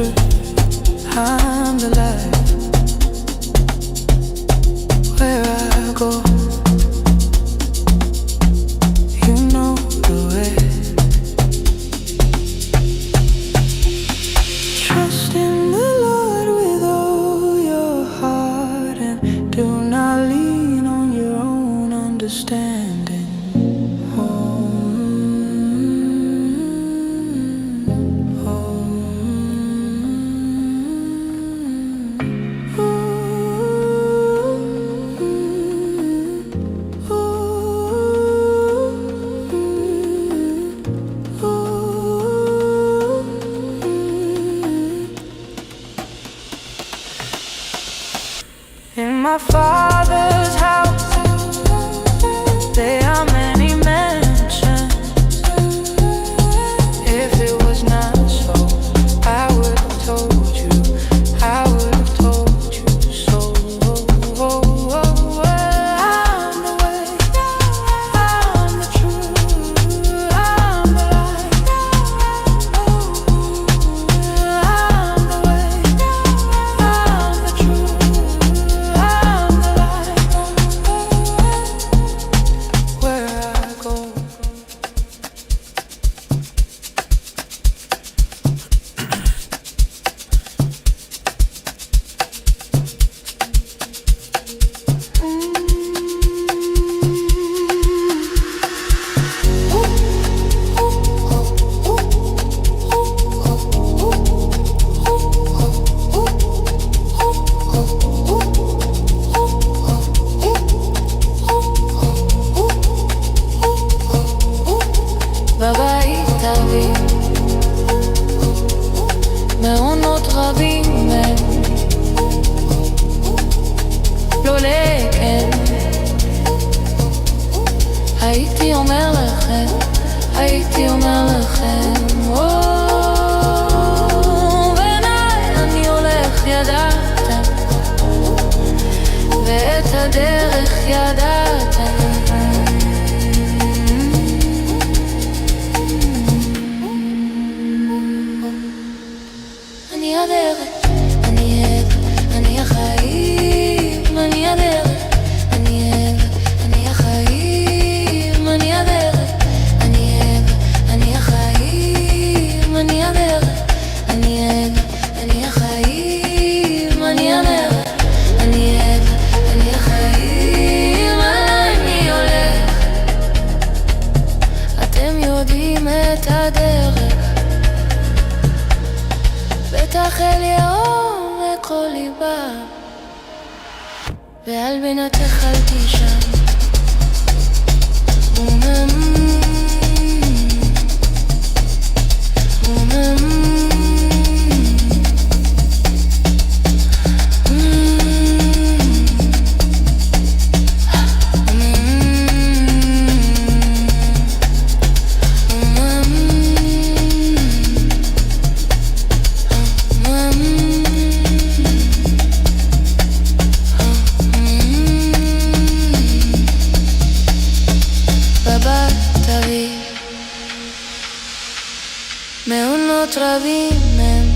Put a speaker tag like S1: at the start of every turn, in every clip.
S1: truth, I'm the light. Where I go, you know the way. Trust in the Lord with all your heart, and do not lean on your own understanding. In my Father's house, there are many mansions. If it was not so, I would have told you, I would have told you so. I'm the way, I'm the truth, I'm the light. I'm the way, I'm the truth, I'm the light. Where I go, בבית אבי, מעונות רבים הם, לא לכן. הייתי אומר לכם, הייתי אומר לכם, בעיניי אני הולך ידעתם, ואת הדרך ידעתם. אני הדרך, אני אבא, אני החיים, אני הדרך, אני אבא, אני החיים, אני הדרך, אני אבא, אני החיים, אני הדרך, אני אבא, אני החיים, אני הדרך, אני אבא, אני החיים, אני הולך. אתם יודעים את הדרך, בטח אל יאום לכל ליבה, ועל בינתך אל תישן. מעונות רבים הם,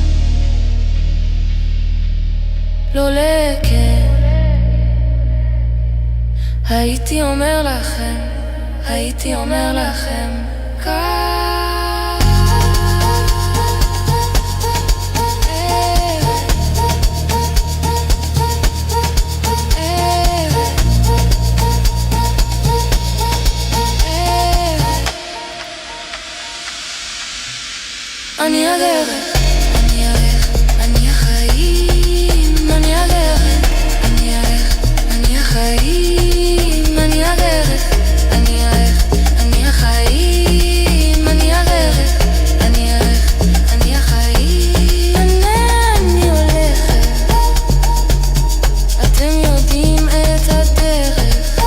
S1: לא לכן. הייתי אומר לכם, הייתי אומר לכם כך. אני הדרך, אני הדרך, אני החיים, אני הדרך, אני הדרך, אני החיים, אני הדרך, אני הדרך, אני החיים, אני הדרך, אני הדרך, אני החיים, אני הולכת. אתם יודעים את הדרך.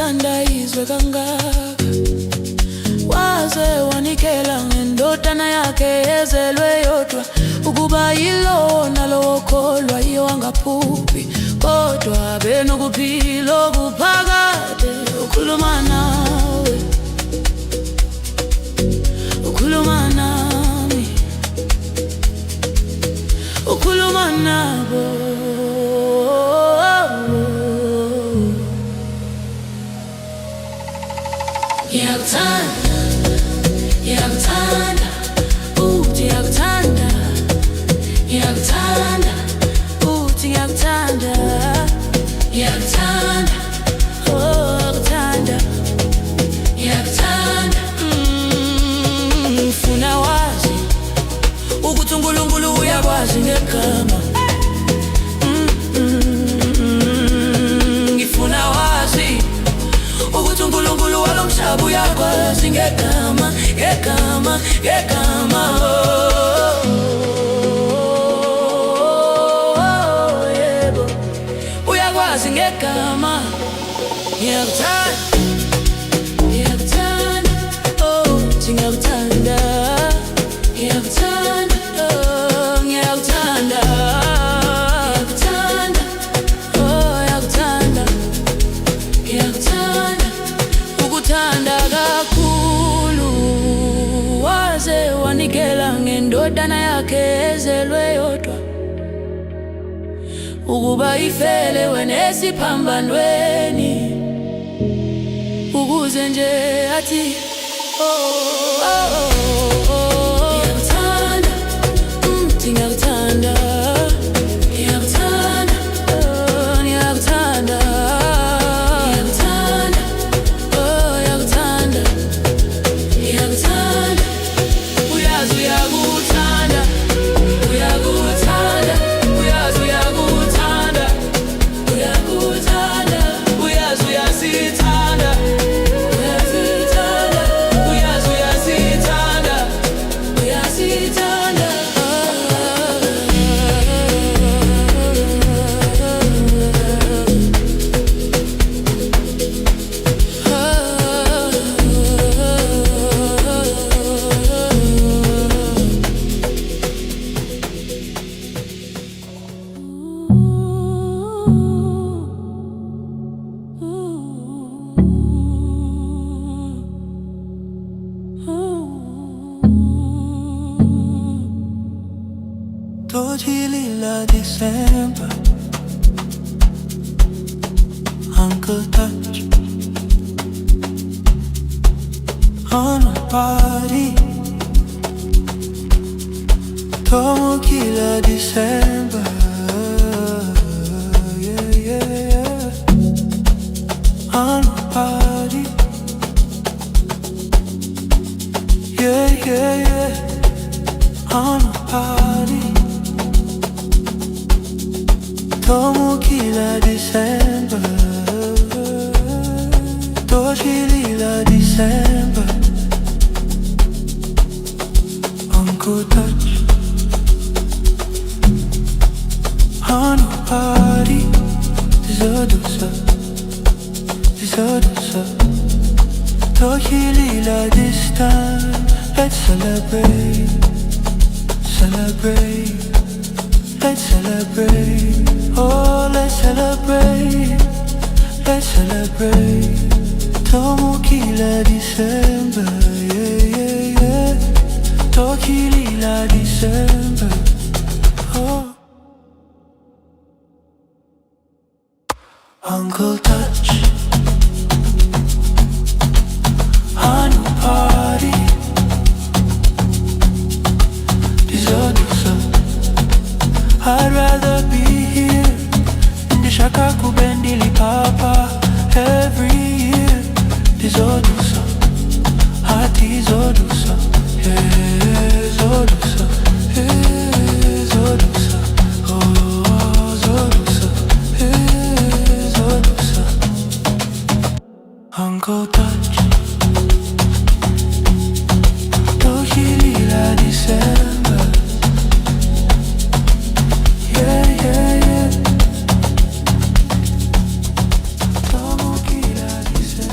S1: wathanda izwe kangaka, waze wanikela ngendodana yakhe ezelwe yodwa, ukuba yilo nalowo kholwa iyo wangaphuphi, kodwa benokuphila okuphakade. Ukhuluma nawe, ukhuluma nami, ukhuluma nabo. Ngiyakuthanda, ngiyakuthanda, ngiyakuthanda, ngiyakuthanda, ngiyakuthanda, ngiyakuthanda, ngiyakuthanda, ngiyakuthanda. Ngifuna wazi ukuthi uNkulunkulu uyakwazi ngegama. Ngifuna wazi ukuthi uNkulunkulu walomhlaba uyakwazi ngegama, ngegama, ngegama. Yebo, uyakwazi ngegama. Ngiyakuthanda, ngiyakuthanda, ngiyakuthanda, ngiyakuthanda, ngiyakuthanda, ngiyakuthanda, ngiyakuthanda, ukuthanda kakhulu. Waze wanikela ngendodana yakhe ezelwe yodwa, ukuba ifele wena esiphambanweni, ukuze nje athi ngiyakuthanda, ngiyakuthanda, ngiyakuthanda, ngiyakuthanda, ngiyakuthanda, ngiyakuthanda, ngiyakuthanda. Uyazi uyakuthanda, uyakuthanda, uyazi uyakuthanda, uyakuthanda, uyazi uyasithanda, uyasithanda, uyazi uyasithanda, uyasithanda.
S2: Tochilila December, Uncle Touch on a party. Tomokila December, yeah, yeah, yeah, on a party. Yeah, yeah, yeah, on a party. Tomokila December, Tochilila December, Uncle Touch on a party. Disodosa, disodosa, Tochilila this time. Let's celebrate, celebrate. Let's celebrate, oh let's celebrate, let's celebrate. Tomokila December, yeah, yeah, yeah. Tochilila December, oh. Uncle Touch on a party. I'd rather be here in the Shaka Kubendili Papa every year. Dizodusa, Hati Zodusa, yeah, Zodusa, yeah, Zodusa, oh, Zodusa, yeah, Zodusa. Uncle Touch, Tochilila December. Yeah, yeah, yeah. Tomokila December.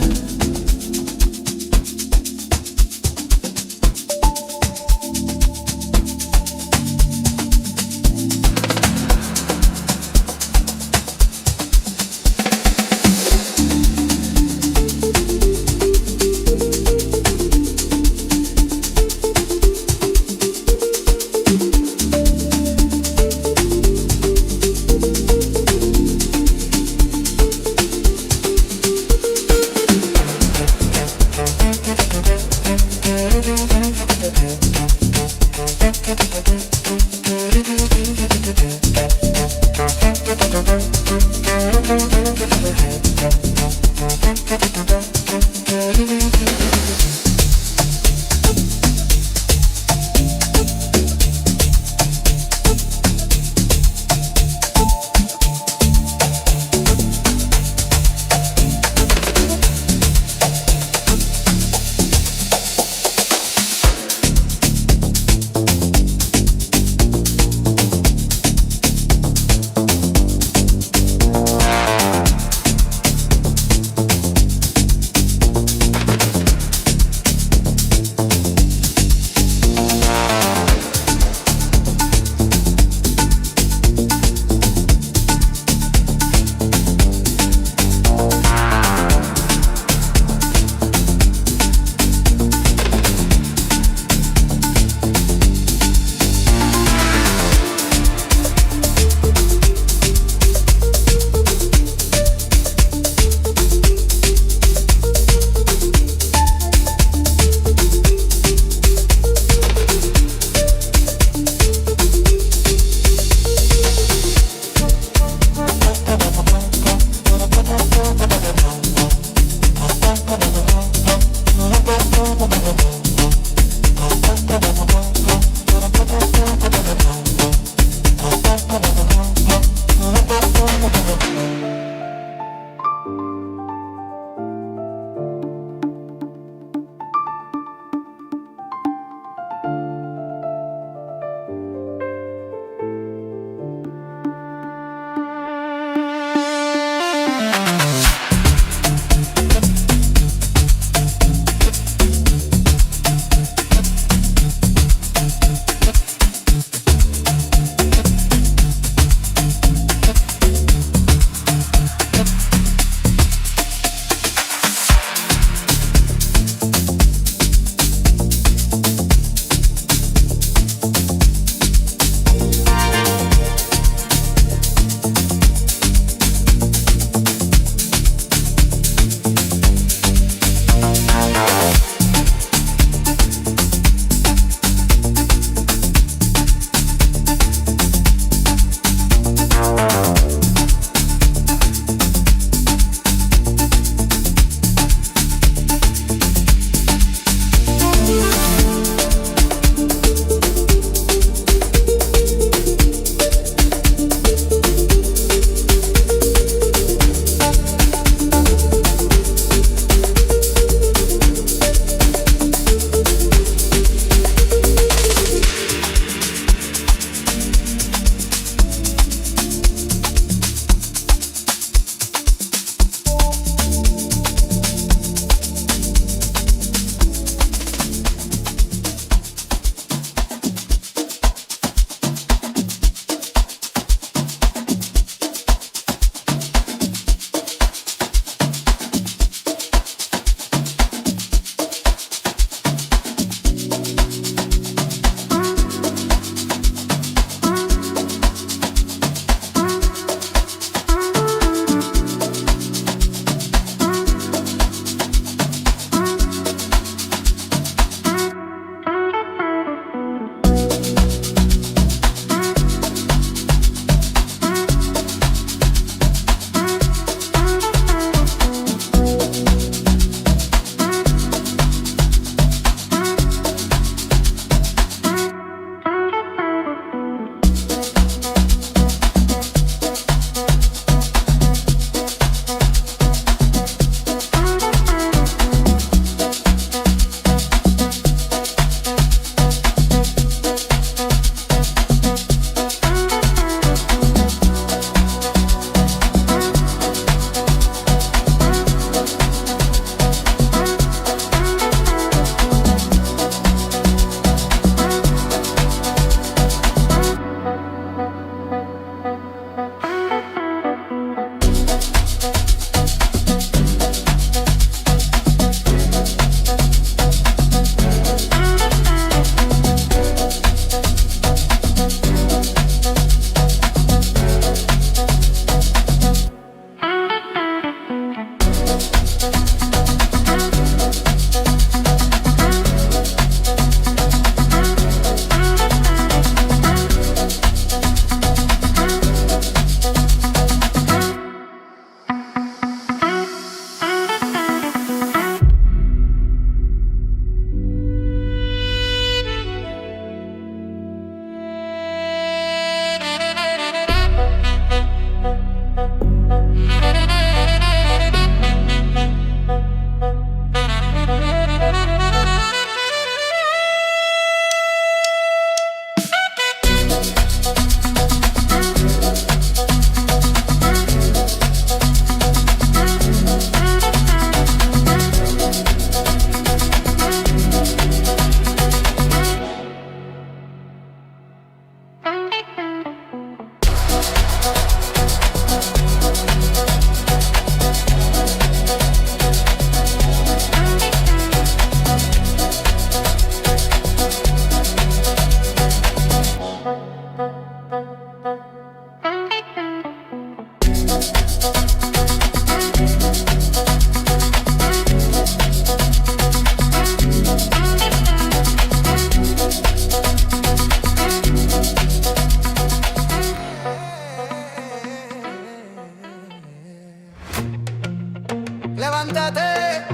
S2: levántate.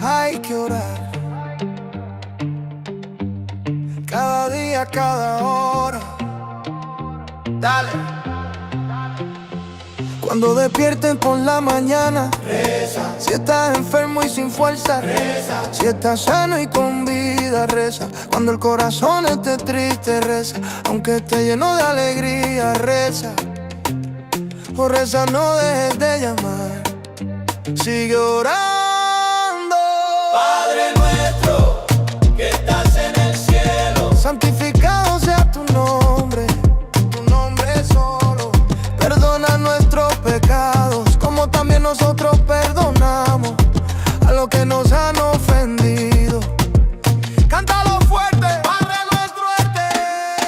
S2: Hay que orar cada día, cada hora. Dale. Cuando despierten por la mañana, reza. Si estás enfermo y sin fuerza, reza. Si estás sano y con vida, reza. Cuando el corazón esté triste, reza. Aunque esté lleno de alegría, reza. Por reza, no dejes de llamar. Sigue orando.
S3: Padre nuestro, que estás en el cielo,
S2: santificado sea tu nombre solo. Perdona nuestros pecados, como también nosotros perdonamos a los que nos han ofendido. Cántalo fuerte. Padre nuestro,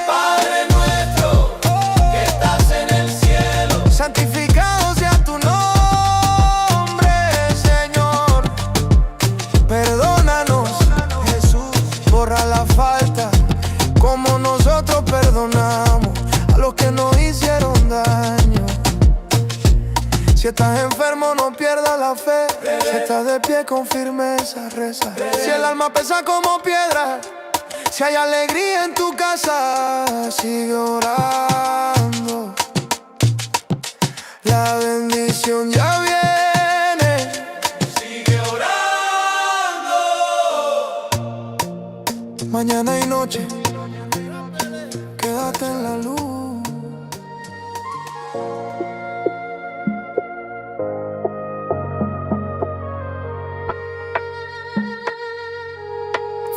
S3: Padre nuestro, que estás en el cielo,
S2: santificado sea tu nombre, Señor. Perdónanos, Jesús, borra la falta, como nosotros perdonamos a los que nos hicieron daño. Si estás enfermo, no pierdas la fe. Si estás de pie, con firmeza, reza. Si el alma pesa como piedra, si hay alegría en tu casa, sigue orando. La bendición ya viene.
S3: sigue orando.
S2: Mañana y noche, quédate en la luz.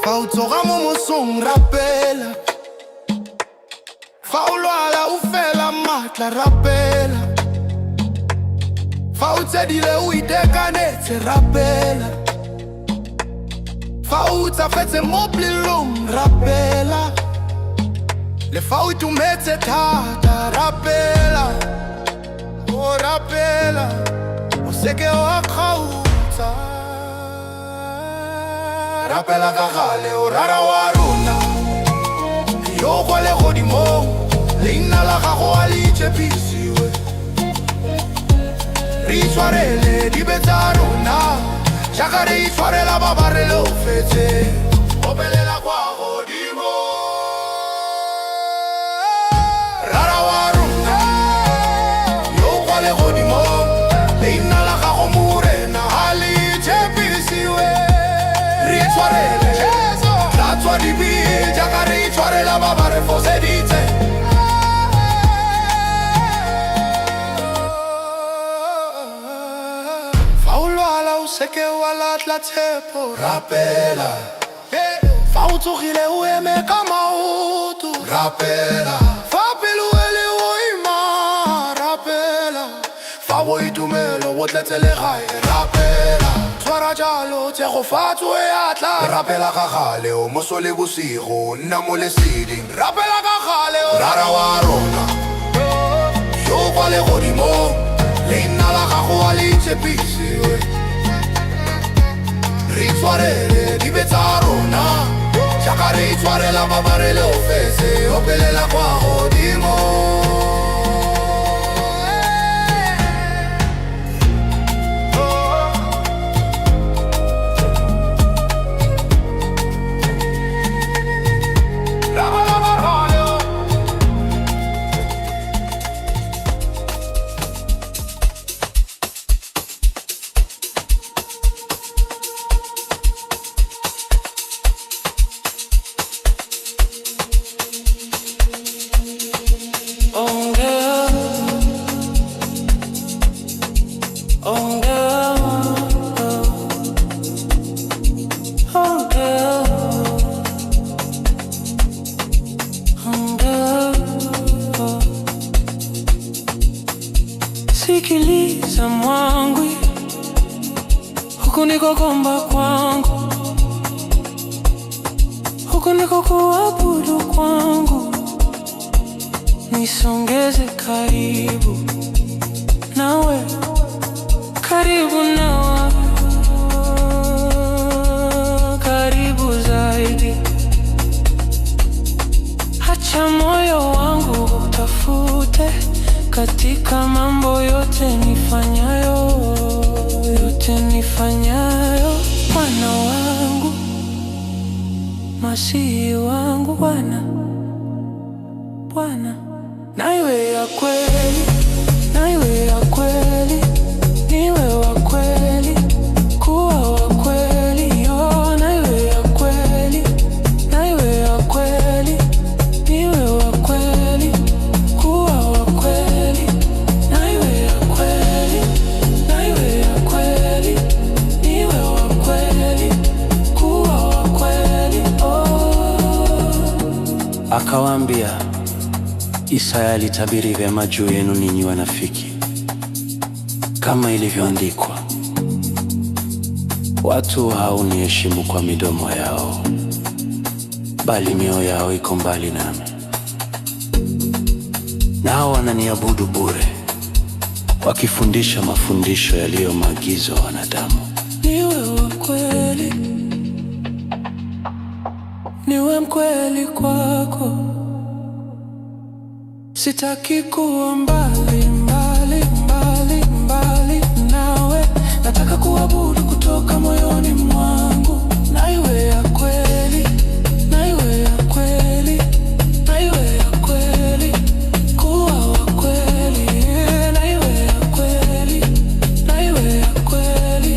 S2: Fa o tsoga mo mosong rapela, fa o lwala o fela matla rapela, fa o tsedile o itekanetse rapela, fa o tsafetse mo pelong rapela, le fa o itumetse thata rapela. O rapela, o seke wa kgaotsa. Rapela ka gale o rara wa rona, yo kwa le godimo, leina la gago a le itshepisiwe. Re itshwarele dibe tsa rona, jaaka re itshwarela ba ba re lofetse. Opelela kwa godimo, rara wa rona, yo kwa le godimo, leina la gago morena a le itshepisiwe. Re itshwarele tla tswa dibile, jaaka re itshwarela ba ba re foseditse. Fa o lwala o seke wa latla tshepo rapela, fa o tsogile o eme ka maoto rapela, fa pelo e le o ima rapela, fa o itumelo o tletse legae rapela. Tshwara jalo tshegofatso e atla rapela ka gale o moso le bosigo nna mo leseding. Rapela ka gale o rara wa rona, yo kwa le godimo, leina la gago a le itshepisiwe. Re itshwarele dibe tsa rona, jaaka re itshwarela ba ba re lofetse. Opelela kwa godimo, sikiliza mwangwi, huku niko kuomba kwangu, huku niko kuabudu kwangu. Nisongeze karibu nawe, karibu nawe, karibu zaidi. Acha moyo wangu utafute katika mambo yote nifanyayo,
S1: nifanyayo, Bwana wangu, Masihi wangu, Bwana, na iwe ya kweli, na iwe ya kweli, niwe wa kweli, kuwa wa kweli, oh, na iwe ya kweli, na iwe ya kweli, niwe wa kweli, kuwa wa kweli, na iwe ya kweli, na iwe ya kweli, niwe wa kweli, kuwa wa kweli, oh.
S4: Akawaambia, Isaya alitabiri vyema juu yenu ninyi wanafiki, kama ilivyoandikwa, watu hauniheshimu kwa midomo yao, bali mioyo yao iko mbali nami. Nao wananiabudu bure, wakifundisha mafundisho yaliyo maagizo ya wanadamu.
S1: Niwe wa kweli, niwe mkweli kwako. Sitaki kuwa mbali, mbali, mbali, mbali nawe. Nataka kuabudu kutoka moyoni mwangu. Na iwe ya kweli, na iwe ya kweli, na iwe ya kweli, kuwa wa kweli. Na iwe ya kweli, na iwe ya kweli,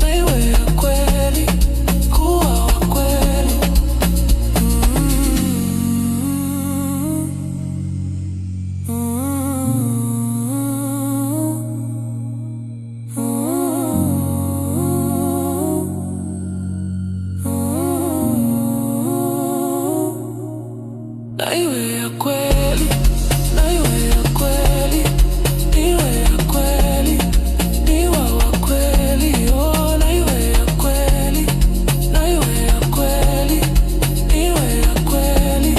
S1: na iwe ya kweli, kuwa wa kweli. Na iwe ya kweli, na iwe ya kweli, niwe ya kweli, niwe wa kweli, oh, na iwe ya kweli, na iwe ya kweli, niwe ya kweli,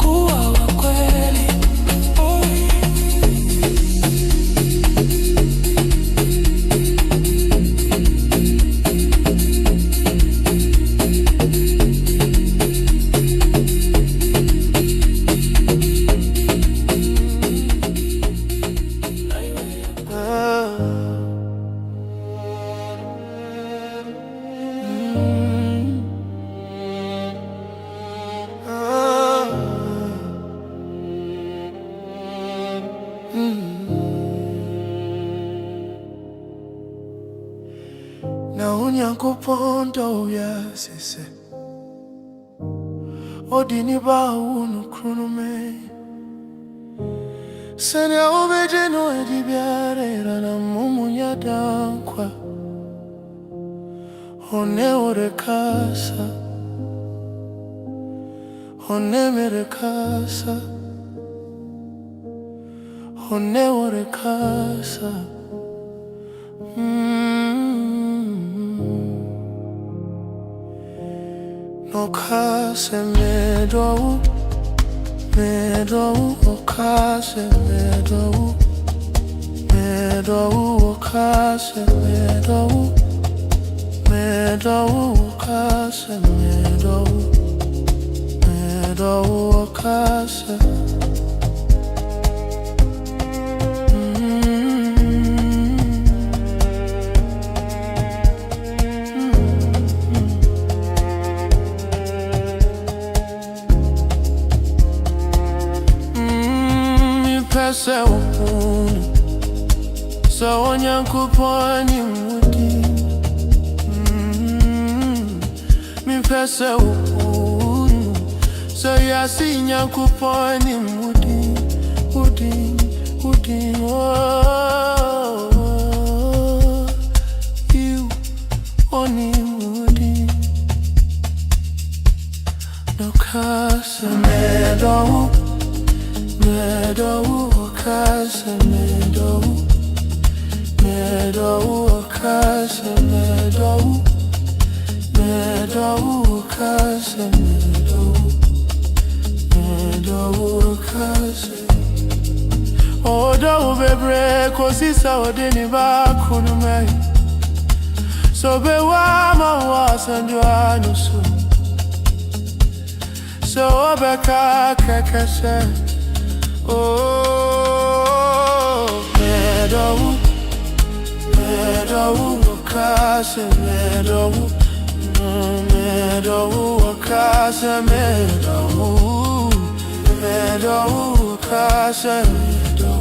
S1: kuwa wa kweli, oh.
S2: Na Onyankopɔn dɔ wo wiase sɛ ɔde ne ba wo no kronomɛ sɛnea wobɛgye no adi biara yɛra na mmommunya da nkwa ɔne wo rekasa ɔne me rekasa ɔne wo rekasa Okase medowu, okase medowu, okase medowu, okase medowu, okase. Sɛ wopunu sɛ Onyankopɔn ne wodi mepɛ sɛ wopunu sɛ wiase Nyankopɔn ne wodi you oni wodi no kasa medowu okase medowu, okase medowu, okase medowu, okase. Odo bebre kosi sa ode ni ba kunu me. So be wa ma wa sanjwa no so. So obeka kekese. Oh, medowu, okase. Casemiro, Medo, Casemiro, Medo, Casemiro.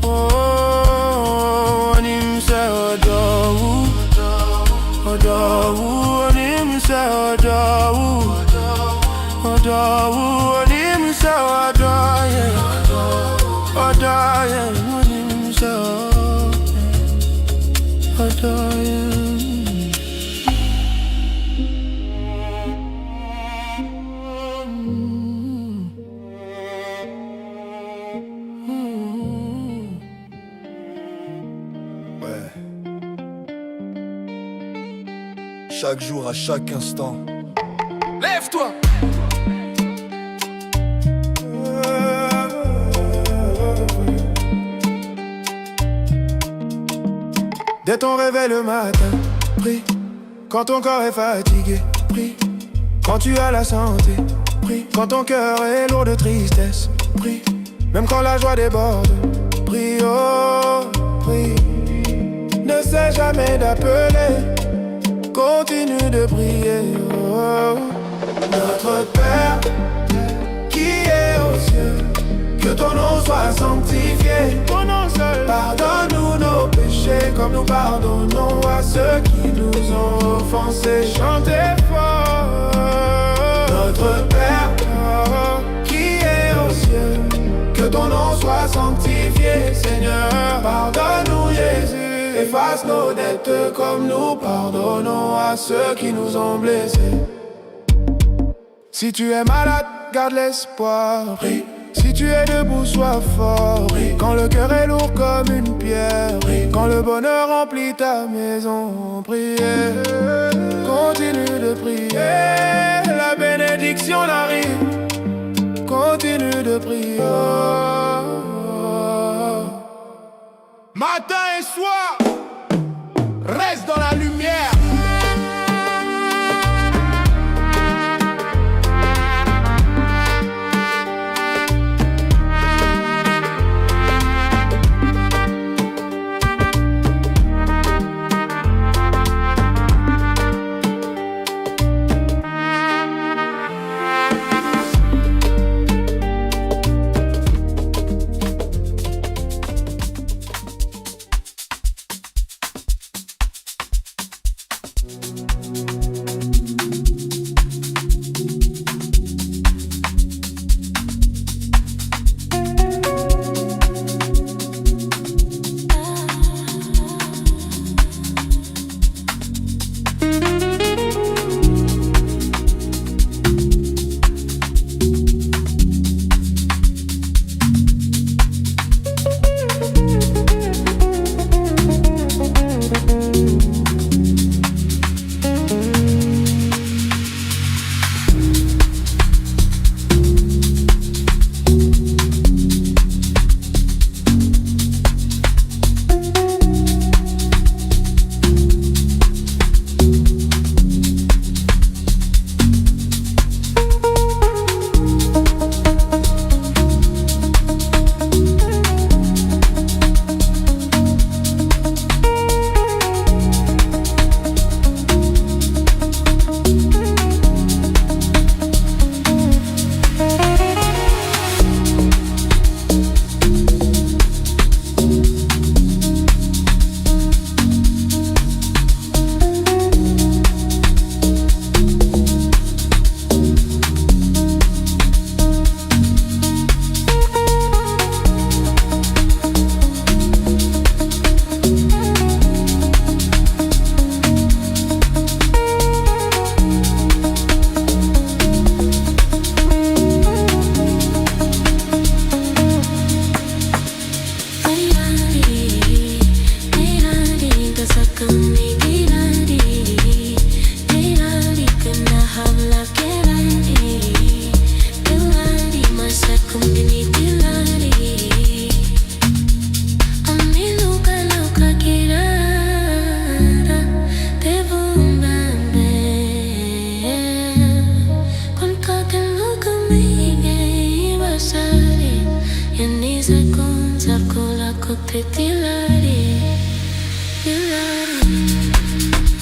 S2: Oh, Nim say Odo, Odo, Nim say Odo, Odo, Nim say Odo, Odo, Nim say Odo.
S5: Chaque jour, à chaque instant.
S2: Lève-toi! Dès ton réveil le matin, prie. Quand ton corps est fatigué, prie. Quand tu as la santé, prie. Quand ton cœur est lourd de tristesse, prie. Même quand la joie déborde, prie, oh, prie. Ne sais jamais d'appeler, continue de prier, oh. Notre Père, qui est aux cieux, que ton nom soit sanctifié, ton nom seul. Pardonne-nous nos péchés, comme nous pardonnons à ceux qui nous ont offensés. Chantez fort. Notre Père, qui est aux cieux, que ton nom soit sanctifié, Seigneur. Pardonne-nous, Jésus. Efface nos dettes comme nous pardonnons à ceux qui nous ont blessés. Si tu es malade, garde l'espoir, prie. Si tu es debout, sois fort, prie. Quand le cœur est lourd comme une pierre, prie. Quand le bonheur remplit ta maison, prie. Continue de prier, la bénédiction arrive. Continue de prier. Matin et soir, reste dans la lumière.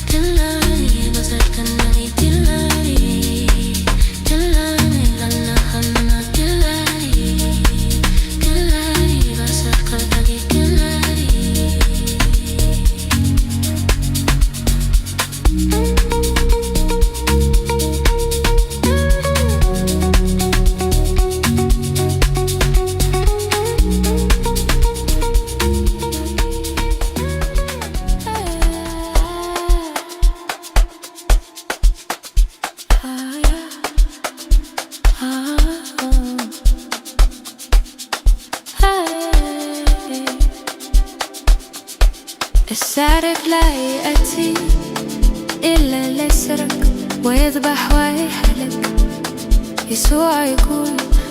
S6: Te السارق لا يأتي إلا ليسرق ويذبح ويحلق. يسوع يقول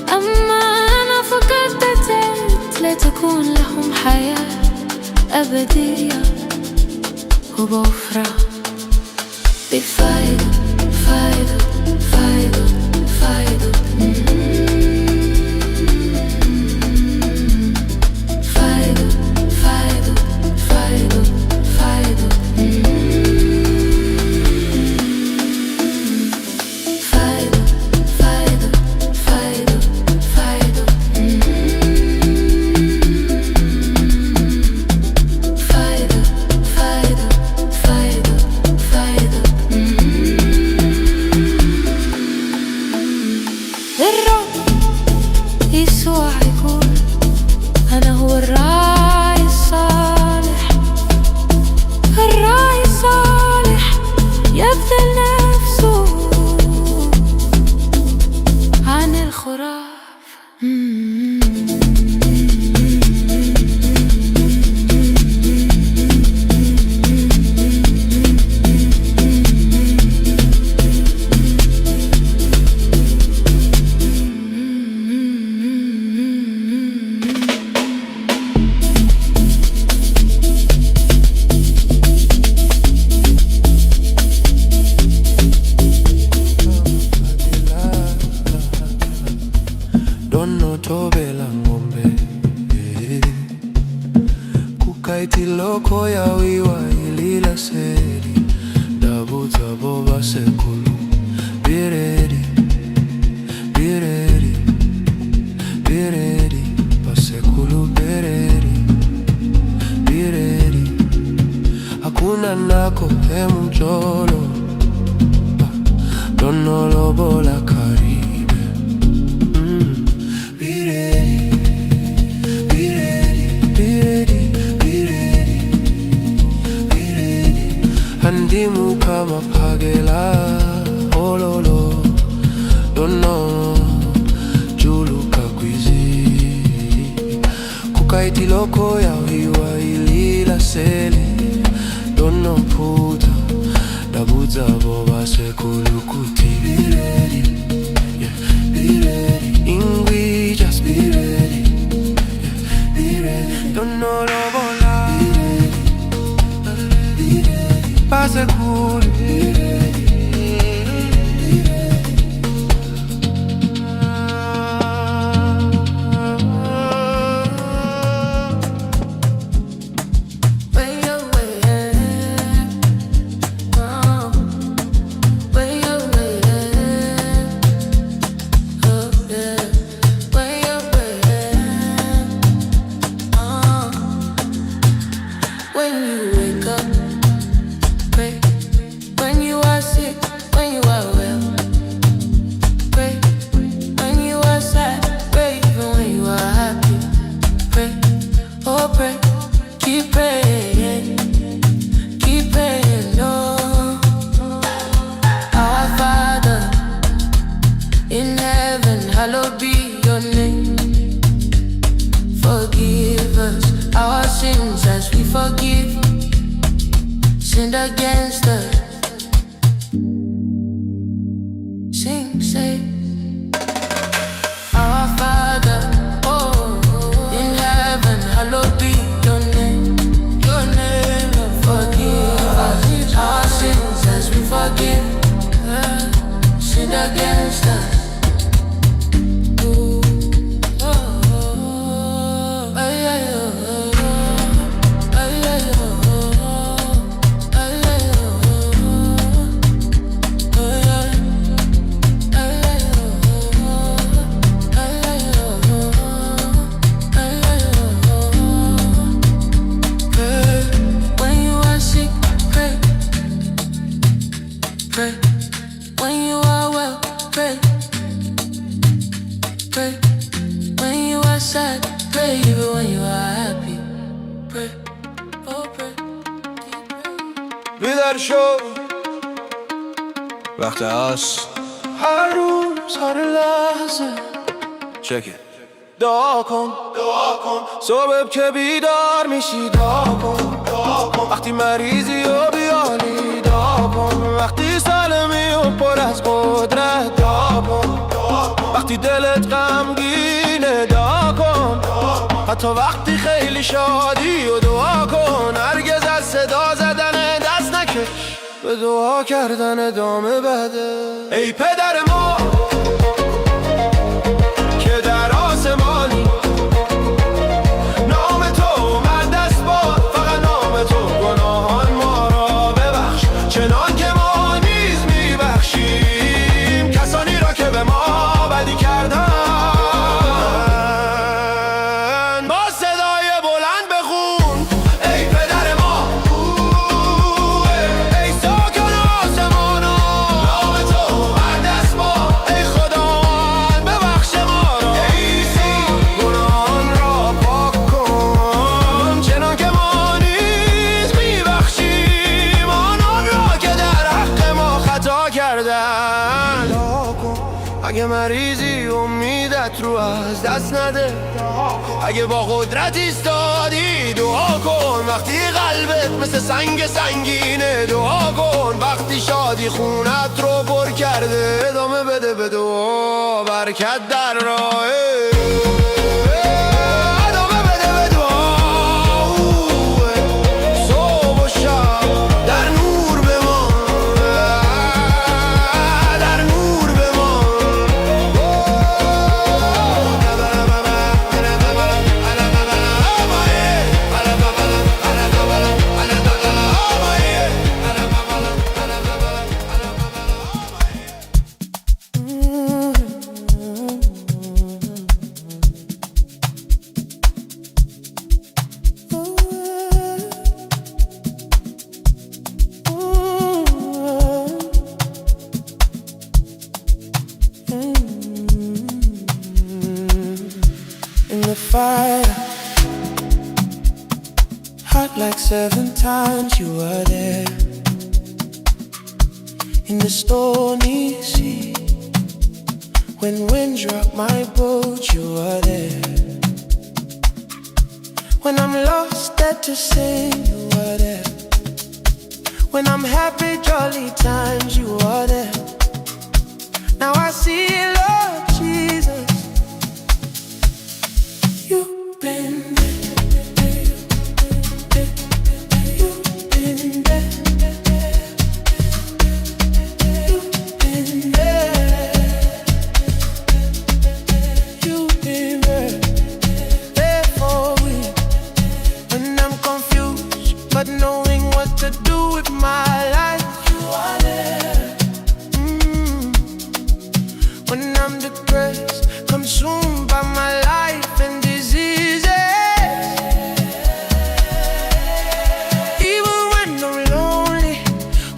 S6: أما أنا فقد أتيت لتكون لهم حياة أبدية وبأخرى بفايدة فايدة فايدة فايدة فايدة فايدة فايدة فايدة فايدة فايدة فايدة فايدة فايدة فايدة فايدة فايدة. الرب يسوع يقول أنا هو الراعي الصالح. الراعي الصالح يبذل نفسه عن الخراف.
S1: Dono tobela ngombe kukaiti loko ya wiwa ilila seri dabuta boba sekulu bireri bireri bireri basekulu bireri bireri hakuna nako hemujolo dono lobola karibe. Handimu kama pagela ololo dono julu kakwizi kukaiti loko ya wiwa ilila sele dono puta dabuza boba sekulu kuti be ready, yeah, be ready. Ingwi just be ready, yeah, be ready. Dono lobola pase cool.
S6: Hallowed be your name. Forgive us our sins as we forgive sinned against us. Sing, say, our Father, oh, in heaven, hallowed be your name. Your name, forgive us our sins as we forgive sinned against us. Pray when you are well, pray. Pray when you are sad, pray even when you are happy. Pray, oh pray.
S5: بدر شو وقت هست
S1: هر روز هر لحظه
S5: check it
S1: دعا کن
S3: دعا کن.
S2: صبح که بیدار میشی دعا کن،
S3: دعا کن.
S2: وقتی مریضی و بیالی دعا کن، وقتی سالمی و پر از قدرت دعا کن،
S3: دعا کن.
S2: وقتی دلت غمگینه دعا کن، حتی وقتی خیلی شادی و دعا کن. هرگز از صدا زدن دست نکش، به دعا کردن ادامه بده. ای پدر ما که در آسمانی، نام تو اومد دست باد، فقط نام تو گناهان ما را ببخش، چنان که ما نیز میبخشیم کسانی را که به ما بدی کردن. با صدای بلند بخون ای پدر ما، ای ساکن آسمانا، نام تو اومد دست باد، ای خداوند ببخش ما را، ای عیسی گناهان را پاک کن، چنان که ما نیز میبخشیم آنان را که در حق ما خطا کردن. دعا کن اگه مریضی امیدت رو از دست نده، اگه با قدرت ایستادی دعا کن، وقتی قلبت مثل سنگ سنگینه دعا کن، وقتی شادی خونت رو پر کرده ادامه بده به دعا، برکت در راه ادامه بده به دعا. صبح و شب در نور بمان، در نور بمان. In the fire, hot like 7 times you were there. In the stormy sea, when winds rock my boat, you were there. When I'm lost at to sing, you were there. When I'm happy, jolly times, you are there. Now I see, Lord Jesus, you've been there. You've been there. You've been there. You've been there. There for me when I'm confused, but knowing what to do with my life. You are there. When I'm depressed, consumed by my life and diseases, even when I'm lonely,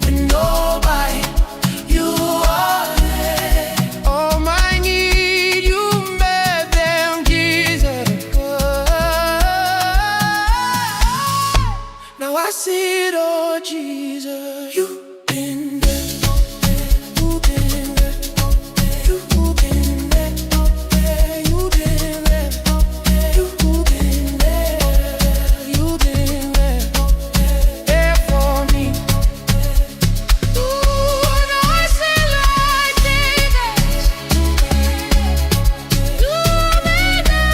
S2: with nobody, you are there. All my need, you met them, Jesus. Now I see it, oh Jesus, you've been there. You've been there. You've been there. You've been there. You've been there. You've been there. There for me. Ooh, now I see like Jesus. You've been there.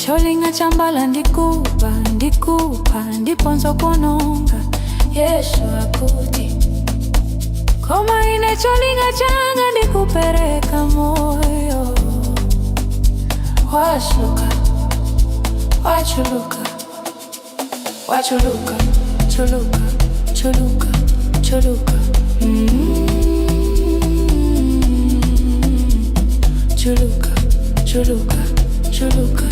S1: cholinga chambala ndikupa ndiponzo kononga Yesu akuti koma ine cholinga changa ndikupereka moyo wachuluka chuluka chuluka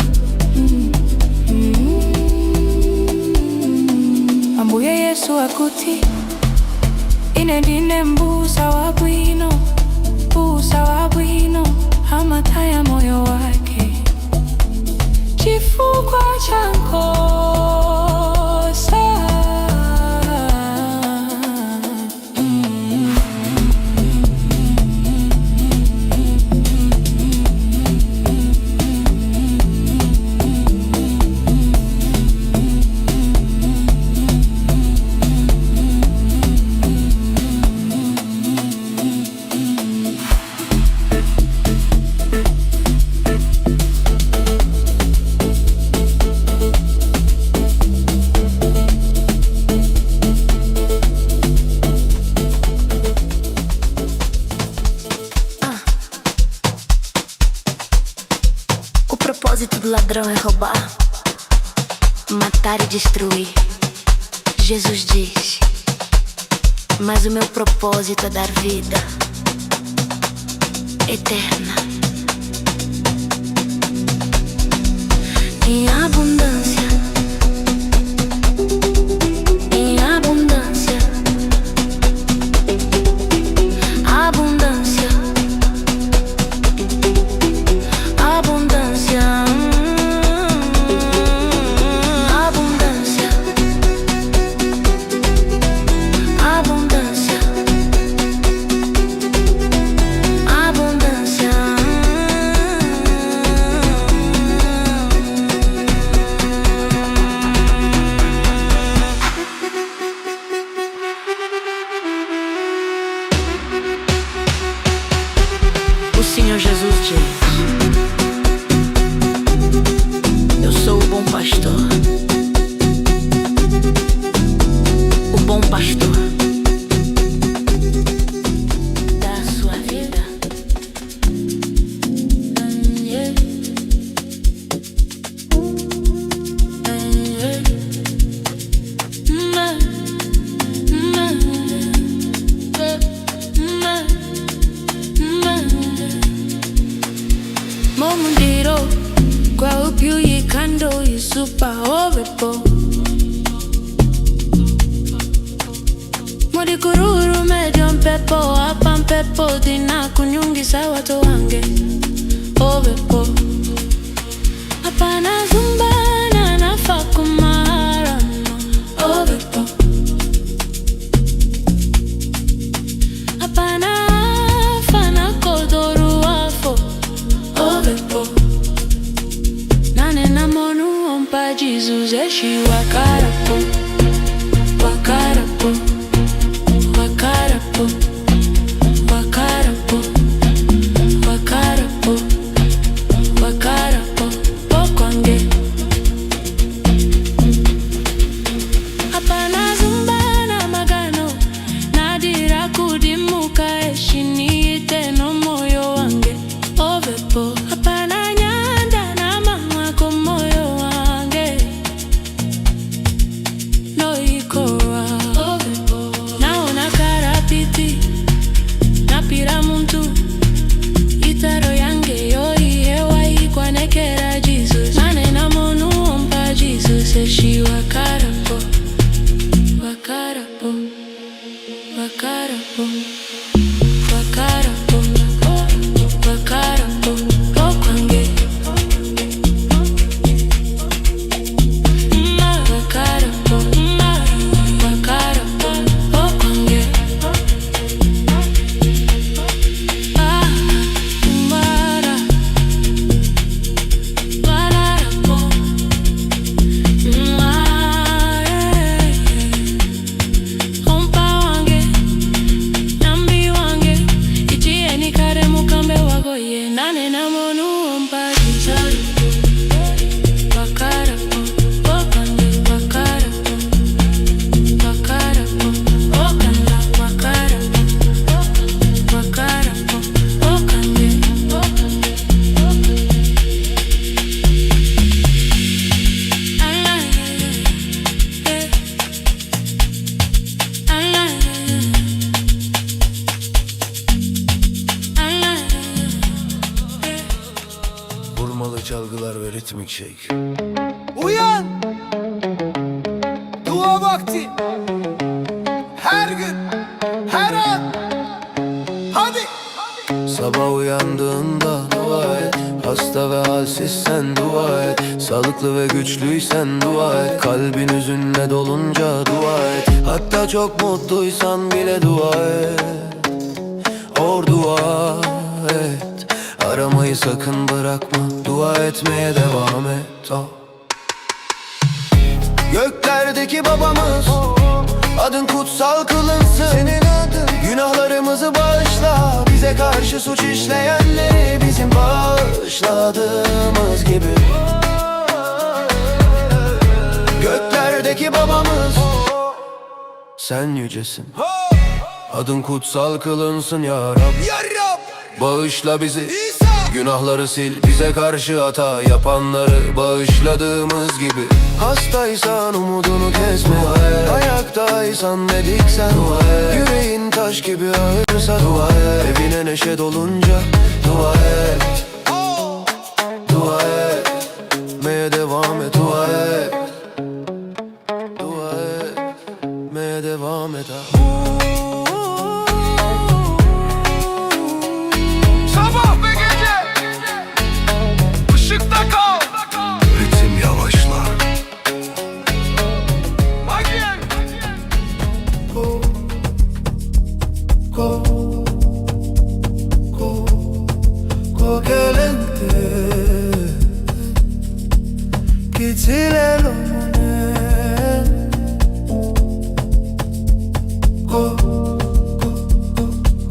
S1: Ambuye Yesu akuti ine ndine mbusa wabwino amataya moyo wake chifukwa cha nkosa
S7: O propósito do ladrão é roubar, matar e destruir. Jesus diz, mas o meu propósito é dar vida eterna em abundância, em abundância, abundância, abundância, abundância, abundância, abundância. O Senhor Jesus diz: eu sou o bom pastor, o bom pastor da sua vida.
S1: Momundiro kwa upyu yikando isupa ovepo Modi kururu medio mpepo hapa mpepo dina kunyungisa watu wange ovepo Hapana zumbana nafa kumara ovepo Hapana fana kodoru wafo ovepo Nane na monu ompa Jesus eshi wakarapo Wakarapo Wakarapo Wakarapo Wakarapo Wakarapo Pokwange Hapana zumbana magano Nadira kudimuka eshini iteno moyo wange ovepo Hapana nyanda na mama ko moyo wange no ikora ovepo Naona karapiti napira muntu Itaro yange yo ihewa ikwanekera Jesus Nane na monu ompa Jesus eshi wakarapo Wakarapo Wakarapo Wakarapo Wakarapo Okwange Wakarapo Wakarapo Okwange Mara Walarapo Ompa wange Nambi wange Ichie ni kare mukambe wagoye Nane na monu ompa Jesus
S5: Vurmalı çalgılar ve ritmik shake.
S2: Uyan! Dua vakti! Her gün, her an! Hadi!
S4: Sabah uyandığında dua et. Hasta ve halsizsen dua et. Sağlıklı ve güçlüysen dua et. Kalbin hüzünle dolunca dua et. Hatta çok mutluysan bile dua et. Dua et. Aramayı sakın bırakma. Dua etmeye devam et. Göklerdeki babamız, adın kutsal kılınsın. Senin adın. Günahlarımızı bağışla. Bize karşı suç işleyenleri bizim bağışladığımız gibi. Göklerdeki babamız, sen yücesin. Adın kutsal kılınsın ya Rab. Bağışla bizi, günahları sil. Bize karşı hata yapanları bağışladığımız gibi. Hastaysan umudunu kesme. Ayaktaysan ne diksen. Yüreğin taş gibi ağırsa dua et. Evine neşe dolunca dua et. Dua et. Etmeye devam et. Dua et. Dua et. Etmeye devam et.
S2: Sabah ve gece ışıkta kal.
S5: Ritim yavaşla.
S2: Magien.
S1: Go, go, go, go gelente. Kitile lomone. Go,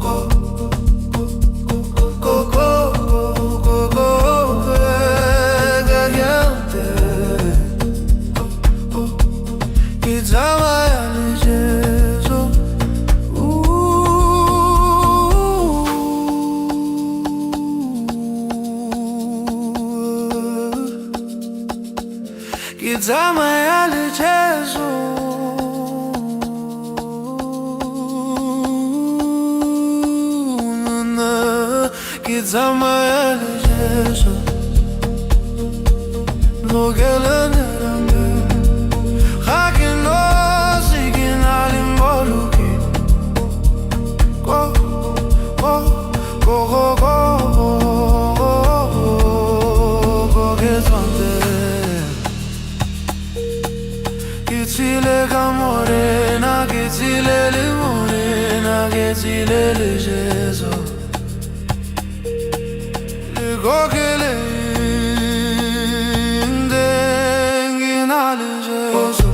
S1: go, go, go, go, go, go, gelente. Kitama yalnızca. Kitama yalnızca. Kitama yalnızca. No gelene. Morena, que silele morena, que silele jeso. Le gokele ndenginale jeso.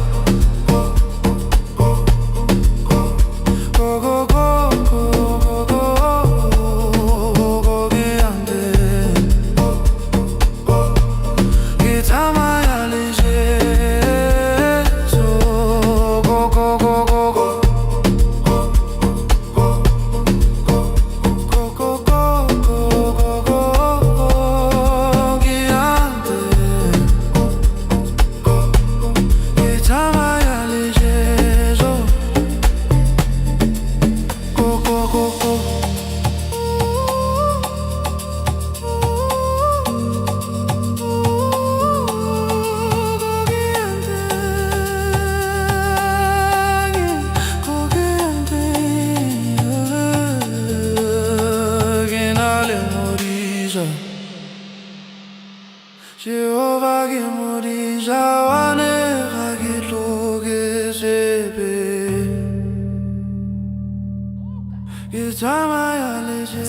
S1: Jehovah que morija wane hakitoke sebe. Kitama yaleje.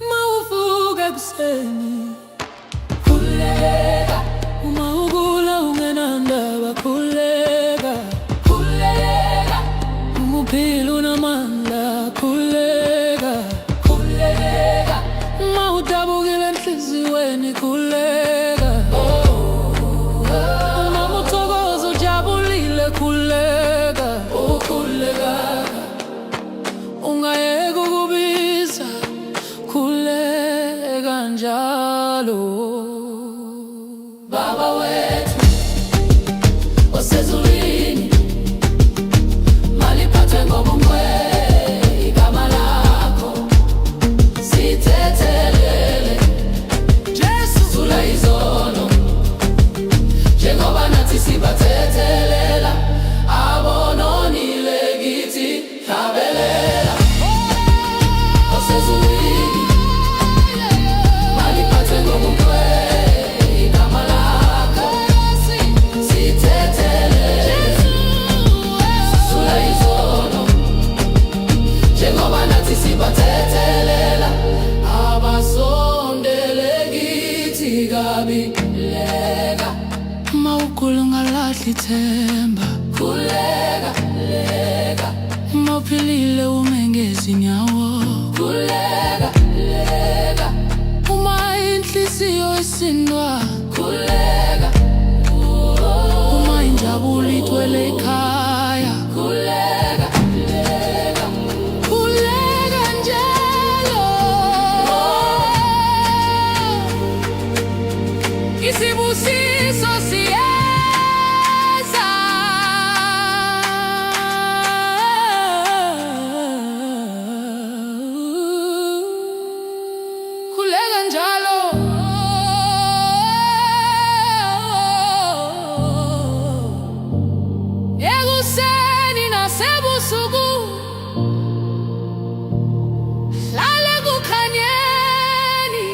S1: Maufuga kuseni. Kulega. Umaugula ungenandaba kulega. Kulega. Umupilu na manda kulega. Kulega. Maudabugile nhliziweni kulega. Mamutokozo jabulile kulega. Kulega. Ungayeka ukubiza kulega njalo.
S6: uNkulunkulu ungalahli ithemba. Khuleka, leka, mawuphilile ume ngezinyawo. Khuleka, leka, uma inhliziyo isindwa. Khuleka, uma injabulo igcwele ekhaya. Khuleka, leka, khuleka njalo. Isibusiso siyeza. Khuleka njalo. Ekuseni nasebusuku hlale kukhanyeni.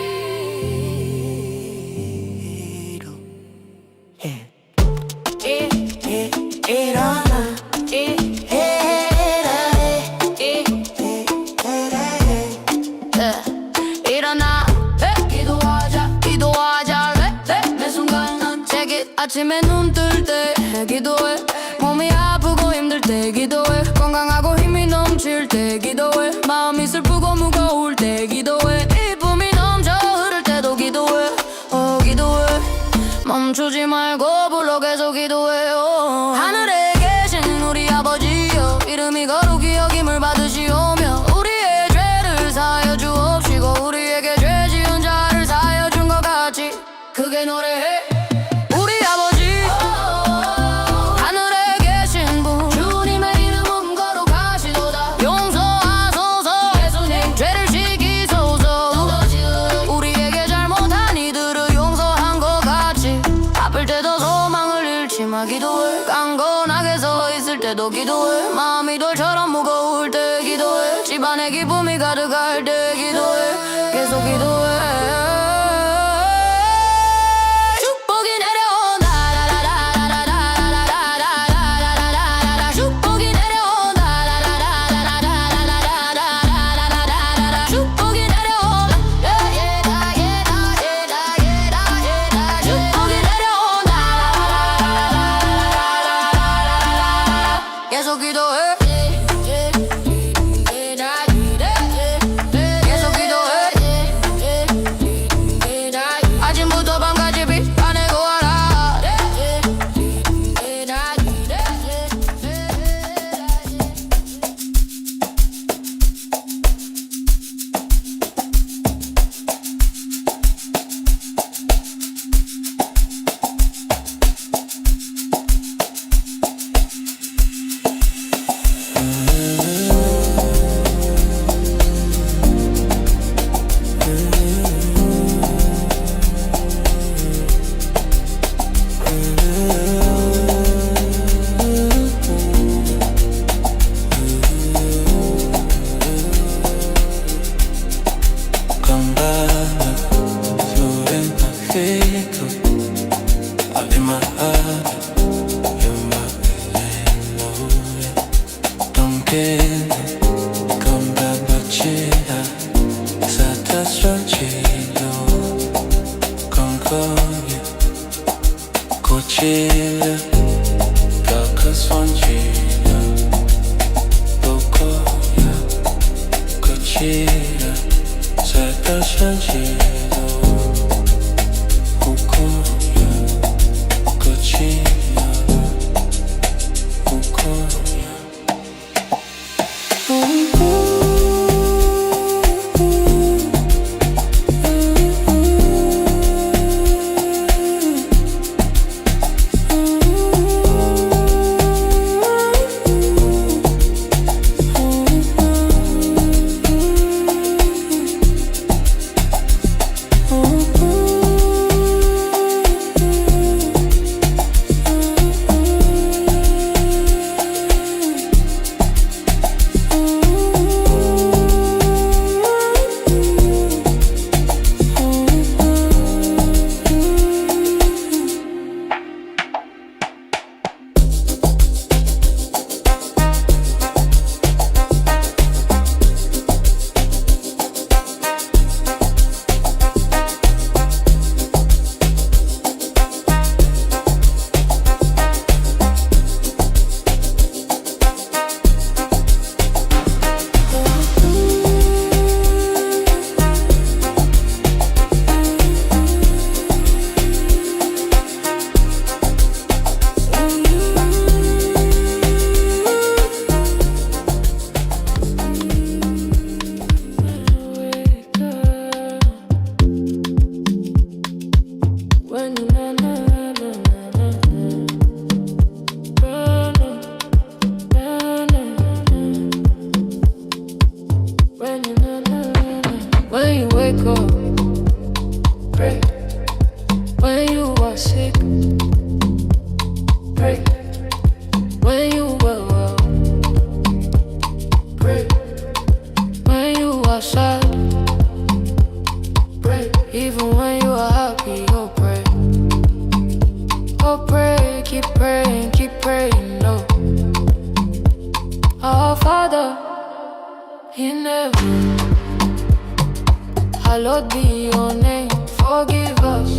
S6: 일어나 기도하자 매 순간 check it. 아침에 눈 뜰 때 기도해. 몸이 아프고 힘들 때 기도해. 건강하고 힘이 넘칠 때 기도해. 마음이 슬프고 무거울 때 기도해. 기쁨이 넘쳐 흐를 때도 기도해. 기도해. 멈추지 말고 불러 계속 기도해. 하늘에 계신 우리 아버지여, 이름이 거룩히 여김을 받으시오며 우리의 죄를 사하여 주옵시고 우리에게 죄 지은 자를 사하여 준 것 같이 크게 노래해. 우리 아버지 하늘에 계신 분, 주님의 이름은 거룩하시도다. 용서하소서 예수님, 죄를 지키소서. 우리에게 잘못한 이들을 용서한 것 같이 아플 때도 소망을 잃지 마 기도해. 강건하게 서 있을 때도 기도해. 마음이 돌처럼 무거울 때 기도해. 집안에 기쁨이 가득할 때 기도해. 계속 기도해. 축복이 내려온다. 축복이 내려온다. 축복이 내려온다. 축복이 내려온다. 계속 기도해. 계속 기도해. 아침부터 밤까지 빛나내고 와라. praying, no. Our Father in heaven, hallowed be your name. Forgive us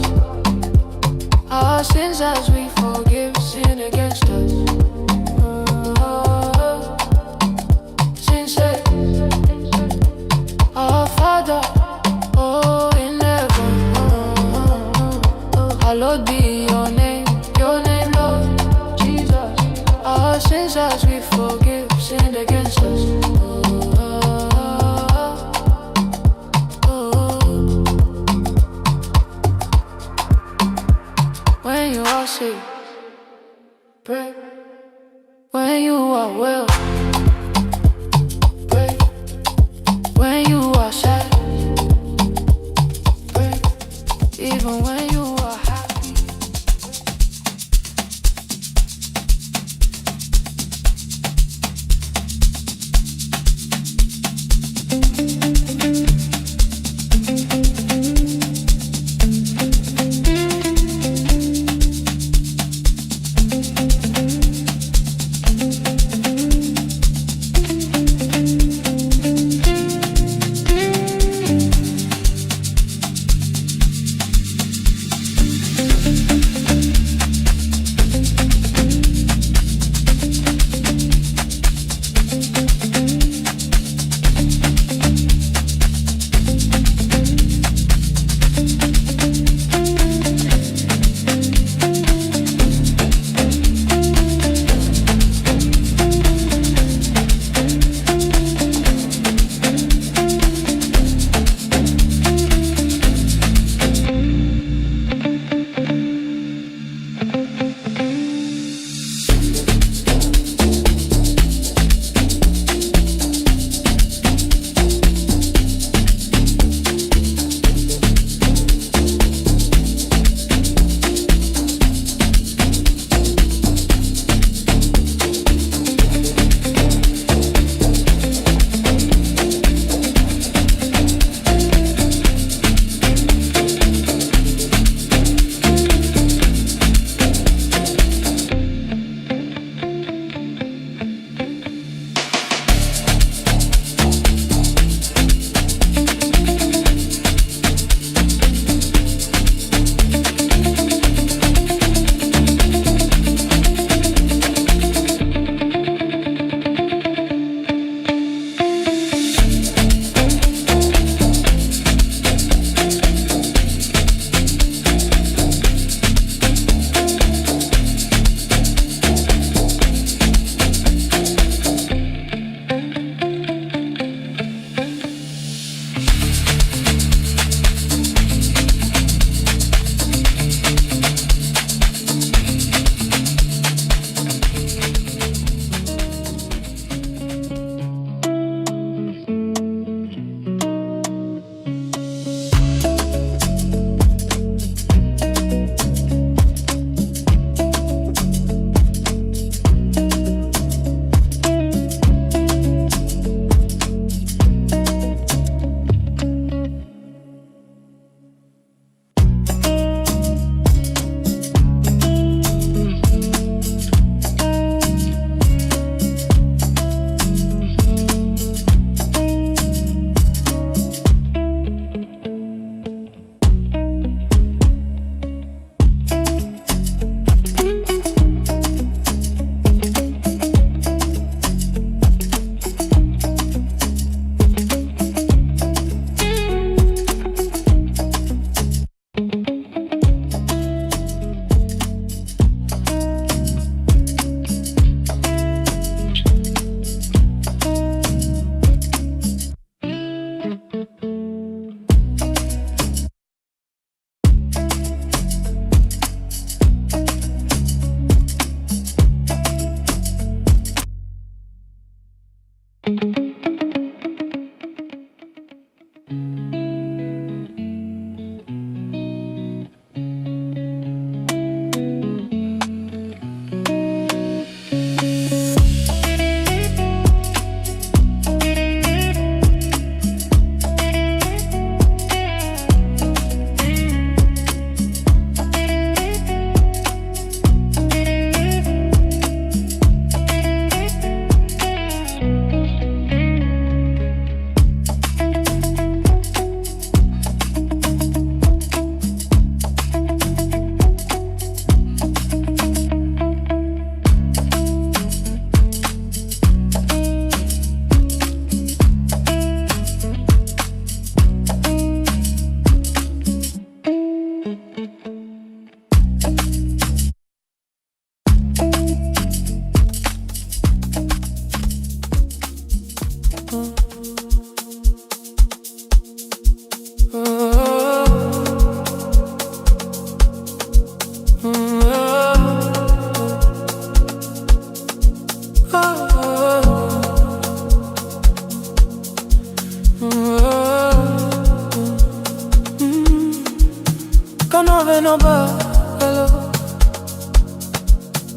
S6: our sins as we forgive sin against us. Sin said, our Father, oh in heaven, hallowed be your name, Lord Jesus. Our sins as we forgive sin against us. When you are sick, pray. When you are well, pray. When you are sad, pray. Even when you are happy.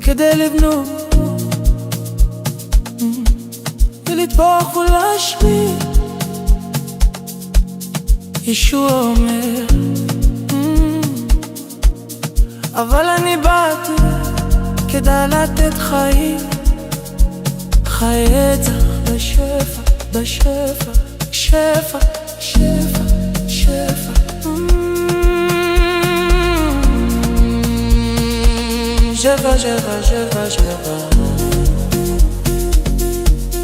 S1: כדי לבנות ולטבוח ולהשמיד. ישוע אומר אבל אני באתי כדי לתת חיים, חיי עצח בשפע, בשפע, שפע, שפע, שפע. שפע, שפע, שפע, שפע,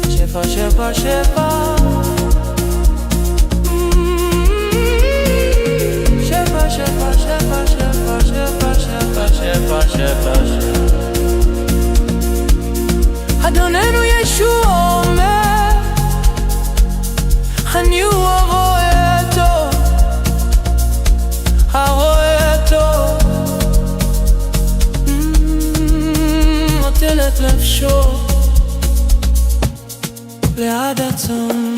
S1: שפע, שפע, שפע. שפע, שפע, שפע, שפע, שפע, שפע, שפע, שפע. אדוננו ישוע אומר אני הוא הרואה טוב, הרואה טוב. נוטל את נפשו ליד הצאן.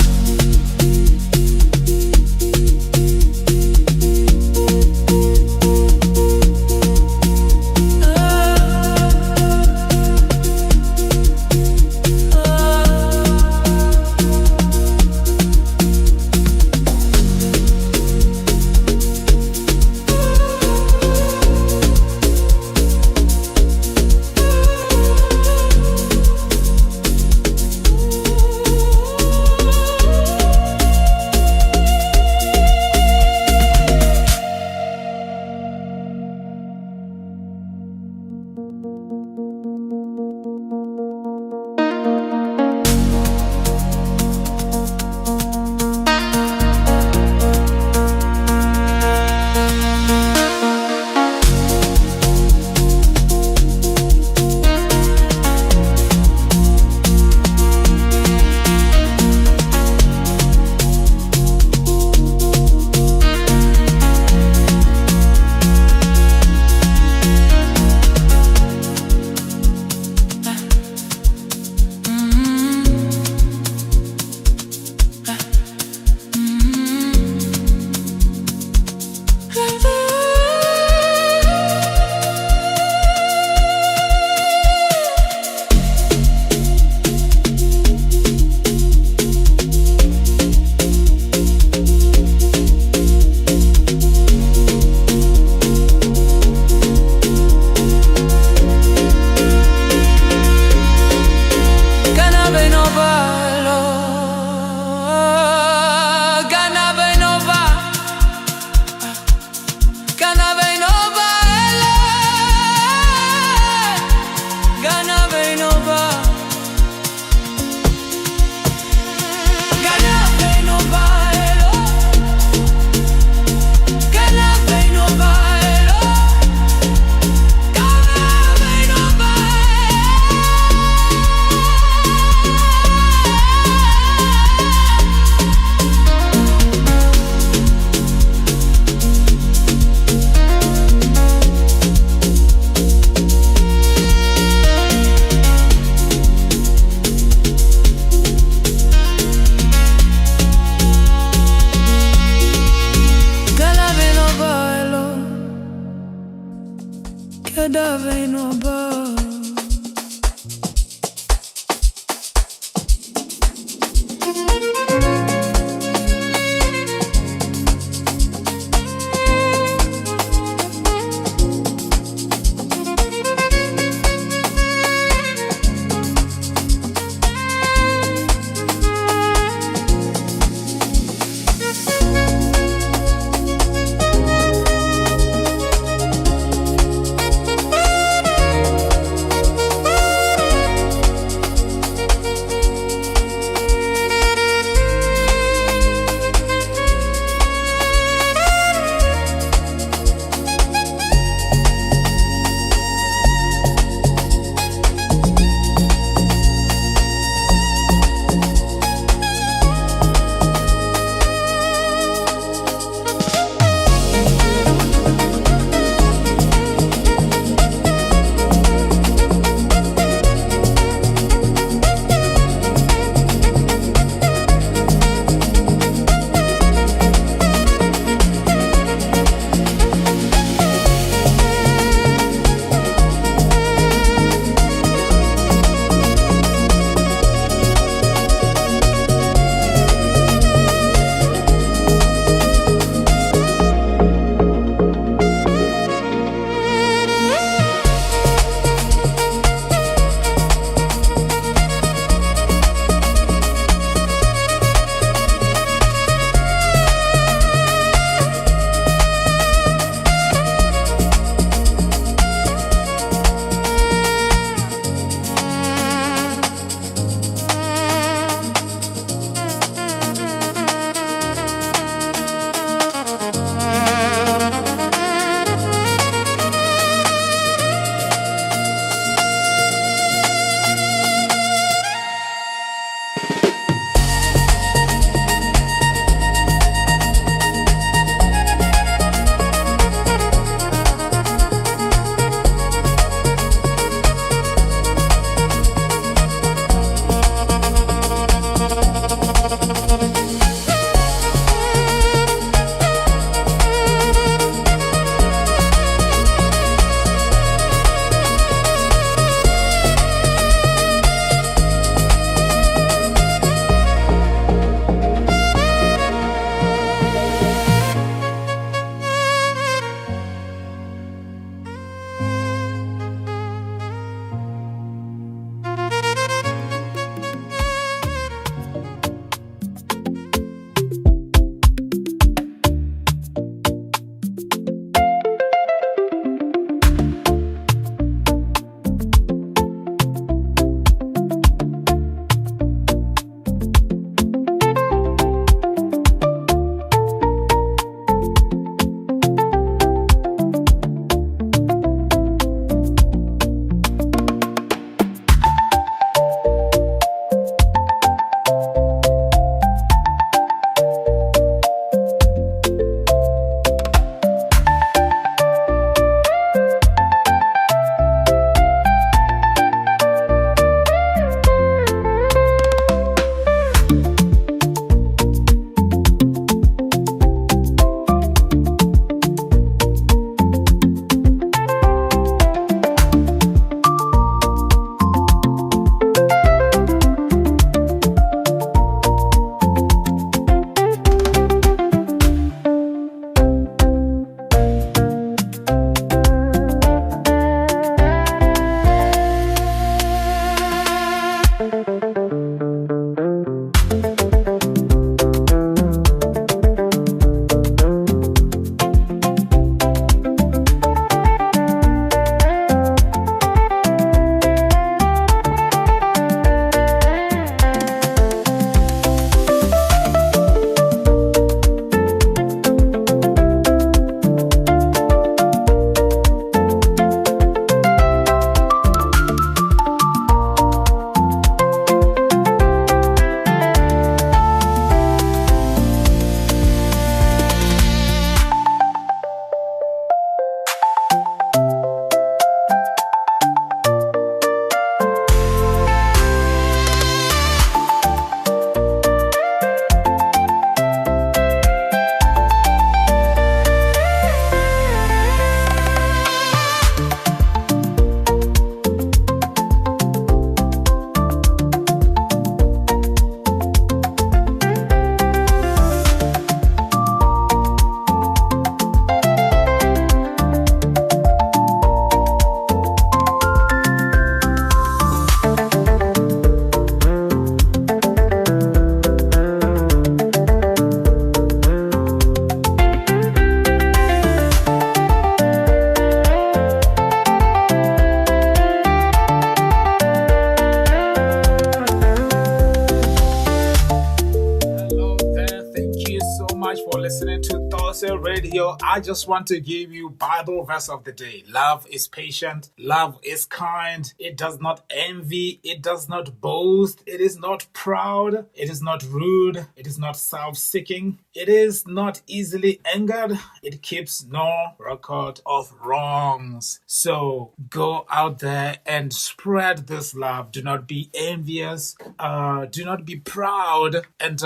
S8: Thoughts Radio. I just want to give you Bible verse of the day. Love is patient. Love is kind. It does not envy. It does not boast. It is not proud. It is not rude. It is not self-seeking. It is not easily angered. It keeps no record of wrongs. So go out there and spread this love. Do not be envious. Do not be proud. And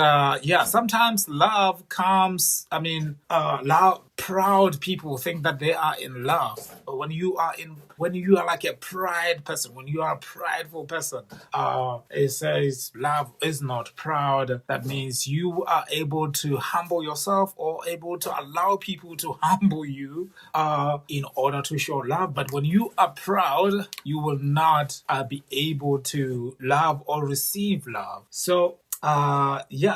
S8: sometimes love comes, proud people think that they are in love. But when you are like a pride person, when you are a prideful person, it says love is not proud. That means you are able to humble yourself or able to allow people to humble you in order to show love. But when you are proud, you will not be able to love or receive love. So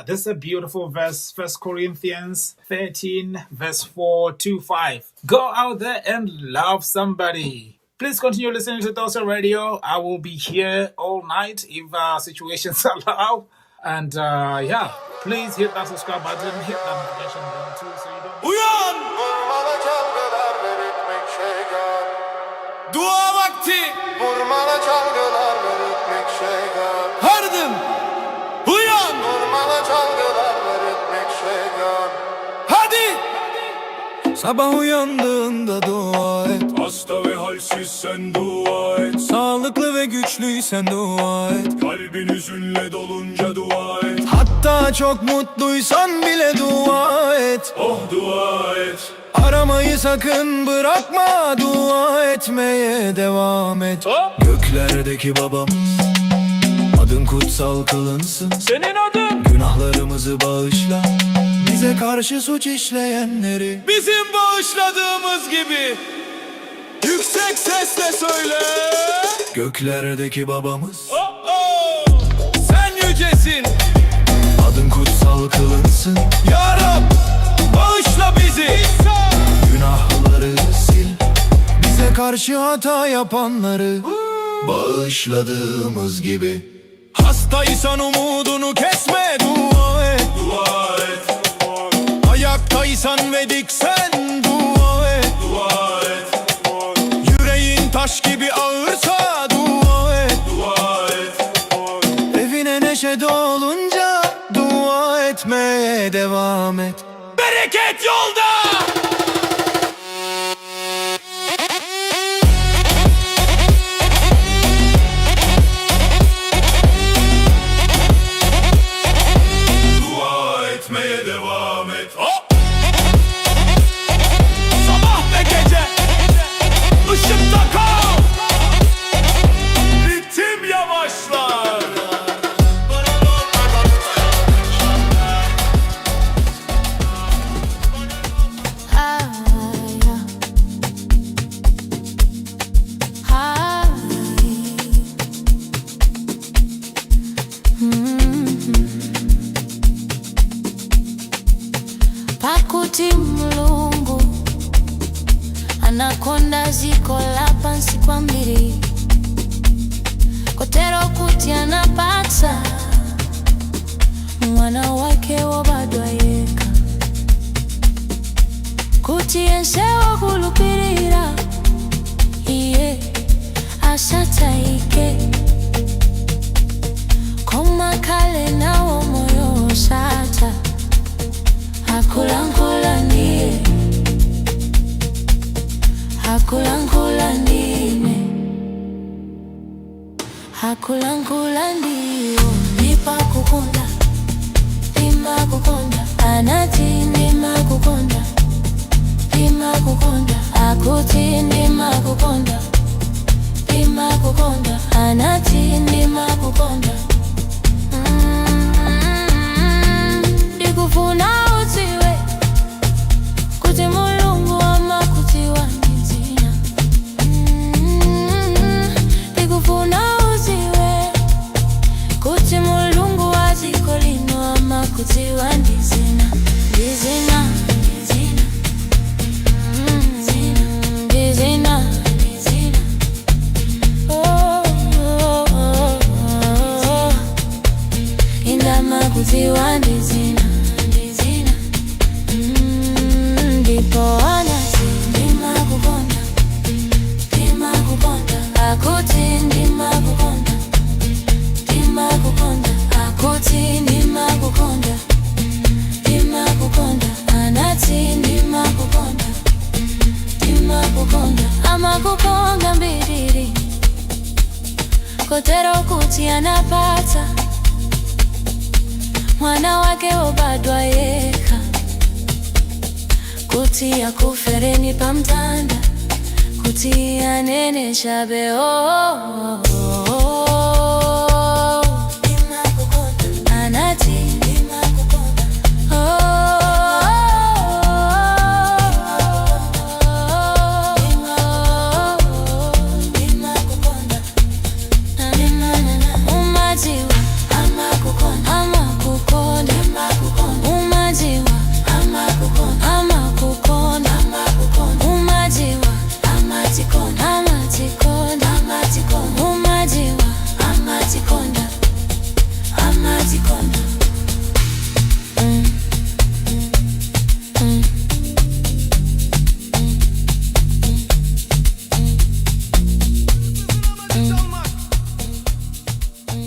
S8: this is a beautiful verse, 1 Corinthians 13, verse 4 to 5. Go out there and love somebody. Please continue listening to Thoughts Radio. I will be here all night if situations allow. And please hit that subscribe button, hit that notification bell too so you don't...
S2: Uyan! Vurmalı çalgılar ve ritmik şeygan. Dua vakti! Vurmalı çalgılar ve ritmik şeygan. Hardım! Uyan! Vurmalı çalgılar ve ritmik şeygan. Hadi! Sabah uyandığında dua et.
S5: Hasta ve halsizsen dua et.
S2: Sağlıklı ve güçlüysen dua et.
S5: Kalbin hüzünle dolunca dua et.
S2: Hatta çok mutluysan bile dua et.
S5: Oh dua et.
S2: Aramayı sakın bırakma, dua etmeye devam et. Göklerdeki babam, adın kutsal kılınsın.
S8: Senin adın
S2: Günahlarımızı bağışla, bize karşı suç işleyenleri. Bizim bağışladığımız gibi yüksek sesle söyle. Göklerdeki babamız, sen yücesin. Adın kutsal kılınsın. Ya Rab, bağışla bizi. Günahları sil, bize karşı hata yapanları. Bağışladığımız gibi. Hastaysan umudunu kesme, dua et.
S5: Dua et.
S2: Ayaktaysan ve diksen dua et.
S5: Dua et.
S2: Yüreğin taş gibi ağırsa dua et.
S5: Dua et.
S2: Evine neşe dolunca dua etmeye devam et. Bereket yolda!
S5: Dua etmeye devam et.
S2: Sabah ve gece ışıkta kal.
S5: Ritim yavaşlar.
S6: Pakuti Mulungu anakonda ziko la pansi kwa mbiri kotero kuti anapata mwana wake wobadwa yeka kuti ensewo kulupirira iye asataike koma kale nawo moyo osata Hakulankula ndiye, hakulankula ndine, hakulankula ndiyo. Nipa kukonda, nima kukonda, anati nima kukonda, nima kukonda, akuti nima kukonda, nima kukonda, anati nima kukonda. Dikufuna utiwe kuti Mulungu amakutiwa ndizina. Dikufuna utiwe kuti Mulungu azikolino amakutiwa ndizina. Ndizina, ndizina, ndizina, ndizina. Indamakutiwa ndizina.
S7: kotero kuti anapata mwana wake obadwa yeka, kuti akufereni pamtanda, kuti anene shabe anati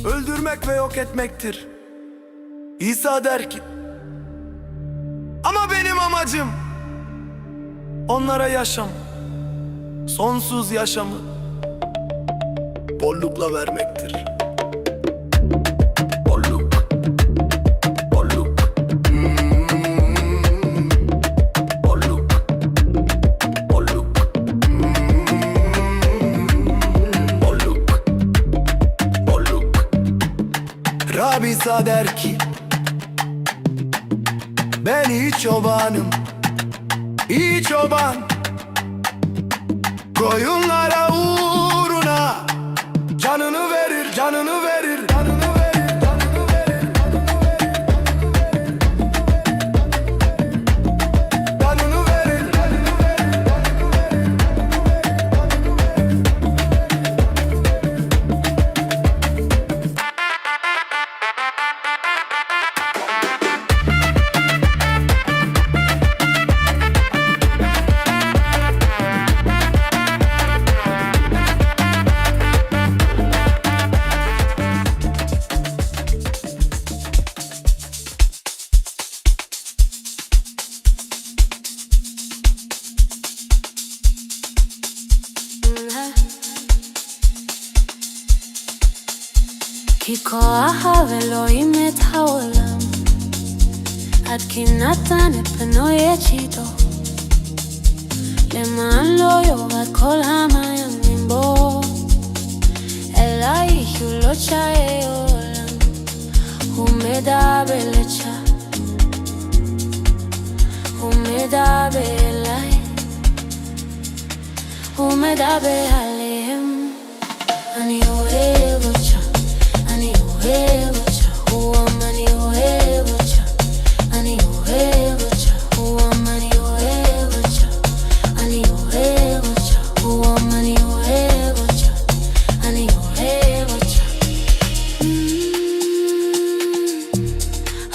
S4: öldürmek ve yok etmektir. İsa der ki, ama benim amacım onlara yaşam, sonsuz yaşamı bollukla vermektir. Bolluk, bolluk, bolluk, bolluk, bolluk, bolluk. Rabbi İsa der ki, ben iyi çobanım, iyi çoban. Koyunlara uğruna canını verir, canını verir, canını verir, canını verir, canını verir, canını verir,
S7: כי כוח אלוהים את העולם, עד כי נתן את בנו יחידו, למען לא יאבד כל המאמינים בו, אלא יחיו לו חיי עולם. הוא מדבר לשם, הוא מדבר אליי, הוא מדבר עליהם. אני אוהב אותך, אני אוהב אותך, אני אוהב אותך, אני אוהב אותך, אני אוהב אותך, אני אוהב אותך, אני אוהב אותך, אני אוהב אותך.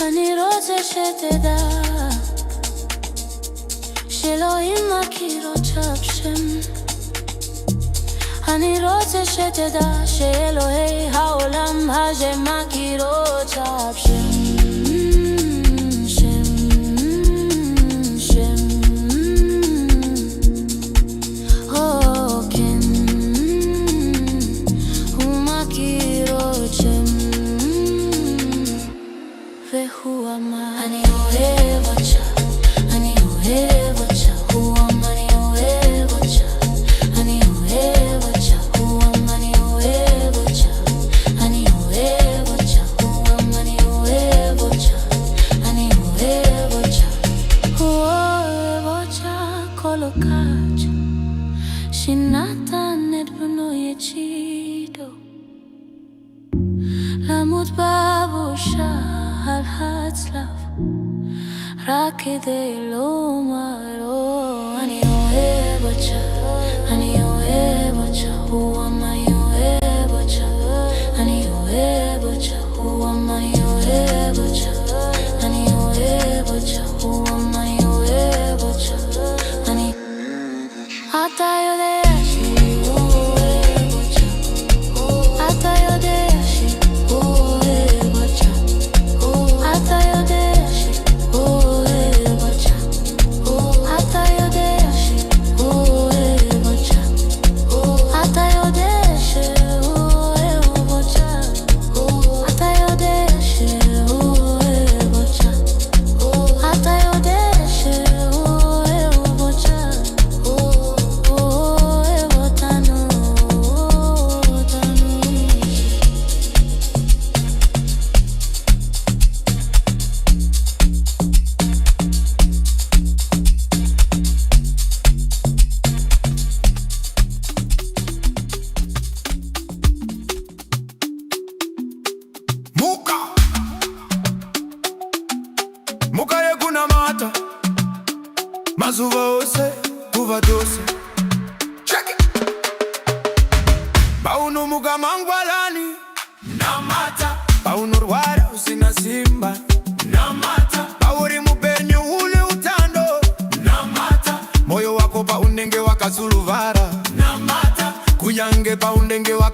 S7: אני רוצה שתדע שאלוהים מכיר אותך בשם. אני רוצה שתדע שאלוהי העולם הזה מכיר אותך בשם. שם, שם, כן, הוא מכיר אותך שם. והוא אמר אני אוהב אותך, אני אוהב אותך, הוא אמר אני אוהב אותך, אני אוהב אותך, הוא אמר אני אוהב אותך, אני אוהב אותך, הוא אמר אני אוהב אותך, אני אוהב אותך, הוא אוהב אותך כל כך שנתן את בנו יחידו למות בבושה על הצלב רק כדי לומר לו אני אוהב אותך, אני אוהב אותך, הוא אמר אני אוהב אותך, אני אוהב אותך, הוא אמר אני אוהב אותך, אני אוהב אותך, הוא אמר אני אוהב אותך, אני אתה יודע שהוא אוהב אותך, אתה יודע שהוא אוהב אותך, אתה יודע שהוא אוהב אותך, אתה יודע שהוא אוהב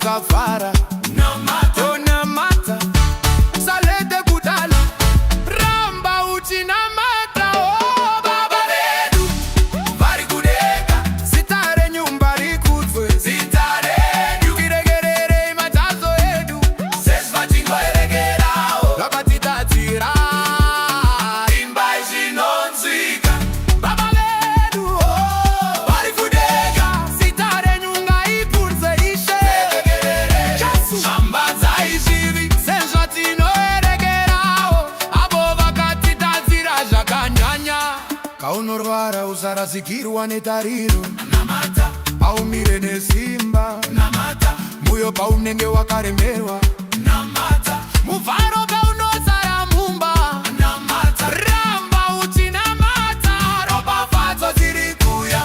S2: kafara Namata, oh namata Salete kudala Ramba uchi namata Oh baba vedu Vari kudeka Sitare nyumbari kutwe Sitare edu Kiregerere matazo edu Sesva chingo eregerao Lapatita tira Imba isinonzika Baba vedu oh Vari kudeka Sitare nyunga ipunze ishe Chasu Ambaza isivi Sesva tino eregerao Abo vakati tazira jakanyanya Kaunorwara usara sikirwa netariro Namata Paumire nesimba Namata Muyo paunenge wakaremerwa Namata Muvaro kaunosara mumba Namata Ramba uchi namata Roba vadzo zirikuya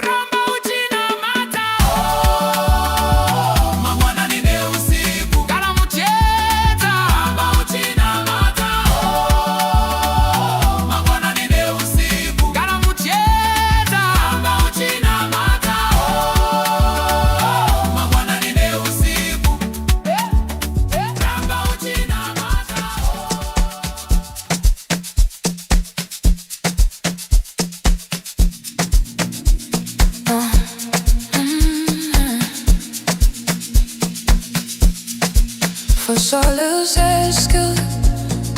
S2: Ramba uchi namata Oh Mangwana nine usiku Kala mucheta Ramba uchi namata Oh Mangwana nine usiku Kala mucheta Ramba uchi namata Oh Mangwana nine usiku Ramba uchi namata
S6: For således Gud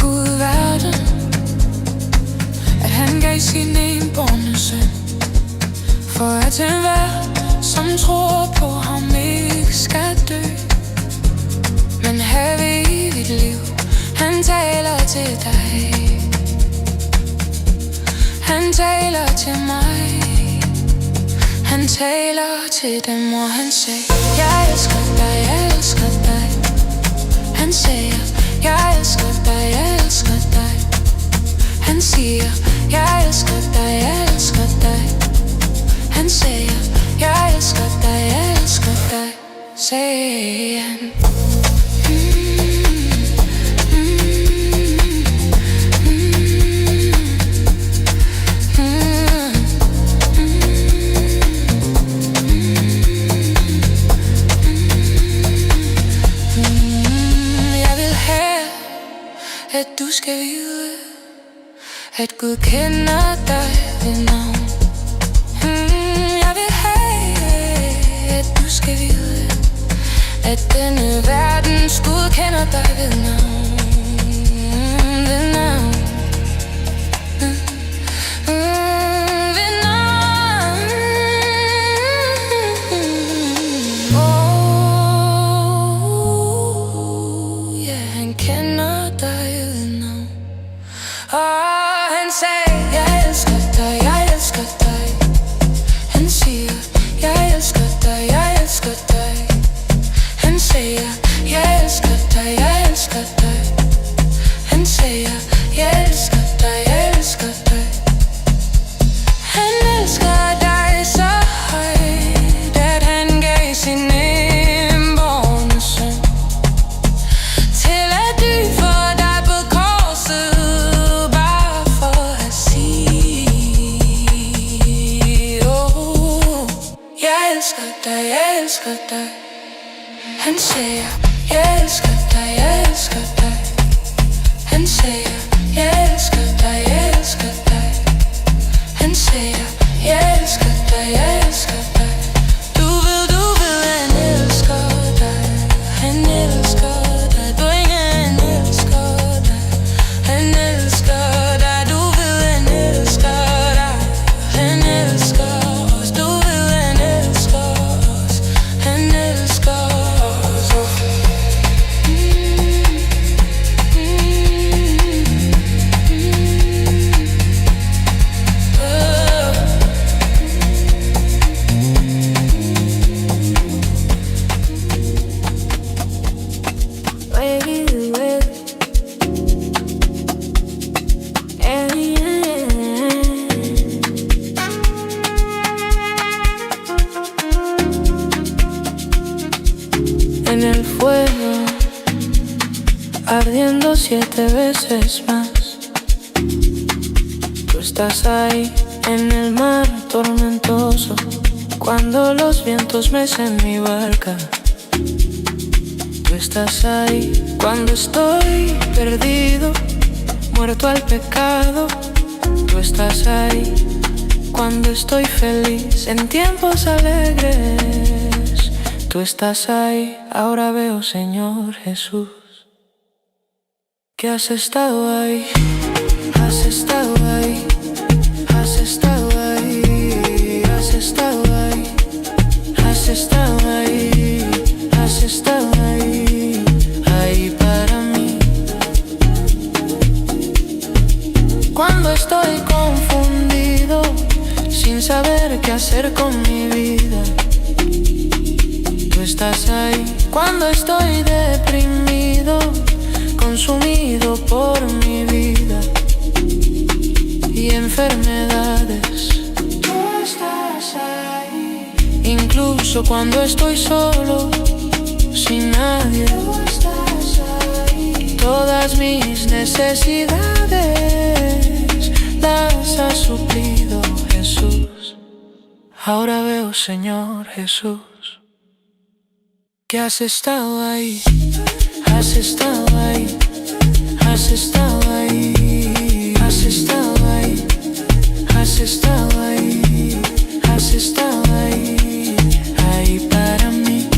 S6: i verden At han gav sin enbårne søn For at enhver som tror på ham ikke skal dø Men have evigt liv Han taler til dig Han taler til mig Han taler til dem og han sagde Jeg elsker dig, jeg elsker dig Han siger, jeg elsker dig, jeg elsker dig Han siger, jeg elsker dig, jeg elsker dig Han siger, jeg elsker dig, jeg elsker dig Sagde han At du skal vide At Gud kender dig ved navn Jeg vil have At du skal vide At denne verdens Gud kender dig ved navn Ved navn Ved navn Oh ja, han kender dig ved navn Og han sagde Jeg elsker dig, jeg elsker dig Han siger Jeg elsker dig, jeg elsker dig Han siger Jeg elsker dig, jeg elsker dig Han siger Jeg elsker dig, jeg elsker dig Han elsker dig så højt At han gav sin enbårne søn Til at dø for dig på korset Bare for at sige Oh, jeg elsker dig, jeg elsker dig Han siger Jeg elsker dig, jeg elsker dig Han siger Jeg elsker dig, jeg elsker dig Han siger Jeg elsker dig, jeg elsker dig Du ved, han elsker dig Han elsker dig Du han elsker dig Han elsker dig Du ved, han elsker dig Han elsker os Du ved, han elsker os Han elsker os En el fuego, ardiendo 7 veces más. Tú estás ahí en el mar tormentoso, cuando los vientos mecen mi barca. Tú estás ahí cuando estoy perdido, muerto al pecado. Tú estás ahí cuando estoy feliz, en tiempos alegres. Tú estás ahí, ahora veo, Señor Jesús, que has estado ahí, has estado ahí, has estado ahí, has estado ahí, has estado ahí, has estado ahí, ahí para mí. Cuando estoy confundido, sin saber qué hacer con mi vida, tú estás ahí. Cuando estoy deprimido, consumido por mi vida y enfermedades, tú estás ahí. Incluso cuando estoy solo, sin nadie, tú estás ahí. Todas mis necesidades las has suplido, Jesús. Ahora veo, Señor Jesús, que has estado ahí, has estado ahí, has estado ahí, has estado ahí, has estado ahí, has estado ahí, ahí para mí.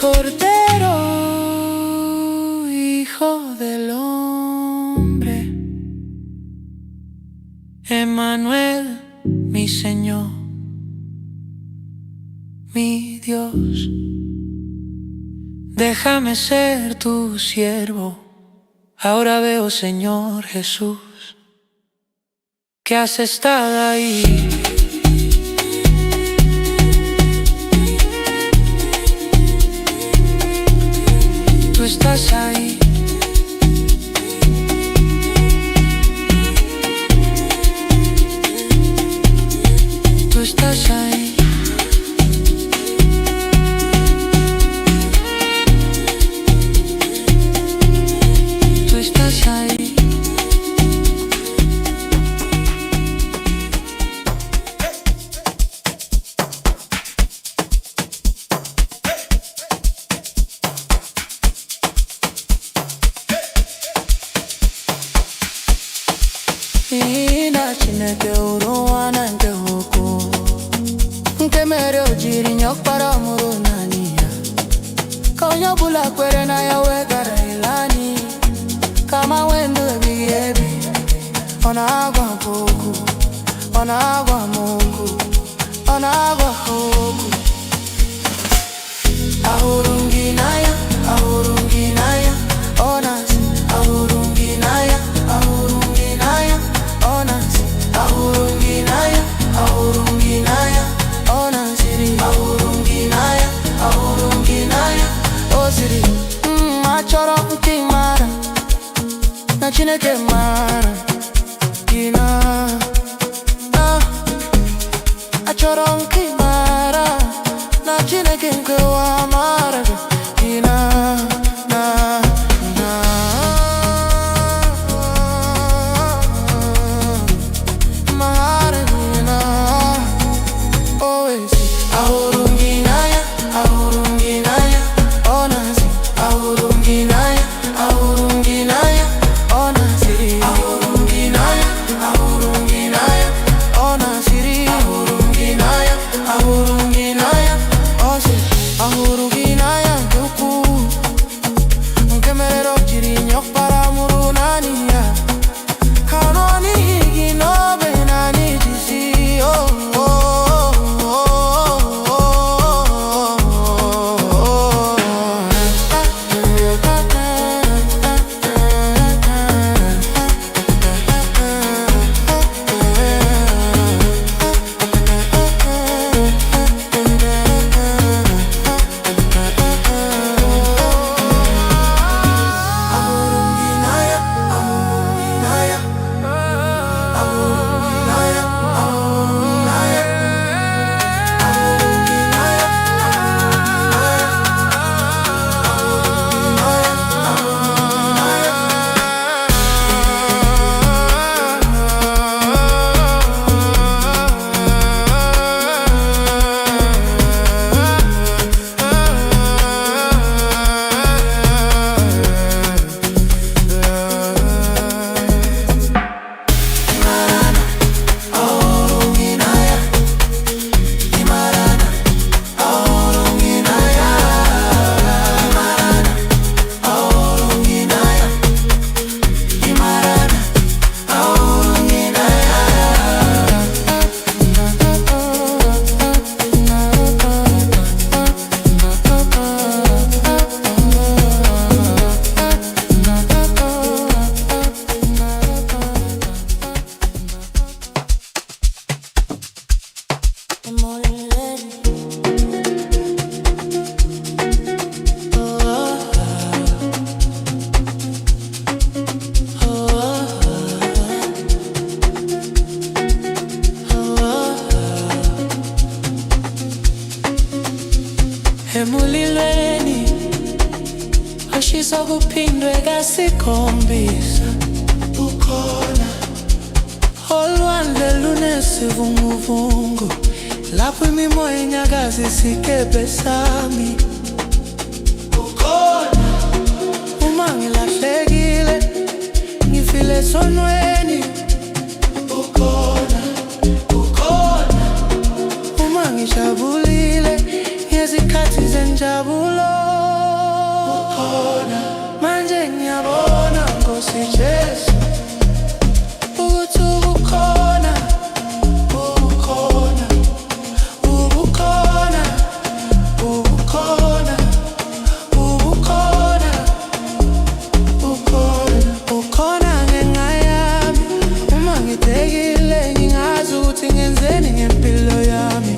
S6: Cordero, Hijo del Hombre, Emmanuel, mi Señor, mi Dios. Déjame ser tu siervo. Ahora veo, Señor Jesús, que has estado ahí. Tú estás ahí. Tú estás ahí. Tú estás ahí. Ina chineke uruwana nke hoko nke mere ojiri nyokpara muru naniya ka onye ọbụla kwere na ya wegara ilani kama wendo ebighị ebi. Ọ na-agwa m okwu, ọ na-agwa m okwu, ọ na-agwa ha okwu. Ahụrụ m gị n'anya, ahụrụ m gị n'anya, ọ na-asị ahụrụ m gị n'anya, ahụrụ m gị n'anya, ọ na-asị ahụrụ m gị n'anya, ahụrụ m gị n'anya, ọ na-asịrị ahụrụ m gị n'anya, ahụrụ m gị n'anya. O sịrị achọrọ m ka ị mara na Chineke mara gị na achọrọ m ka ị mara na Chineke nke ụwa mara gị na mara gị na. Always ahụrụ m gị n'anya, ahụrụ m gị n'anya, ọ na-asị ahụrụ m gị n'anya, ahụrụ m gị n'anya, ọ na-asịrị ahụrụ m gị n'anya, ahụrụ m gị n'anya, ọ na-asịrị ahụrụ m gị n'anya, ahụrụ m gị n'anya, ọ sị ahụrụ gị
S7: I'm only ready.
S1: Emulilweni ashisa kuphindwe kasikhombisa ukhona olwandle lunesivunguvungu lapho imimoya inyakaza isikebhe sami ukhona uma ngilahlekile ngifile sonweni ukhona uma ngijabulile ngezikhathi zenjabulo ukhona manje ngiyabona Nkosi Jesu ukuthi ubukhona ngenxa yami uma ngidekile ngingazi ukuthi ngenzeni ngempilo yami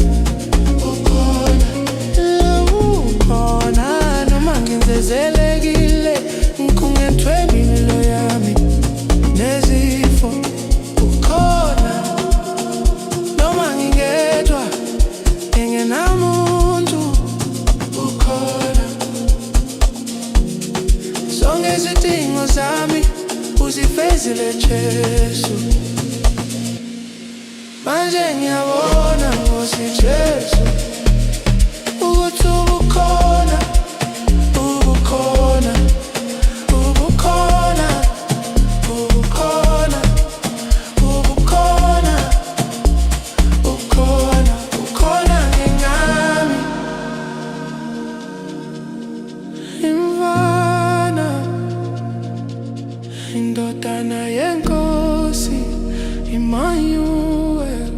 S1: ukhona noma nginzezelekile ngikungethwe impilo yami nezifo ukhona noma ngingedwa ngingenamuntu ukhona zonke izidingo zami uzifezile Jesu manje ngiyabona Nkosi Jesu ukuthi ubukhona ngengami imvana indodana yenkosi Emmanuel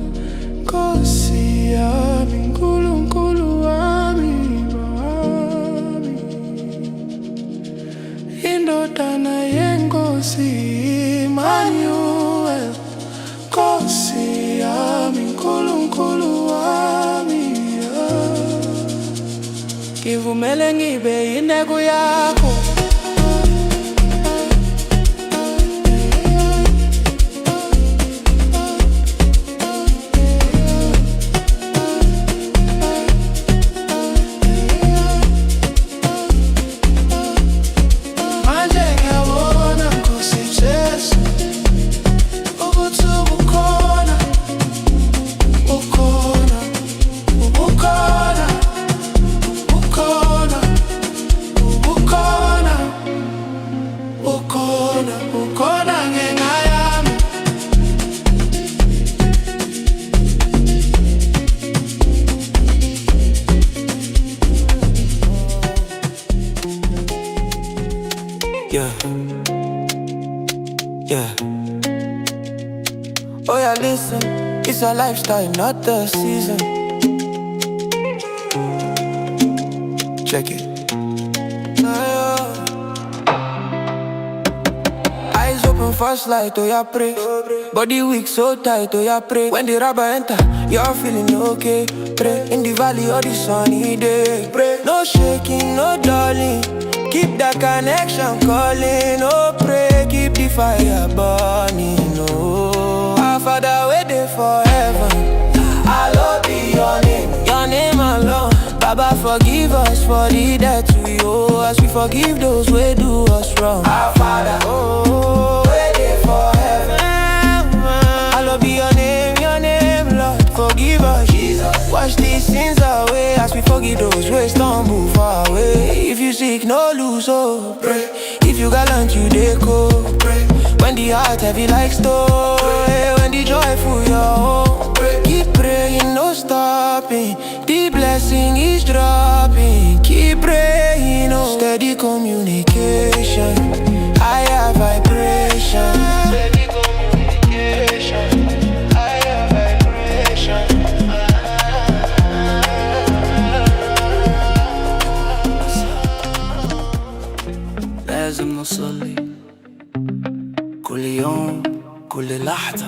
S1: Nkosi yami Nkulunkulu wami indodana yenkosi Emmanuel Nkosi yami Nkulunkulu wami ngivumele ngibe yinceku yakho ukhona ngenxa yami
S4: Yeah. Oh yeah, listen, it's a lifestyle, not the season. Check it. Eyes open fast light, oh yeah, pray. Body weak, so tight, oh yeah, pray. When the rubber enter, you're feeling okay. Pray in the valley or the sunny day. Pray, no shaking, no darling. Keep that connection calling, oh pray. Keep the fire burning, oh. Our Father waiting for heaven. Hallowed be your name alone. Baba forgive us for the debt we owe, as we forgive those who do us wrong. Our Father, oh, waiting for heaven. Hallowed be your name, Lord. Forgive us, Jesus. Wash these sins away, as we forgive those who stumble far away. If you seek, no lose, oh, pray. If you gallant, you deco, pray. When the heart heavy like stone, when the joyful you're home, pray. Keep praying, no stopping. The blessing is dropping. Keep praying, oh. Steady communication, higher vibration. Steady communication, higher vibration.
S1: لازم نصلي كل يوم كل لحظة.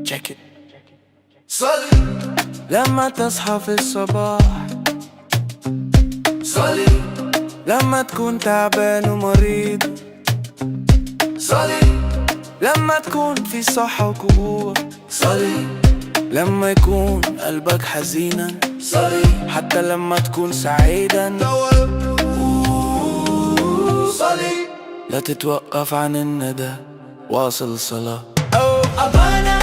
S1: Check it.
S4: صلي لما تصحى في الصباح صلي، لما تكون تعبان ومريض صلي، لما تكون في صحة وقوة صلي، لما يكون قلبك حزينا صلي، حتى لما تكون سعيدا صلي. لا تتوقف عن الندى، واصل صلاة.
S3: أبانا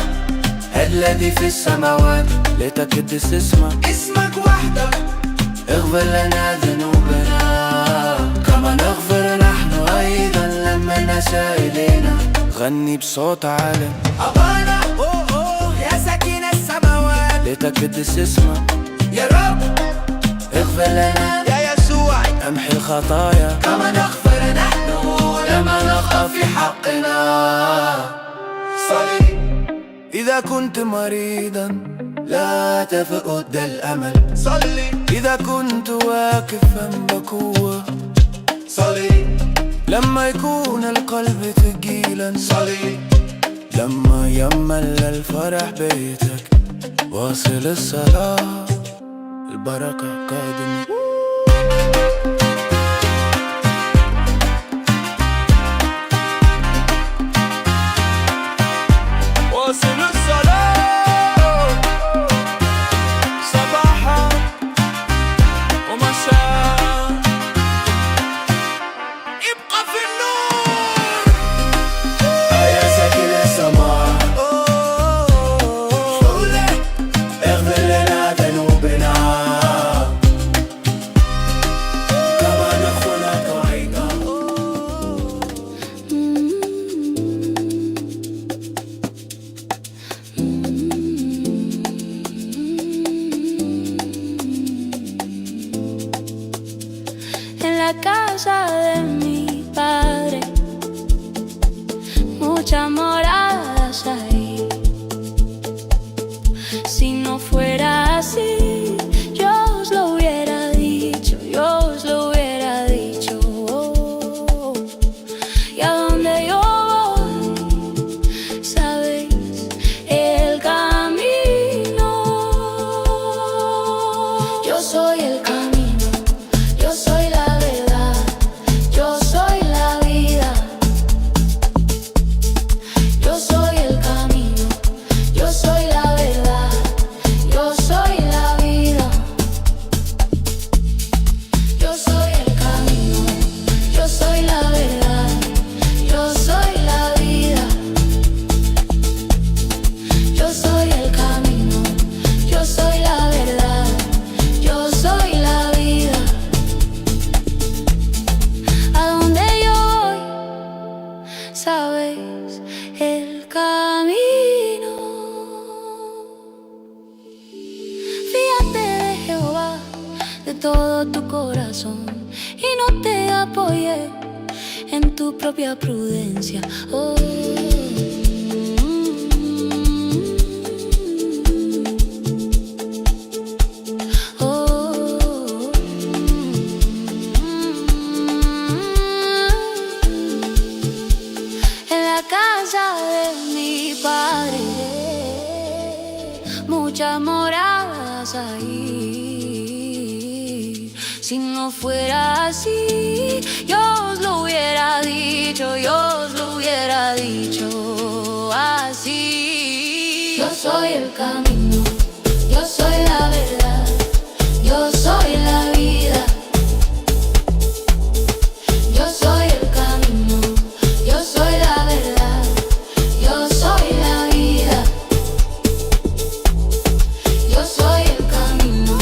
S4: الذي في السماوات لتقدس اسمك وحدك، اغفر لنا ذنوبنا كما نغفر نحن أيضا لمن أساء إلينا. غني بصوت عالي.
S3: أبانا يا سكين السماوات
S4: لتقدس اسمك
S3: يا رب،
S4: اغفر لنا
S3: يا يسوع
S4: امحي الخطايا
S3: كما نغفر نحن
S4: لما نخطأ في حقنا.
S3: صلي.
S4: إذا كنت مريضا لا تفقد الأمل
S3: صلي.
S4: إذا كنت واقفا بقوة
S3: صلي.
S4: لما يكون القلب ثقيلا
S3: صلي.
S4: لما يمل الفرح بيتك واصل الصلاة، البركة قادمة. واصل الصلاة صباحا ومساء، ابقى في النور
S3: يا ساكن السماء اغفر لنا ذنوبنا كما نغفر أيضا.
S7: En la casa de mi padre, muchas moradas hay. Si no fuera así, yo os lo hubiera dicho, yo os lo hubiera dicho. Y a donde yo voy, sabéis el camino. Yo soy el camino, yo soy la verdad, yo soy la vida. Yo soy el camino, yo soy la verdad, yo soy la vida. Yo soy el camino, yo soy la verdad, yo soy la vida. Yo soy el camino, yo soy la verdad, yo soy la vida. A donde yo voy, sabéis el camino. Fíate de Jehová de todo tu corazón y no te apoyes en tu propia prudencia. En la casa de mi padre, muchas moradas hay. Si no fuera así, yo os lo hubiera dicho, yo os lo hubiera dicho así. Yo soy el camino, yo soy la verdad, yo soy la vida. Yo soy el camino, yo soy la verdad, yo soy la vida. Yo soy el camino,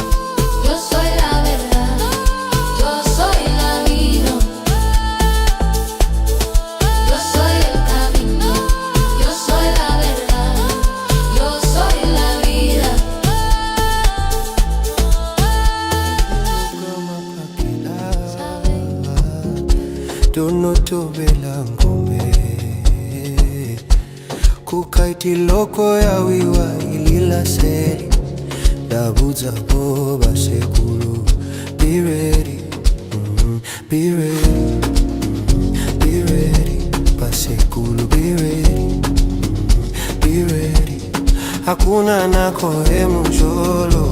S7: yo soy la verdad, yo soy la vida. Yo soy el camino, yo soy la verdad, yo soy la vida.
S4: Tunutu belangome kukaiti loko ya wiwa ilila seri dabuza boba sekulu. Be ready, be ready, be ready, pasekulu. Be ready, be ready. Hakuna nako hemu jolo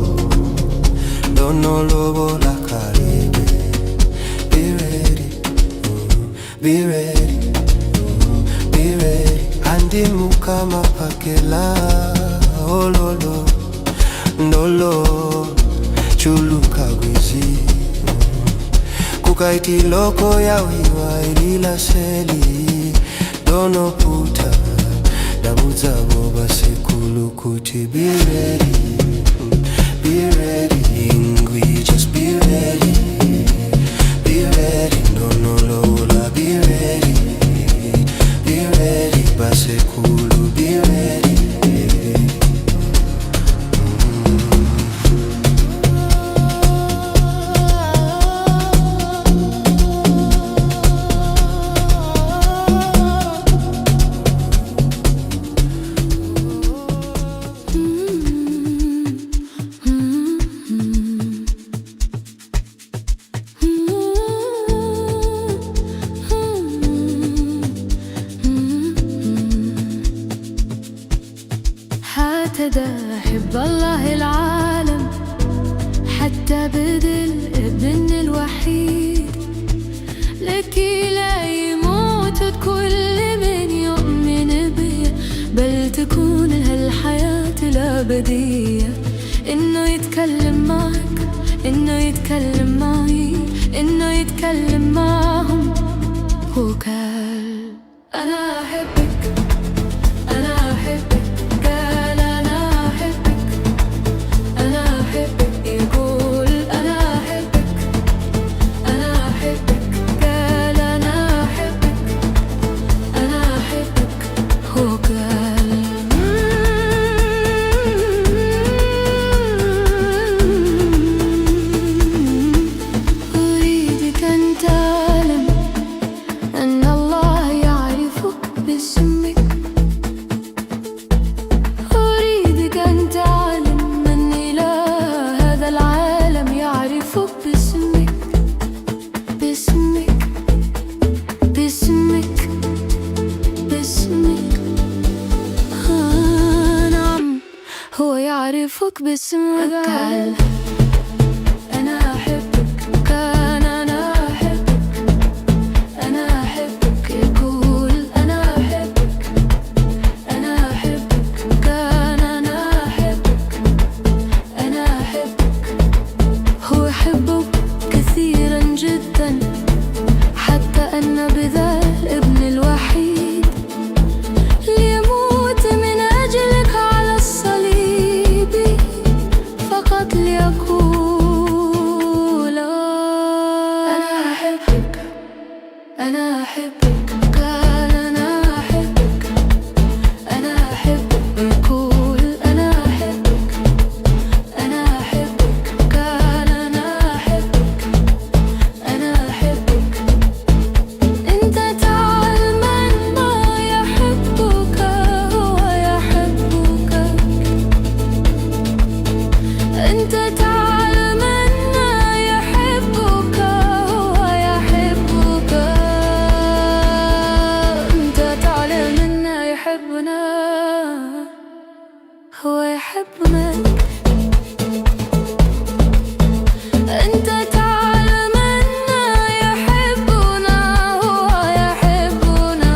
S4: chuluka gwezi kukaiti loko ya wiwa ilila seli dono puta dabuza boba sekulu kuti be ready, be ready, ingwi just be ready, be ready, dono lola be ready, be ready, basekulu be ready.
S7: هكذا أحب الله العالم حتى بدل ابن الوحيد لكي لا يموت كل من يؤمن بي بل تكون هالحياة الأبدية إنه يتكلم معك إنه يتكلم معي إنه يتكلم معهم وقال أنا أحبك أنا أحبك يقول أنا أحبك أنا أحبك قال أنا أحبك أنا أحبك هو قال أريدك أن تعلم أن الله يعرفك باسمك أريدك أن تعلم باسمك باسمك باسمك باسمك نعم هو يعرفك باسمك قال أنا أحبك كان أنا أحبك أنا أحبك يقول أنا أحبك أنا أحبك كان أنا أحبك أنا أحبك هو يحبك كثيرا جدا حتى أن بذا الابن الوحيد ليموت من أجلك على الصليب فقط ليقول أنا أحبك أنا أحبك قال أنا أحبك أنا أحبك يقول أنا أحبك أنا أحبك قال أنا أحبك أنا أحبك أنت تعلم أن ما يحبك هو يحبك أنت تعلم أن يحبك هو يحبك أنت تعلم أن يحبنا هو يحبنا أنت تعلم أن يحبنا هو يحبنا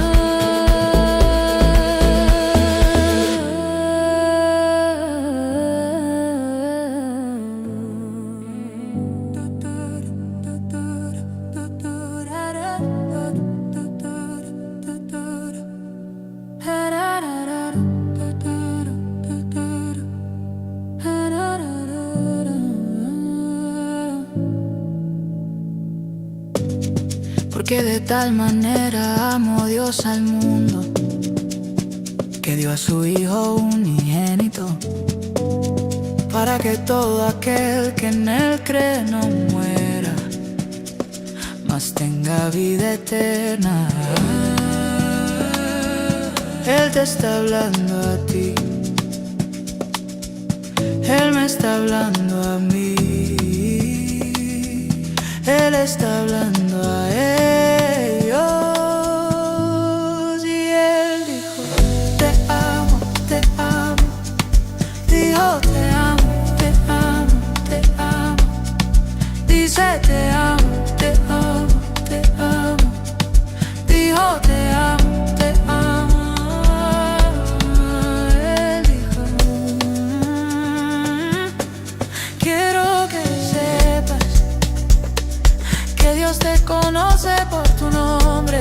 S7: Porque de tal manera amó Dios al mundo que dio a su Hijo unigénito para que todo aquel que en Él cree no muera, mas tenga vida eterna. Él te está hablando a ti, Él me está hablando a mí, Él está hablando a ellos y Él dijo te amo, te amo, dijo te amo, te amo, te amo, dice te amo, te amo, te amo, dijo te amo, te amo. Él dijo quiero que
S6: Dios te conoce por tu nombre.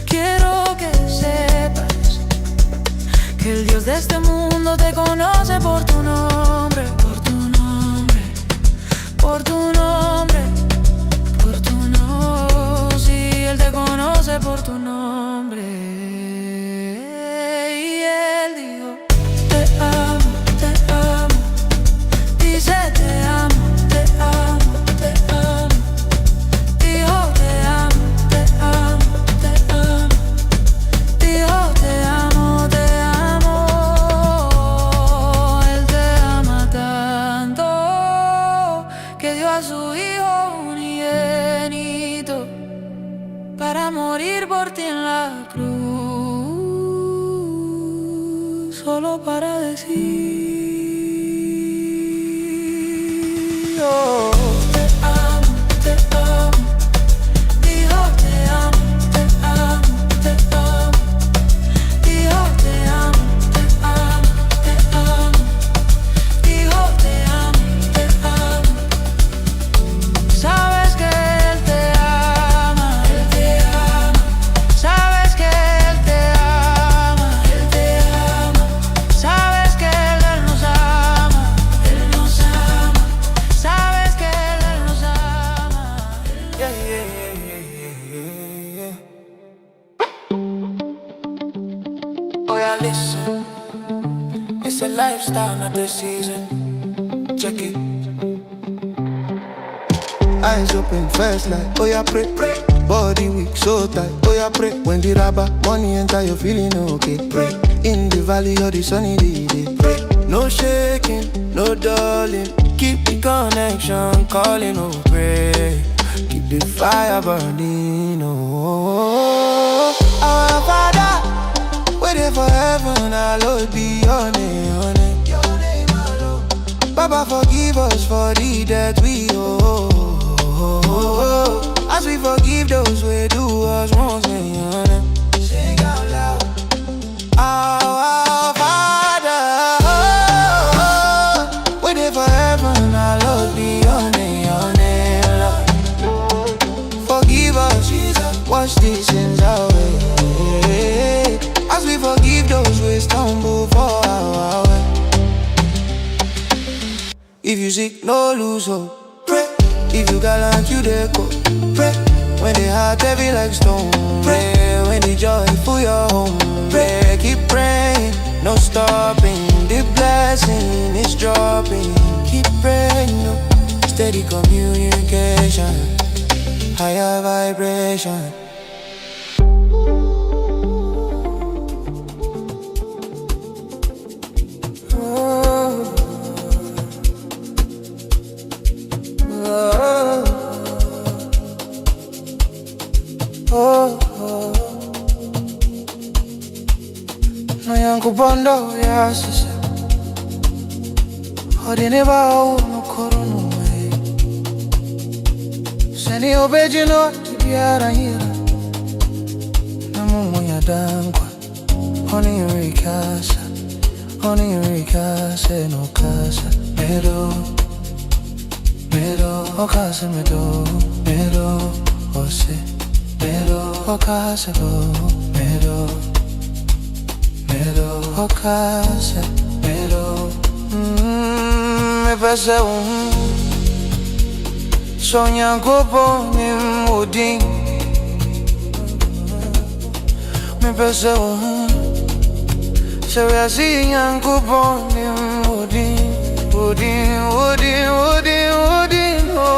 S6: Quiero que sepas que el Dios de este mundo te conoce por tu nombre, por tu nombre, por tu nombre, por tu nombre. Sí, Él te conoce por tu nombre. Y Él dijo, te amo, te amo. Dice te amo, te amo, te amo. Dijo te amo, te amo, te amo. Dijo te amo, te amo. Él te ama tanto que dio a su Hijo unigénito para morir por ti en la cruz, solo para decir, oh, te amo, te amo. Dijo te amo, te amo, te amo. Dijo te amo, te amo, te amo. Dijo te amo, te amo. Sabes que Él te ama, Él te ama. Sabes que Él te ama, Él te ama. Sabes que Él nos ama, Él nos ama. Sabes que Él nos ama.
S2: Yeah, yeah, yeah, yeah, yeah. Oh yeah, listen. It's a lifestyle, not the season. Check it. Eyes open, first light. Oh yeah, pray, pray. Body weak, so tight. Oh yeah, pray. When the rubber money enter, you're feeling okay. Pray. In the valley or the sunny day, pray. No shaking, no darling. Keep the connection calling, oh pray. Keep the fire burning, oh. Our Father, waiting for heaven, our Lord be your name, your name alone. Baba, forgive us for the debt we owe. As we forgive those who do us wrong, sing out loud. Our Father, waiting for heaven, our Lord be your name, Lord. Forgive us, Jesus, wash these sins away. As we forgive those who stumble for our way. If you sick, no lose hope. Pray. If you gallant, you dey go. Pray. When the heart heavy like stone. Pray. When the joy full your home. Pray. Keep praying, no stopping. The blessing is dropping. Keep praying, no. Steady communication, higher vibration. Kubondo ya sasa Odine ba no korono mai Seni obeji no tibiara hira Namu ya dankwa Oni rikasa no kasa Medo okasa medo ose Medo okasa go Medo okasa medo me pasa sonha gobo ni mudi me pasa se ve así gobo ni mudi no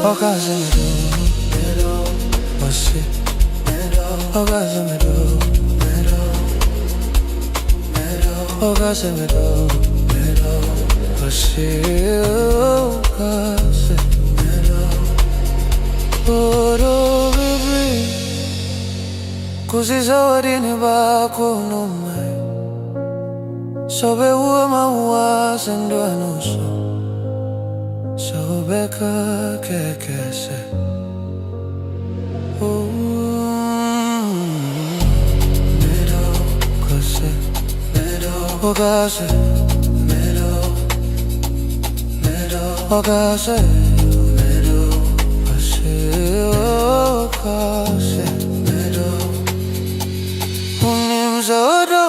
S2: Okasa medo, ose. Okasa medo, okasa medo, ose. Okasa medo, oro baby. Così sono bako no mai. Sobe uwa mawa sendo anoso.
S4: sobeka kekese. Medo kase, medo kase, medo kase, medo kase, medo unim zodo.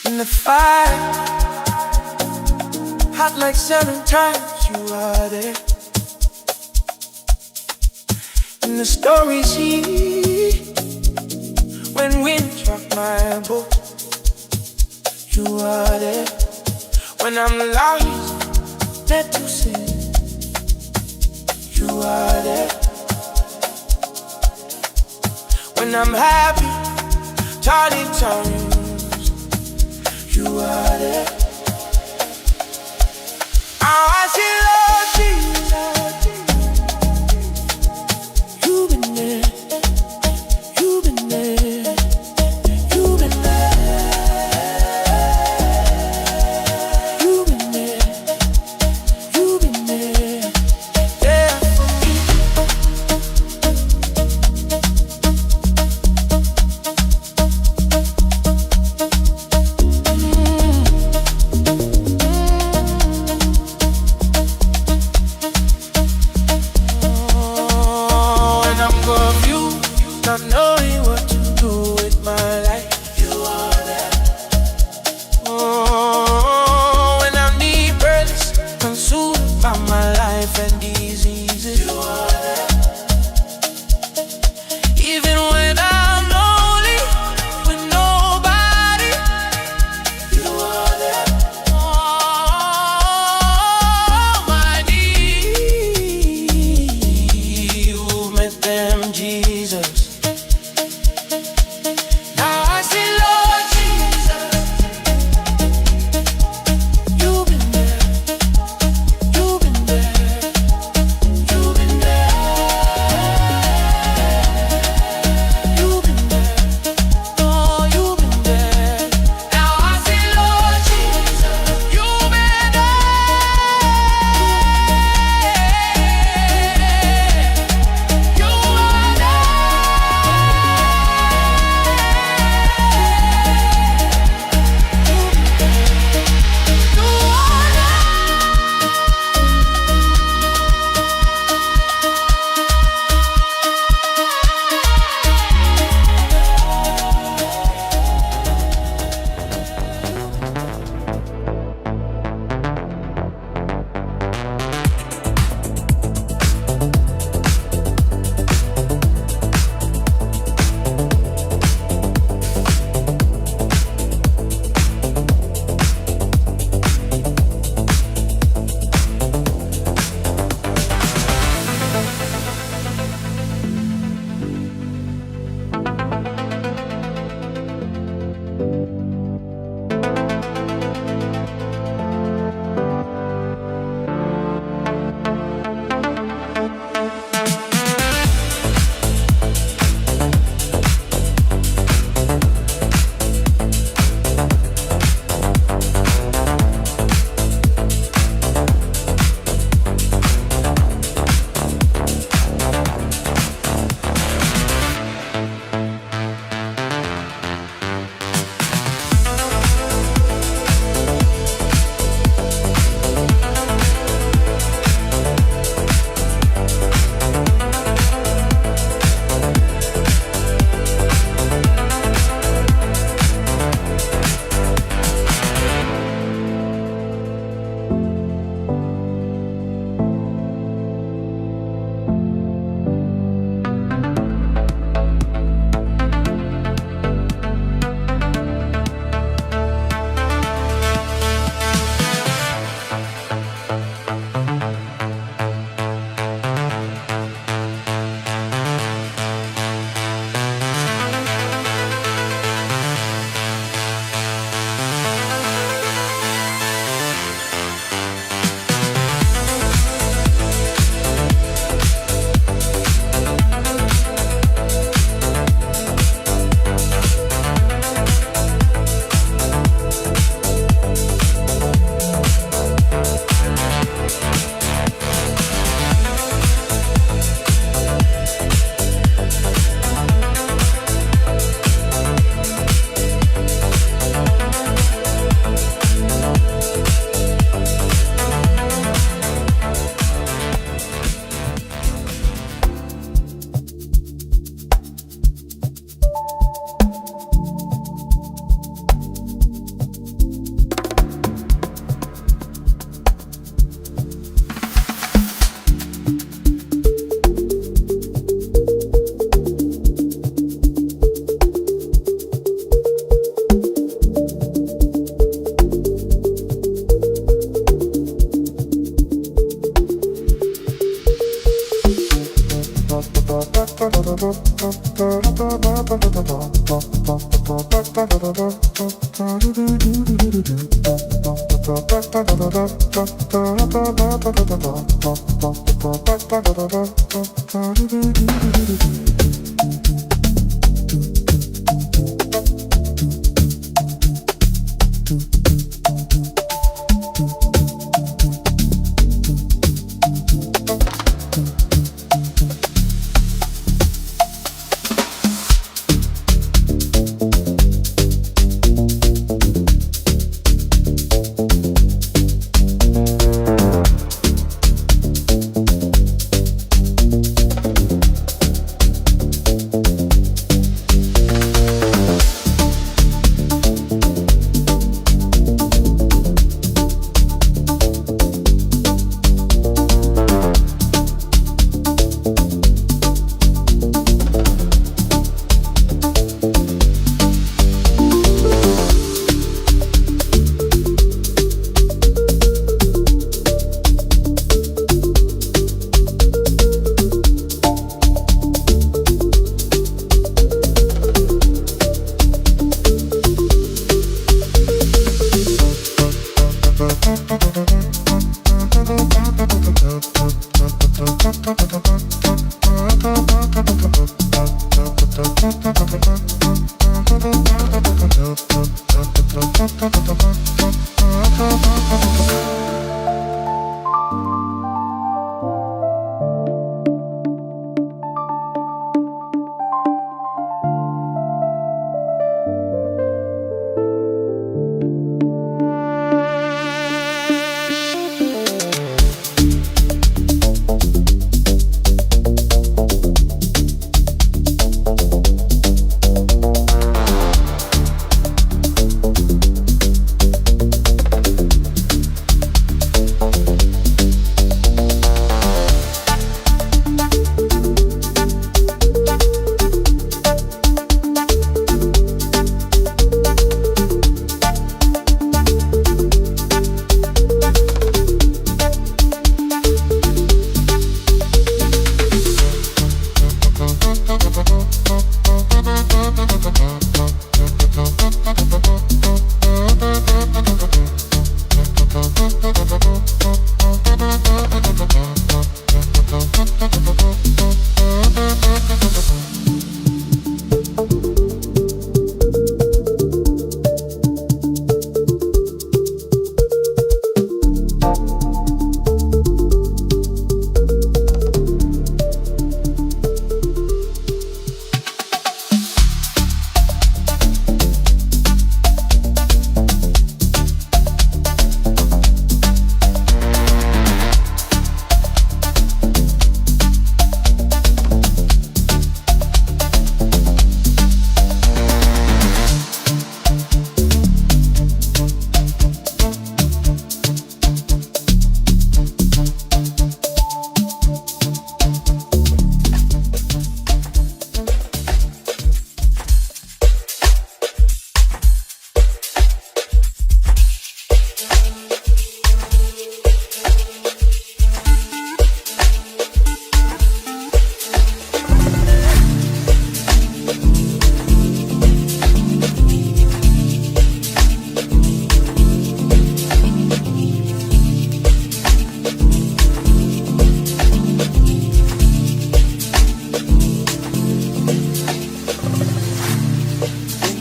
S1: In the fire, hot like 7 times, you are there. In the stormy sea, when wind struck my boat, you are there. When I'm lost, led to sin, you are there. When I'm happy, tardy times, you are there. I see Lord Jesus. You've been there. You've been there. You've been there. You've been there. You've been there. There for me. Not knowing what to do with my life, you are there. Oh, when I'm depressed, consumed by my life and diseases, you are there. Even when I'm lonely, with nobody, you are there. Oh, my need, you met them, Jesus.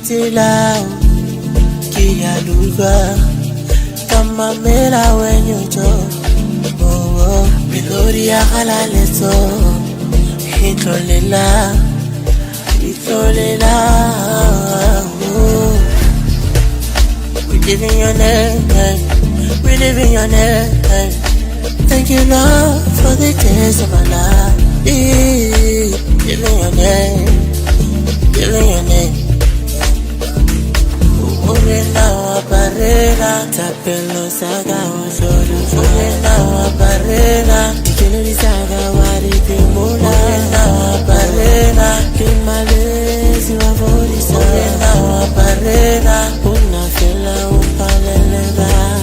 S9: Silao kia lugha kama mela wenye jo
S6: story ya halaleto Hitlolela We live in your name, we live in your name. Thank you, Lord, for the days of our life. Live in your name, live in your name. Umena wa barela, tapelo saga wa shoro. Umena wa barela, tikelo saga wa ripimula. Umena wa barela, kimalezi wa vorisa. Umena wa barela, unafela upalela.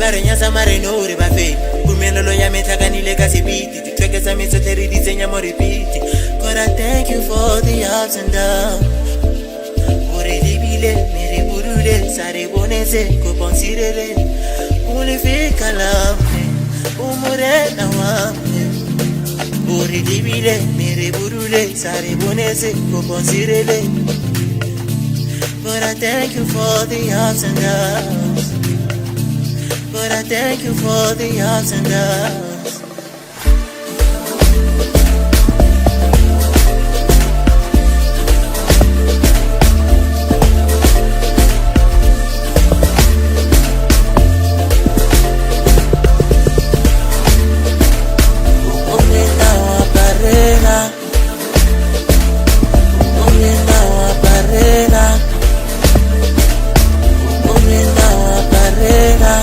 S6: Barenya mareno re ba fe Pumelelo ya metaganile ka sebiti Ditweke tsa metsotle re di tsenya mo repeat God, I thank you for the ups and downs Ore libile mere burule sare bonese ko pensirele Ule fika lampe umurena wampe Ore libile mere burule sare bonese ko pensirele God, I thank you for the ups and downs But I thank you for the ups and downs. Umena wa barela, umena wa barela, umena wa barela.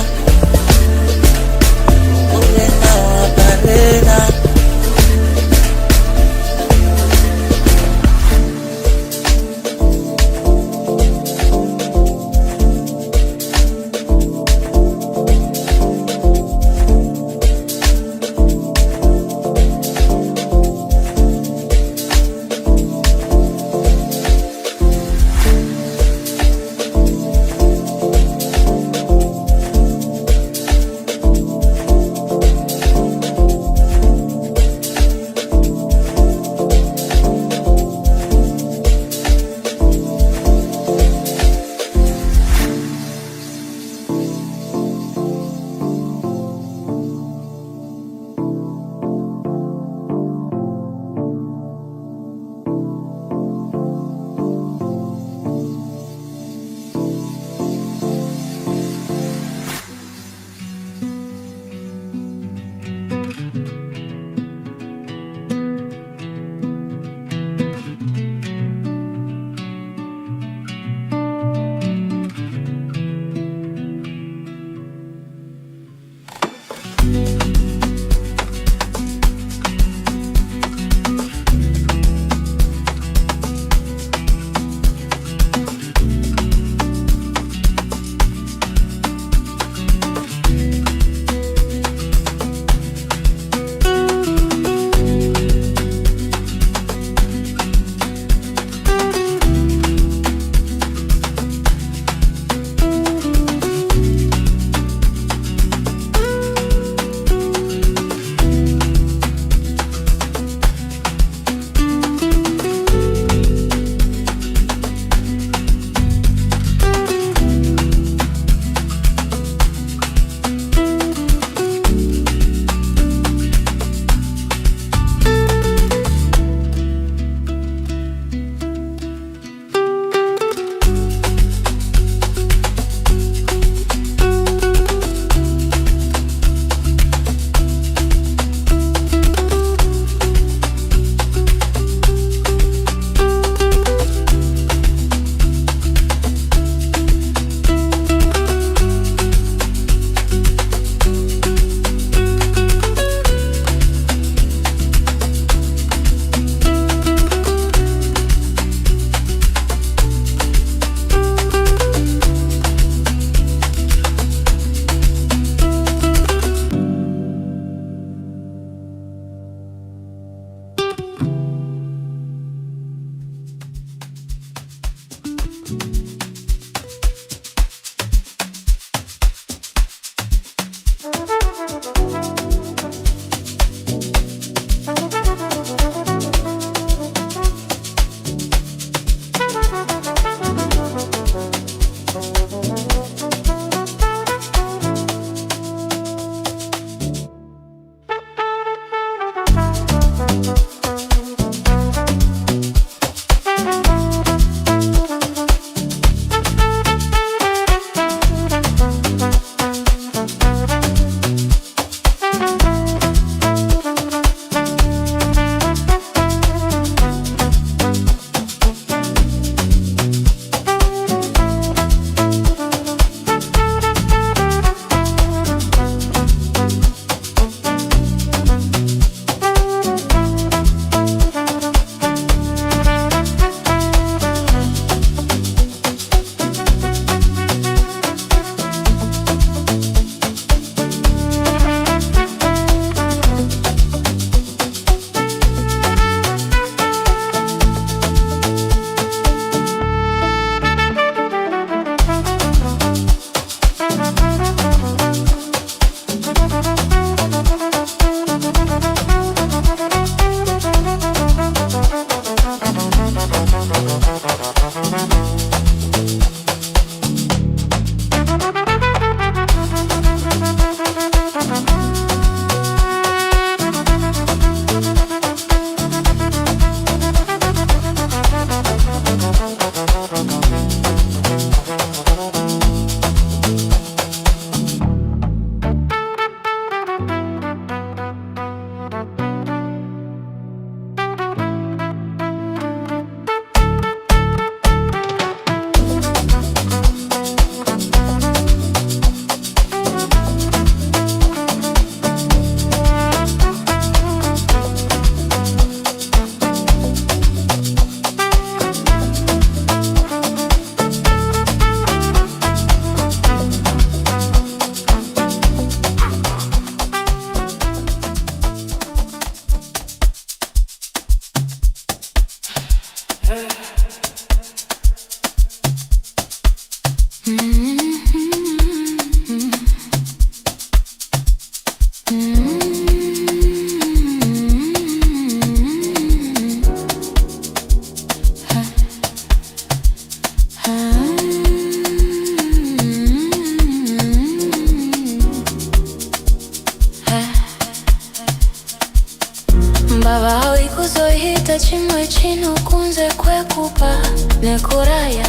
S7: Baba ikuzohita chimwe chino kunze kwekupa nekuraya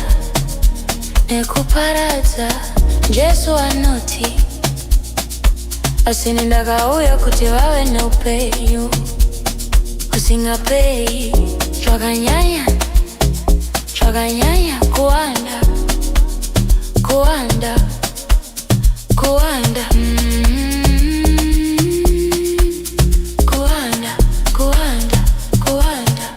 S7: nekuparadza Jesu anoti asinindakauya kuti vave neupenyu usingapei zvakanyanya kuwanda kuwanda kuwanda kuwanda kuwanda kuwanda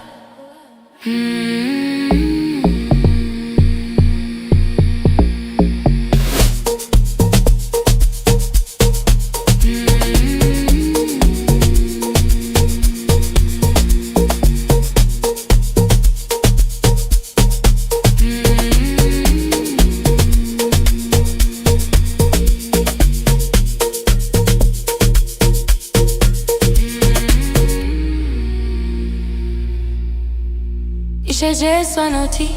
S7: Ishe Jesu anoti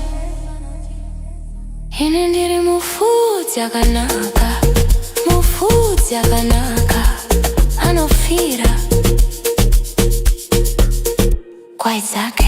S7: ine ndiri mufudzi akanaka anofira kwai dzake.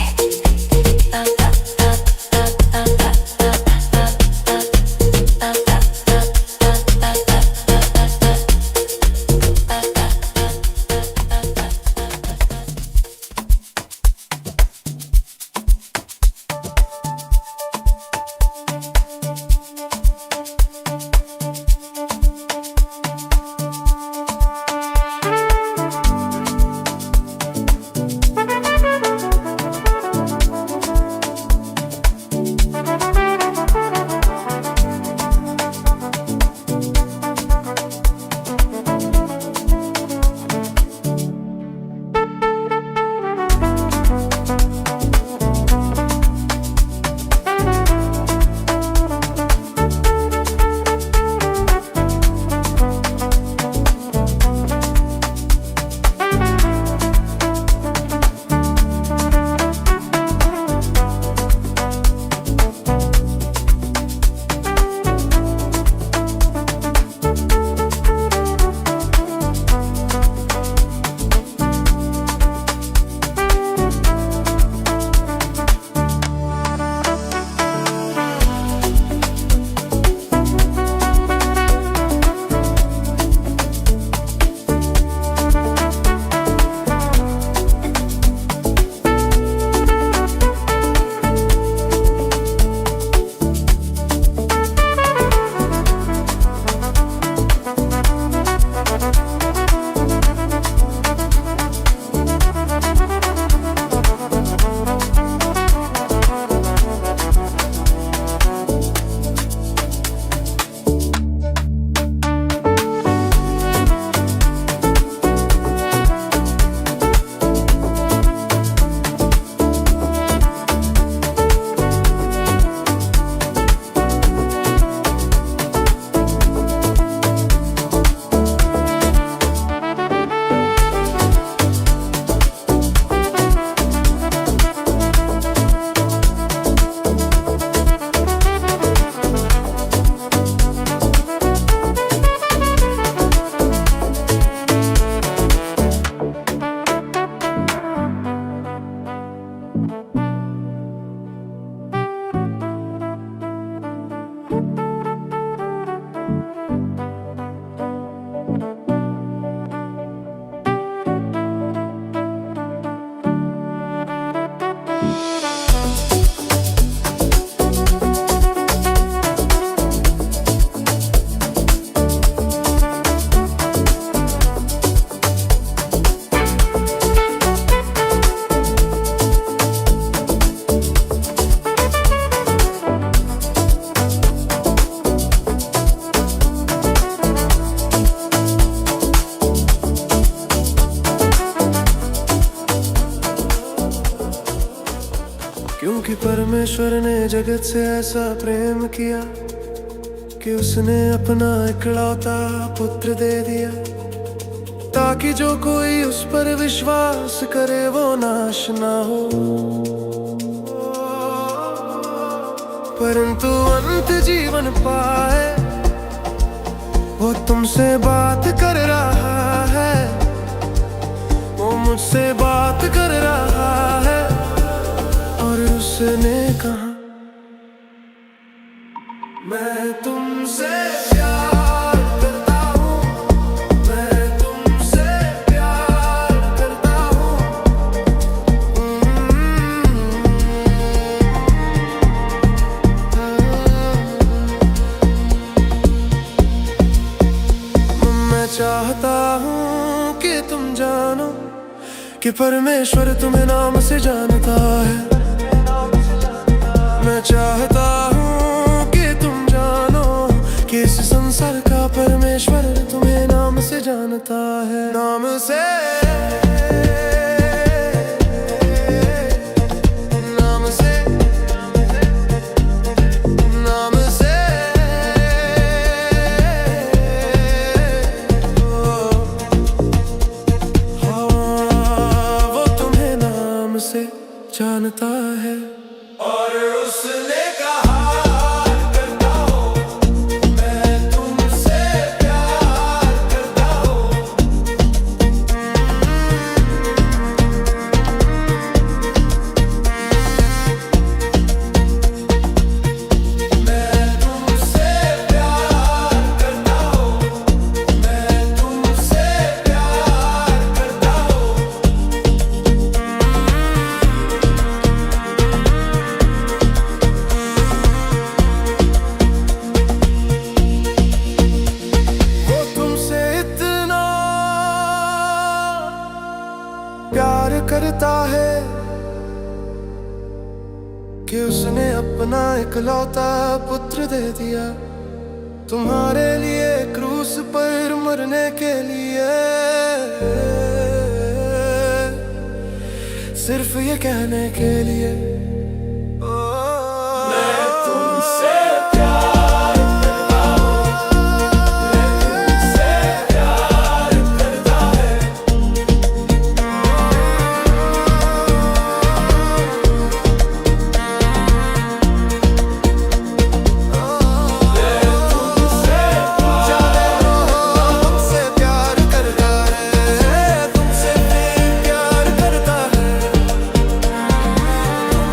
S4: क्योंकि परमेश्वर ने जगत से ऐसा प्रेम किया कि उसने अपना इकलौता पुत्र दे दिया, ताकि जो कोई उस पर विश्वास करे वो नाश ना हो, परंतु अंत जीवन पाए। वो तुमसे बात कर रहा है, वो मुझसे बात कर रहा है। और उसने कहा, मैं तुमसे प्यार करता हूँ, मैं तुमसे प्यार करता हूँ। मैं चाहता हूँ कि तुम जानो कि परमेश्वर तुम्हें नाम से जानता है। मैं चाहता हूँ कि तुम जानो कि इस संसार का परमेश्वर तुम्हें नाम से जानता है। नाम से, नाम से, नाम से, हाँ, वो तुम्हें नाम से जानता है।
S3: और उसने कहा करता हूँ, मैं तुमसे प्यार करता हूँ। मैं तुमसे प्यार करता हूँ, मैं तुमसे प्यार करता हूँ।
S4: वो तुमसे इतना प्यार करता है कि उसने अपना इकलौता पुत्र दे दिया, तुम्हारे लिए क्रूस पर मरने के लिए। सिर्फ ये कहने के लिए,
S3: मैं तुमसे प्यार करता हूँ, मैं तुमसे प्यार करता है।
S4: तुमसे प्यार करता है, तुमसे प्यार करता है। तुम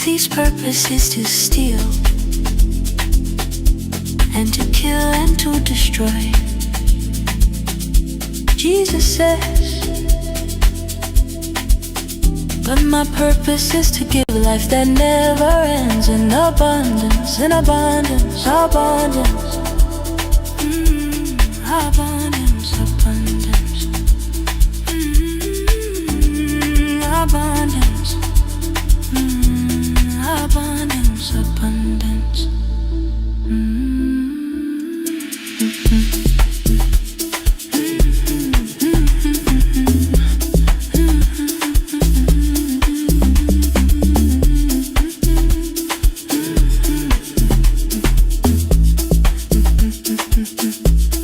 S7: thief's purpose is to steal and to kill and to destroy. Jesus says, but my purpose is to give life that never ends, in abundance, in abundance, abundance. Abundance, abundance. Abundance. Abundance, abundance.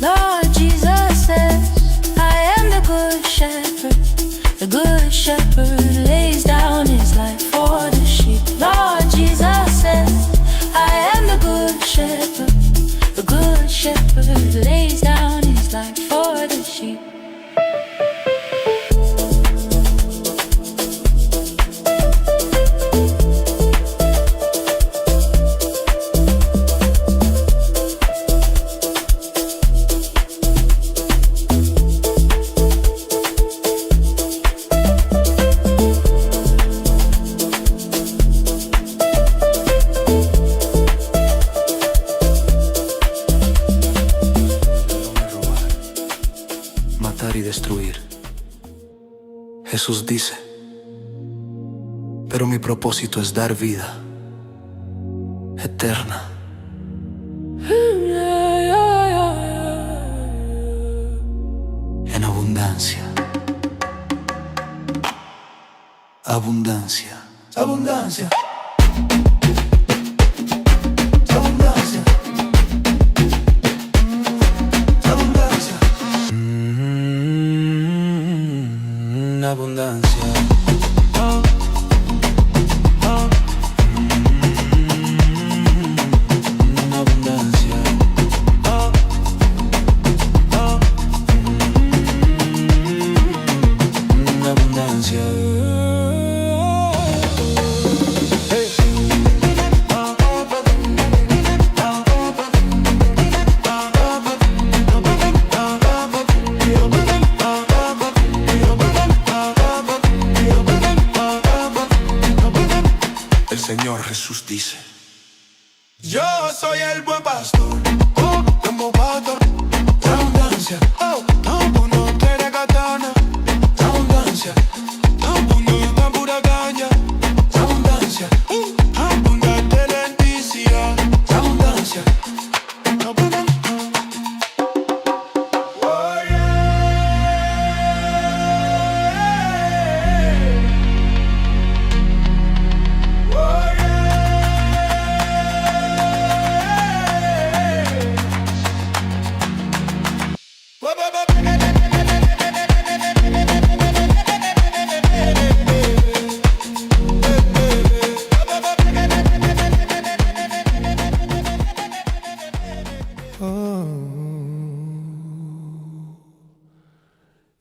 S7: Lord Jesus says, I am the good shepherd. The good shepherd lays down his life for the sheep. Lord Jesus says, I am the good shepherd. The good shepherd lays down his life for the sheep.
S4: Matar y destruir. Jesús dice, pero mi propósito es dar vida eterna. En abundancia. Abundancia. Abundancia. Abundancia. Abundancia. Abundancia. El Señor Jesús dice,
S2: Yo soy el buen pastor. Como pastor. Abundancia. Tampoco no te regatana. Abundancia. Tampoco no pura caña. Abundancia. Abundante lenticia. Abundancia.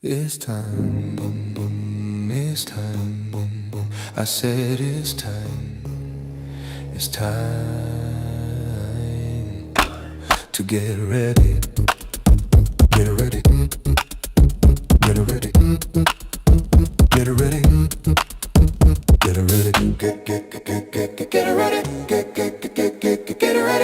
S4: It's time, boom, boom, it's time, boom, boom. I said it's time to get ready, get ready, get ready, get ready, get ready, get ready, get ready, get ready,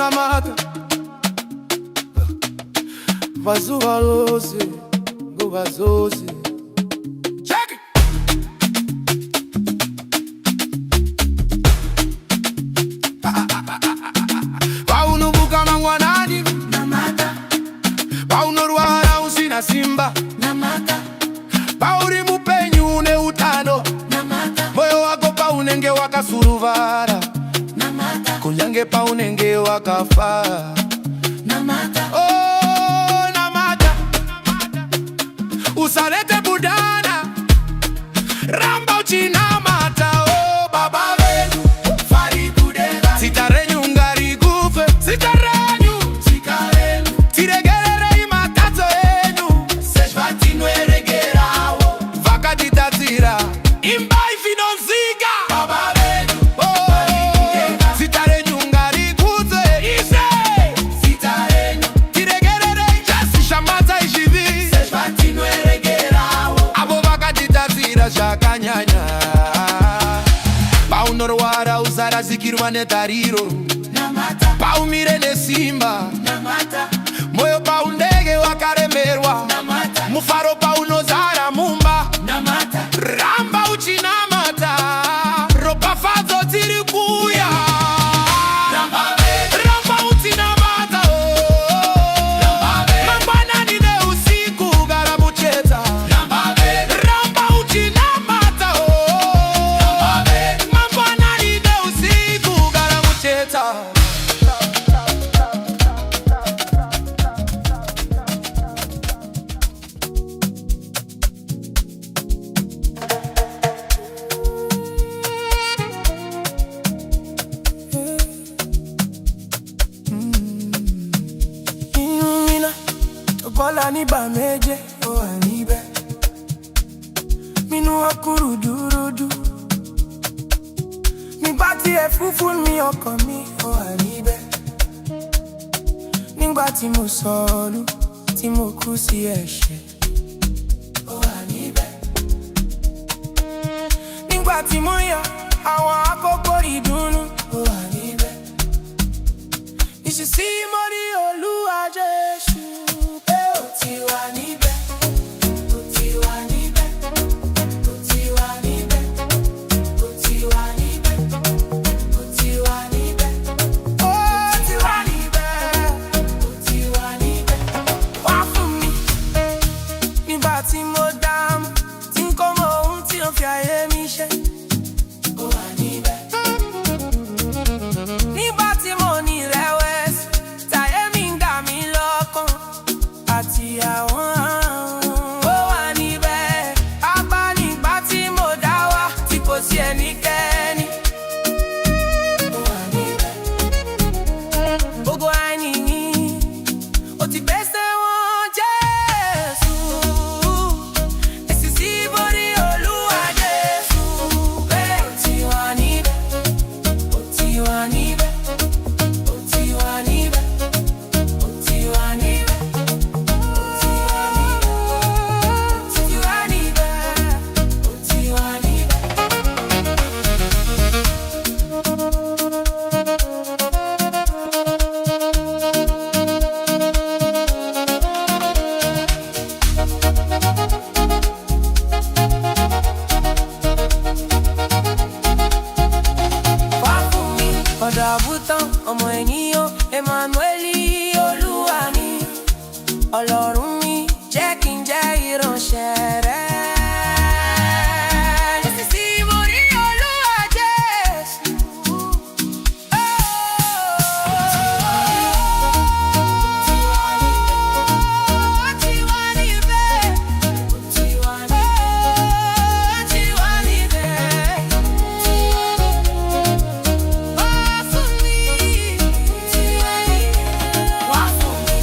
S2: kunamata mazuva ose nguva dzose. Check it. Paunovuka mangwanani namata, paunorwara usina simba namata, pauri mupenyu une utano namata, moyo wako paunenge wakasuruvara namata, kunyange paunenge wakafa namata. Oh namata, usalete budana ramba uchinamata. Oh baba venu fari budega sitarenyu ngari gufe sitarenyu sikarenu tiregerere imatazo enu seshvatinweregerawo vakatitatira imbai finonzika baba venu. Oh sitarenyu ngari gufe ise sitarenyu tiregerere jasishamata izhivi seshvatinweregerawo abo vakatitatira zvakanyanya. Paunorwara usarazikirwa netariro namata, paumire nesimba namata, moyo paundege wakaremerwa namata, mufaro paunozara mumba namata, ramba uchinamata ropafadzo tiri kuya ramba uchinamata. Mangwanani neusiku gara mucheta ramba uchinamata. Mangwanani neusiku gara mucheta. Mina tokola ni bameje o anibe minu akurudurudu mi bati efufun mi ọkàn mi o anibe nígbà tí mo sọnù tí mo kú sí ẹ̀ṣẹ̀ o anibe nígbà tí mo yọ àwọn àkókò ìdùnnú o anibe nísinsìnyí mo rí Olúwa Jésù pé ó ti wà níbẹ̀, ó ti wà níbẹ̀, ó ti wà níbẹ̀, ó ti wà níbẹ̀, ó ti wà níbẹ̀, ó ti wà níbẹ̀, ó ti wà níbẹ̀. Wá fún mi nígbà tí mo dààmú tí n kò mọ ohun tí ó fi ayé mi ṣe. Ó wà níbẹ̀. Nígbà tí mo ní ìrẹ̀wẹ̀sì táyé mi ń dà mí lọ́kàn àti àwọn ó wà níbẹ̀. Apá nígbà tí mo dá wà tí kò sí ẹnikẹ́ni. Ó wà níbẹ̀. Gbogbo àìní mi ó ti gbèsè wọn Jésù. Èsì sí borí Olúwa Jésù pé ó ti wà níbẹ̀, ó ti wà níbẹ̀, ó ti wà níbẹ̀, ó ti wà níbẹ̀, ó ti wà níbẹ̀, ó ti wà níbẹ̀. Wá fún mi ọ̀dọ̀ àbútán ọmọ ènìyàn Emmanueli Olúwa ni Ọlọ́run mi jẹ́ kí n jẹ́ ìránṣẹ́ rẹ̀. Nísinsìnyí mo rí Olúwa Jésù. Ó ti wà níbẹ̀, ó ti wà níbẹ̀, ó ti wà níbẹ̀. Wá fún mi, wá fún mi.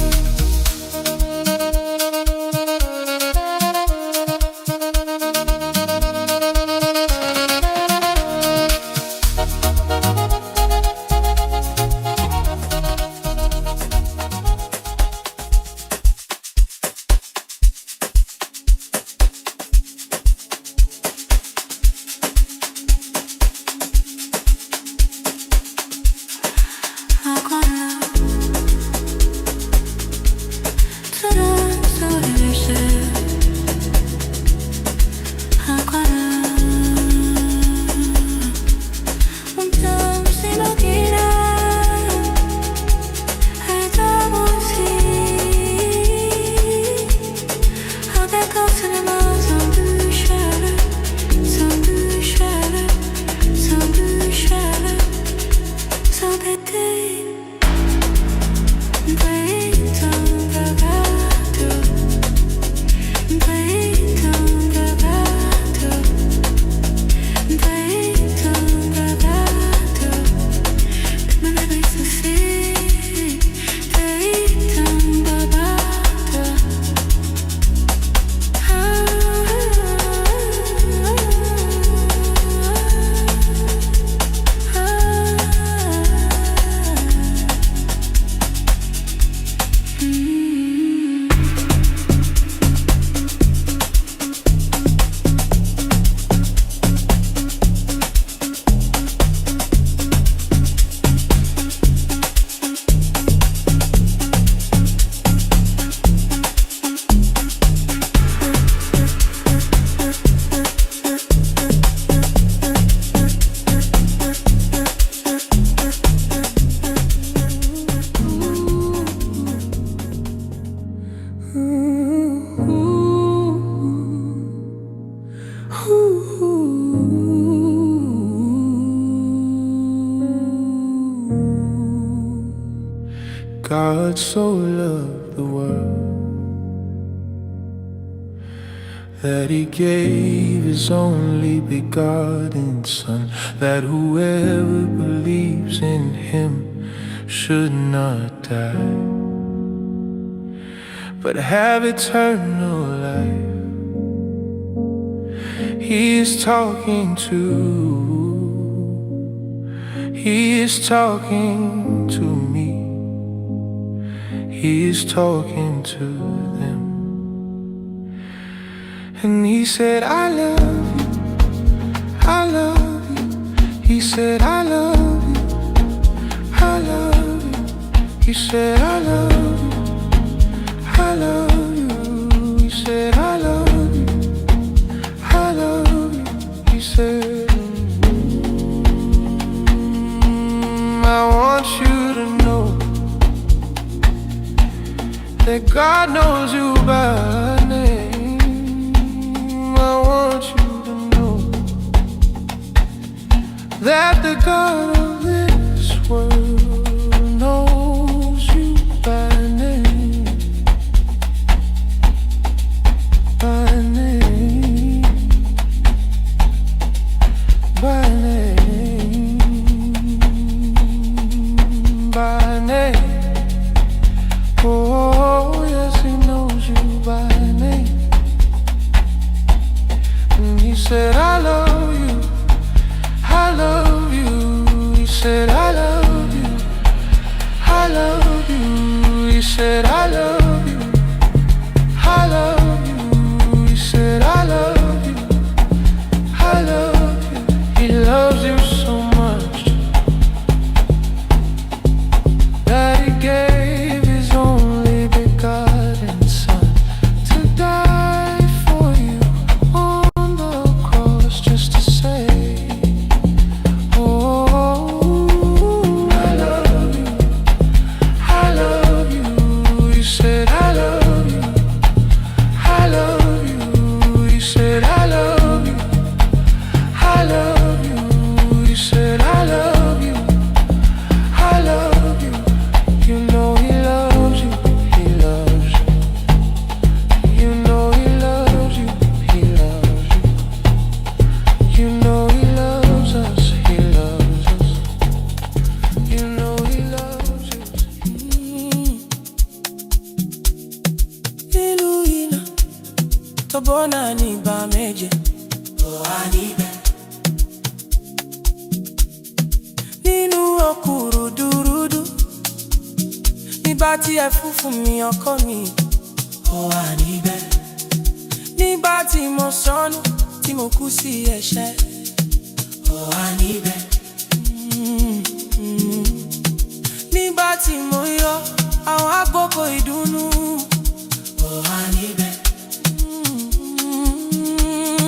S4: God so loved the world that He gave His only begotten Son, that whoever believes in Him should not die, but have eternal life. He is talking to me. He is talking to them. And He said, I love you, I love you. He said, I love you, I love you. He said, I love you, I love you. He said, I love you, I love you. He said, I want you to know that God knows you by name. I want you to know that the God of this world knows you by name. By name. By name. By name. Oh, yes, He knows you by name. And He said, I love you, I love you. He said, I love you, I love you. He said, I love you, I love you. He said, I love you, I love you. He loves you so much that He gave His only begotten Son to die for you on the cross, just to say, oh, I love you, I love you. He said, I love you, I love you. He said, I love you, I love you. He said, I love you, I love you. You know He loves you, He loves you. You know He loves you, He loves you. You know He loves us, He loves us. You know He loves you.
S1: Iluina tobona ni ba meje o anibe nínú okurudurudu nígbà tí ẹ fún mi ọkọ mi o anibe nígbà tí mo sọnù tí mo kú sí ẹ̀ṣẹ̀ o anibe nígbà tí mo yọ àwọn àkókò ìdùnnú o anibe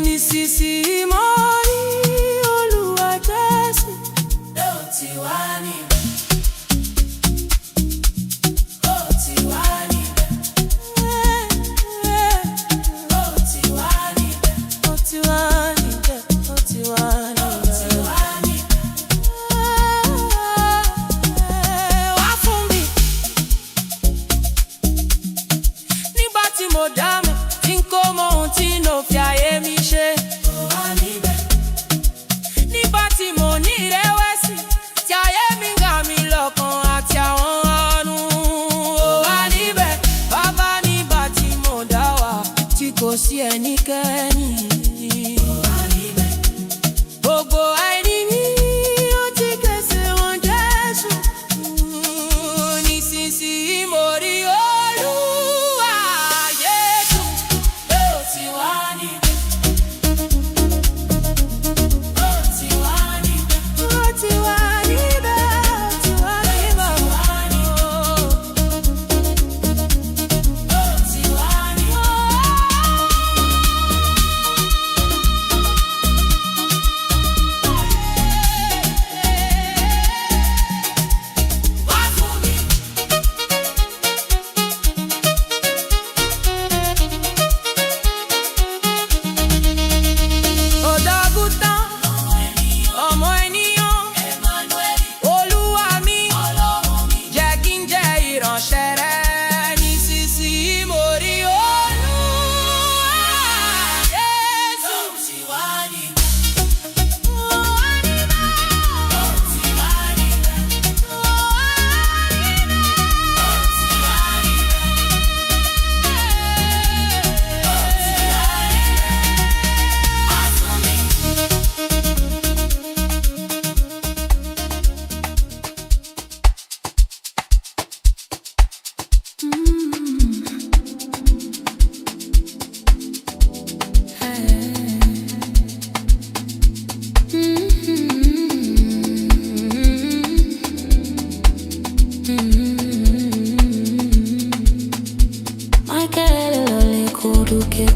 S1: nísinsìnyí mo rí Olúwa Jésù ló ti wà níbẹ̀. Ó ti wà níbẹ̀. Ó ti wà níbẹ̀. Ó ti wà níbẹ̀. Ó ti wà níbẹ̀. Wá fún mi nígbà tí mo dá mi tí n kò mọ ohun tí ló fi ayé mi ṣe. Ó wà níbẹ̀. Nígbà tí mo ní ìrẹ̀wẹ̀sì tí ayé mi ń gà mí lọ́kàn.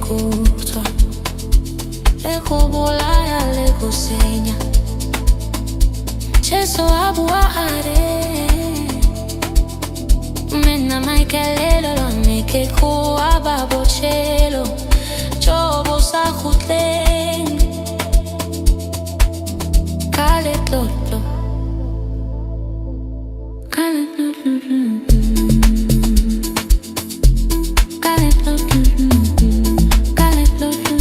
S7: pour toi. Les gros bolaya, les gros seigneurs. J'ai so abuare. Mena mai kelelo lo neke ko ababochelo. Chobo sa khutlen. Kale toto. Kale toto. Kale toto. Kale toto.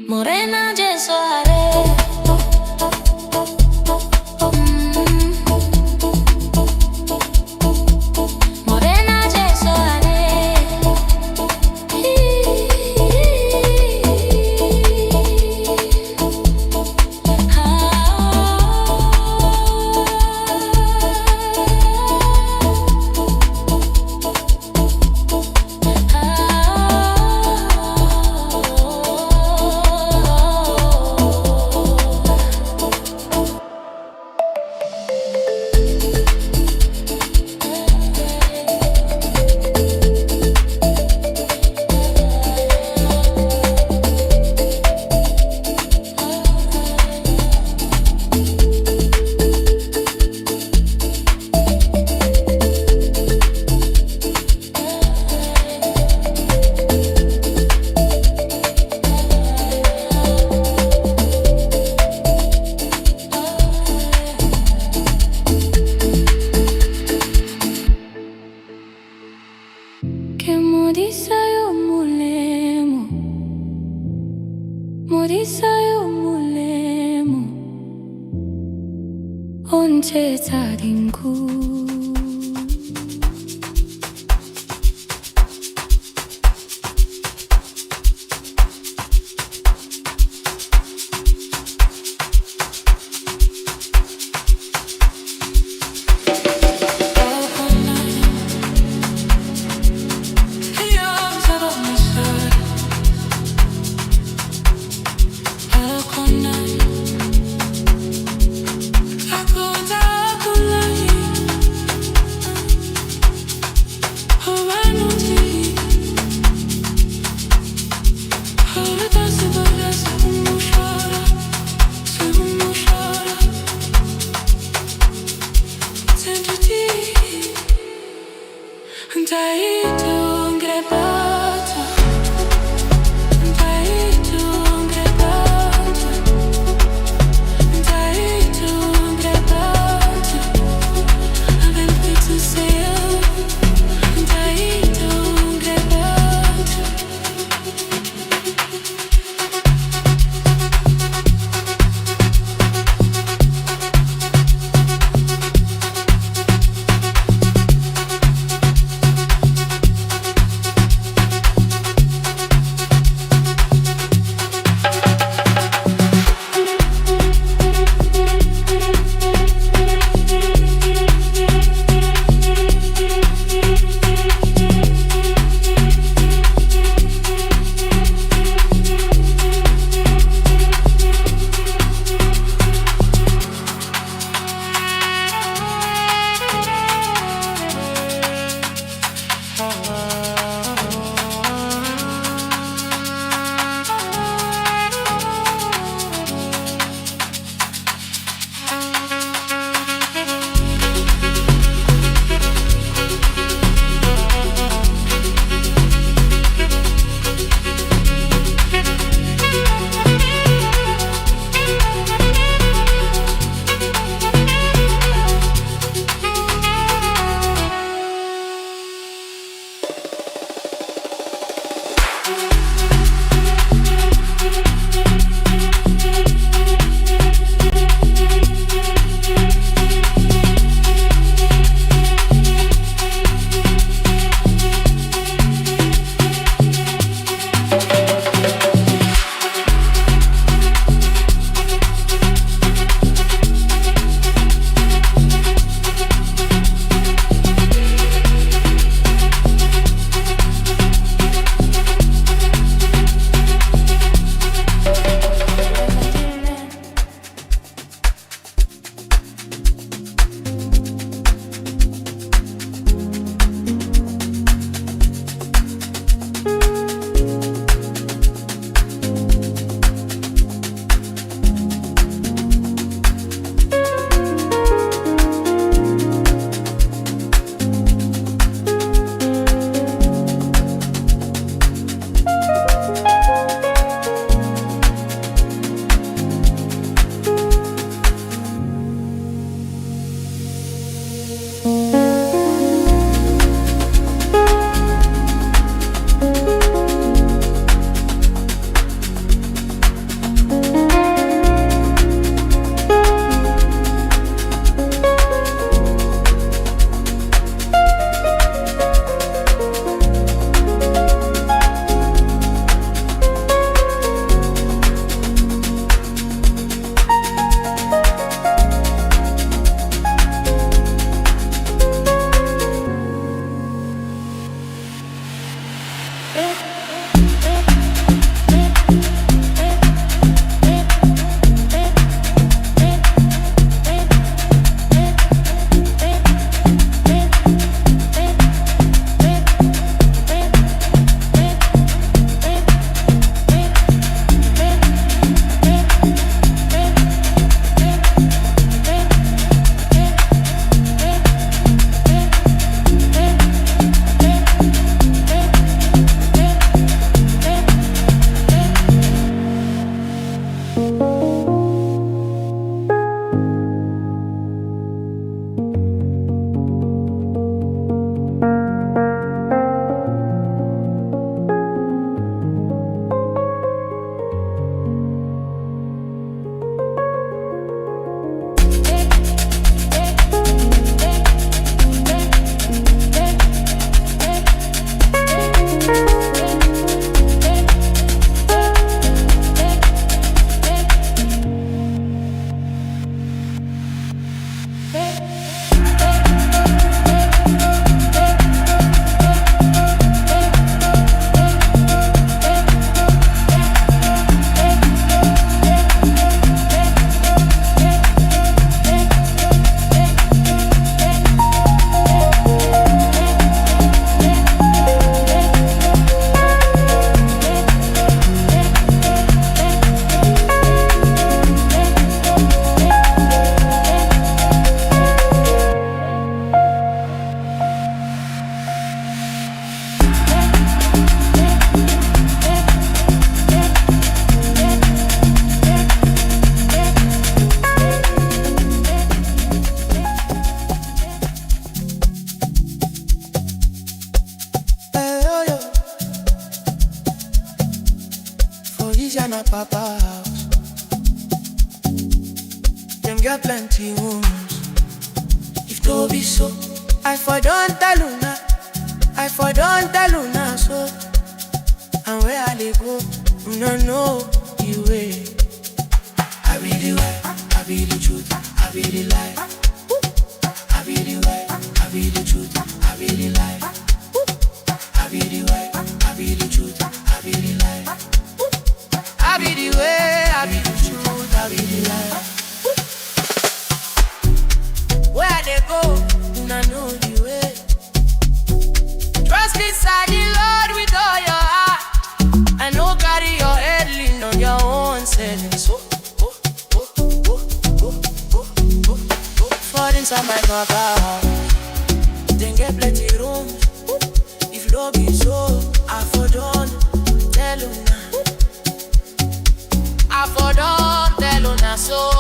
S7: Morena je soare. Morena je soare. Que morisa yo mulemo. Morisa yo mulemo. Onche tadinku.
S6: I could die. my papa house. Them get plenty rooms. If to be so, I for don't tell Luna, I for don't tell Luna so. And where I dey go, no know the way. I be the way, I be the truth, I be the lie. I be the way, I be the truth, I be the lie. I be the way, I be the truth, I be the lie. I be the way, I be the truth, I be the lie. Where they go, I know the way. Trust inside the Lord with all your heart. I know carry your head, lean on your own selling. So, for inside my papa house, then get plenty rooms. If love be so, I for done, tell you now. I for done, tell you now so.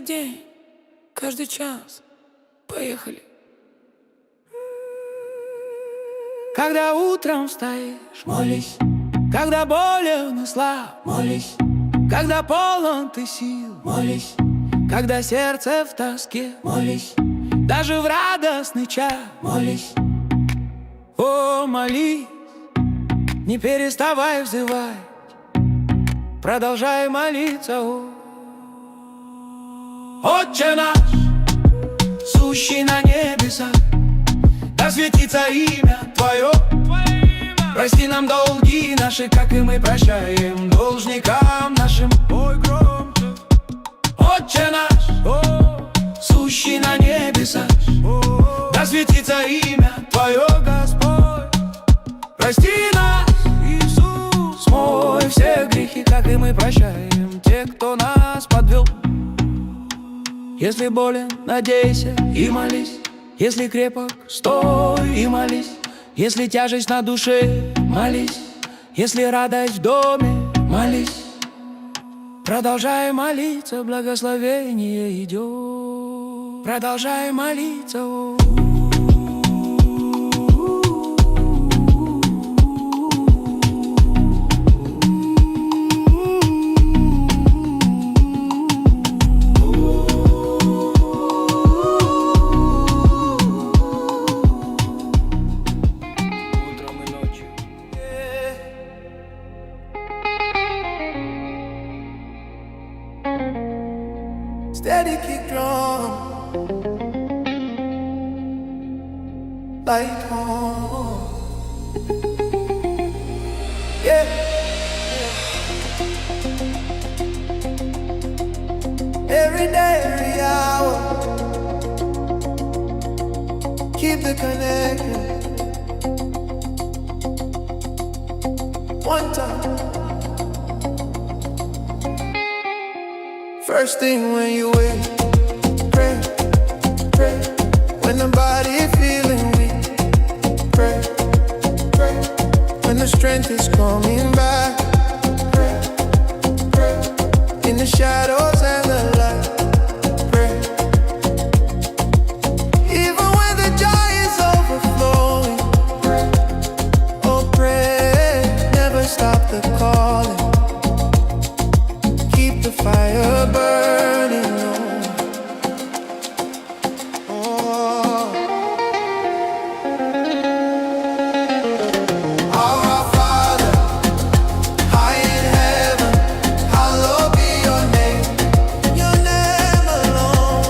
S1: день, каждый час. Поехали. Когда утром встаешь, молись. Когда болен и слаб, молись. Когда полон ты сил, молись. Когда сердце в тоске, молись. Даже в радостный час, молись. О, молись, не переставай взывать, продолжай молиться. Отче наш, сущий на небесах, да светится имя Твое. Прости нам долги наши, как и мы прощаем должникам нашим. Ой, громче. Отче наш, сущий на небесах, да светится имя Твое, Господь. Прости нас, Иисус, смой все грехи, как и мы прощаем те, кто нас подвел. Если болен, надейся и молись. Если крепок, стой и молись. Если тяжесть на душе, молись. Если радость в доме, молись. Продолжай молиться, благословение идет. Продолжай молиться.
S2: Steady kick drum, like home. Yeah. Every day, every hour, keep the connection. One time. First thing when you wake, pray, pray. When the body feeling weak, pray, pray. When the strength is coming back, pray, pray. In the shadows and the light, pray. Even when the joy is overflowing, pray, oh pray. Never stop the calling. Keep the fire burning low. Our Father, high in heaven, hallowed be your name. Your name alone.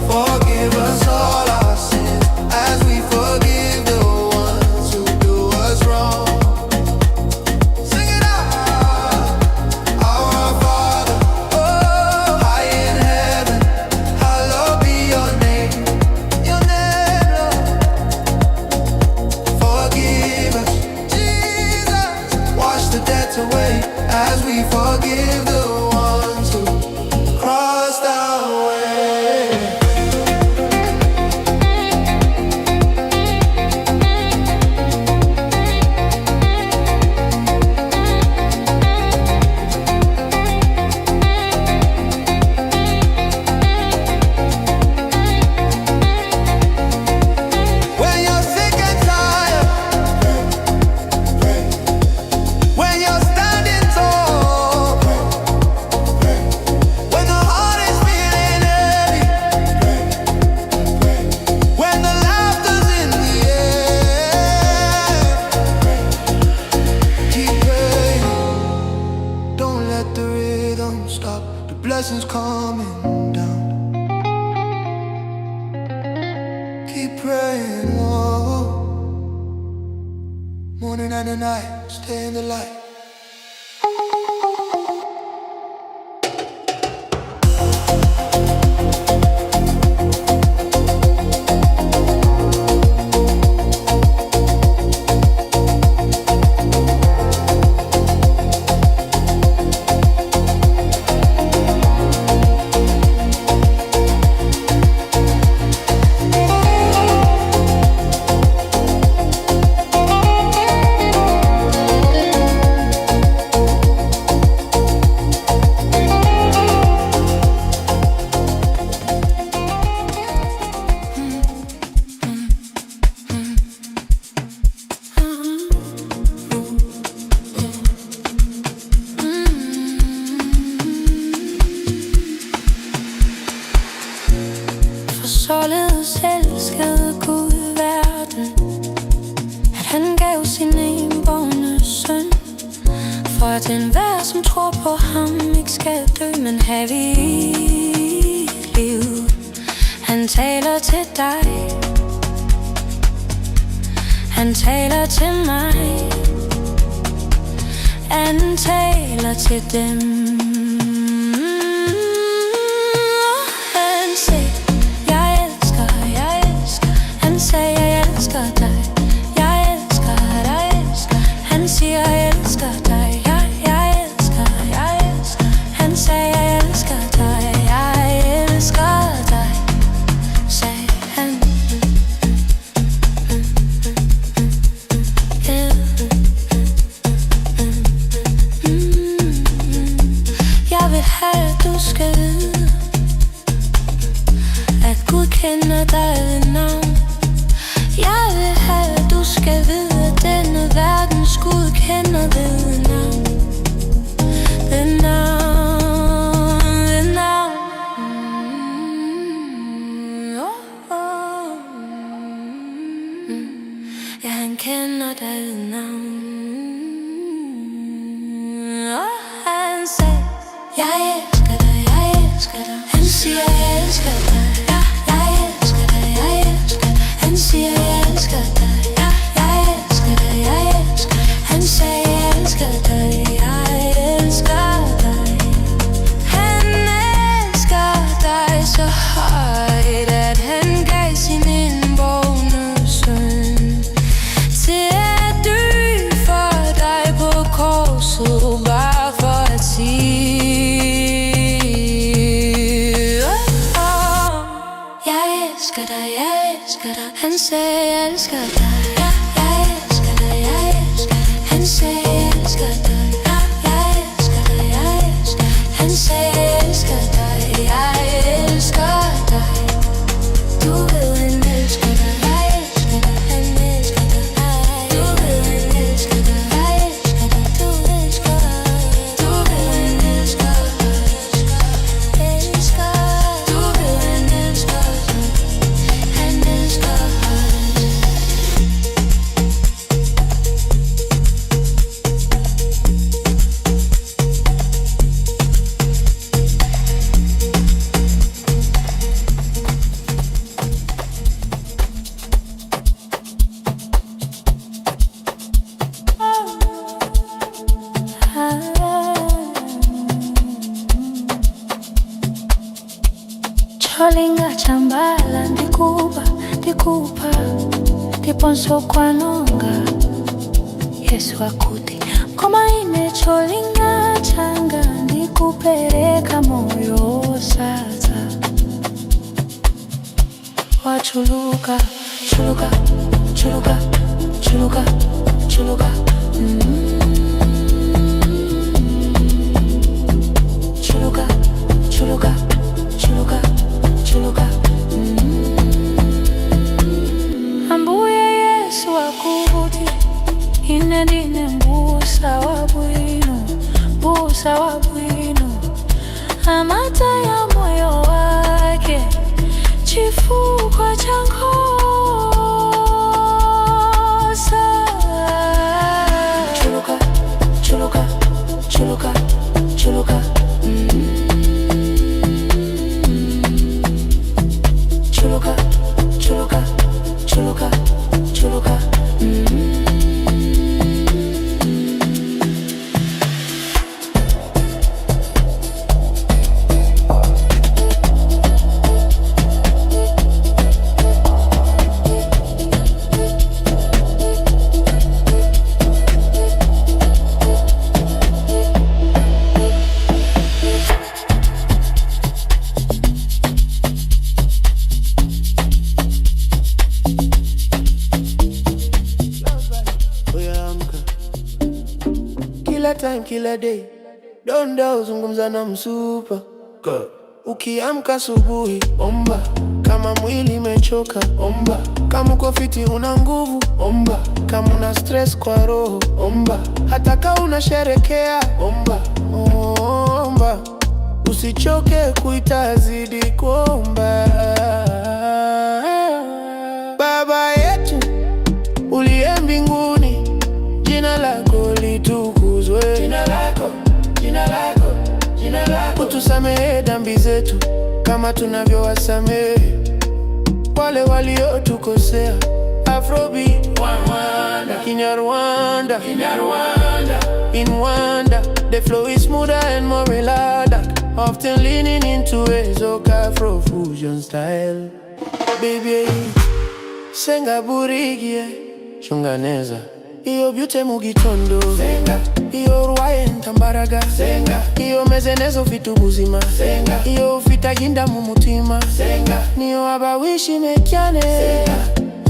S2: Forgive us all our sins, as we forgive the ones who do us wrong. Sing it out. Our Father, high in heaven, hallowed be your name. Your name, Lord. Forgive us, Jesus. Wash the debts away, as we forgive the ones who crossed our way. When you're sick and tired, when you're standing tall, when the heart is feeling heavy, when the laughter's in the air, keep praying. Don't let the rhythm stop. The blessings coming down. Keep praying, oh. Morning and the night, stay in the light.
S7: elskede Gud i verden, at han gav sin enbårne søn, for at enhver som tror på ham ikke skal dø, men have evigt liv. Han taler til dig, han taler til mig, han taler til dem. Han siger, jeg elsker, han siger, jeg elsker dig, jeg elsker dig, han siger, jeg elsker dig, jeg elsker, han siger, jeg elsker dig, jeg elsker dig, sagde han. Jeg vil have, at du skal vide, at Gud kender dig ved navn. Jeg vil have, at du skal vide, at denne verdens Gud kender dig ved navn. Ved navn, ved navn. Ja, han kender dig ved navn. Han sagde, jeg elsker dig, han siger, jeg elsker dig, jeg elsker dig, han siger, jeg elsker dig, jeg elsker dig, han sagde, jeg elsker dig, jeg elsker dig. Han elsker dig så højt, at han gav sin enbårne søn til at dø for dig på korset, bare for at sige, jeg elsker dig. Han sagde, jeg elsker dig, jeg elsker dig, han sagde, jeg elsker dig, jeg elsker dig, han sagde, jeg elsker dig, jeg elsker dig. Du ved, han elsker dig, jeg elsker dig, han elsker dig. Du ved, han elsker dig, jeg elsker dig, du elsker dig. Du ved, han elsker dig, elsker. Du ved, han elsker dig, han elsker dig. Cholinga chambala ndikupa ndiponso kwanonga Yesu akuti koma ine cholinga changa ndikupereka moyo sasa wachuluka chuluka chuluka chuluka chuluka chuluka chuluka chuluka chuluka ambuye Yesu akuti ine ndine mbusa wa bwino amata ya moyo wake chifukwa cha nkhosa chuluka chuluka chuluka chuluka chuluka chuluka chuluka chuluka
S2: Kila day donda uzungumza na msupa ukiamka asubuhi omba, kama mwili mechoka omba, kama uko fiti una nguvu omba, kama una stress kwa roho omba, hata kama unasherekea omba, omba, usichoke kuita zidi kuomba. utusamehe dhambi zetu kama tunavyowasamehe wale waliotukosea. Afrobeat, Rwanda, Kinyarwanda, in Rwanda, the flow is smoother and more relaxed, often leaning into a soca Afro fusion style. Baby, senga burigie, shunganeza, iyo byute mugitondo, iyo ruwaye ntambaraga, iyo mezenezo fitu buzima, iyo fitaginda mumutima, niyo abawishi mekyane.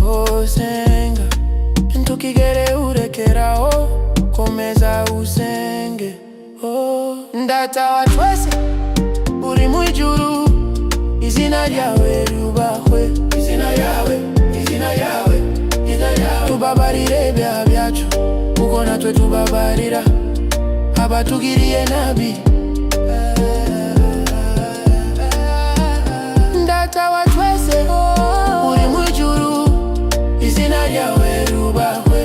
S2: Oh senga, ntukigere urekeraho, komeza usenge. Oh, ndata wa twese uri mwijuru, izina ryawe ryubahwe, izina yawe, tubabarire ibyaha byacu kuko natwe tubabarira abatugiriye nabi. Ndata wa twese uri mwijuru, izina ryawe ryubahwe,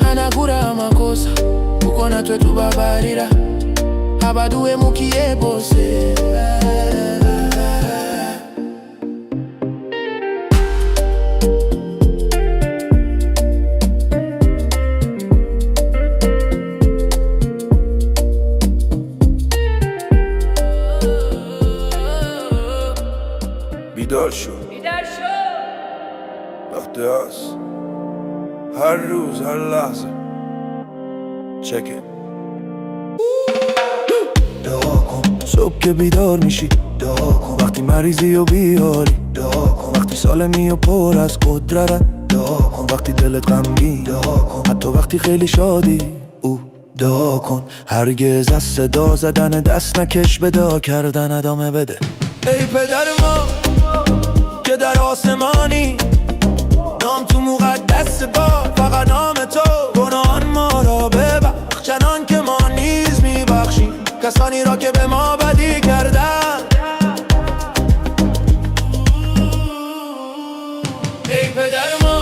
S2: hanagura amakosa kuko natwe tubabarira abaduhemukiye bose.
S4: بیدار شو وقت هست هر روز هر لحظه check it. دعا کن صبح که بیدار میشی، دعا کن وقتی مریضی و بیحالی، دعا کن وقتی سالمی و پر از قدرت، دعا کن وقتی دلت غمگین، دعا کن حتی وقتی خیلی شادی. دعا کن هرگز از صدا زدن دست نکش، به دعا کردن ادامه بده. ای پدر ما که در آسمانی، نام تو مقدس باد، فقط نام تو گناهان ما را ببخش، چنان که ما نیز میبخشیم کسانی را که به ما بدی کردن. ای پدر ما،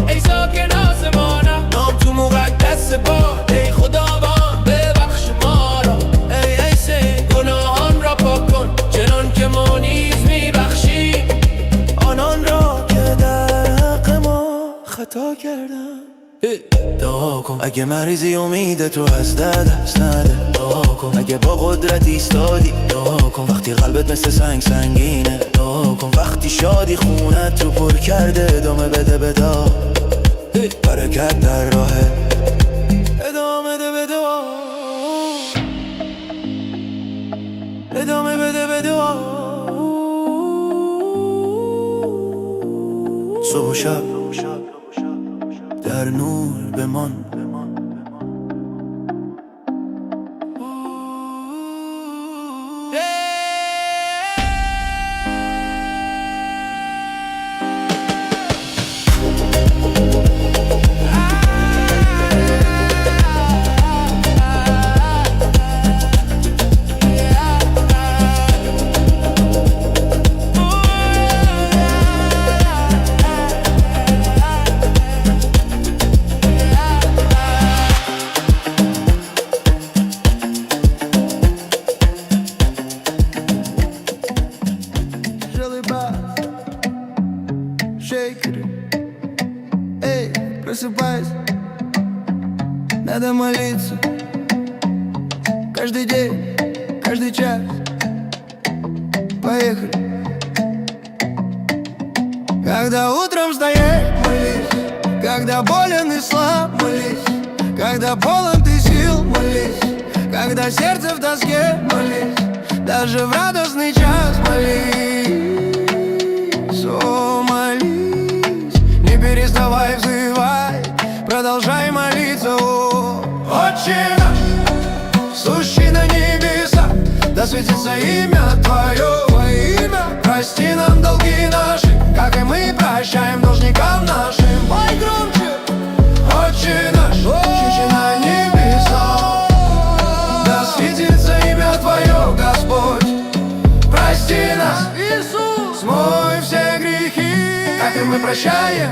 S4: ای ساکن آسمانم، نام تو مقدس باد، ای خداوند ببخش ما را. ای سید گناهان را پاک کن، چنان که ما نیز میبخشیم آنان را که در حق ما خطا کردن. دعا کن اگه مریضی امید تو از دست نده، دعا کن اگه با قدرت ایستادی، دعا کن وقتی قلبت مثل سنگ سنگینه، دعا کن وقتی شادی خونت رو پر کرده، ادامه بده به دعا، برکت در راهه، ادامه بده به دعا، ادامه بده به دعا. صبح و شب در نور بمان.
S2: Эй, просыпайся, надо молиться каждый день, каждый час. Поехали. Когда утром встаешь, молись, когда болен и слаб, молись, когда полон ты сил, молись, когда сердце в тоске, молись, даже в радостный час молись. О, молись, не переставай взывать, продолжай молиться. О, Отче наш, сущий на небесах, да светится имя Твое, Твое имя. Прости нам долги наши, как и мы прощаем должникам нашим. Пой громче. Отче наш, сущий на небесах, да светится имя Твое, Господь. Прости нас, Иисус, смой все грехи, как и мы прощаем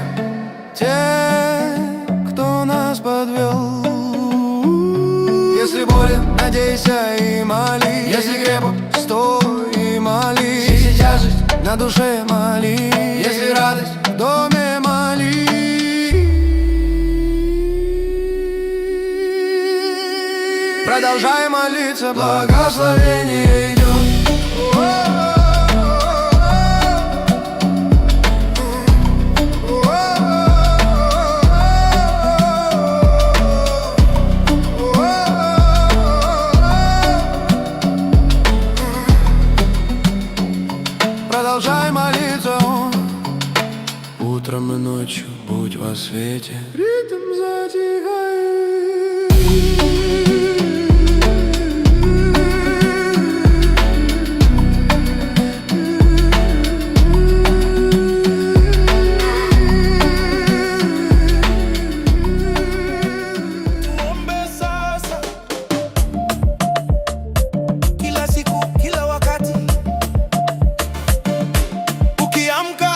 S2: тех, кто нас надейся и моли. Если крепок, стой и молись. Если тяжесть на душе, моли. Если радость в доме, моли. Продолжай молиться, благословение идет. Продолжай молиться.
S4: Утром и ночью будь во свете.
S2: Ритм затихает.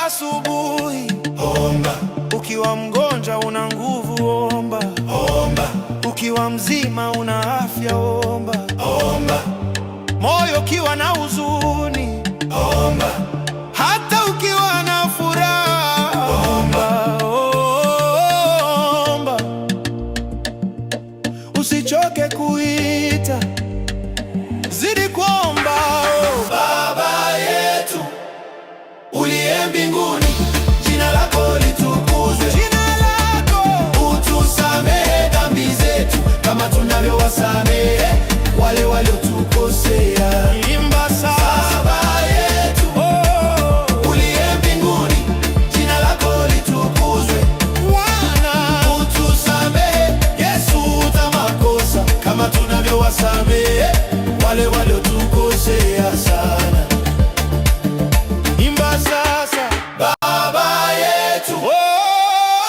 S9: Asubuhi omba, ukiwa mgonjwa una nguvu omba, omba, ukiwa mzima una afya omba, omba, moyo ukiwa na huzuni omba, hata ukiwa na furaha omba, omba, usichoke kuita, zidi kuomba. Baba yetu uliye mbinguni, jina lako litukuzwe, jina lako. Utusamehe dhambi zetu kama tunavyowasamehe wale waliotukosea. Imba sasa. Baba yetu uliye mbinguni, jina lako litukuzwe. Bwana utusamehe, Yesu uta makosa kama tunavyowasamehe wale waliotukosea sana. Imba sasa. Baba yetu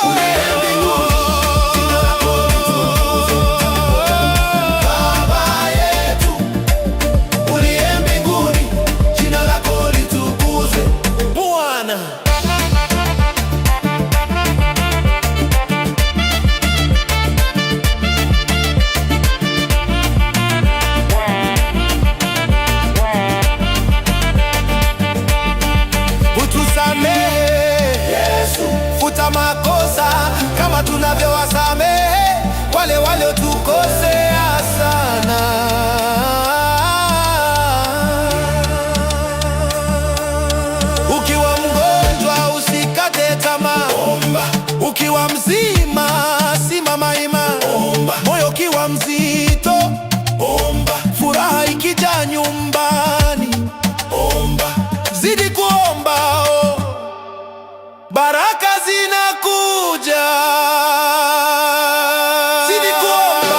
S9: uliye mbinguni, jina lako litukuzwe. Baba yetu uliye mbinguni, jina lako litukuzwe. Bwana futa makosa kama tunavyowasamehe wale waliotukosea sana. Ukiwa mgonjwa usikate tamaa omba, ukiwa mzima simama imara omba, moyo ukiwa mzito omba, furaha ikija nyumbani omba, zidi kuomba baraka zinakuja, zidi kuomba.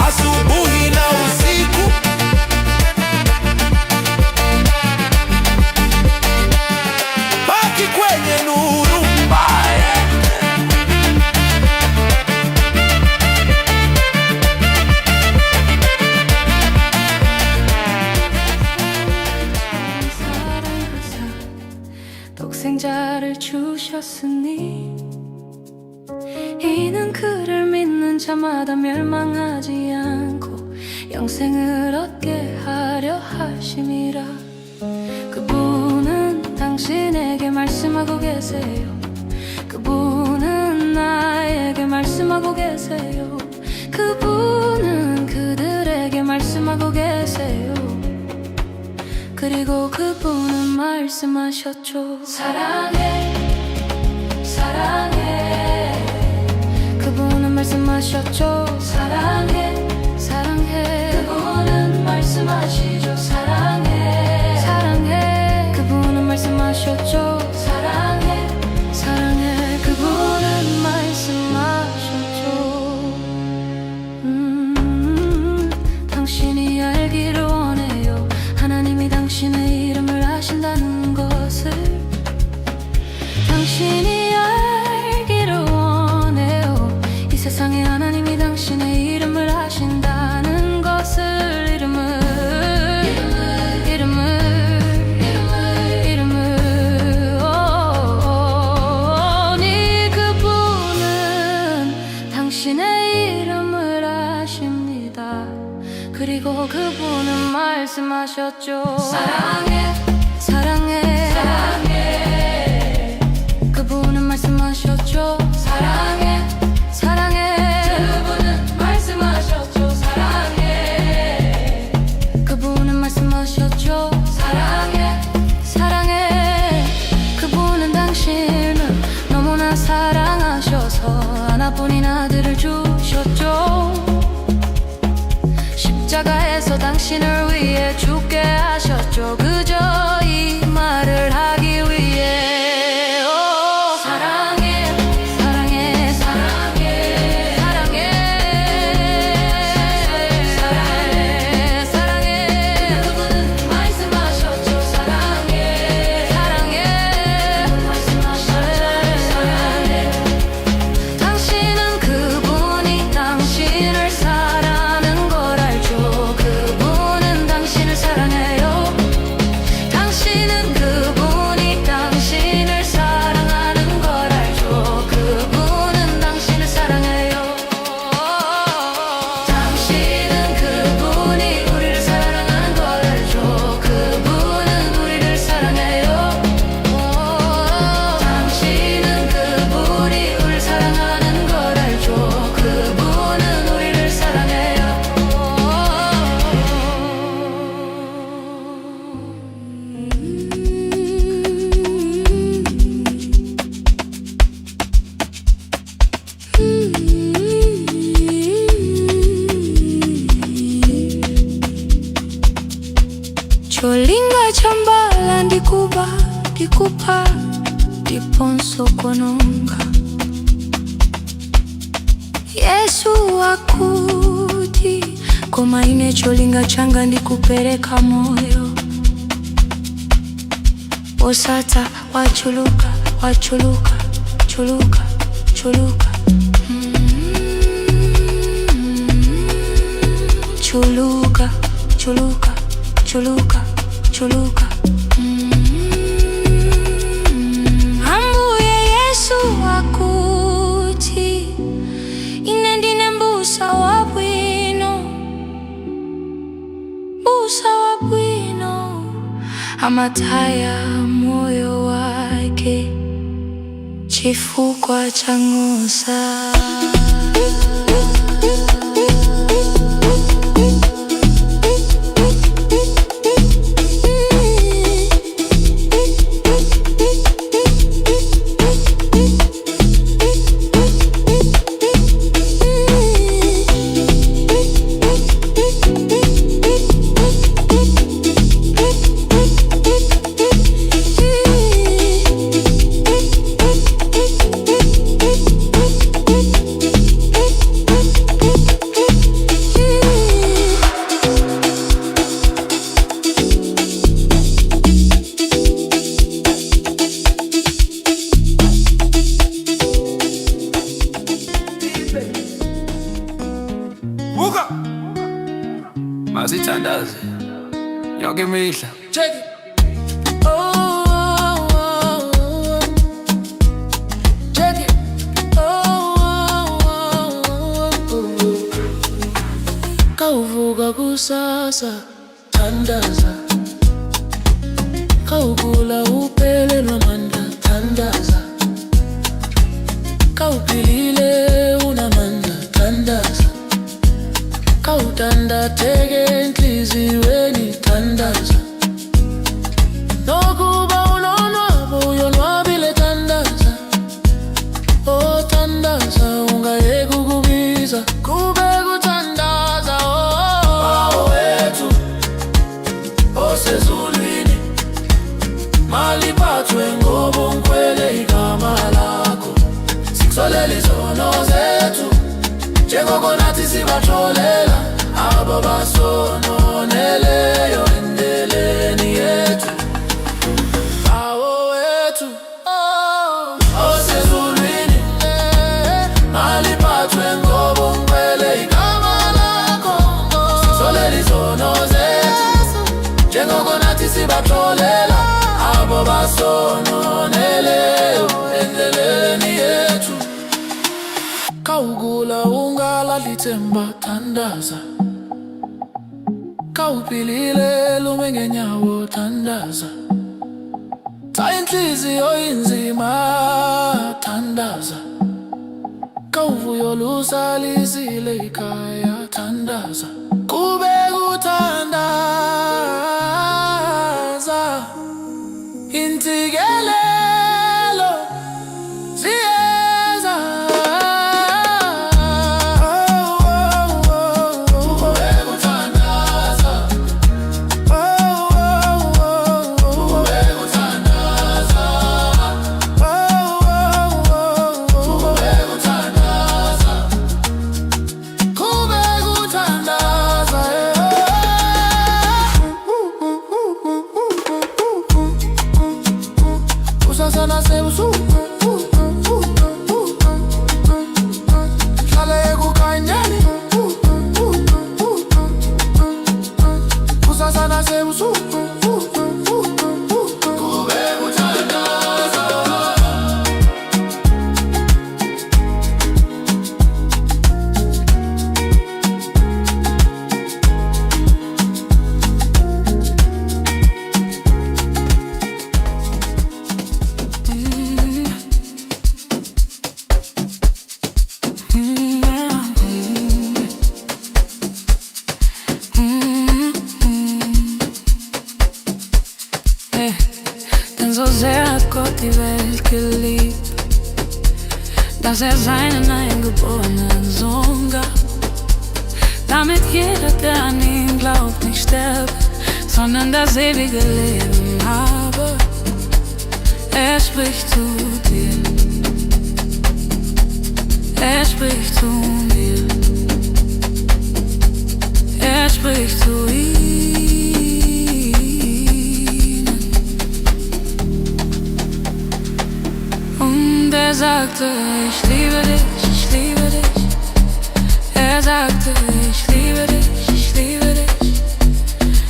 S9: Asubuhi na usiku baki kwenye nuru.
S7: 독생자를 주셨으니 이는 그를 믿는 자마다 멸망하지 않고 영생을 얻게 하려 하심이라. 그분은 당신에게 말씀하고 계세요. 그분은 나에게 말씀하고 계세요. 그분은 그들에게 말씀하고 계세요. 그리고 그분은 말씀하셨죠. 사랑해, 사랑해. 그분은 말씀하셨죠. 사랑해, 사랑해. 그분은 말씀하시죠. 사랑해, 사랑해. 그분은 말씀하셨죠. 사랑해, 사랑해. 그분은 말씀하셨죠. 당신이 알기를 원해요. 하나님이 당신의 이름을 아신다는 것을. 당신이 알기를 원해요. 이 세상에 하나님이 당신의 이름을 아신다는 것을. 이름을 말씀하셨죠. 사랑해 사랑해 사랑해 그분은 말씀하셨죠. 사랑해 사랑해 그분은 말씀하셨죠. 사랑해 그분은 말씀하셨죠. 사랑해 사랑해 그분은 당신을 너무나 사랑하셔서 하나뿐인 아들을 주셨죠. 십자가에서 당신을 위해 죽게 하셨죠. 그저 이 말을 하기 위해 사랑해 사랑해 사랑해 사랑해 사랑해 사랑해 그분은 말씀하셨죠. 사랑해 사랑해 말씀하셨죠. 사랑해 당신은 그분이 당신을 사랑하는 걸 알죠. 그분은 당신을 사랑해요. 당신은 그분이 당신을 사랑하는 걸 알죠. 그분은 당신을 사랑해요. 당신은 그분이 우리를 사랑하는 걸 알죠. 그분은 우리를 사랑해요. 당신은 그분이 우리를 사랑하는 걸 알죠. 그분은 우리를 사랑해요. Cholinga chambala ndikupa ndiponso kononga Yesu akuti koma ine cholinga changa ndikupereka moyo osata wachuluka wachuluka chuluka chuluka chuluka chuluka chuluka chuluka ambuye Yesu akuti ine ndine mbusa wabwino amataya moyo wake chifukwa cha ng'osa.
S4: Masithandaze yonke imihla.
S6: Check it. Check it. Kawuvuka kusasa thandaza, kawugula uphelelwa manda thandaza, kawuphilile unamanda thandaza, kawudandatheke enhliziyweni thandaza, nokuba unonwabo uyonwabile thandaza, oh thandaza ungayeka ukubiza kube kuthandaza. Baba wethu osezulwini maliphathwe ngobunkwele igama lakho, sikusolela izono zethu njengoko nathi sibatholela abo basononeleyo endleleni yethu. Baba wethu osezulwini maliphathwe ngobunkwele igama lakho, sikusolela izono zethu njengoko nathi sibatholela abo basononeleyo endleleni yethu. Kawugula ungalali themba thandaza, uphilile lume ngenyawo thandaza, cha inhliziyo inzima thandaza, kawuvuyo lusalisile ikhaya thandaza, kube kuthandaza, intsikelelo ziyeza.
S7: Denn so sehr hat Gott die Welt geliebt, dass seinen eingeborenen Sohn gab, damit jeder, der an ihn glaubt, nicht sterbe, sondern das ewige Leben habe. Er spricht zu dir, er spricht zu mir, er spricht zu ihnen. Und er sagte, ich liebe dich, ich liebe dich. Er sagte, ich liebe dich, ich liebe dich.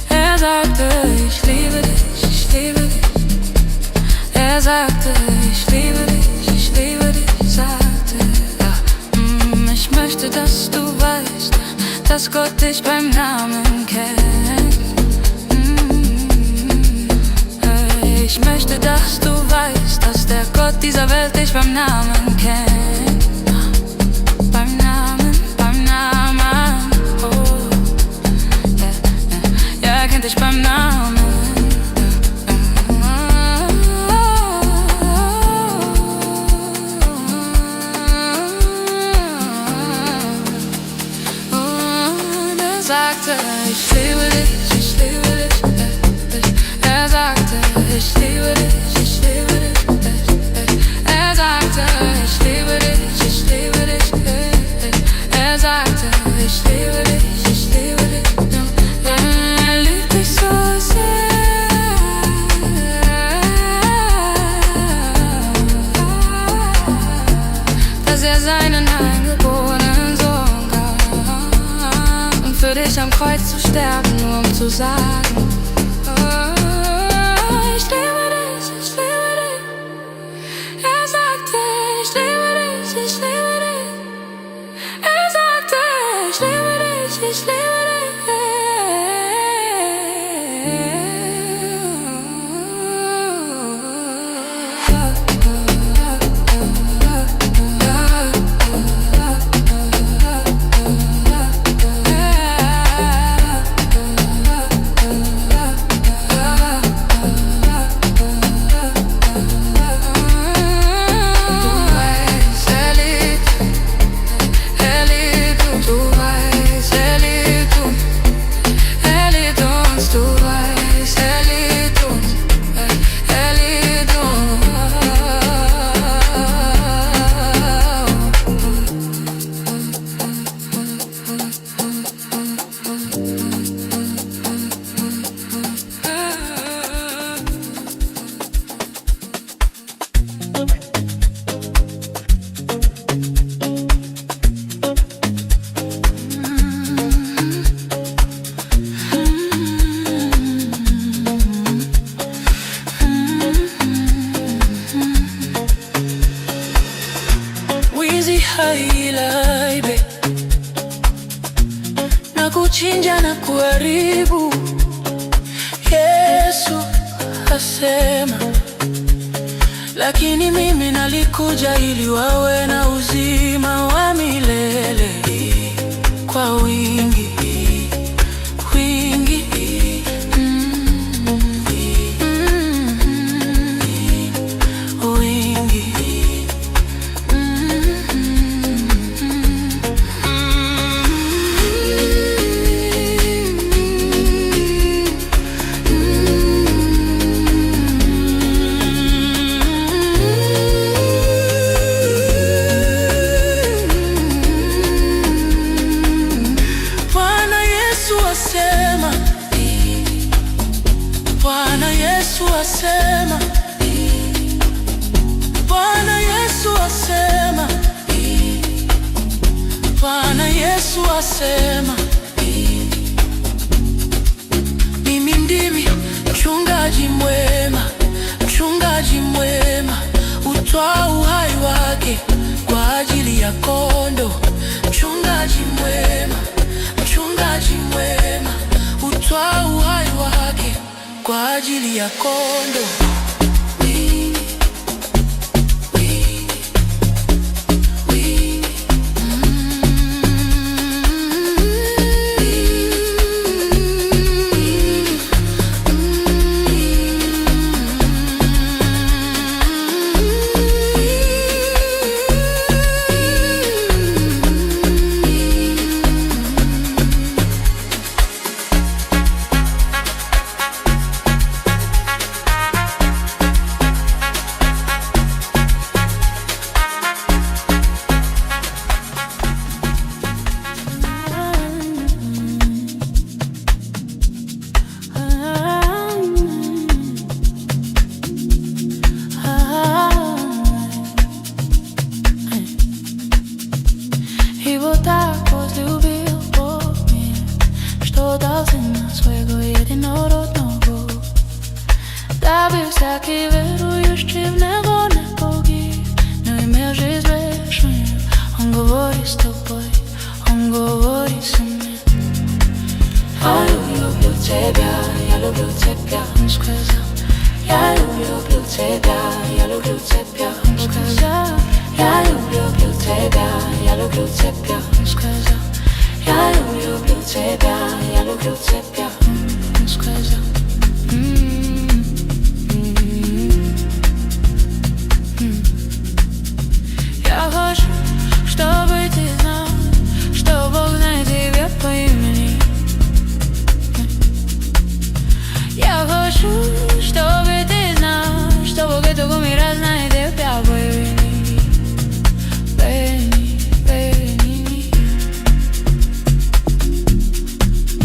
S7: Er sagte, ich liebe dich, ich liebe dich. Er sagte, ich liebe dich, ich liebe dich. Sagte, ja, ich möchte, dass du weißt, dass Gott dich beim Namen kennt. Ich möchte, dass du weißt, dass der Gott dieser Welt dich beim Namen kennt. Beim Namen, oh. Ja, er kennt dich beim Namen. Und er sagte, ich liebe dich, ich liebe dich. Er sagte, ich liebe dich, ich liebe dich. Er sagte, ich liebe dich, ich liebe dich. Er sagte, ich liebe dich, ich liebe dich. Er liebt dich so sehr, dass er seinen eingeborenen Sohn gab, und für dich am Kreuz zu sterben, nur um zu sagen, ich liebe dich, ich liebe dich. Er sagte, ich liebe dich, ich liebe dich. Er sagte, ich liebe dich, ich liebe dich.
S6: kuchinja na kuharibu. Yesu asema, lakini mimi nalikuja ili wawe na uzima wa milele kwa wingi, wingi. Bwana Yesu asema, Bwana Yesu asema, Bwana Yesu asema, mimi ndimi mchungaji mwema, mchungaji mwema, hutoa uhai wake kwa ajili ya kondoo. Mchungaji mwema, mchungaji mwema, hutoa uhai wake kwa ajili ya kondoo. Всякий верующий в него не погиб, но имел жизнь вечную. Он говорит с тобой, он говорит со мной. Я люблю тебя, я люблю тебя, он сказал. Я люблю тебя, я люблю тебя, он сказал. Я люблю тебя, я люблю тебя, он сказал. Я люблю тебя, я люблю тебя, он сказал. Я хочу, чтобы ты знал, что Бог знает тебя по имени. Я хочу, чтобы ты знал, что Бог этого мира знает тебя по имени. Бени, Бени,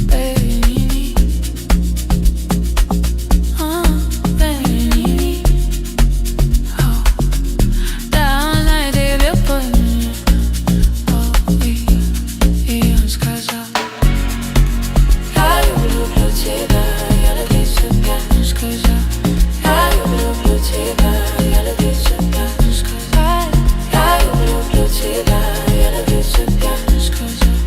S6: Бени, Бени. Да, он знает тебя по имени. И он сказал: я люблю тебя, я люблю тебя. Он сказал: я люблю тебя, я люблю тебя. Он сказал: я люблю тебя, я люблю тебя. Он сказал: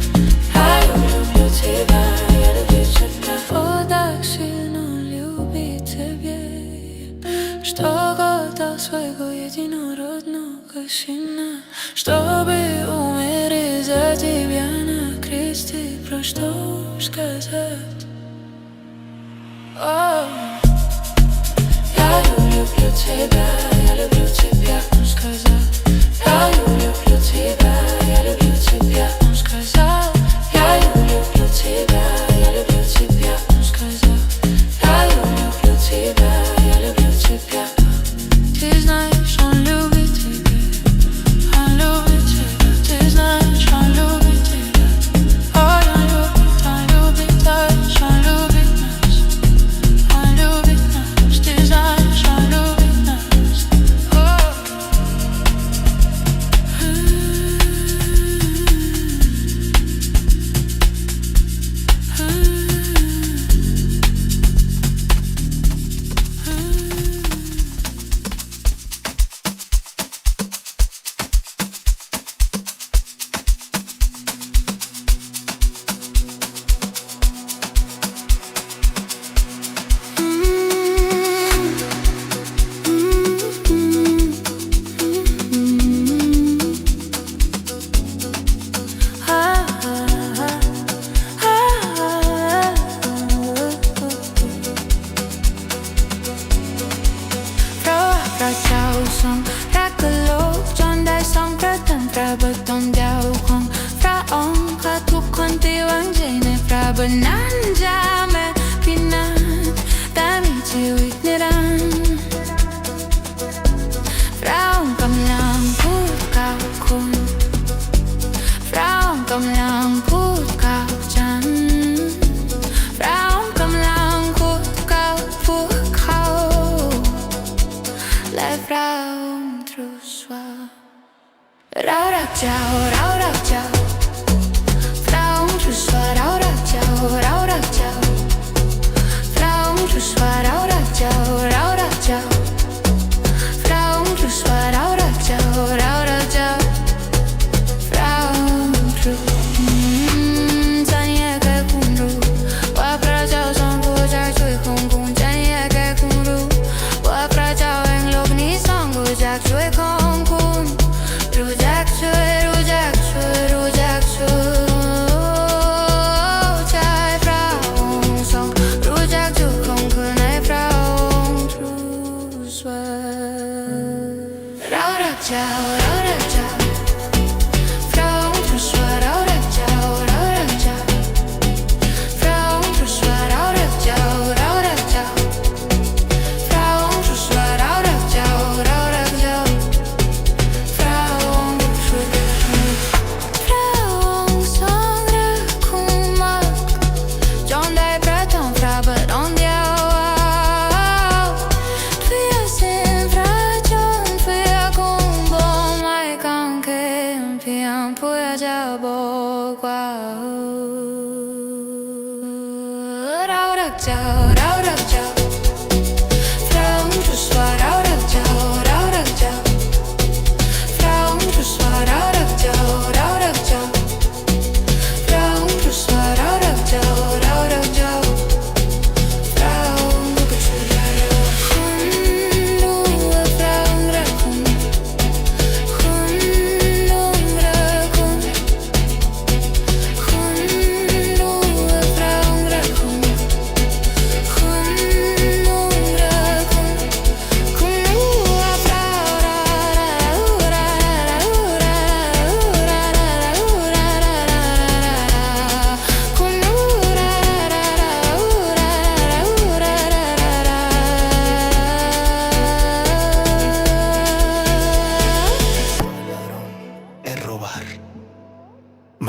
S6: я люблю тебя, я люблю тебя. Он так сильно любит тебя, что отдал своего единородного сына, чтобы умереть за тебя на кресте. Про что сказать? Я люблю тебя, я люблю тебя. Он сказал: я люблю тебя, я люблю тебя. Он сказал: я люблю тебя, я люблю тебя. Он сказал: я люблю тебя, я люблю тебя. Ты знаешь, он любит тебя, он любит тебя. Ты знаешь, он любит тебя. Ой, он любит нас, он любит нас. Он любит нас, ты знаешь, он любит нас.
S7: somรักกะโลก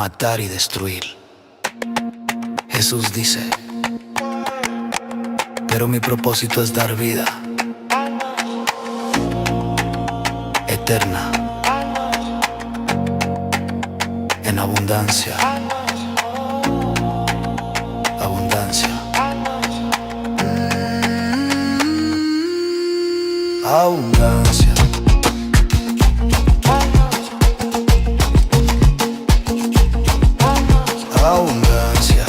S4: matar y destruir. Jesús dice, pero mi propósito es dar vida eterna, en abundancia, abundancia, abundancia. Abundancia.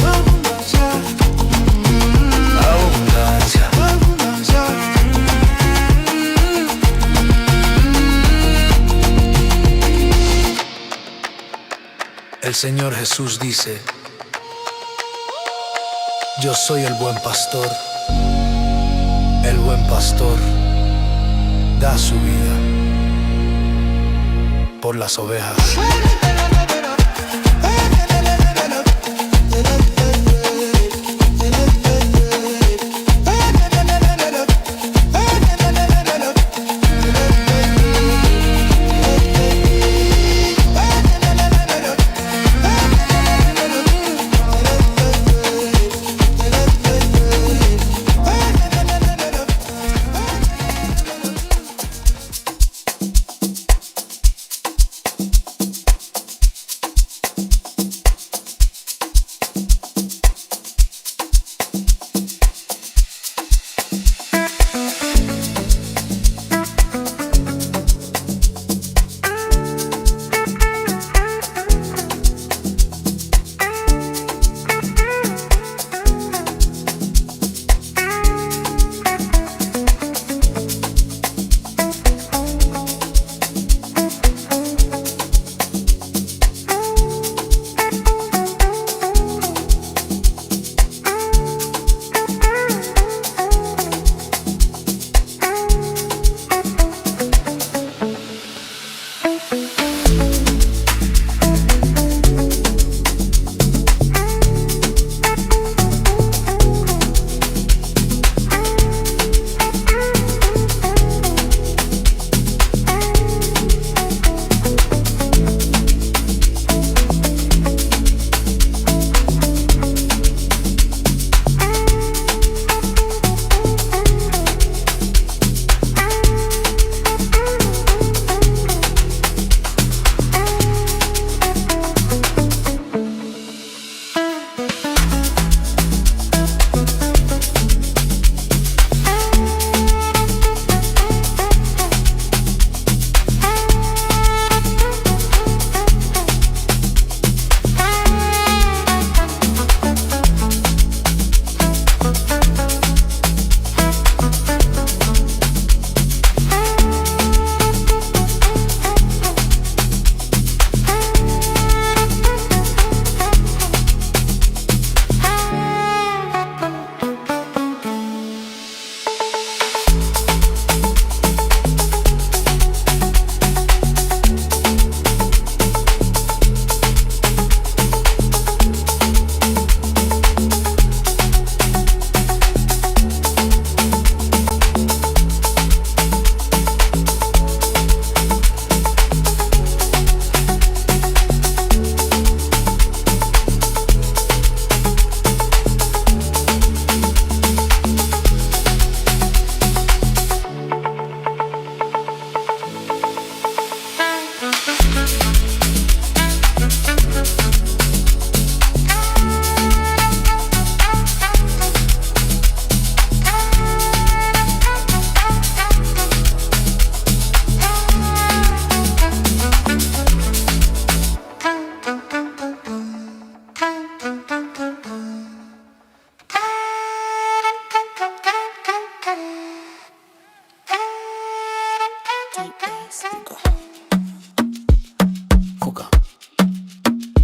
S4: Abundancia. Abundancia. El Señor Jesús dice, yo soy el buen pastor. El buen pastor da su vida por las ovejas.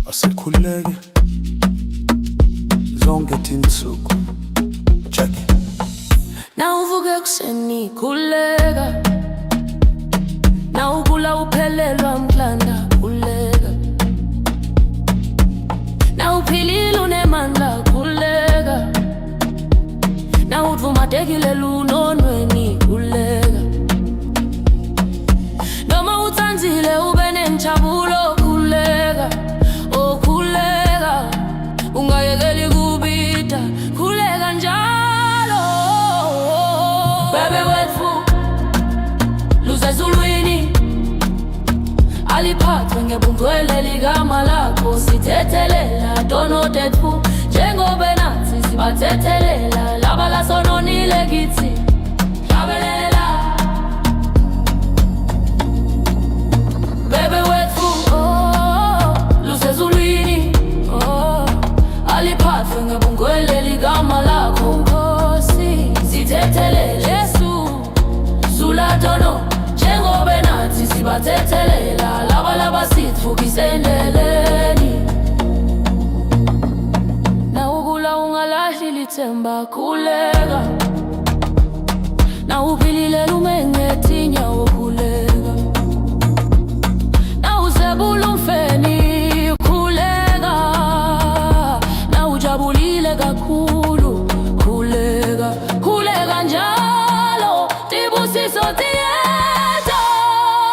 S2: Asekhuleke zonke tinsuku. Check.
S6: Nawuvuka ekuseni khuleka, nawugula uphelelwa mhlanda khuleka, nawuphilile unemandla khuleka, nawudvumatekile lunonweni khuleka, noma utsanzile ube nenjabulo khuleka, oh khuleka, ungayekeli kubita khuleka njalo. Bebe wetfu lusezulwini aliphathwe ngebungcwele ligama lakho, sithethelela tono tetfu njengobe nathi sibathethelela laba lasononile kithi hlabelela. Bebe wetfu lusezulwini aliphathwe ngebungcwele ligama lakho, Nkosi sithethelela sulatono njengobe nathi sibathethelela laba sitfukise endleleni. Nawugula ungalahli lithemba khuleka, nawuphilile lumengethi nyawo khuleka, nawuzebula umfeni khuleka, nawujabulile kakhulu khuleka, khuleka njalo tibusiso tiyeta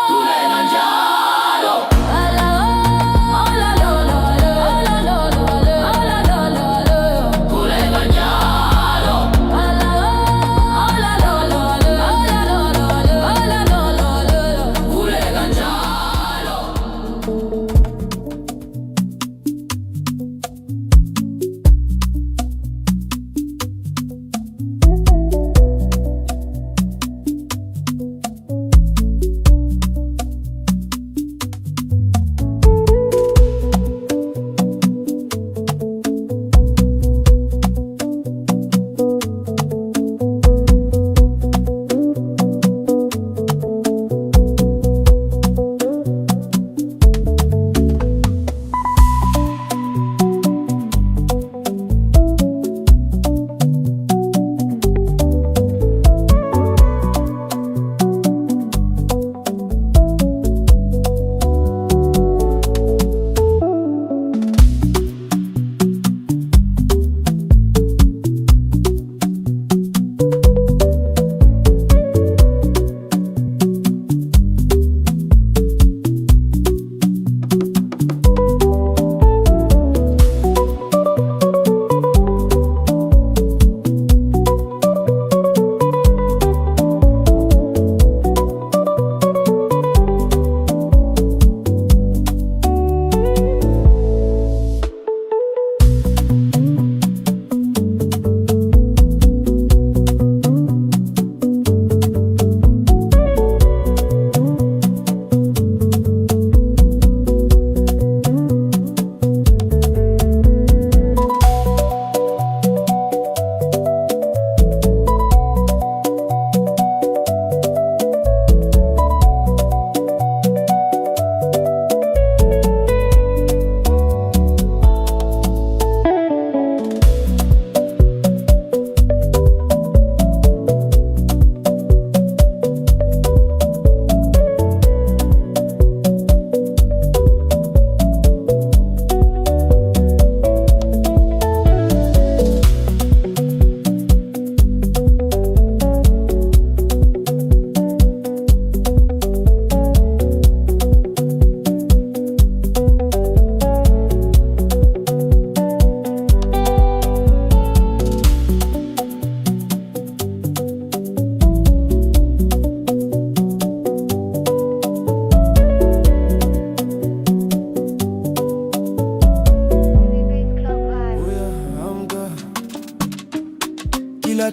S6: khuleka njalo. Khuleka njalo.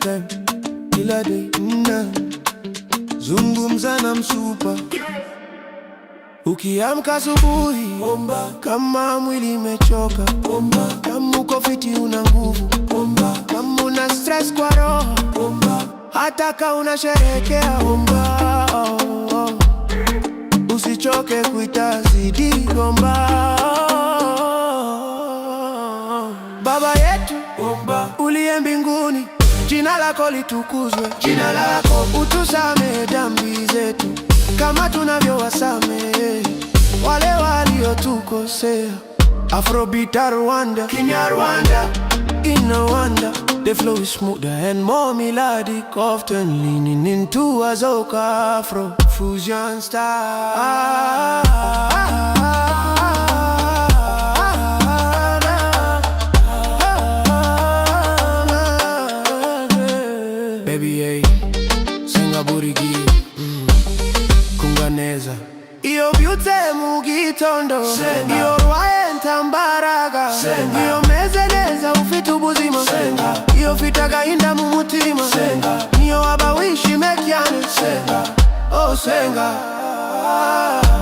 S2: time, kila day. Zungumza na msupa ukiamka asubuhi, omba. Kama mwili mechoka, omba. Kama uko fiti una nguvu, omba. Kama una stress kwa roho, omba. Hata kama unasherehekea, omba. Usichoke kuitazidi, omba. Baba yetu, omba. Uliye mbinguni, jina lako litukuzwe. Jina lako utusamehe dhambi zetu kama tunavyowasamehe wale waliotukosea. Afrobeat Rwanda, Kenya Rwanda, in Rwanda. The flow is smoother and more melodic, often leaning into a soca Afro fusion style. Baby, hey, singa burigi, kunganeza. Iyo byute mugitondo, iyo rwaye ntambaraga, iyo mezeneza ufite ubuzima, iyo fitaga inda mu mutima, niyo abawishi mekyane, oh senga.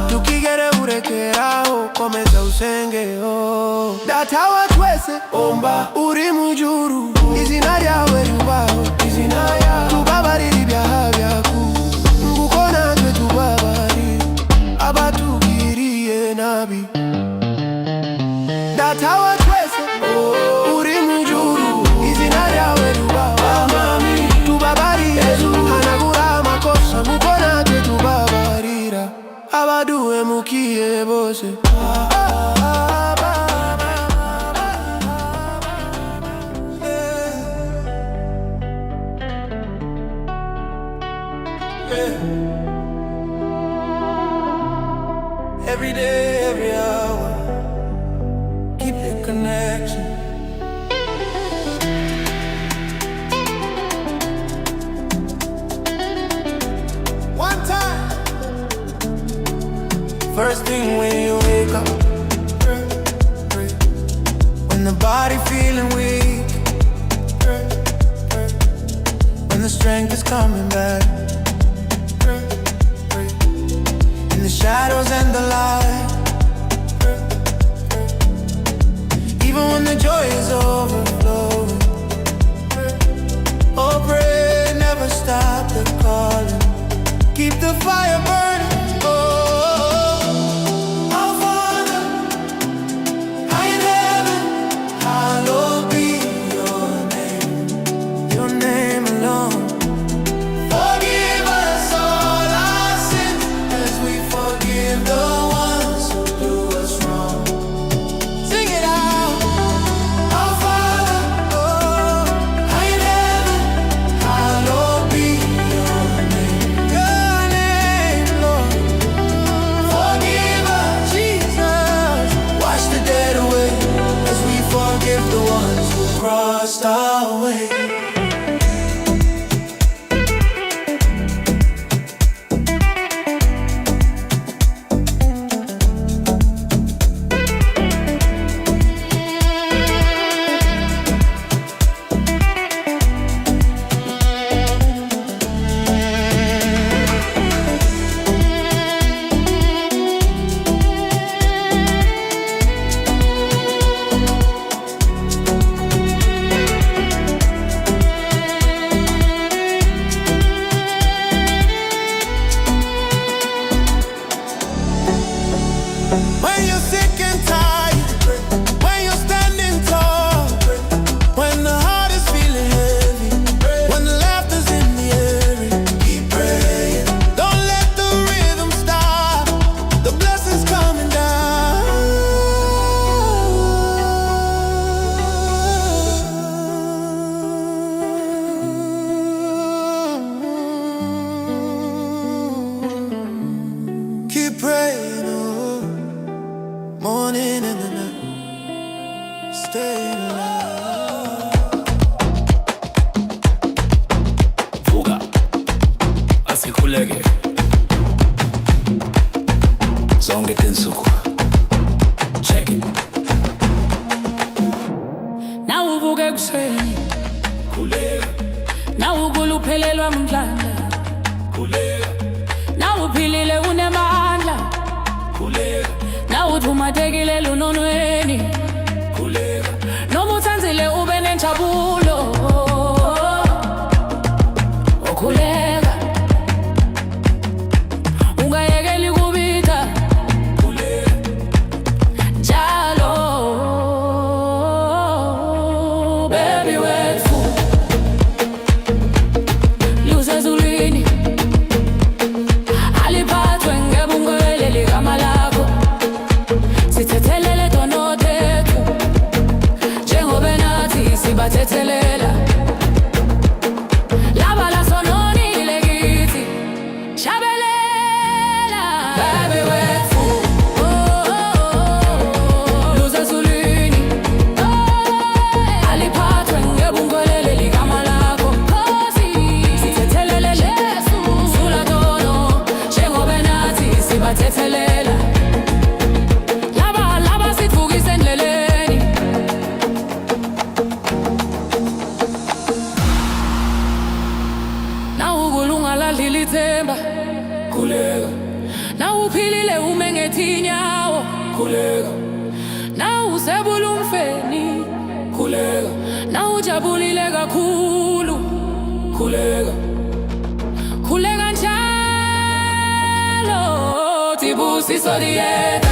S2: Tukigere urekeraho, komeza usenge, oh. Datawa twese, omba. Uri mujuru, izina ryawe ribaho, izina ryawe. Tubabarira ibyaha byacu, nguko natwe tubabarira abatugiriye nabi. Datawa twese, uri mujuru, izina ryawe ribaho, tubabarire, hanagura amakosa, nguko natwe tubabarira abaduhemukiye bose. Every day, every hour, keep the connection. One time. First thing when you wake up, when the body feeling weak, when the strength is coming back, in the shadows and the light, even when the joy is overflowing. Oh, pray, never stop the calling, keep the fire burning. Crossed our way. When you're sick and tired, when you're standing tall, when the heart is feeling heavy, when the laughter's in the air, keep praying. Don't let the rhythm stop, the blessings coming down. Keep praying, oh. Morning and the night, stay alive.
S10: Fuga, asikhuleke zonke tinsuku. Check it.
S6: Nawuvuke kuseni,
S10: Khuleka,
S6: uphelelwa mdlandla. Na uphilile unemandla. Na uthumathekile lunonweni. Noma uthanzile ube nenjabulo. Khuleka ungayekeli kubika njalo. Baby wethu lusezulwini aliphathwe ngebungwele ligama lakho. Sithethelele dono tethu njengoba nathi sibathethelela. Laba la sononile kithi shabelela. Baby wethu lusezulwini aliphathwe ngebungwele ligama lakho. Sithethelele Yesu sula dono njengoba nathi sibathethelela. Laba sithukise endleleni. Na ukulunga ladlila ithemba. Khuleka. Na uphilile ume ngethinyawo. Khuleka. Na usebula umfeni. Khuleka. Na ujabulile kakhulu. Khuleka. Khuleka njalo Tibusiso dieta.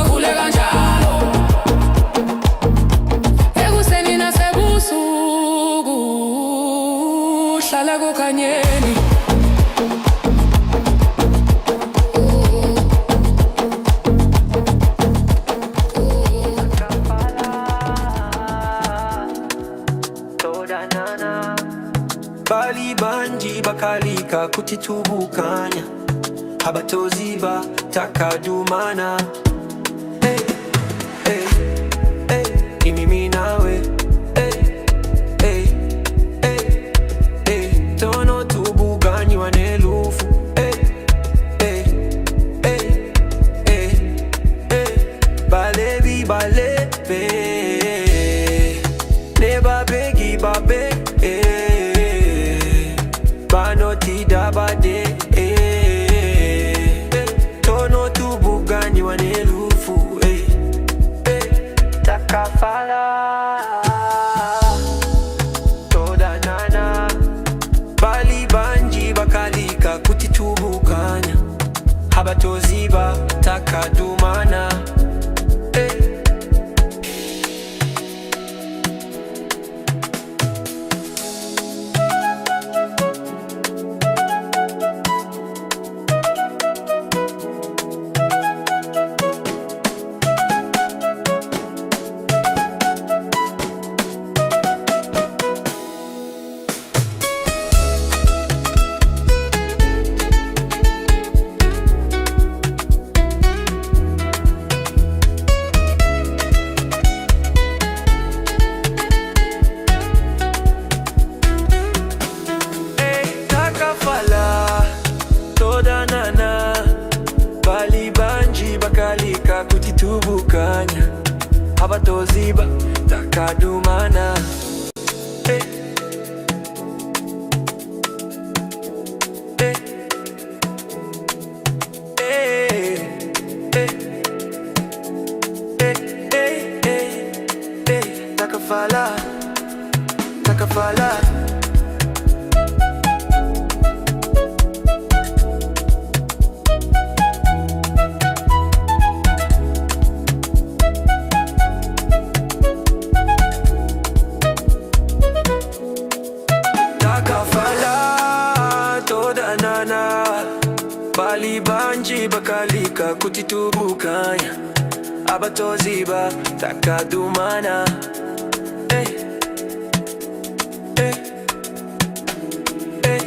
S6: Khuleka njalo ekuseni nasebusuku hlala kukhanyeni.
S11: Bali banji bakalika kutitubukanya abatoziba takadumana. Hey, hey, hey, ni mimi nawe. Hey, hey, hey, hey, tono tubugani wanelufu. Hey, hey, hey, hey, hey, balebi balebe neba begi babe. Banoti dabade tono tubugani wanelufu. Takafala toda nana bali banji bakalika kutitubukanya abatoziba takadumana. Kutitubukanya abatoziba takadumana. Hey, hey, hey, hey, hey, hey, hey, hey, takafala. Bali banji bakalika kutitubukanya abatoziba takadumana. Hey, hey, hey.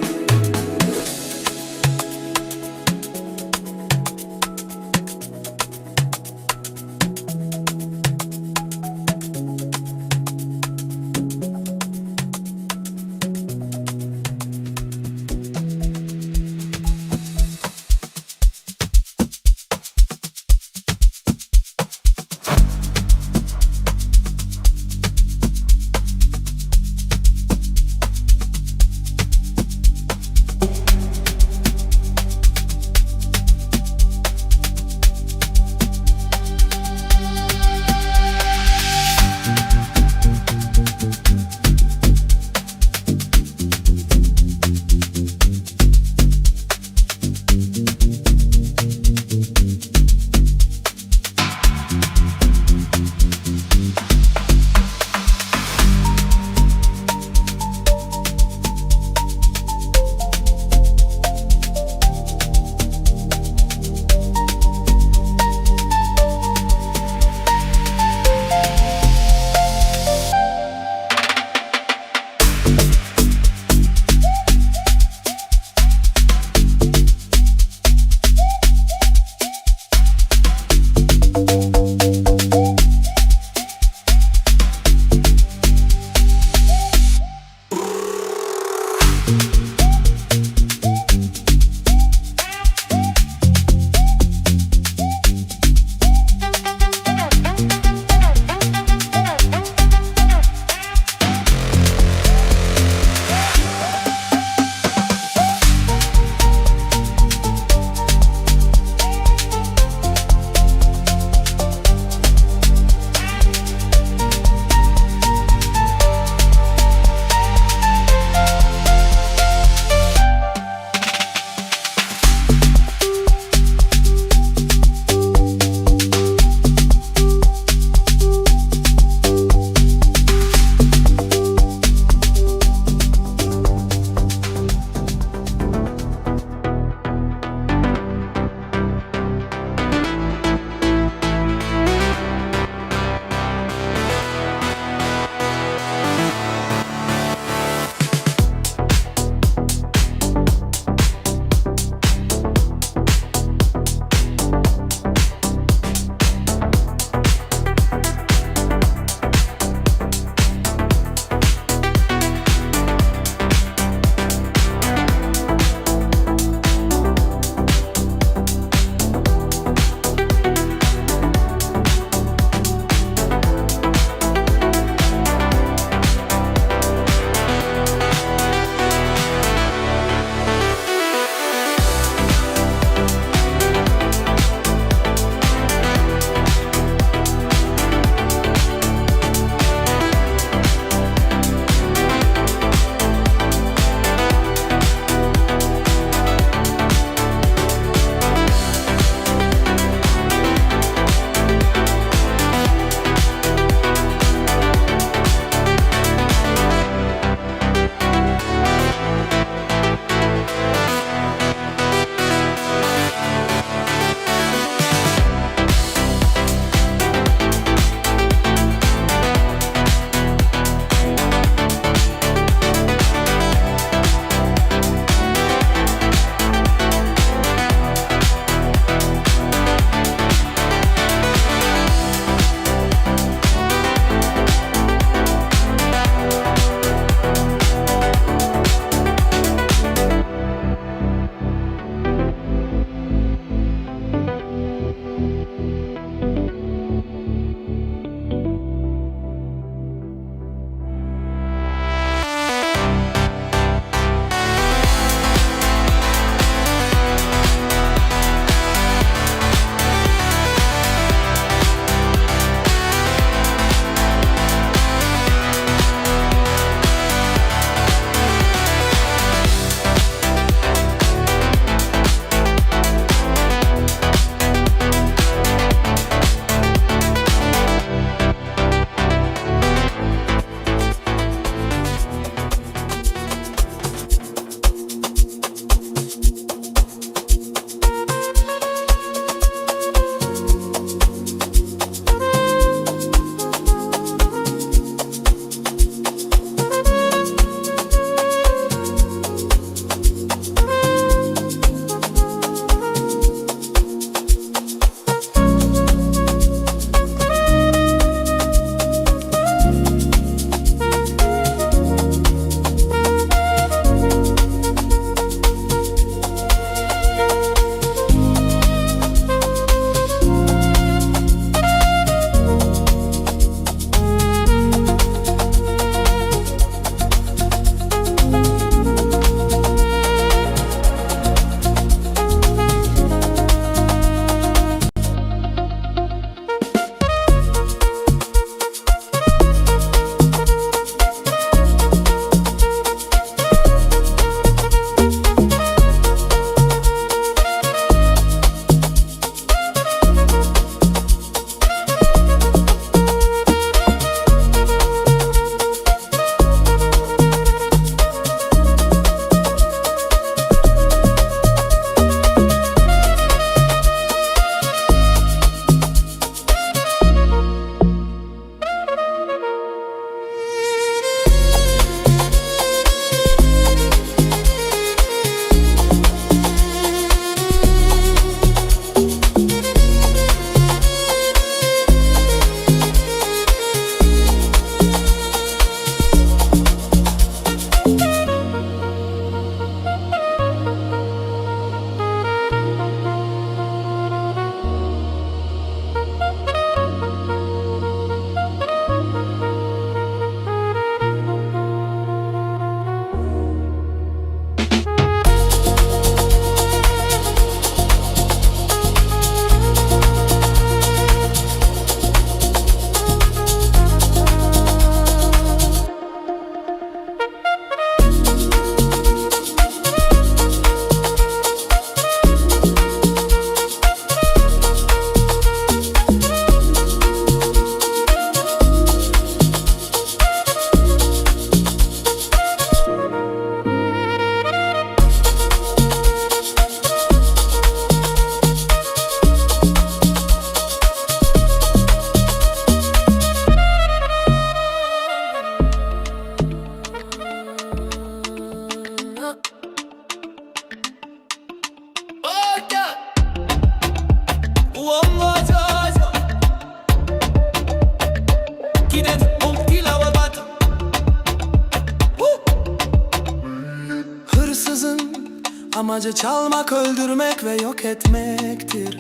S2: Amacı çalmak, öldürmek ve yok etmektir.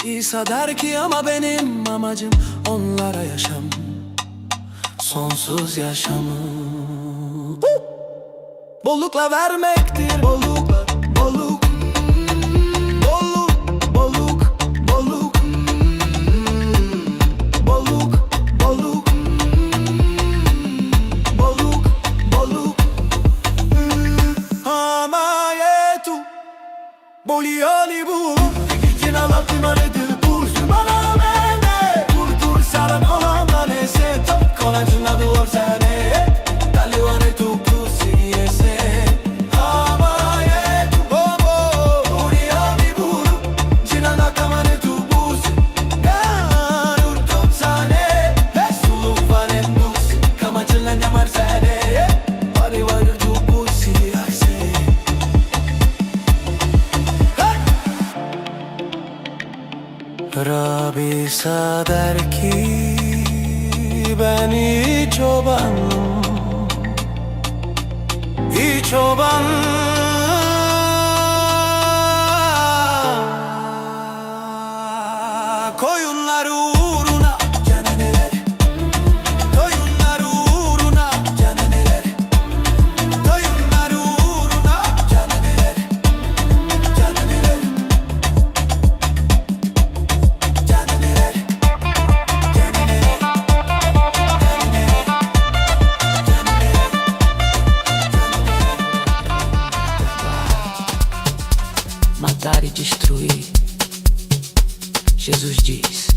S2: İsa der ki ama benim amacım onlara yaşam, sonsuz yaşamı bollukla vermektir. Bolluk, bolluk, bolluk, bolluk, bolluk, bolluk, bolluk, bolluk, bolluk. Ama yetu Bolioni bu Gittina la prima del bus Bana mene Tur saran olamda nese Top konacına duvar sene Taliwane tu pusi yese Ama yetu Bolioni bu Gittina la kamane tu bus Ganur top sane Sulu vanen bus Kamacıla nyamar sene Taliwane tu pusi yese Rabbi der ki ben hiç çobanım, hiç çoban. Koyunlar uğruna caneneler, koyunlar uğruna caneneler, koyunlar uğruna caneneler, caneneler.
S6: Matar e destruir. Jesus diz,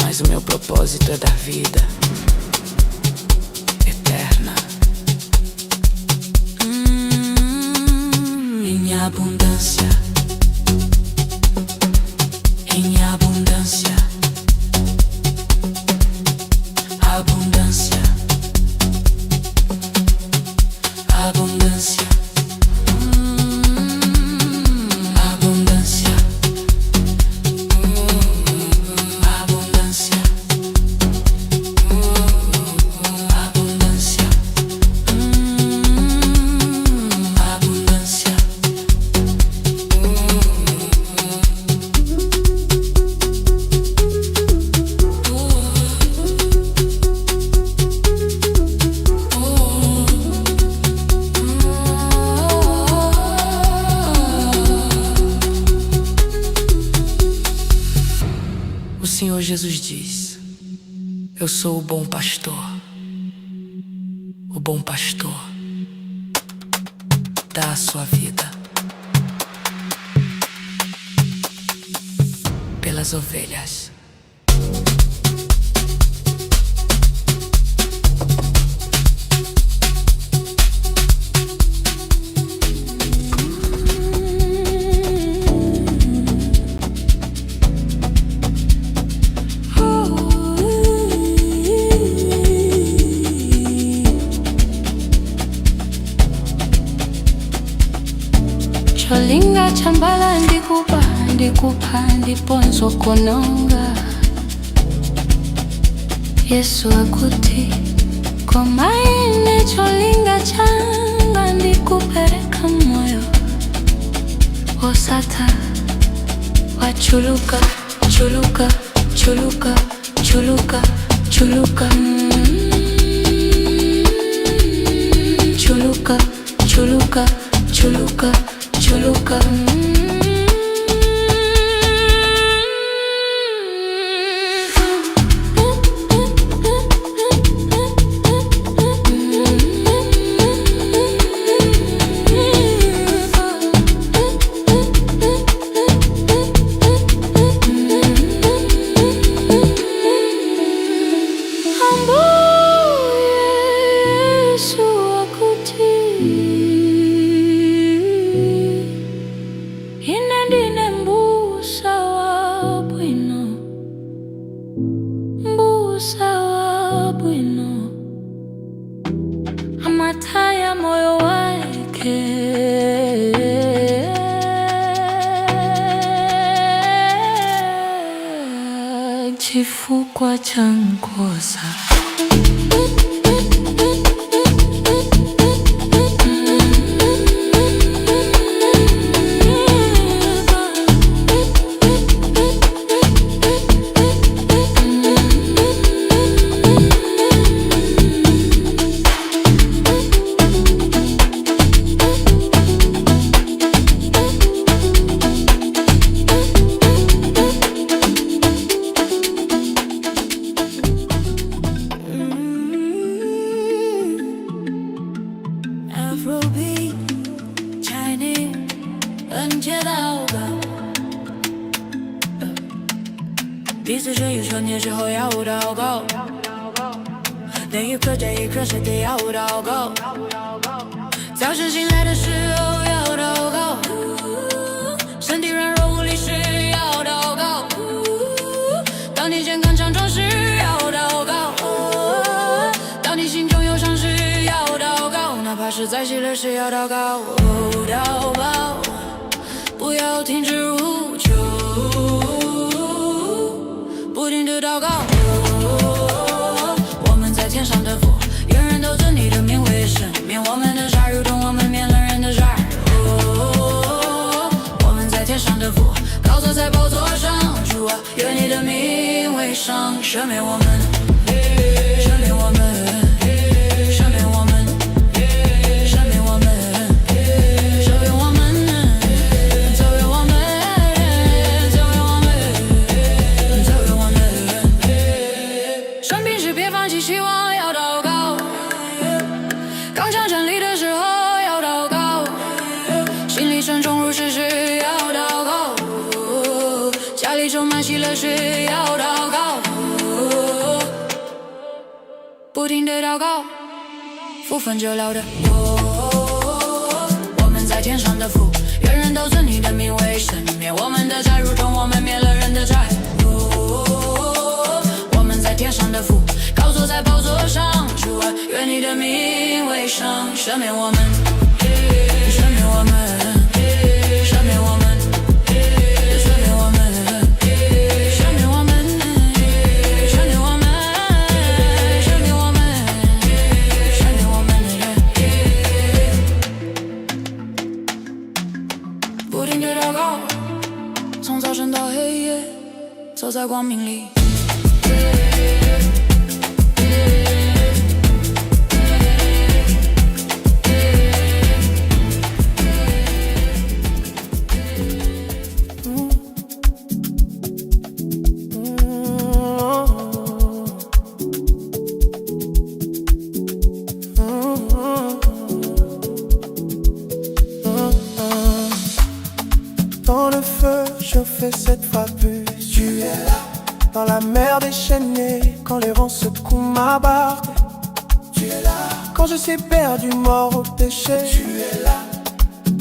S6: mas o meu propósito é dar vida eterna em abundância, em abundância, abundância, abundância. O Senhor Jesus diz: eu sou o bom pastor. O bom pastor dá a sua vida pelas ovelhas.
S7: Cholinga chambala ndikupa ndikupa ndiponzo kononga Yesu akuti komaine cholinga changa ndikupereka moyo osata wachuluka chuluka chuluka chuluka chuluka chuluka chuluka chuluka chuluka Amataya moyo wake chifukwa cha nkosa 彼此是一瞬间之后要祷告，那一刻这一刻谁都要祷告，早晨醒来的时候要祷告，身体软弱无力时要祷告，当你健康强壮时要祷告，当你心中忧伤时要祷告，哪怕是在喜乐时要祷告，祷告，不要停止呼求，不停地祷告，我们在天上的父，愿人都尊你的名为圣，免我们的债，如同我们免了人的债。我们在天上的父，高坐在宝座上，主啊，愿你的名为圣，赦免我们，赦免我们，赦免我们，赦免我们，赦免我们，赦免我们，赦免我们，赦免我们。生病时别放弃希望，要祷告，刚强站立的时候要祷告，心里沉重如石时要祷告，家里充满喜乐时要祷告，不停地祷告，福分就了的。我们在天上的父，愿人都尊你的名为圣，免我们的债，如同我们免了人的债。我们在天上的父，高坐在宝座上，主啊，愿你的名为圣，赦免我们，赦免我们，赦免我们，赦免我们，赦免我们，赦免我们，赦免我们，赦免我们的人。不停地祷告，从早晨到黑夜，走在光明里。
S2: Dans le feu, je fais cette fois plus. Tu es là. Dans la mer déchaînée, quand les vents secouent ma barque. Tu es là. Quand je suis perdu, mort au péché. Tu es là.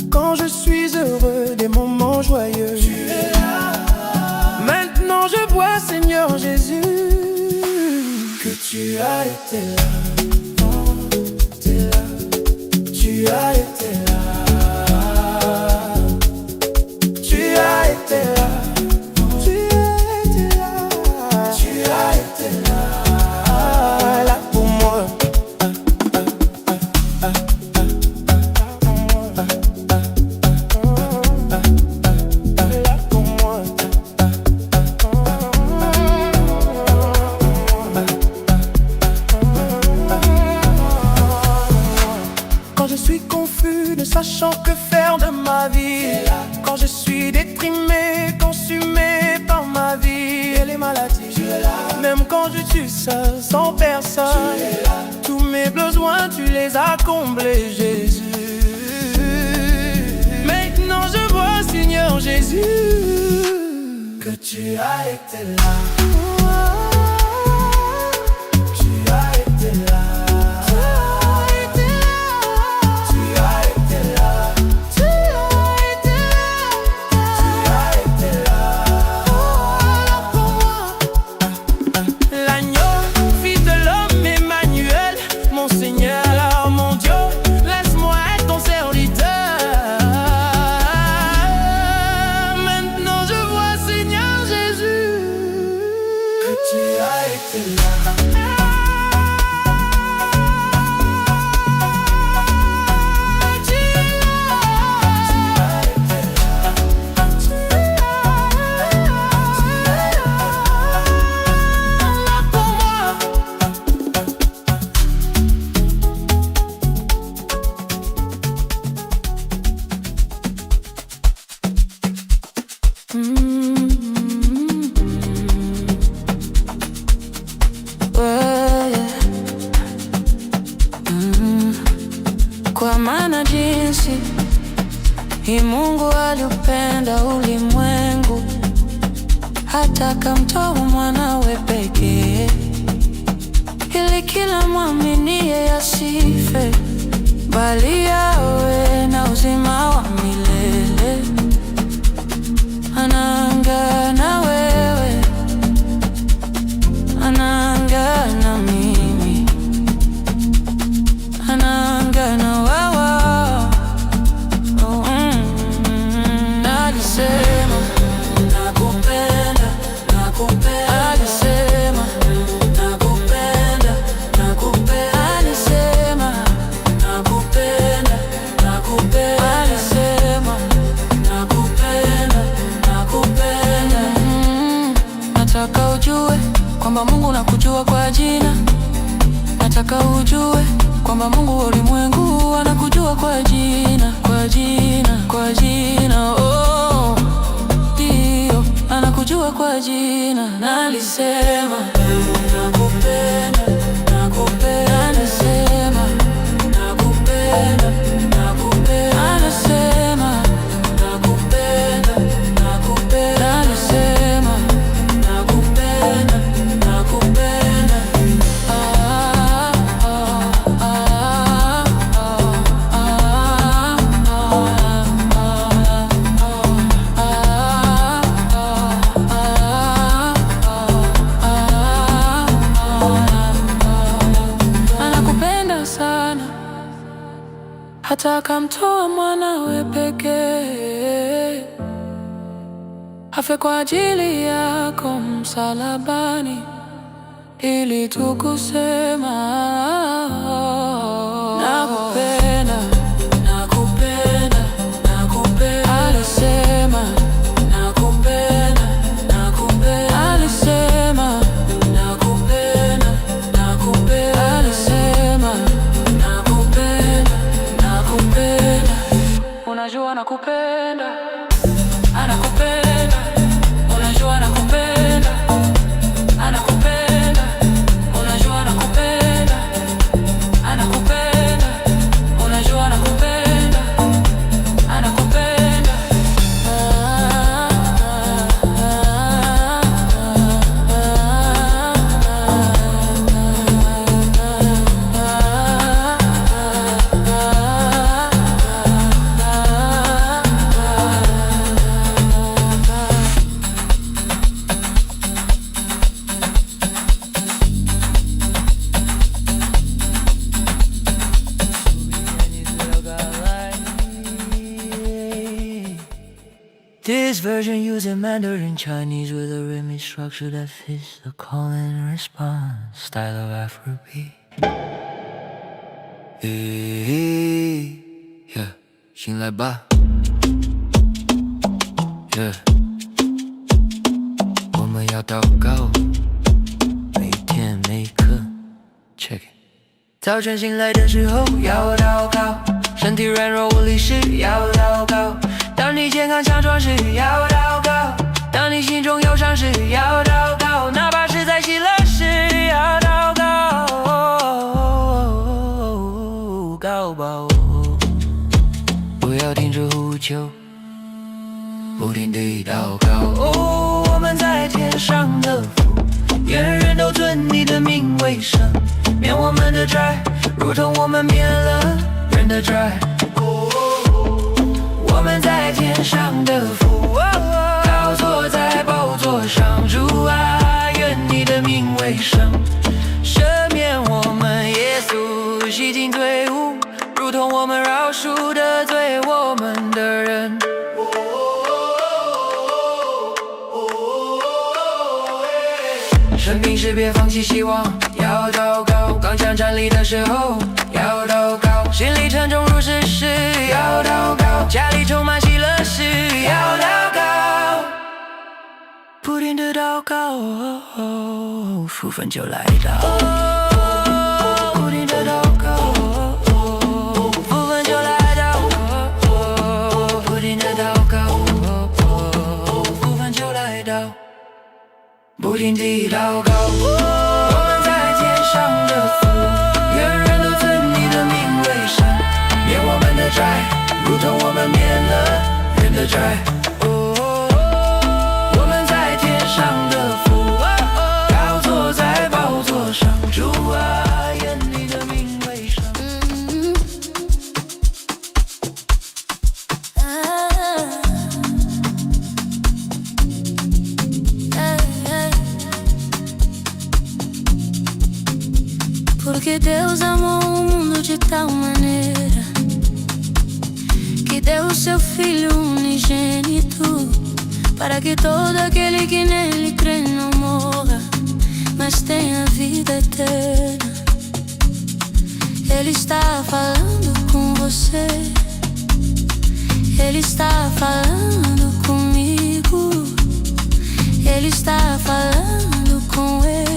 S2: Quand je suis heureux, des moments joyeux. Tu es là. Maintenant je vois, Seigneur Jésus, que tu as été là. T'es là. Tu as été là. Sachant que faire de ma vie, quand je suis déprimé, consumé par ma vie et les maladies, même quand je suis seul, sans personne, tous mes besoins tu les as comblés, Jésus. Maintenant je vois, Seigneur Jésus, que tu as été là. Tu as été là.
S7: Kwa maana jinsi hii Mungu aliupenda ulimwengu
S6: hata kamtoa mwanawe pekee, ili kila mwaminie asife, bali awe na uzima wa milele. Anaanga na wewe, anaanga na mimi, anaanga na wewe. Alisema nakupenda, nakupenda. Alisema nakupenda, nakupenda. Alisema nakupenda, nakupenda. Alisema nakupenda, nakupenda. Nataka ujue kwamba Mungu nakujua kwa jina. Nataka ujue kwamba Mungu wa ulimwengu anakujua kwa jina, kwa jina, kwa jina. Oh, ndio anakujua kwa jina. Na alisema nakupenda, nakupenda. Anasema nakupenda, nakupenda. Anasema nakupenda, nakupenda. Anasema nakupenda, nakupenda. Anakupenda sana, hata akamtoa mwanawe pekee, afe kwa ajili yako msalabani, ili tukusema nakupenda, nakupenda, nakupenda. Alisema nakupenda, nakupenda. Alisema nakupenda, nakupenda. Alisema nakupenda, nakupenda. Unajua nakupenda, anakupenda. Unajua nakupenda, anakupenda. Unajua nakupenda, anakupenda. Unajua nakupenda, anakupenda.
S11: This version using Mandarin Chinese with a rhythmic structure that fits the call and response style of Afrobeat. Hey, yeah, 醒来吧 Yeah， 我们要祷告，每天每刻 Check it。 早晨醒来的时候要祷告，身体软弱无力时要祷告，当你健康强壮时要祷告，当你心中忧伤时要祷告，哪怕是在喜乐时要祷告，告吧，不要停止呼求，不停地祷告。哦，我们在天上的父，愿人都尊你的名为圣，免我们的债，如同我们免了人的债。我们在天上的父，高坐在宝座上，主啊，愿你的名为圣，赦免我们，耶稣，洗净罪污，如同我们饶恕得罪我们的人。生病时别放弃希望，要祷告，刚强站立的时候要祷告，心里沉重如石时要祷告，家里充满喜乐时要祷告，不停的祷告，福分就来到，不停的祷告，福分就来到，不停的祷告，福分就来到，不停地祷告。我们在天上的父，愿人都尊你的名为圣，免我们的债，如同我们免了人的债。我们在天上
S7: Porque Deus amou o mundo de tal maneira que deu o seu Filho unigênito, para que todo aquele que nele crê não morra, mas tenha vida eterna. Ele está falando com você, Ele está falando comigo, Ele está falando com eles.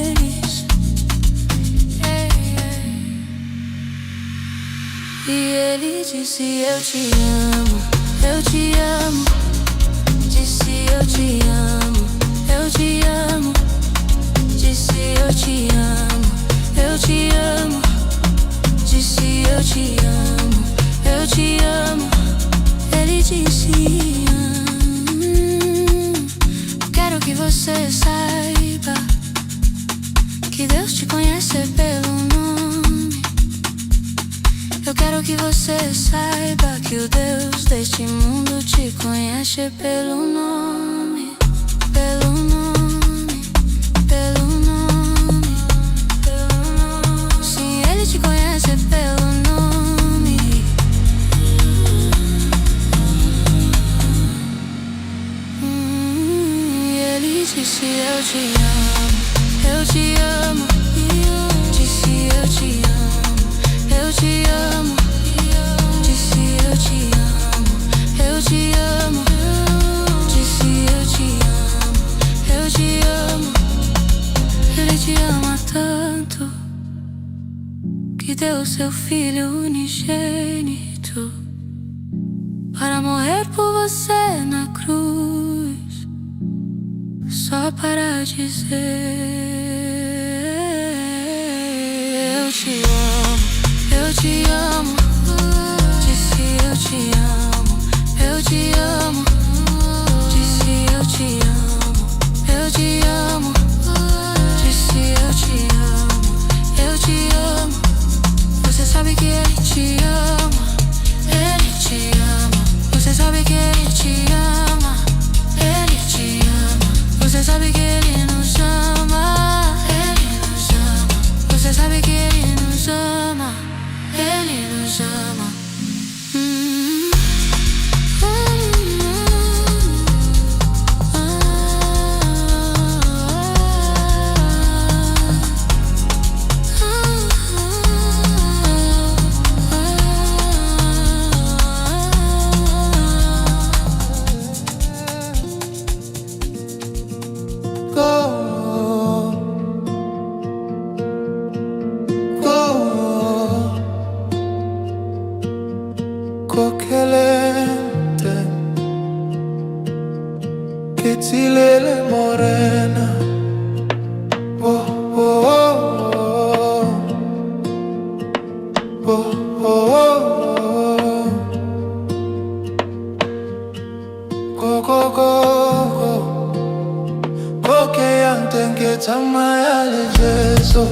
S7: E Ele disse: eu te amo, eu te amo. Disse: eu te amo, eu te amo. Disse: eu te amo, eu te amo. Disse: eu te amo, eu te amo. Ele disse: quero que você saiba que Deus te conhece pelo nome. Eu quero que você saiba que o Deus deste mundo te conhece pelo nome, pelo nome, pelo nome, pelo nome. Sim, Ele te conhece pelo nome. Ele disse: eu te amo, eu te amo. Disse: eu te amo, eu te amo. Disse: eu te amo, eu te amo. Disse: eu te amo, eu te amo. Ele te ama tanto que deu o seu Filho unigênito para morrer por você na cruz, só para dizer: eu te amo, eu te amo. Disse: eu te amo, eu te amo. Disse: eu te amo, eu te amo. Disse: eu te amo, eu te amo. Você sabe que Ele te ama, Ele te ama. Você sabe que Ele te ama, Ele te ama. Você sabe que Ele nos ama, Ele nos ama. Você sabe que Ele nos ama, Ele nos ama.
S2: Coquelente, que tilele morena. Oh, oh, oh, oh, oh, oh, oh. Go, go, go, go. Coqueante que tamaya le yeso.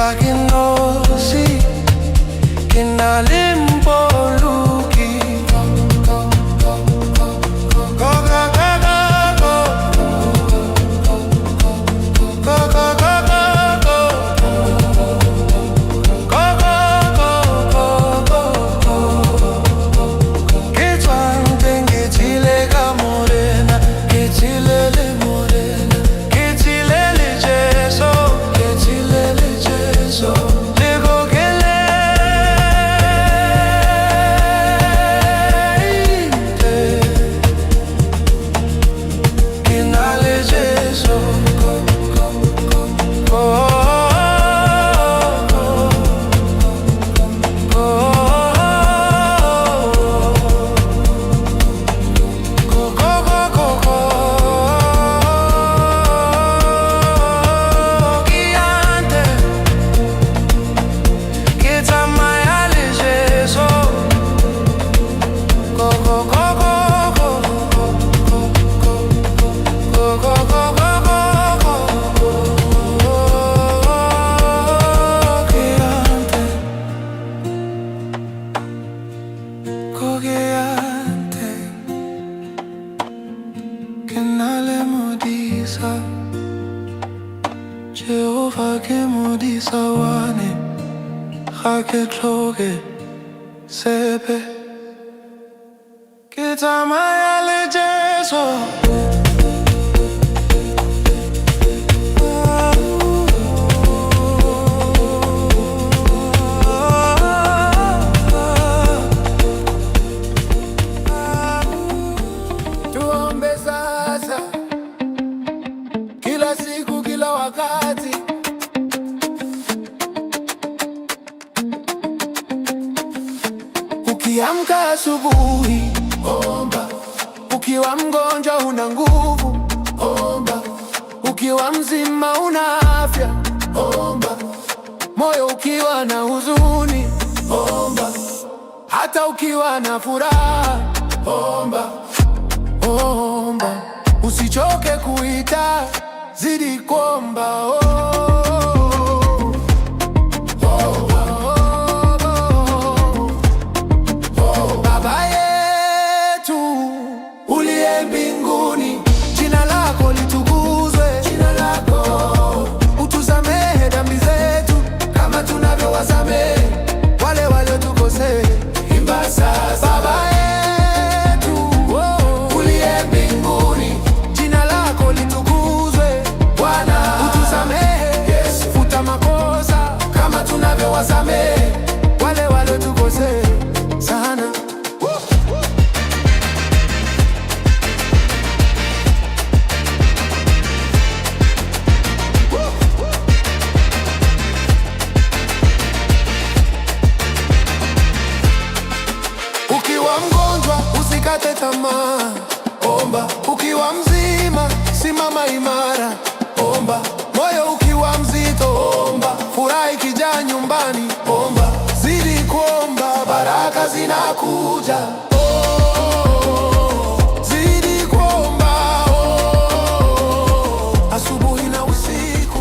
S2: I can know ke na le modisa Jehova ke modisa wane Ga ke tlhoke sepe Ke tsamaya le Jesu Tuombe sasa kila siku kila wakati Ukiamka asubuhi omba Ukiwa mgonjwa una nguvu omba Ukiwa mzima una afya omba Moyo ukiwa na huzuni omba Hata ukiwa na furaha omba Omba usichoke kuita zidi kuomba Baba yetu uliye mbinguni jina lako litukuzwe jina lako utusamehe dhambi zetu kama tunavyowasamehe wale waliotukosea imba sasa Baba yetu uliye mbinguni jina lako litukuzwe Bwana utusamehe futa makosa kama tunavyowasamehe wale waliotukosea sana Ukiwa mgonjwa usikate tamaa omba Ukiwa mzima simama imara omba Moyo ukiwa mzito omba Furaha ikijaa nyumbani omba Zidi kuomba baraka zinakuja Zidi kuomba asubuhi na usiku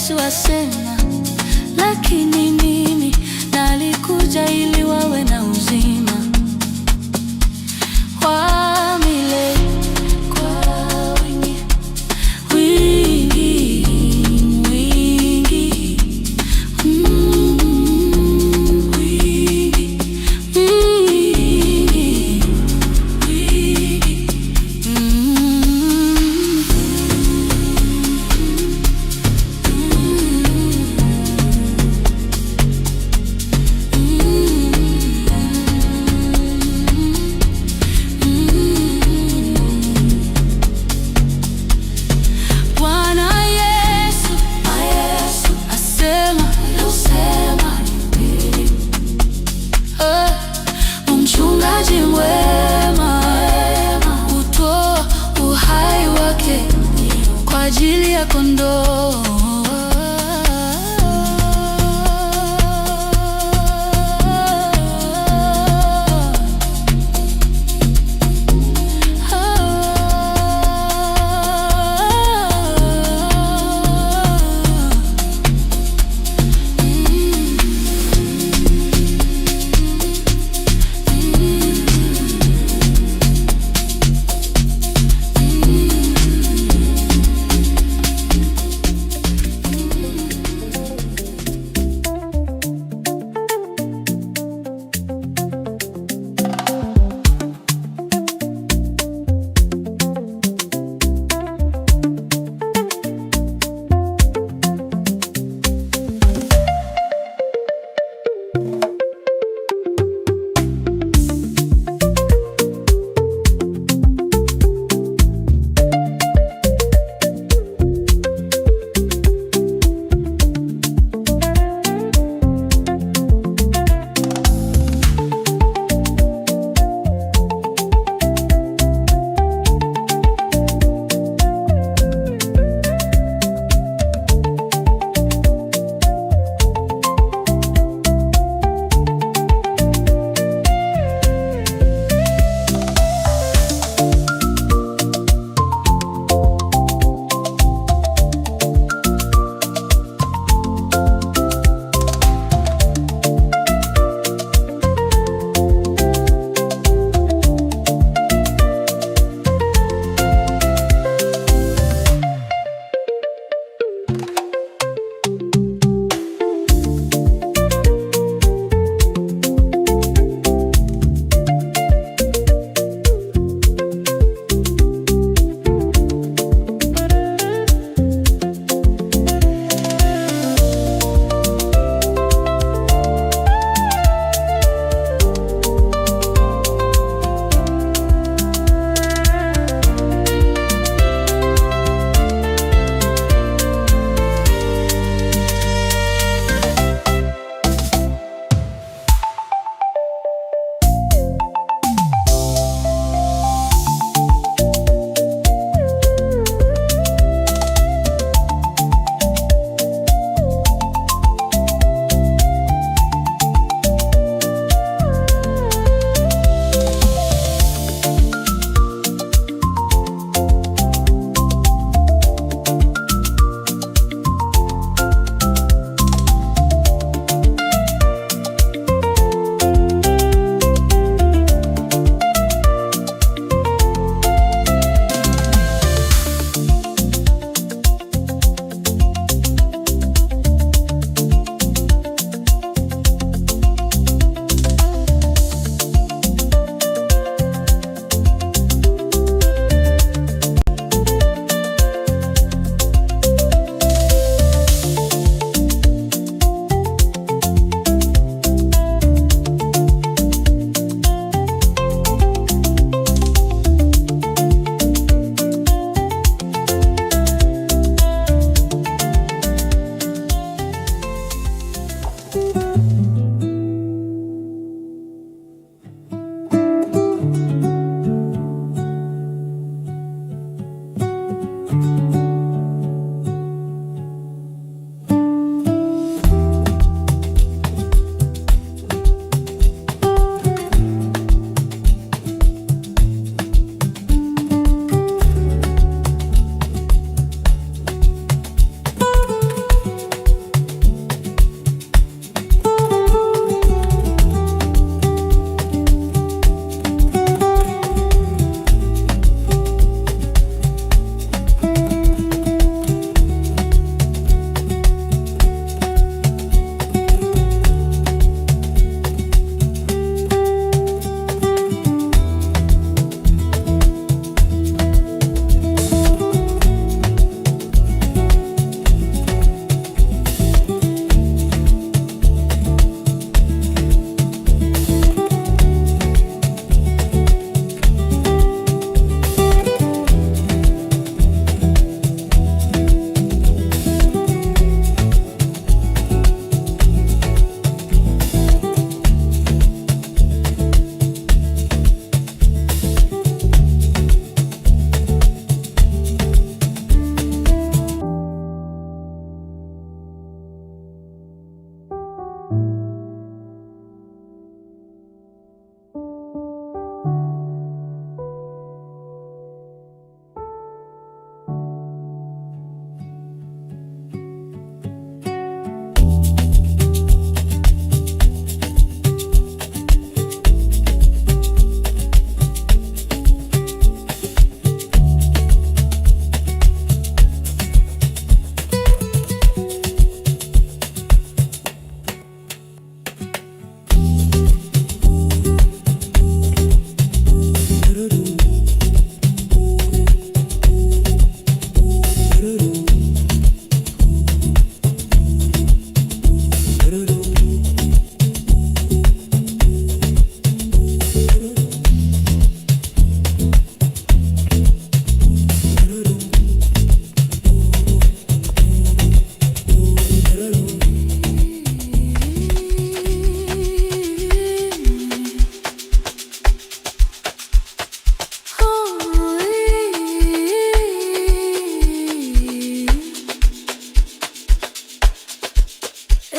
S7: Yesu asema, lakini mimi nalikuja ili wawe na uzima wa milele kwa wingi, wingi, wingi, wingi, wingi, Bwana Yesu asema, mchungaji mwema hutoa uhai wake kwa ajili ya kondoo.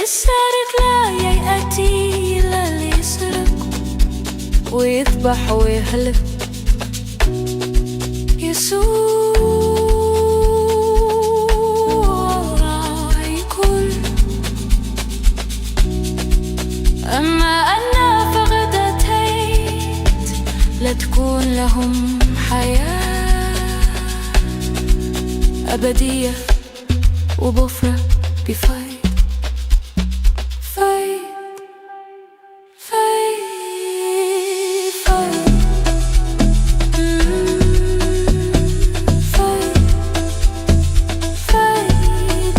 S7: يسرق لا يأتي إلا اللي يسرق ويذبح ويهلك يسوع راعي كل. أما أنا فقد أتيت لتكون لهم حياة أبدية وبفرة بفايد فايد فايد فايد فايد فايد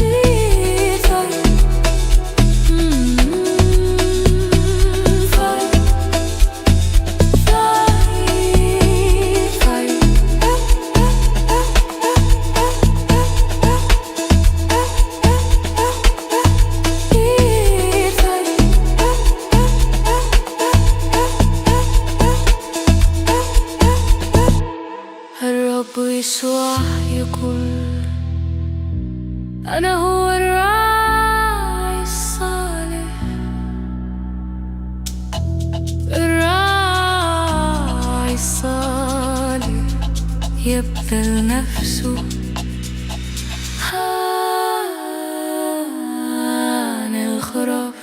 S7: الرب يسوع يقول أنا هو الراعي الصالح، الراعي الصالح يبذل نفسه عن الخراف.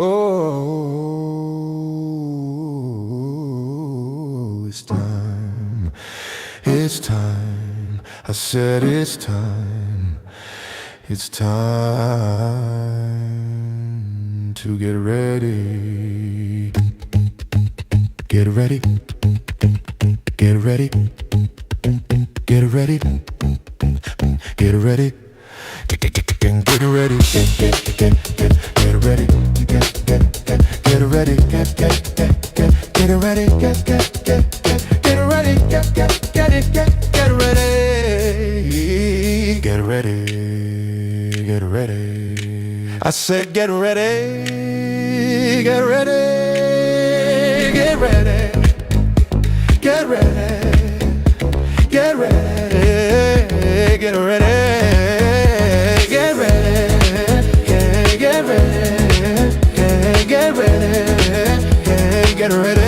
S2: Oh, it's time, it's time. I said it's time, it's time to get ready. Get ready, get ready, get ready, get ready. Get ready, get ready, get ready, get ready, get ready, get ready, get ready. I said get ready, get ready, get ready, get ready, get ready, get ready. Get ready.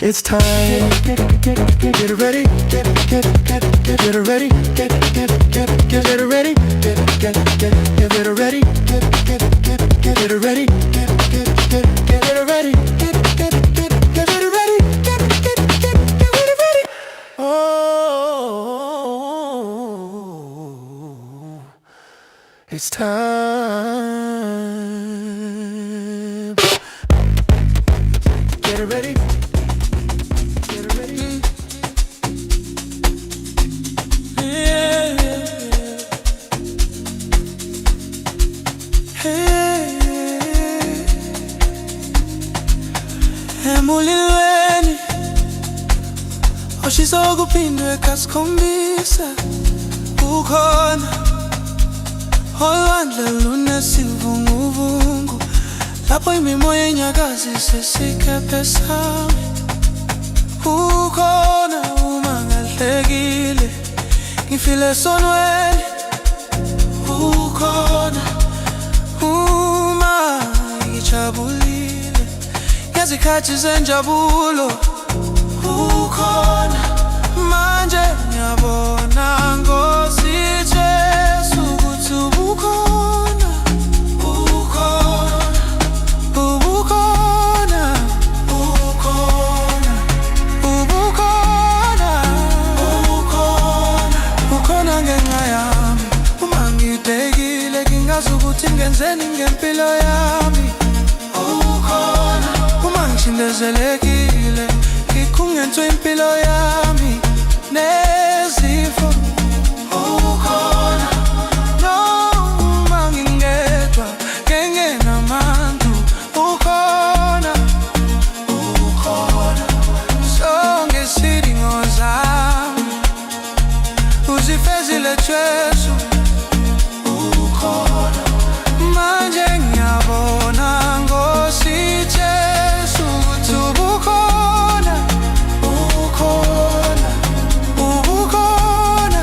S2: It's time. Get ready. Get ready. Get ready. Get ready. Get ready, get ready, get ready. Oh, it's time. Get ready, get ready.
S1: Emulilweni oshisa ukuphindwe kasikhombisa ukhona olwandle lunesivunguvungu lapho imimoya enyakazi sesikephe sami ukhona uma ngahlekile ngifile sonweni ukhona uma ngijabulile ngezikhathi zenjabulo ukhona manje ngiyabona Nkosi Jesu ukuthi ubukhona ubukhona ubukhona ubukhona ubukhona ubukhona ukhona ngenxa yami uma ngibhekile ngingazi ukuthi ngenzeni ngempilo yami ukhona ngicindezelekile, ngikhungethwe impilo yami nezifo. Ukhona noma ngingedwa ngengenamantu, ukhona sonke isidingo zami, uzifezile Jesu. Ukhona manje ngiyabona Nkosi Jesu ukuthi ubukhona, ubukhona, ubukhona,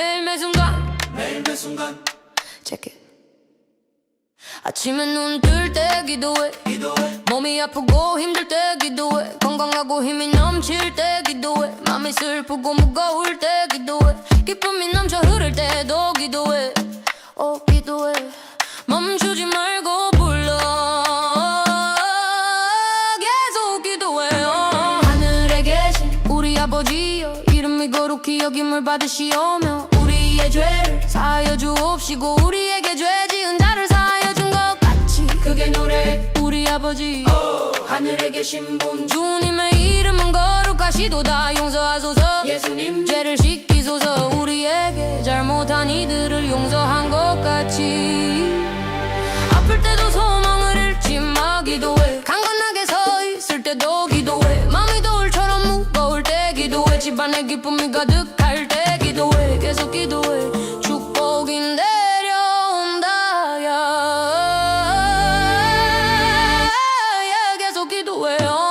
S7: 매일 매 순간 Check it. 아침에 눈 뜰 때 기도해 몸이 아프고 힘들 때 기도해 건강하고 힘이 넘칠 때 기도해 맘이 슬프고 무거울 때 기도해 기쁨이 넘쳐 흐를 때도 기도해 기도해 멈추지 말고 불러 계속 기도해요 하늘에 계신 우리 아버지여 이름이 거룩히 여김을 받으시오며 우리의 죄를 사하여 주옵시고 우리에게 죄 지은 자를 사하여 준 것 같이 크게 노래 우리 아버지 하늘에 계신 분 주님의 이름은 거룩하시도다 용서하소서 예수님 죄를 씻기소서 우리에게 잘못한 이들을 용서한 것 같이 아플 때도 소망을 잃지 마 기도해 강건하게 서 있을 때도 기도해 마음이 돌처럼 무거울 때 기도해 집안에 기쁨이 가득할 때 기도해 계속 기도해 축복이 내려온다 야 계속 기도해요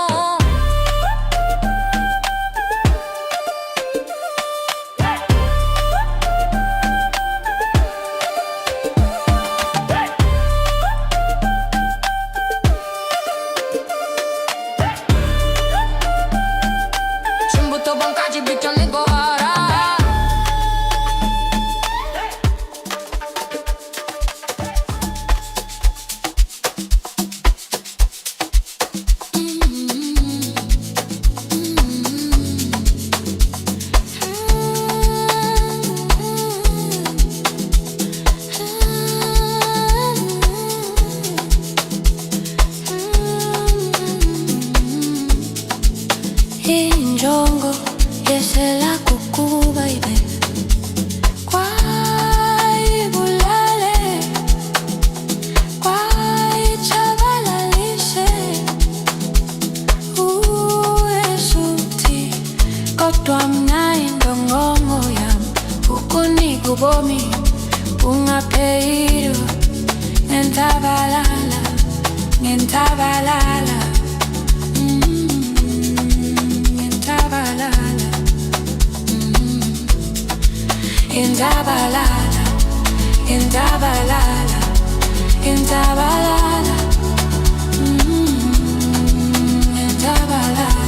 S7: 밤까지 비춰내고 알아 인종고 Esa es la cucú, baby. Guay, bulale. Guay, chavalalice. Esuti. Kotwam na indongongo yam. Ukuni kubomi. Bunga peiru. Ngentabalala. Ngentabalala. Ngentabalala. Intabalala, intabalala, intabalala, intabalala.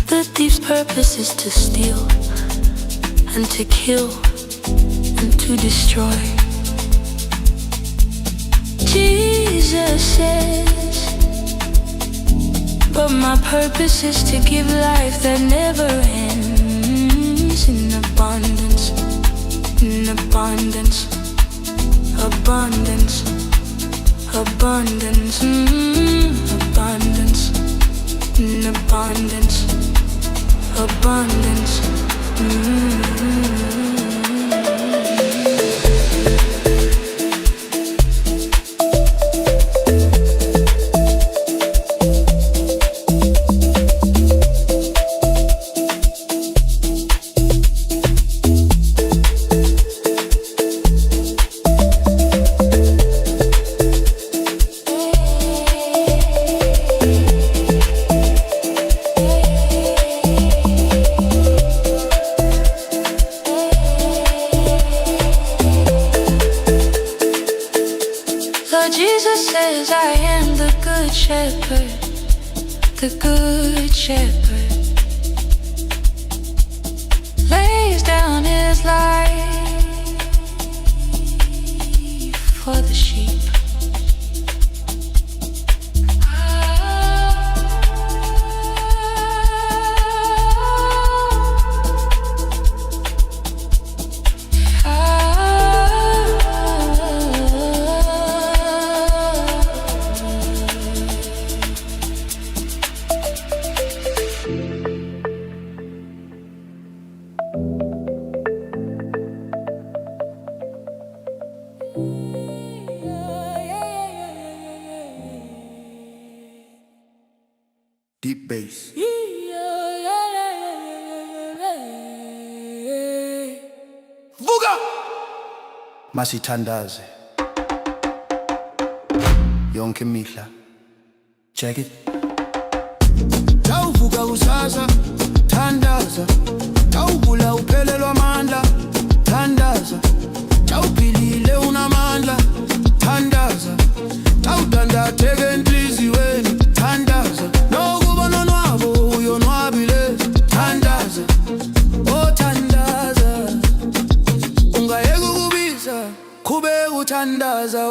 S7: The thief's purpose is to steal and to kill and to destroy. Jesus says, but my purpose is to give life that never ends in abundance, in abundance, abundance, abundance, abundance, in abundance, abundance.
S6: the good shepherd lays down his life for the sheep.
S2: Deep bass.
S9: Vuga!
S2: Masithandaze yonke mihla. Check it.
S9: Tawuvuka kusasa, thandaza. Tawugula uphelelwa amandla, thandaza. Tawuphilile unamandla, thandaza. Tawudandatheke enhliziyweni, thandaza. Nokuba nonwabo uyonwabile, thandaza. Oh thandaza, ungayeka ukubiza, kube uthandaza.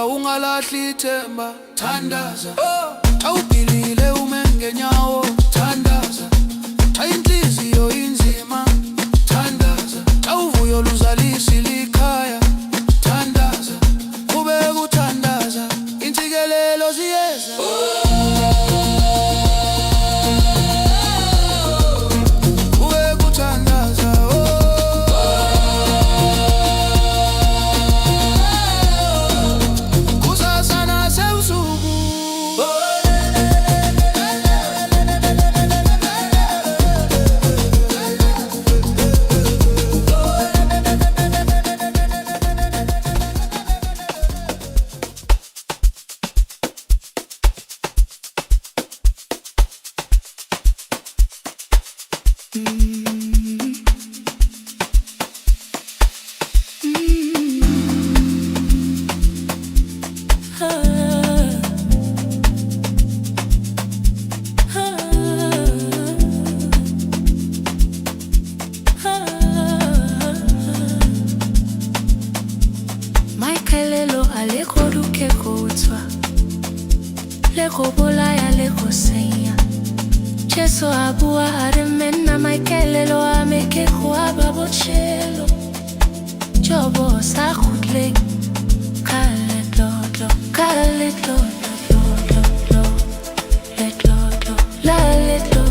S9: Ungalahli ithemba, thandaza. Awuphilile ume ngenyawo, thandaza. Inhliziyo inzima, thandaza. Awuvuyo luzalisa likhaya, thandaza. Kube kuthandaza, intsikelelo ziyeza. Kube kuthandaza.
S6: Cheso abua aremena maikelelo ameke kuaba bochelo Jobo sa khutle kale lo kale lo let lo la let lo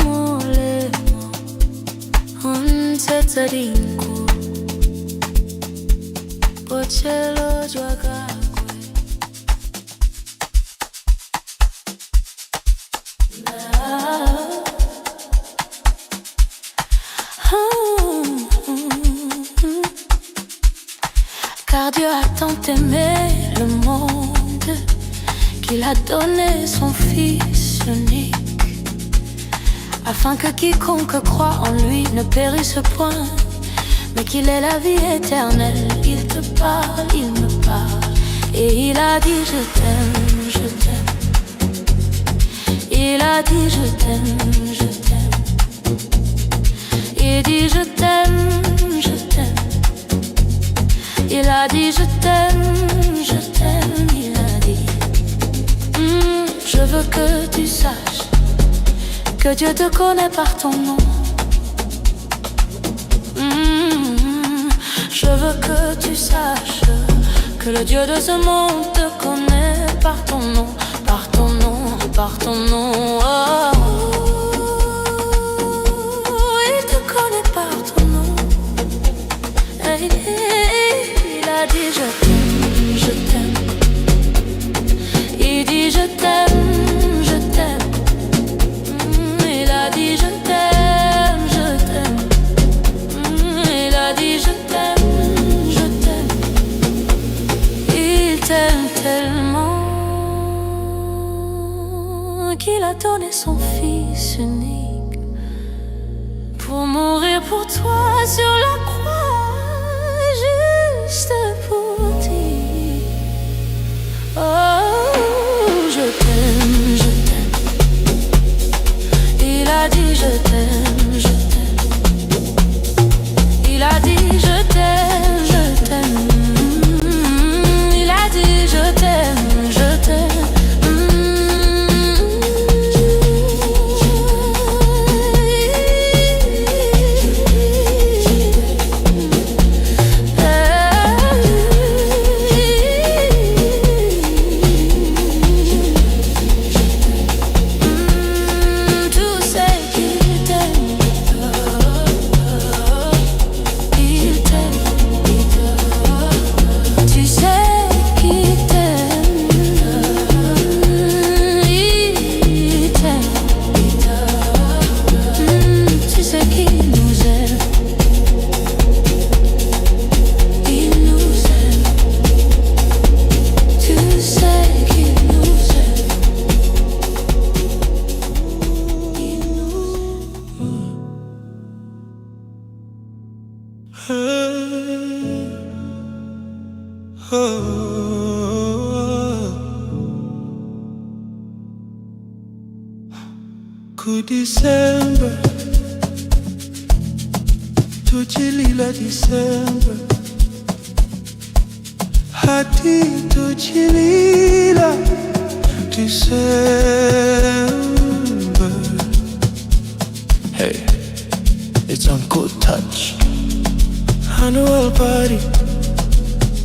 S7: mulemo unsetsa dinku botshelo jwa gagwe. Car Dieu a tant aimé le monde qu'il a donné son Fils unique, afin que quiconque croit en lui ne périsse point, mais qu'il ait la vie éternelle. Il te parle, il me parle, et il a dit je t'aime, je t'aime. Il a dit je t'aime, je t'aime. Il dit je t'aime, je t'aime. Il a dit je t'aime, je t'aime. Il a dit je veux que tu saches que Dieu te connaît par ton nom. Je veux que tu saches que le Dieu de ce monde te connaît par ton nom, par ton nom, par ton nom. Oh. Il te connaît par ton nom. Il a dit je t'aime, je t'aime. Il dit je t'aime, je t'aime. Il a dit je t'aime, je t'aime. Il a dit je t'aime, je t'aime. Il t'aime tellement qu'il a donné son Fils unique pour mourir pour toi sur la croix, juste pour dire oh je t'aime, je t'aime. Il a dit je t'aime, je t'aime. Il a dit je t'aime, je t'aime. Il a dit je t'aime, je t'aime.
S9: Ku December, tuchilila December, hati tuchilila December.
S10: Hey, it's Uncle Touch.
S9: Annual party,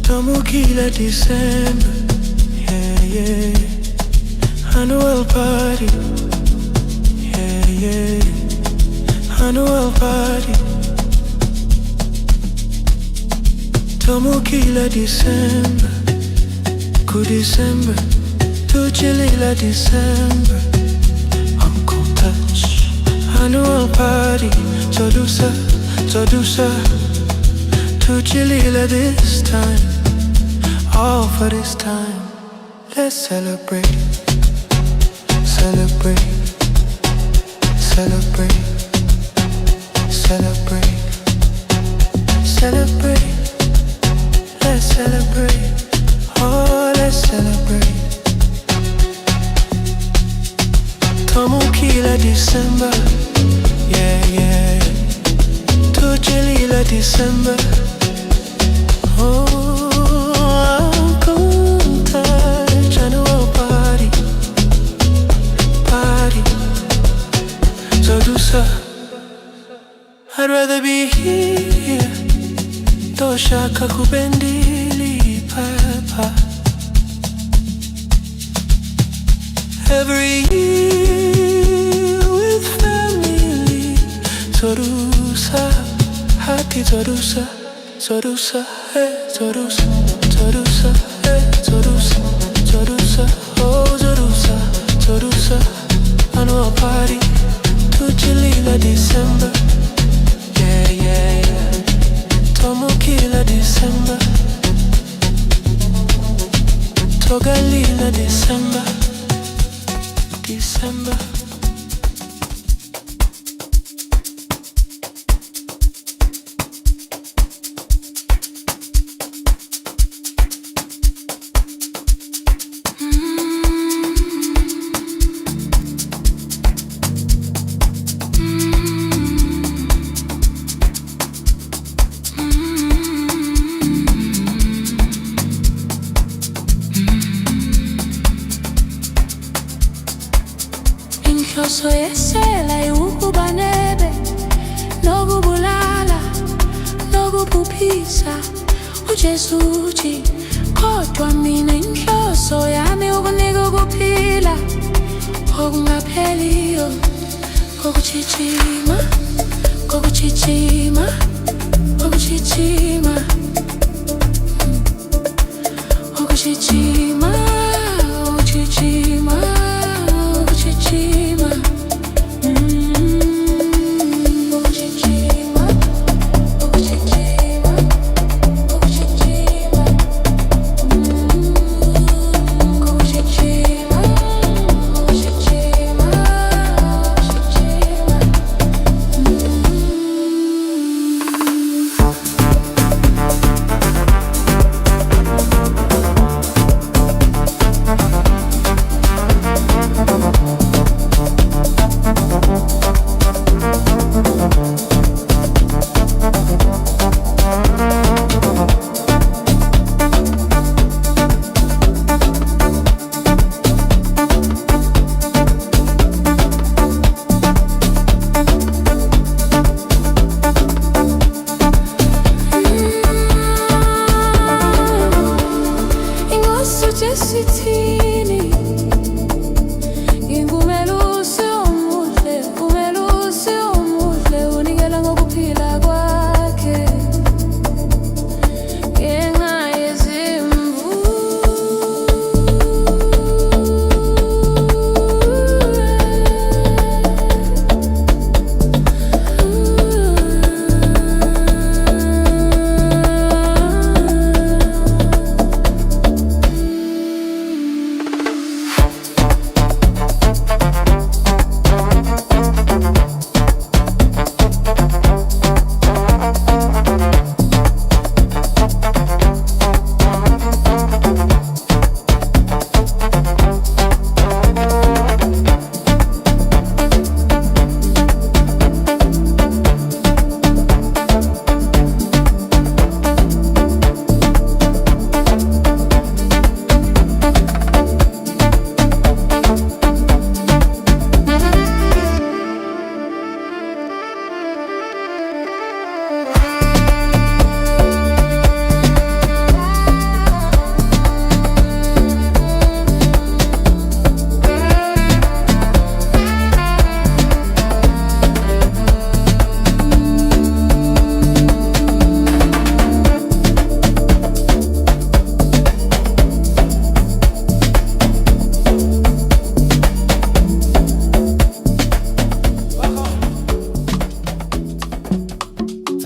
S9: tamukila December. Yeah, yeah. Annual party. Yeah, yeah. Annual party. Tamukila December. Ku December. Tuchilila December. Uncle Touch. Annual party. Todusa, Todusa. Tuchilila this time. All for this time. Let's celebrate. Celebrate. Celebrate, celebrate, celebrate. Let's celebrate, oh let's celebrate. Tamukila December, yeah, yeah. Tuchilila December, oh Uncle Touch. Annual party, party. Todusa, I'd rather be here. Toshaka kubendili papa. Every year Zorusa, Zorusa, hey, Zorusa, Zorusa, hey, Zorusa, Zorusa, oh Zorusa, Zorusa. I know a party to Chilila December. Yeah, yeah, yeah. Tomukila December. Togalila December. December.
S7: Inhloso yesela ukubanebe nokubulala nokubhubhisa uJesu uthi kodwa mina inhloso yami ukunika ukuphila okungapheliyo kokuchichima kokuchichima kokuchichima kokuchichima kokuchichima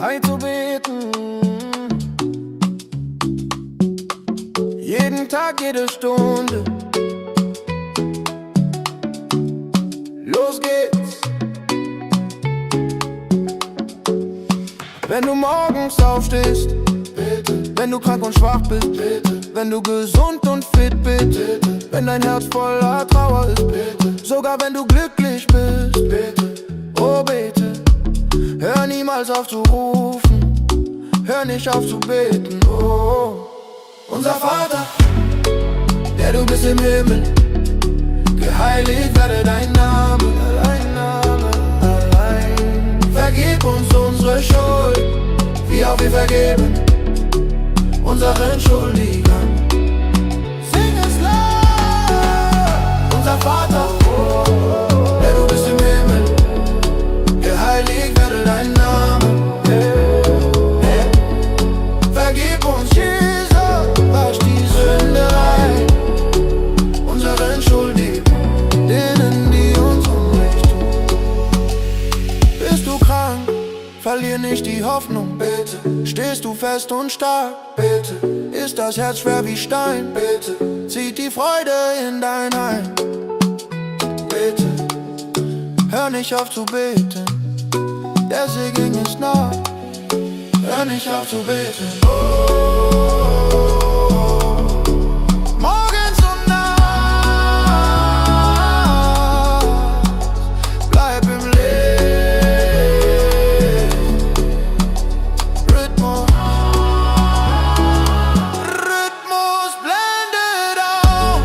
S2: Zeit zu beten. Jeden Tag, jede Stunde. Los geht's. Wenn du morgens aufstehst, bitte. Wenn du krank und schwach bist, bitte. Wenn du gesund und fit bist, bitte. Wenn dein Herz voller Trauer ist, bitte. Sogar wenn du glücklich bist, bitte. Oh, bitte. Hör niemals auf zu rufen, hör nicht auf zu beten, oh. Unser Vater, der du bist im Himmel, geheiligt werde dein Name, allein. Vergib uns unsere Schuld, wie auch wir vergeben unseren Schuldigern. Sing es laut, unser Vater, der du bist im Himmel, geheiligt werde dein Name.
S9: Hoffnung? Bitte. Stehst du fest und stark? Bitte. Ist das Herz schwer wie Stein? Bitte. Zieht die Freude in dein Heim? Bitte. Hör nicht auf zu beten, der Segen ist nah. Hör nicht auf zu beten. Morgens und nachts, bleib im Licht. Rhythmus blendet aus.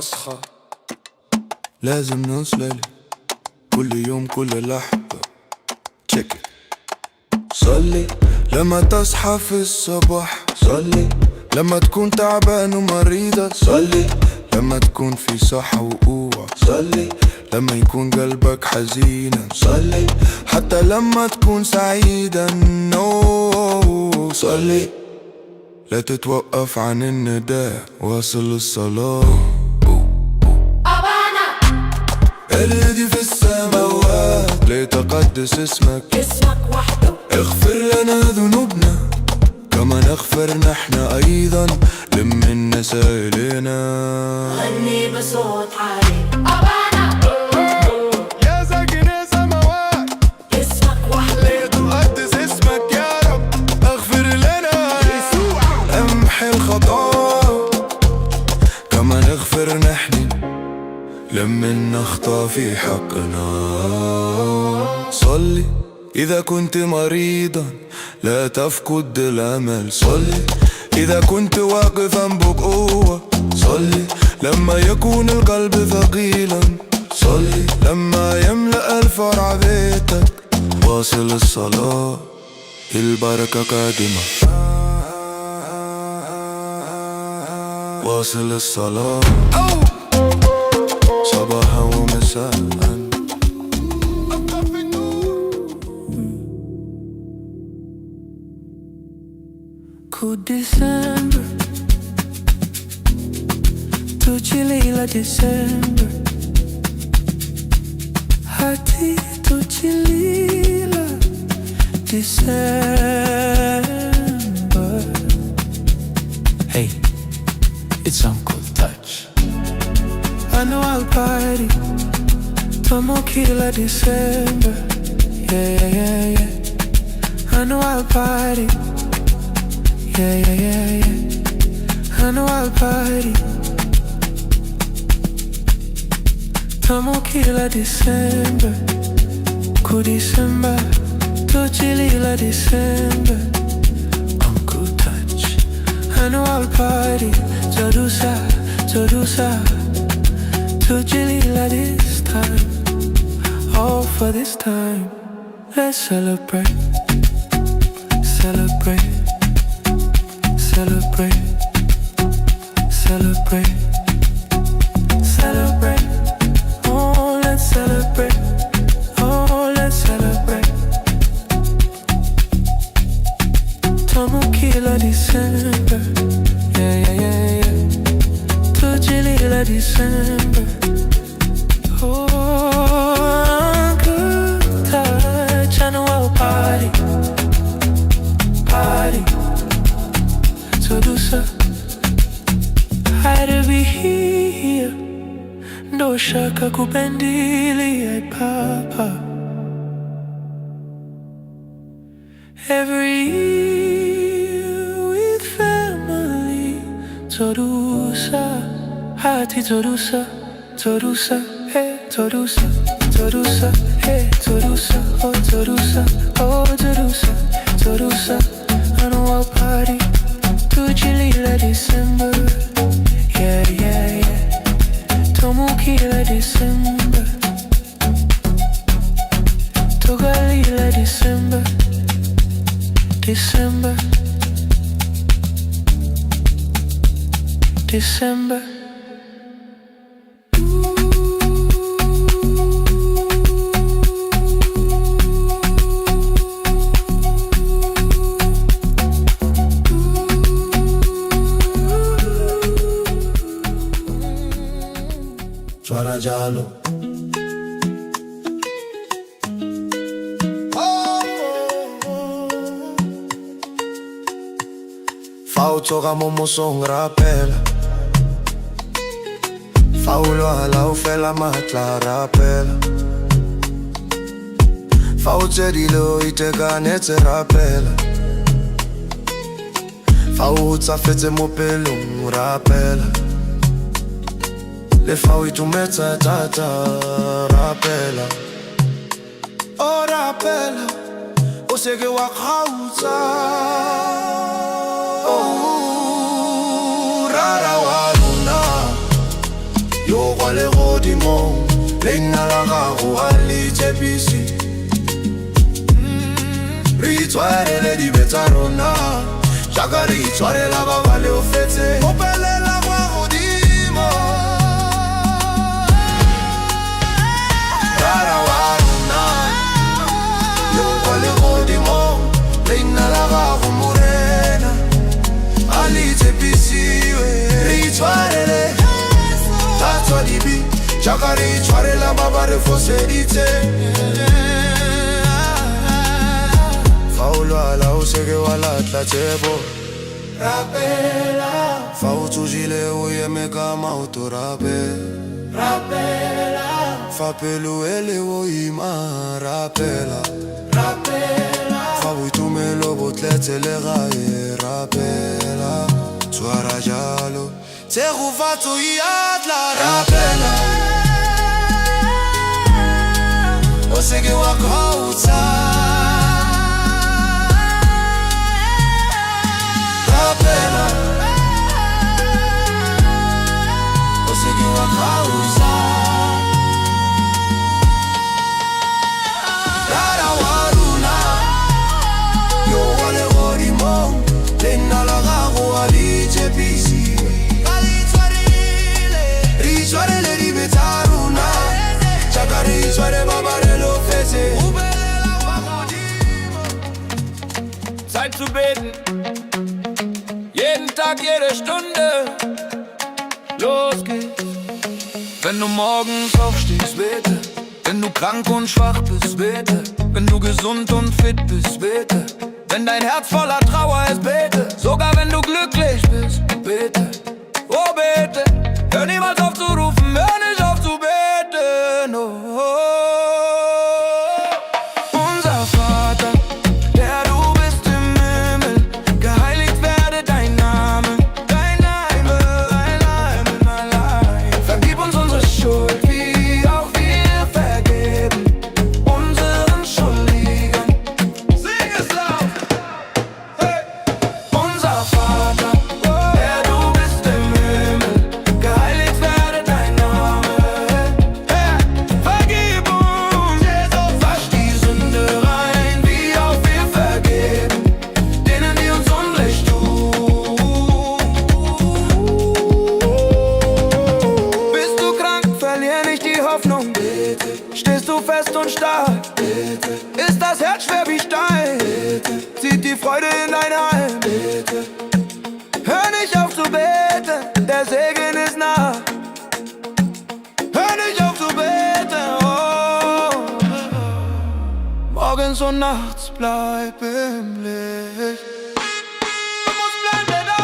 S9: أصحى لازم نصلي كل يوم كل لحظة. تشيك صلي لما تصحى في الصباح، صلي لما تكون تعبان ومريضة، صلي لما تكون في صحة وقوة، صلي لما يكون قلبك حزينا، صلي حتى لما تكون سعيدا. نو صلي لا تتوقف عن النداء، واصل الصلاة. الذي في السماوات ليتقدس اسمك وحده، اغفر لنا ذنوبنا كما نغفر نحن أيضا لمن نسى إلينا.
S7: غني بصوت عالي أبانا
S9: يا ساكن السماوات
S7: اسمك وحده،
S9: ليتقدس اسمك يا رب، اغفر لنا يسوع امحي الخطايا كما نغفر نحن لمن نخطأ في حقنا. صلي إذا كنت مريضا لا تفقد الأمل، صلي إذا كنت واقفا بقوة، صلي لما يكون القلب ثقيلا، صلي لما يملأ الفرح بيتك. واصل الصلاة البركة قادمة، واصل الصلاة صباحا ومساء.
S1: Cool December, tu chilila December, hati tu chilila December.
S10: Hey, it's Uncle Touch.
S1: I know I'll party, tomo kila December. Yeah, yeah, yeah, yeah. I know I'll party. Yeah, yeah, yeah, yeah. I know I'll party. Tomo kila December, ku December, tu chilila December. Uncle Touch. I know I'll party, Todusa, Todusa, tu chilila this time. All for this time. Let's celebrate, celebrate. Celebrate, celebrate, celebrate. Oh, let's celebrate. Oh, let's celebrate. Tomo kila December. Yeah, yeah, yeah, yeah. Tu chilila December. Oh, good touch. I know I'll party, party. Todusa, had to be here. No shaka kupendili ay papa. Every year with family. Todusa, hati Todusa, Todusa, hey Todusa, Todusa, hey Todusa, oh Todusa, oh Todusa, Todusa. I know I'll party. Tu chilila December, yeah, yeah, yeah. Tomo kila December, tu galila December, December, December.
S9: Jalo. Fautoga momo song rapela, faulo ala ufela matla rapela, faute dilo iteka netse rapela, fautsa fetse mo pelong rapela. Le fa o itumeta tata rapela. Oh rapela, o seke wa kgautsa. Oh rara wa luna, pisi Re itshwarele dibe tsa rona Jaaka re itshwarela ba ba leofetse Opelela kwa godimo Rara wa rona Yo kwa le godimo Leina la gago morena A le tshepisiwe Re itshwarele Tatswa dibi Jaaka re itshwarela ba ba re foseditse Fa o lwala o seke wa latla tshepo Rapela Fa o tsogile o eme ka maoto Rapela Fa pelo e le o ima Rapela Fa boitumelo bo tletse legae Rapela Tshwara jalo Tshegofatso e atla Rapela O seke wa kgaotsa Rapela O seke wa kgaotsa Rara wa rona Yo wa le godimo Leina la gago a le tshepisi Re itshwarele dibe tsa rona Jaaka re itshware ba ba re lofetse
S3: Zeit zu beten, jeden Tag, jede Stunde. Los geht's.
S11: Wenn du morgens aufstehst, bete. Wenn du krank und schwach bist, bete. Wenn du gesund und fit bist, bete. Wenn dein Herz voller Trauer ist, bete. Sogar wenn du glücklich bist, bete. Oh, bete. Hör niemals auf zu rufen, hör nicht auf zu beten. Oh. Unser Vater, der du bist im Himmel, geheiligt werde dein Name. Dein Name, allein. Vergib uns unsere Schuld, wie auch wir vergeben unseren Schuldigern. Sing es laut! Hey! Unser Vater, der du bist im Himmel, geheiligt werde dein Name. Hey! Vergib uns, Jesus, wasch die Sünde rein, wie auch wir vergeben denen, die uns Unrecht tun. Bist du krank, verlier nicht die Hoffnung. Stehst du fest und stark, ist das Herz schwer wie Stein, zieht die Freude in dein Heim. Hör nicht auf zu beten, der Segen ist nah. Hör nicht auf zu beten, oh. Morgens und nachts bleib im Licht. Du musst bleiben da.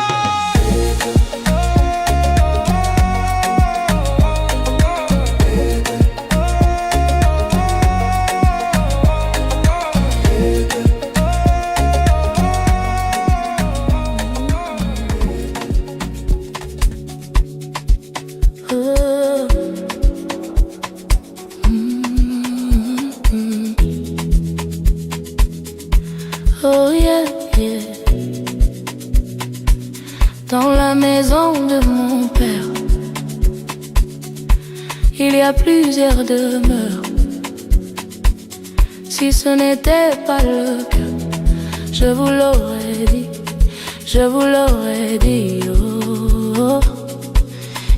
S7: Oh yeah, yeah. Dans la maison de mon père, il y a plusieurs demeures. Si ce n'était pas le cas, je vous l'aurais dit, je vous l'aurais dit. Oh.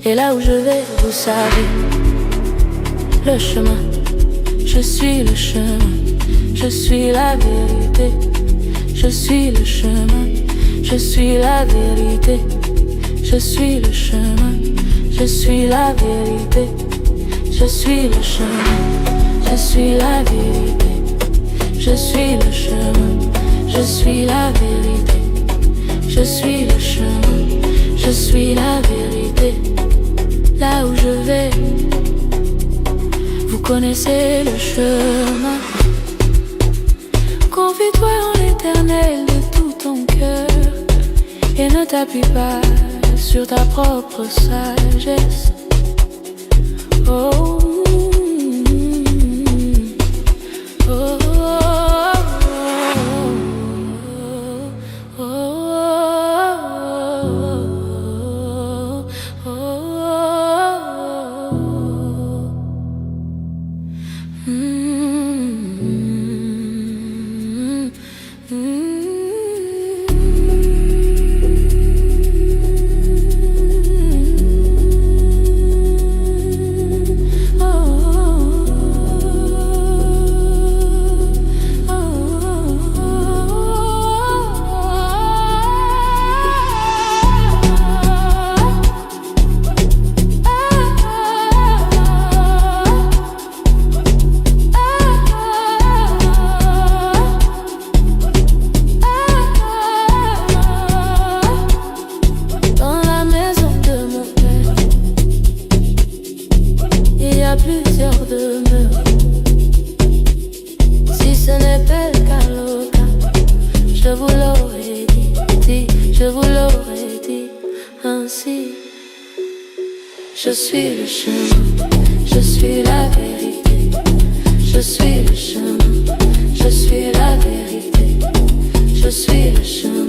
S7: Et là où je vais, vous savez, le chemin, je suis le chemin, je suis la vérité. Je suis le chemin, je suis la vérité. Je suis le chemin, je suis la vérité. Je suis le chemin, je suis la vérité. Je suis le chemin, je suis la vérité. Je suis le chemin, je suis la vérité. Là où je vais, vous connaissez le chemin. Confie-toi en l'éternel de tout ton cœur et ne t'appuie pas sur ta propre sagesse. Oh, oh, oh, oh, oh, oh, oh. Je suis le chemin, je suis la vérité. Je suis le chemin, je suis la vérité. Je suis le chemin,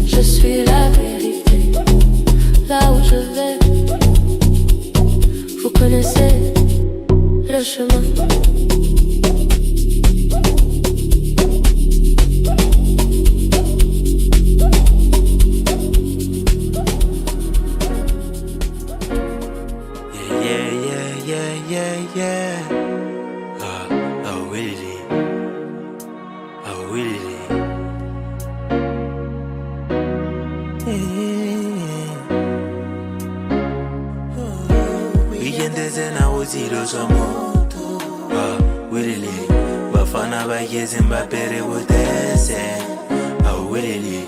S7: je suis la vérité. Là où je vais, vous connaissez le chemin.
S12: Bafana bageze mbapere butese awelele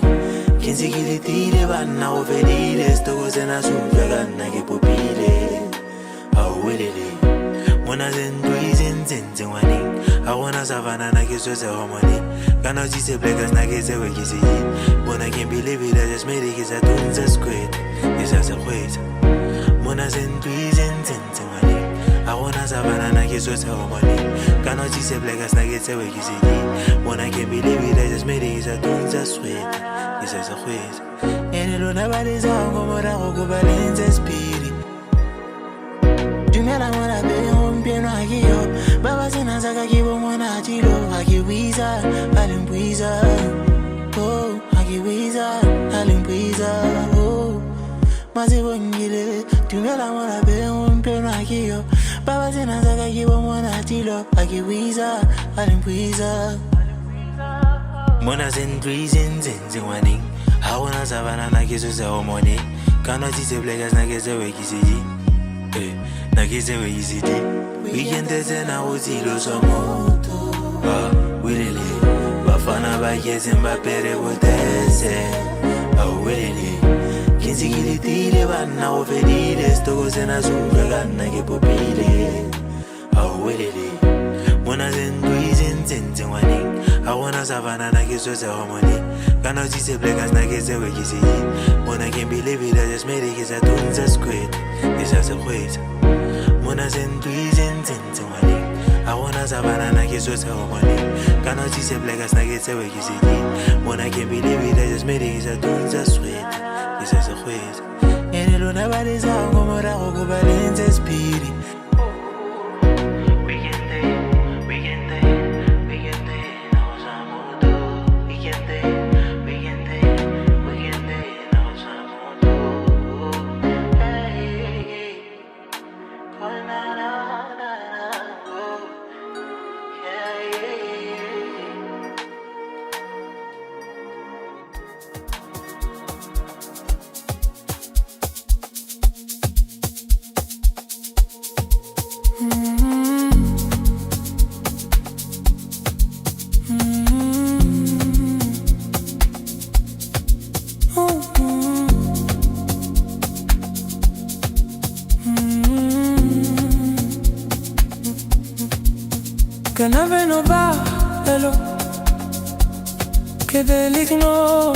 S12: kinzikilitile bana ovelile stokoze nasuvya kana kipopile awelele mona zenduizenzenze wani awona savana nakisweze homoni kana zise blekas nakise wekisi mona can't believe it I just made it cause I tunza squid isa se khweza mona zenduizenzenze wani awona savana nakisweze homoni kana zise blekas nakise wekisi mona can't believe it I just made it cause I tunza squid isa se khweza ene lona baliza ngomora ngokubalenze spiri Dumela mwana be ompieno akiyo Baba sinazaka kibo mwana chilo Akiwiza, alimpwiza Oh, akiwiza, alimpwiza Oh, mazibo ngile Dumela mwana be ompieno akiyo Baba sinazaka kibo mwana chilo Akiwiza, alimpwiza Mwana zendwizenzenze wani Hawana savana nakizo za homoni Kano zise blekas nakeze wekisiji Nakise we easy weekend na uzilo somoto wilele bafana bageze mbapere botese wilele kinzikilitile bana ovelile stokoze nasuvya kana kipopile wilele mona zenduizenzenze wani awona savana nakisweze homoni kana zise blekas nakise wekisi mona can't believe it I just made it cause I tunza squid isa se khweza mona zenduizenzenze wani awona savana nakisweze homoni kana zise blekas nakise wekisi mona can't believe it I just made it cause I tunza squid isa se khweza ene lona baliza ngomora ngokubalenze spiri
S1: كنبنو بعلو كده لجنو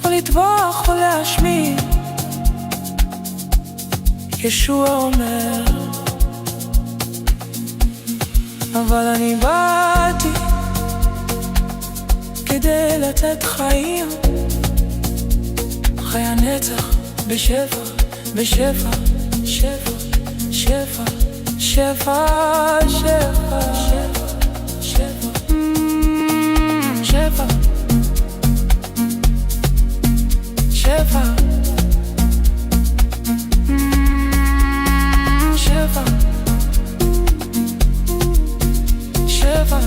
S1: وليطبخ ولا أشمي يشوع אומר אבל אני באתי כדי לתת חיים חיי הנצח בשפע, בשפע, שפע, שפע שפע, שפע, שפע, שפע, שפע, שפע, שפע.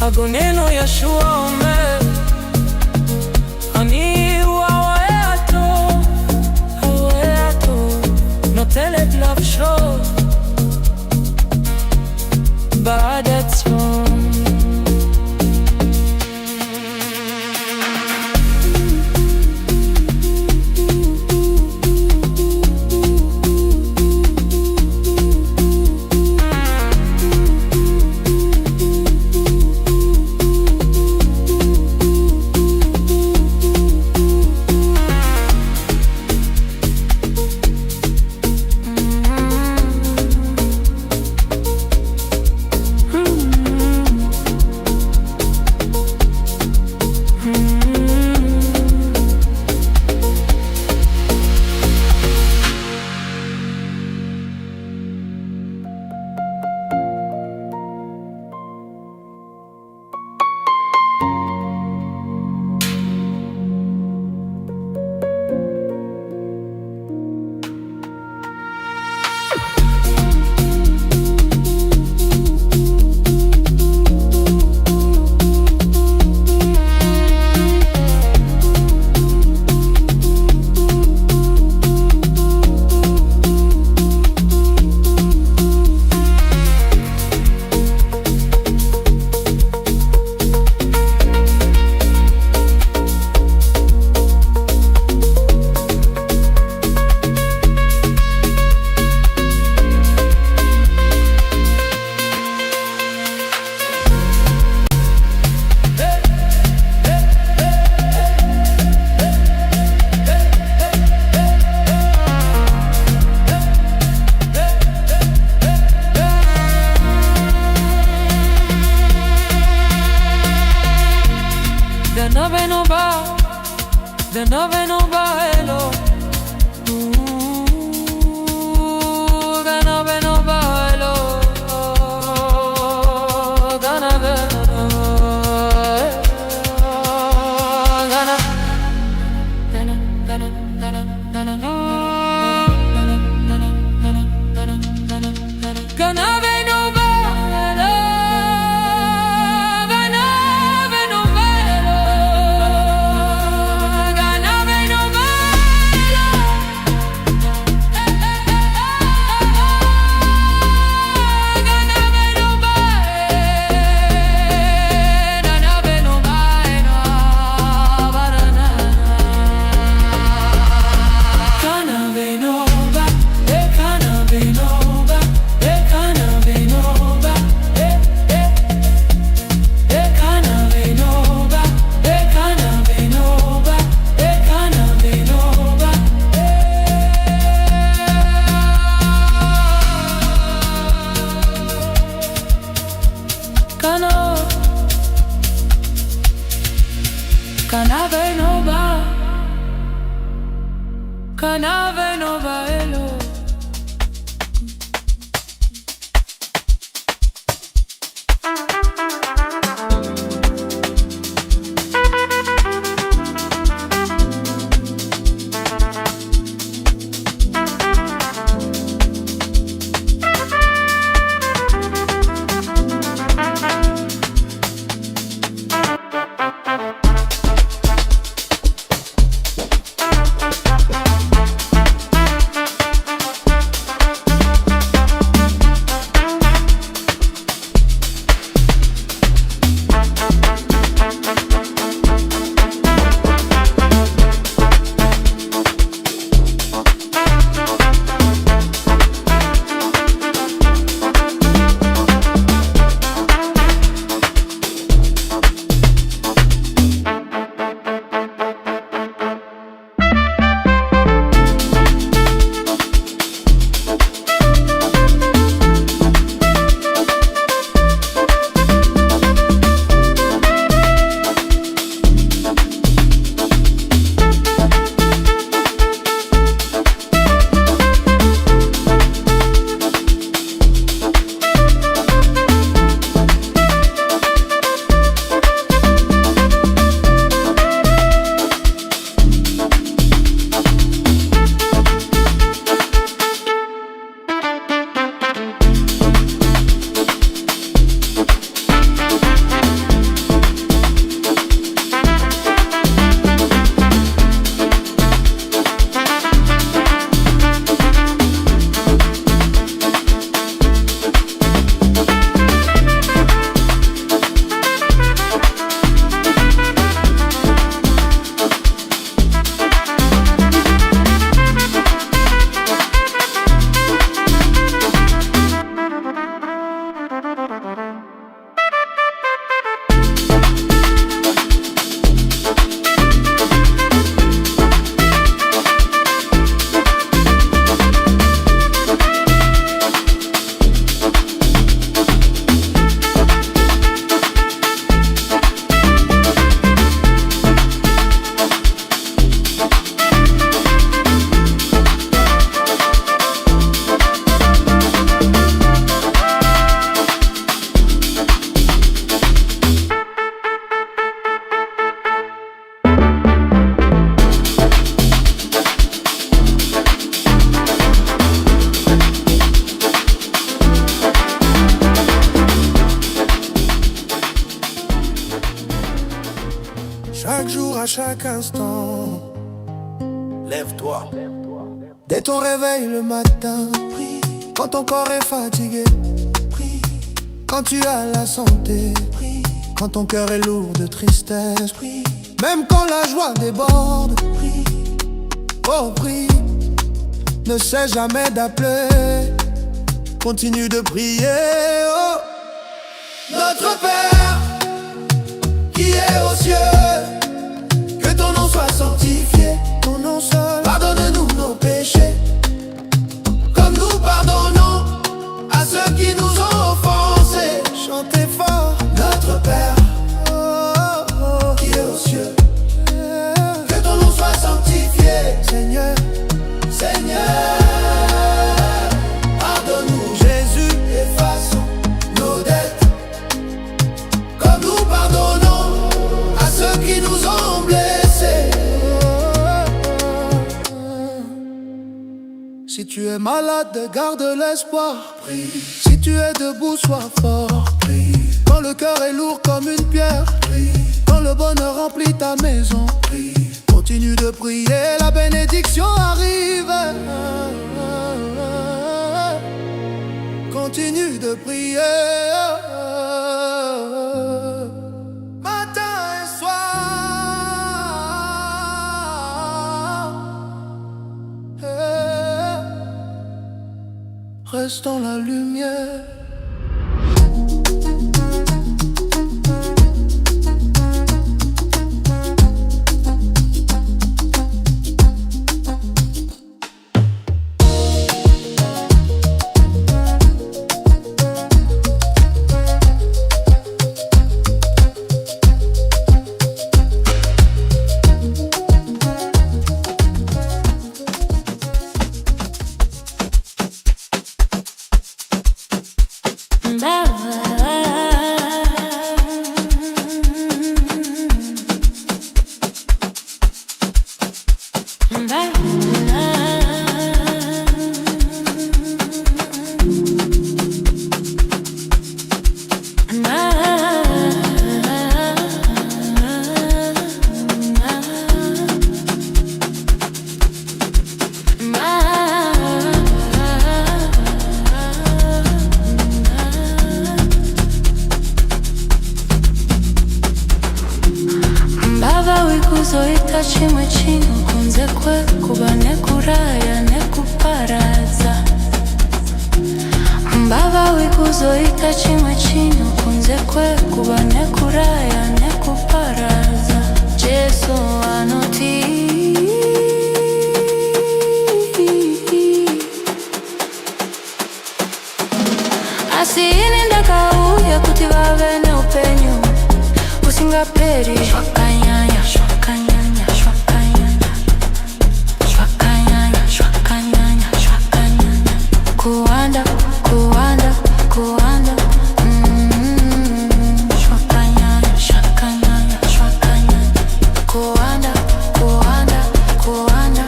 S1: אדוננו ישוע אומר אני הוא הרואה הטוב, הרואה הטוב נוטל את נפשו בעד עצמו
S6: Ganaveno baelo. Ganaveno baelo. Ganaveno baelo.
S9: Chaque jour, à chaque instant, lève-toi. Dès ton réveil le matin, quand ton corps est fatigué, quand tu as la santé, quand ton cœur est lourd de tristesse, même quand la joie déborde, oh prie, ne cesse jamais d'appeler, continue de prier, oh. Notre Père, qui est aux cieux, que ton nom soit sanctifié, ton nom seul, pardonne-nous nos péchés, comme nous pardonnons à ceux qui nous ont offensés. Chantez fort, notre Père, qui est aux cieux, que ton nom soit tu es malade, garde l'espoir. Prie. Si tu es debout, sois fort. Prie. Quand le cœur est lourd comme une pierre. Prie. Quand le bonheur remplit ta maison. Prie. Continue de prier, la bénédiction arrive. Continue de prier. Matin et soir. Reste dans la lumière.
S7: Kuzoita chimwe chino kunze kwe kuba nekuraya nekuparaza. Mbava wikuzoita chimwe chino kunze kwe kuba nekuraya nekuparaza. Jesu anoti asiini ndakauya kuti vave neupenyu usingaperi. Shwakanyanya, shwakanyanya, shwakanyanya, shwakanyanya, shwakanyanya, shwakanyanya. Kuanda, kuanda, kuanda. Shwakanyanya, shwakanyanya, shwakanyanya. Kuanda, kuanda, kuanda.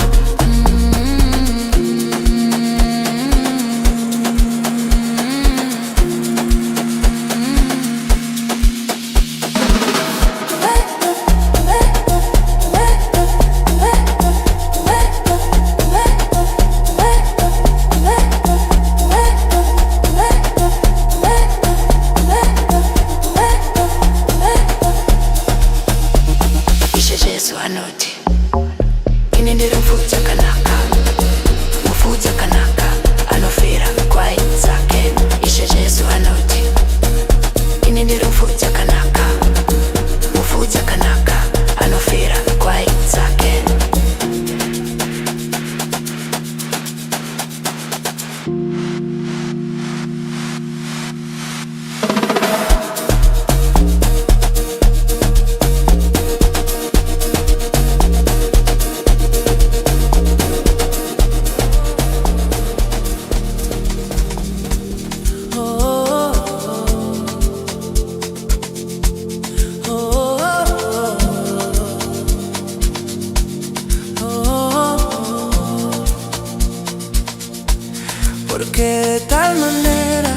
S12: Porque de tal manera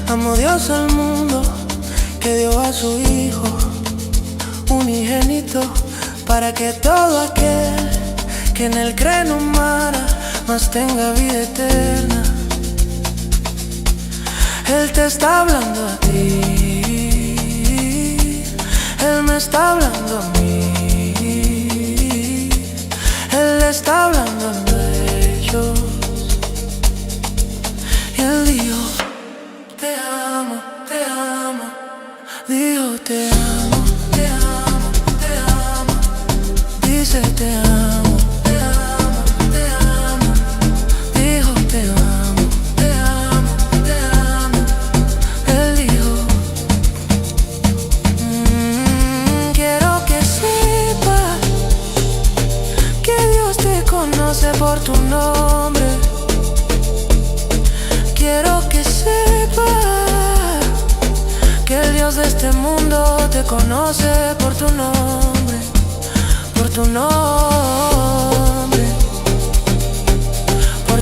S12: amó Dios al mundo que dio a su Hijo unigénito para que todo aquel que en él cree no muera, mas tenga vida eterna. Él te está hablando a ti, Él me está hablando a mí, Él le está hablando a ellos. Y Él dijo, te amo, te amo. Dijo, te amo, te amo, te amo. Dice, te amo, te amo, te amo. Dijo, te amo, te amo, te amo. Él dijo, quiero que sepas que Dios te conoce por tu nombre. Quiero que sepas que el Dios de este mundo te conoce por tu nombre, por tu nombre, por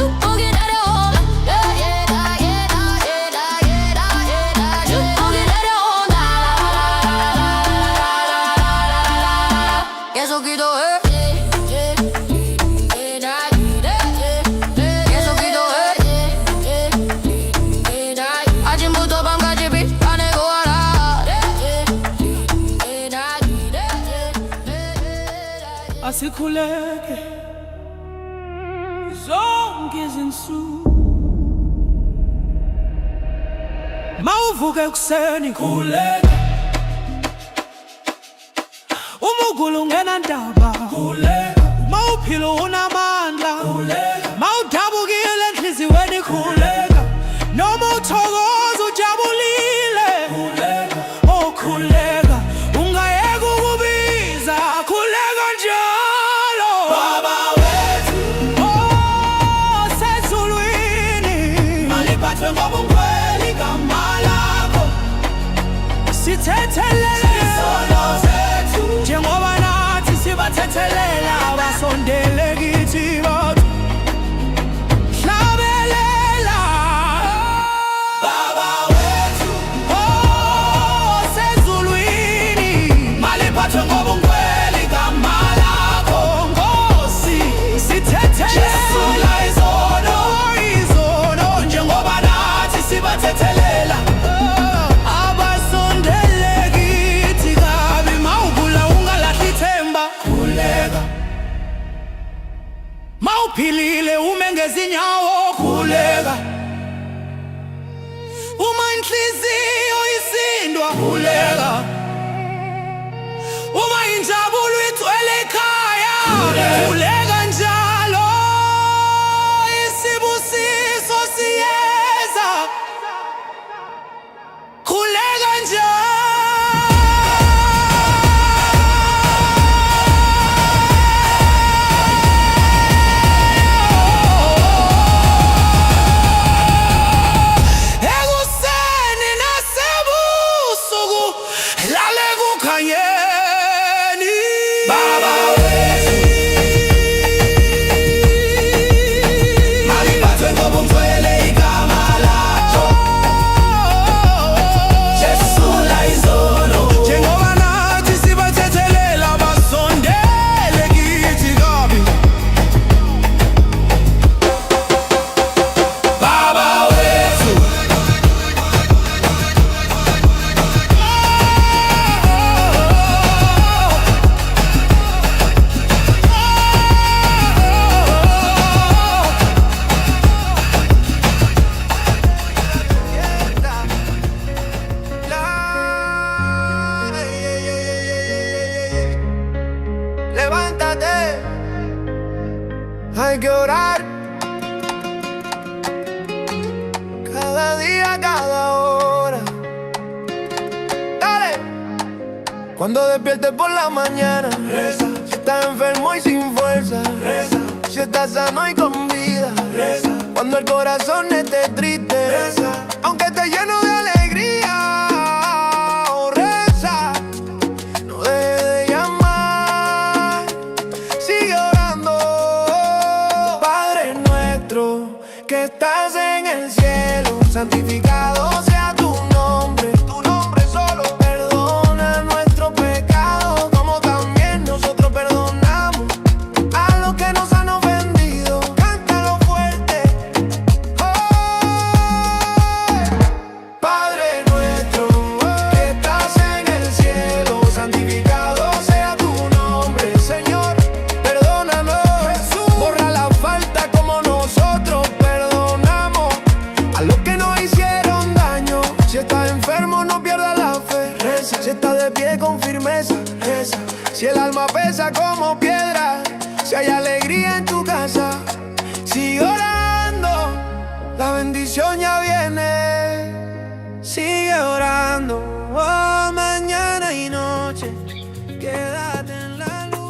S7: 축복이 내려온다. 축복이 내려온다. 계속 기도해. 계속 기도해. 아침부터 밤까지 빛나내고 와라.
S1: Asikhuleke zonke izinsuku mawuvuka ekuseni khuleka uma ukulungena ndaba khuleka mawuphila unamandla khuleka mawudabukile enhliziyweni khuleka noma uthokoza ujabulile khuleka oh khuleka ungayeka ukubiza khuleka njalo baba wethu oh sezulwini maliphathwe ngobungcwele igama lakho sithethelele isono zethu njengoba nathi sibathethelela abasondele kithi bathu hlabelela baba wethu oh sezulwini maliphathwe ngobungcwele igama lakho Nkosi sithethelela izono njengoba nathi sibathethelela abasondele kithi kabi mawugula ungalahli ithemba khuleka mawuphilile ume ngezinyawo khuleka uma inhliziyo isindwa khuleka uma injabulo igcwele ekhaya khuleka njalo
S9: hay que orar. Cada día, cada hora. Dale. Cuando despiertes por la mañana, reza. Si estás enfermo y sin fuerza, reza. Si estás sano y con vida, reza. Cuando el corazón esté triste, reza. Aunque esté lleno de alegría, oh, reza. No dejes de llamar, sigue orando. Padre nuestro que estás en el cielo, santificado sea tu nombre solo. Perdona nuestros pecados, como también nosotros perdonamos a los que nos han ofendido. Cántalo fuerte. Padre nuestro que estás en el cielo, santificado sea tu nombre, Señor. Perdónanos, Jesús. Borra la falta como nosotros perdonamos a los que nos hicieron daño. Si estás enfermo, no pierdas la fe, reza. Si estás de pie con firmeza, reza. Si el alma pesa como piedra, si hay alegría en tu casa, sigue orando, la bendición ya viene. Sigue orando, oh, mañana y noche, quédate en la luz.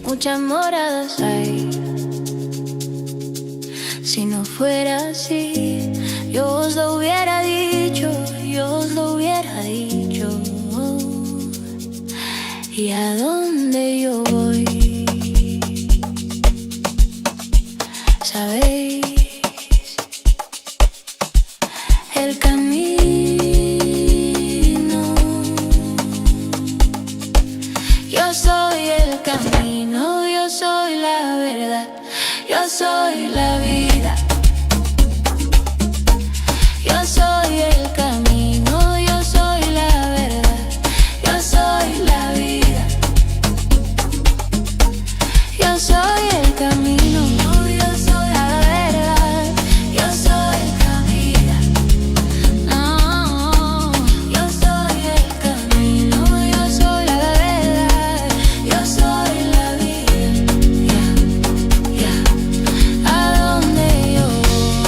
S7: Muchas moradas hay. Si no fuera así, yo os lo hubiera dicho, yo os lo hubiera dicho. ¿Y a dónde yo voy? ¿Sabéis? El camino. Yo soy el camino, yo soy la verdad, yo soy la vida. Yo soy el camino, yo soy la verdad, yo soy la vida. Yo soy el camino, yo soy la verdad, yo soy la vida. No, yo soy el camino, yo soy la verdad, yo soy la vida. ¿A dónde yo voy?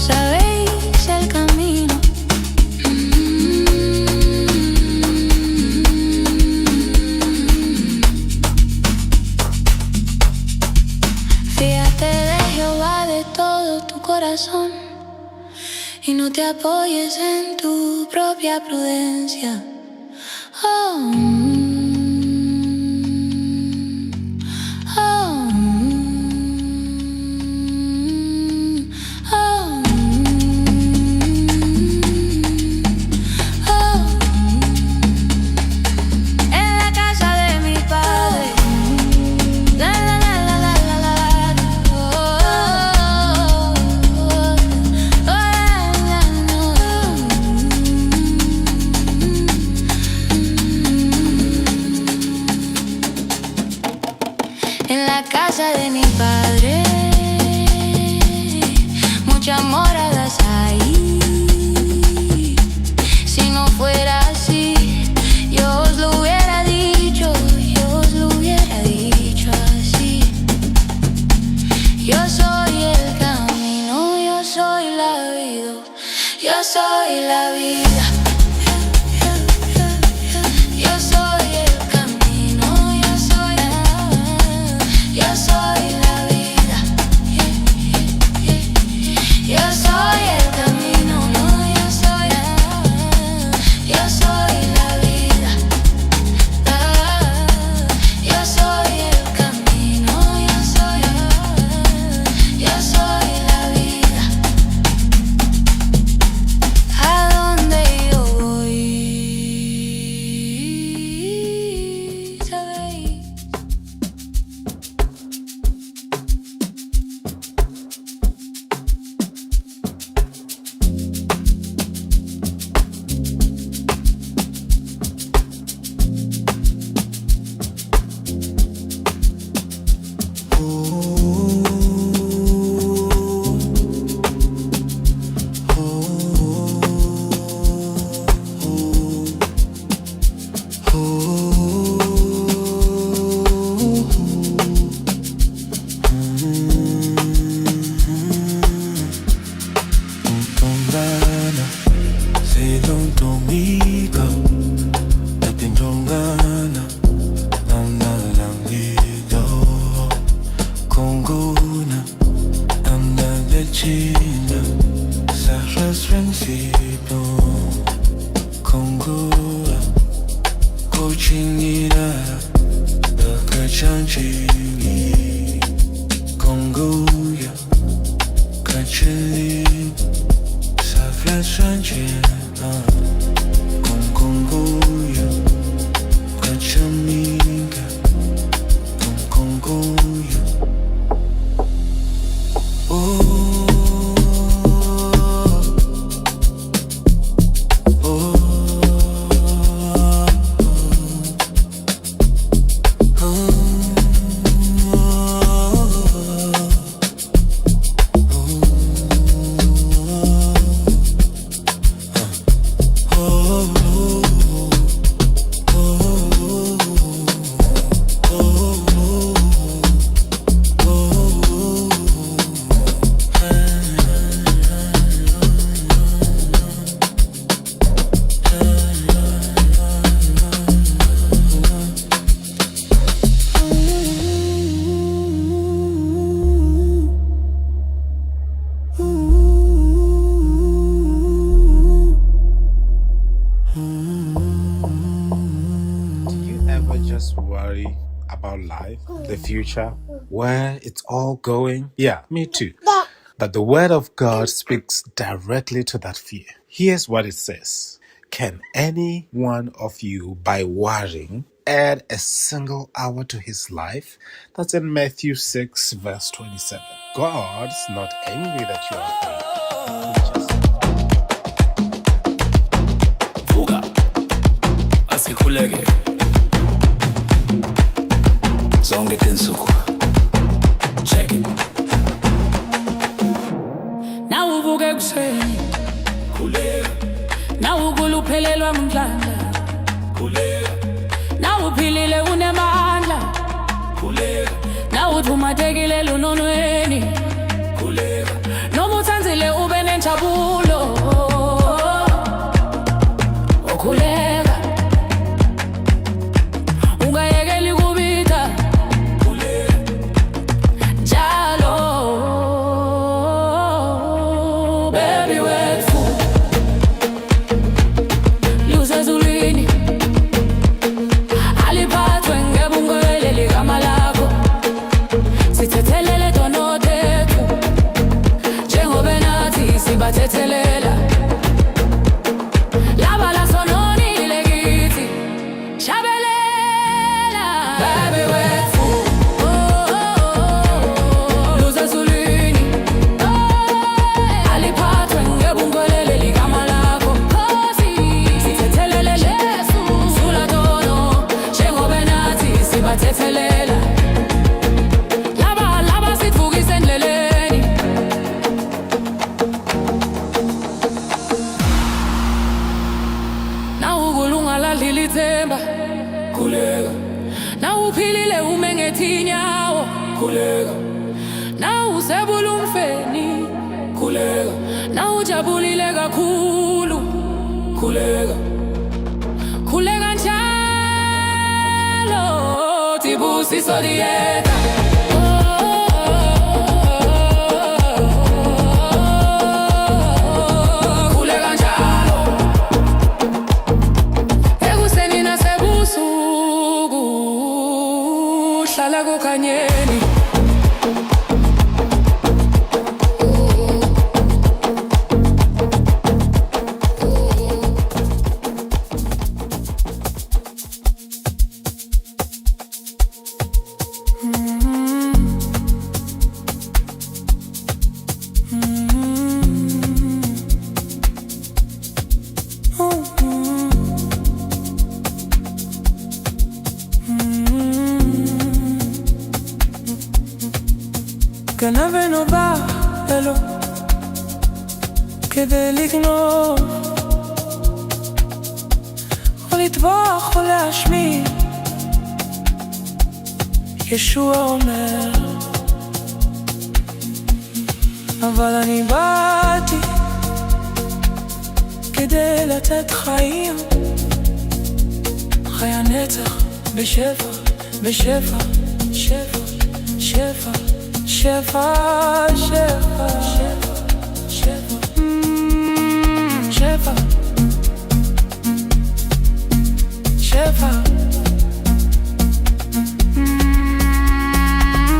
S7: ¿Sabéis el camino? Fíjate de Jehová de todo tu corazón y no te apoyes en tu propia prudencia. Oh, oh, oh, oh. En la casa de mi padre, la la la la la la la, oh, oh, oh, en la casa de mi padre, mucha morada ahí. Si no fuera así, yo os lo hubiera dicho, yo os lo hubiera dicho así. Yo soy el camino, yo soy la vida, yo soy la vida. Yo soy el camino, yo soy la vida. Yo soy el camino, no, yo soy la vida. Yo soy el camino, yo soy la vida. A donde yo voy, sabéis.
S9: Tongana, silong tumiko, natin tongana, nanalangito, konguna, nanalechina, sa rasrancito, kongua, kochingira, nakachanchigi, konguya, kachili. Flashanchina, con congoya, cachamiga, con congoya. Oh, oh,
S8: Just worry about life, the future, where it's all going? Yeah, me too. But the word of God speaks directly to that fear. Here's what it says. Can any one of you, by worrying, add a single hour to his life? That's in Matthew 6, verse 27. God's not angry that you are afraid.
S10: Fuga, asikhuleke. Zonke tinsuku. Check it.
S6: Now uvuke kuseni,
S10: Khuleka,
S6: now ukuluphelelwa umdlandla,
S10: khuleka,
S6: now uphilile unemandla,
S10: khuleka,
S6: now uthumathekile lunonweni,
S10: khuleka.
S6: noma uthanzile ube nenjabulo. Okhuleka, ungayekeli kubitha,
S10: Khuleka, khuleka
S6: nawuphilile ume ngethinyawo
S10: khuleka
S6: nawusebula umfeni
S10: khuleka
S6: nawujabulile kakhulu
S10: khuleka
S6: khuleka njalo tibusiso liyeka khuleka njalo ekuseni nasebusuku hlala kukhanyeni
S1: גנבנו באלו כדי לגנוב או לטבוח או להשמיד. ישוע אומר אבל אני באתי כדי לתת חיים, חיי הנצח בשפע, בשפע, שפע, שפע, שפע, שפע, שפע, שפע, שפע, שפע,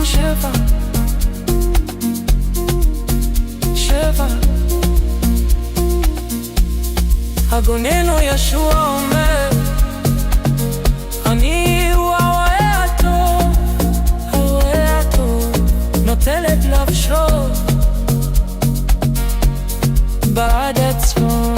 S1: שפע, שפע. אדוננו ישוע אומר אני הוא הרואה הטוב, הרואה הטוב, נוטל את נפשו בעד עצמו.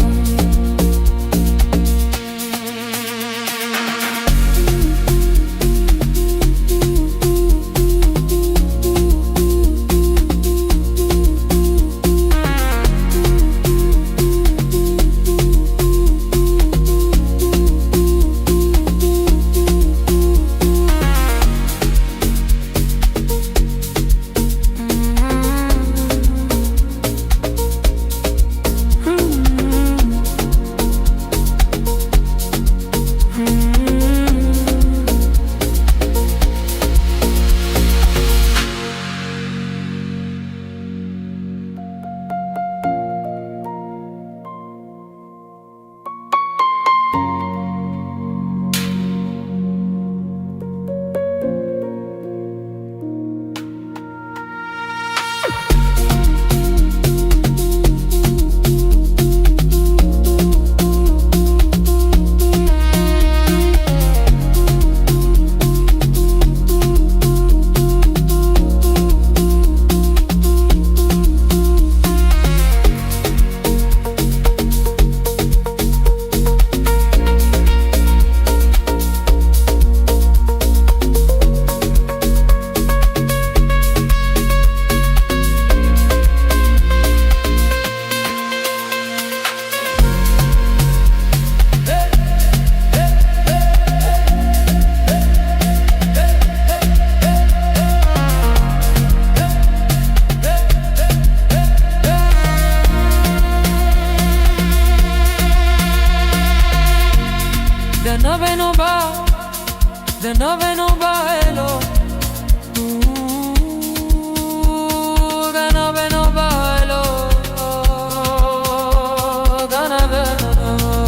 S1: De nove no bailo, de nove no bailo, de nove no bailo.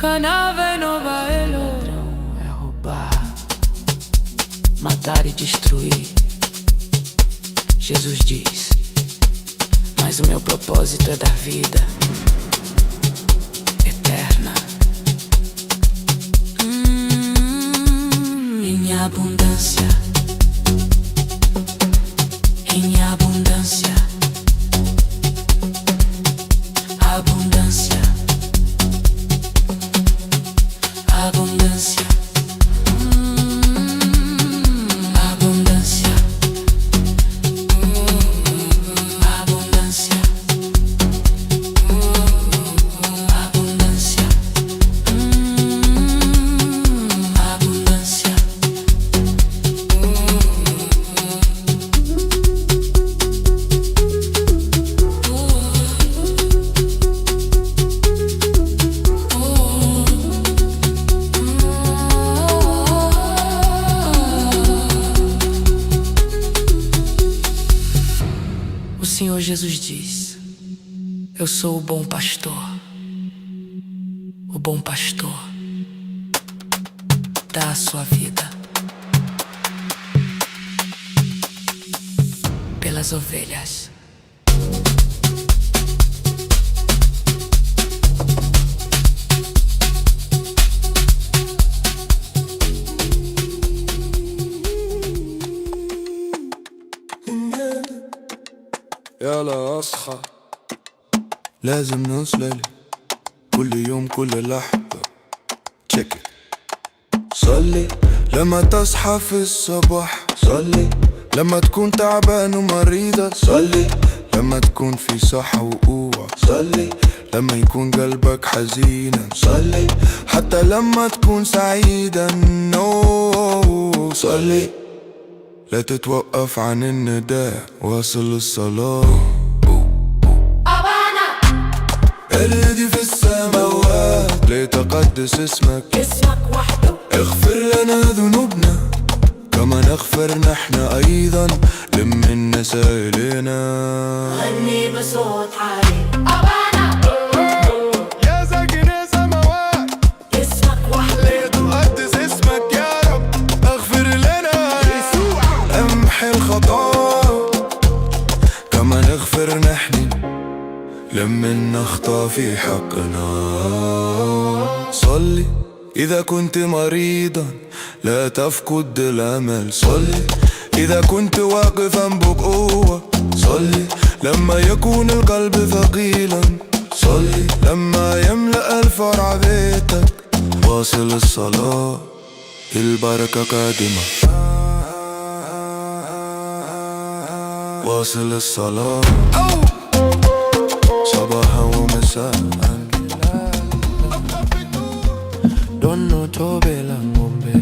S6: Canava no baile.
S11: É roubar, matar e destruir. Jesus diz, mas o meu propósito é dar vida eterna. Em abundância, em abundância, abundância, abundância, abundância, abundância, abundância, abundância. O Senhor Jesus diz: eu sou o bom pastor. O bom pastor dá a sua vida pelas ovelhas.
S9: يلا اصحى لازم نوصل كل يوم كل لحظة تشيك صلي لما تصحى في الصباح صلي لما تكون تعبان ومريضة صلي لما تكون في صحة وقوة صلي لما يكون قلبك حزينا صلي حتى لما تكون سعيدا صلي لا تتوقف عن النداء واصل الصلاة الذي في السماوات ليتقدس اسمك
S6: وحده
S9: اغفر لنا ذنوبنا كما نغفر نحن أيضا لمن سائلنا
S6: غني بصوت عالي.
S9: يا ساكن السماوات
S6: اسمك وحده
S9: ليتقدس اسمك يا رب اغفر لنا يسوع امحي الخطايا كما نغفر نحن لمن نخطأ في حقنا صلي إذا كنت مريضا لا تفقد الأمل صلي إذا كنت واقفا بقوة صلي لما يكون القلب ثقيلا صلي لما يملأ الفرح بيتك واصل الصلاة البركة قادمة واصل الصلاة صباحا ومساء Dono tobela ngombe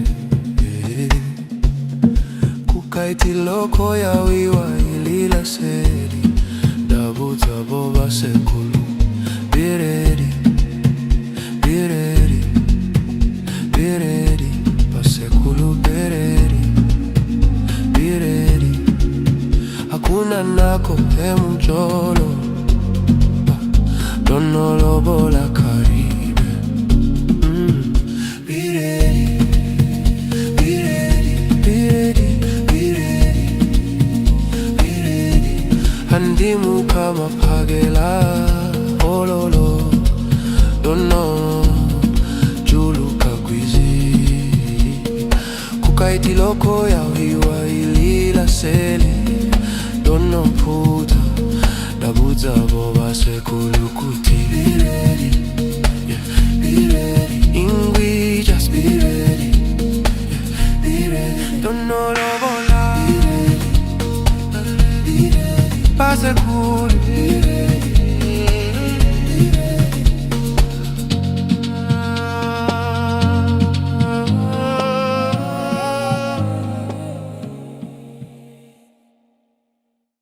S9: Kukaiti loko ya wiwa ilila seri Dabuta boba sekulu Bireri, bireri, bireri Pasekulu bireri, bireri Hakuna nako hemu cholo Dono lobo la Caribe Be ready, be ready, be ready, be ready, be ready Handimu kama pagela ololo Dono julu kagwizi Kukaiti loko ya hiwa ilila sele Dono puta Dabuza boba sekulu kuti Be ready, yeah, be ready Ingwe just be ready, yeah, be ready Don't know no bola Be ready, be ready Ba sekulu Be ready, be ready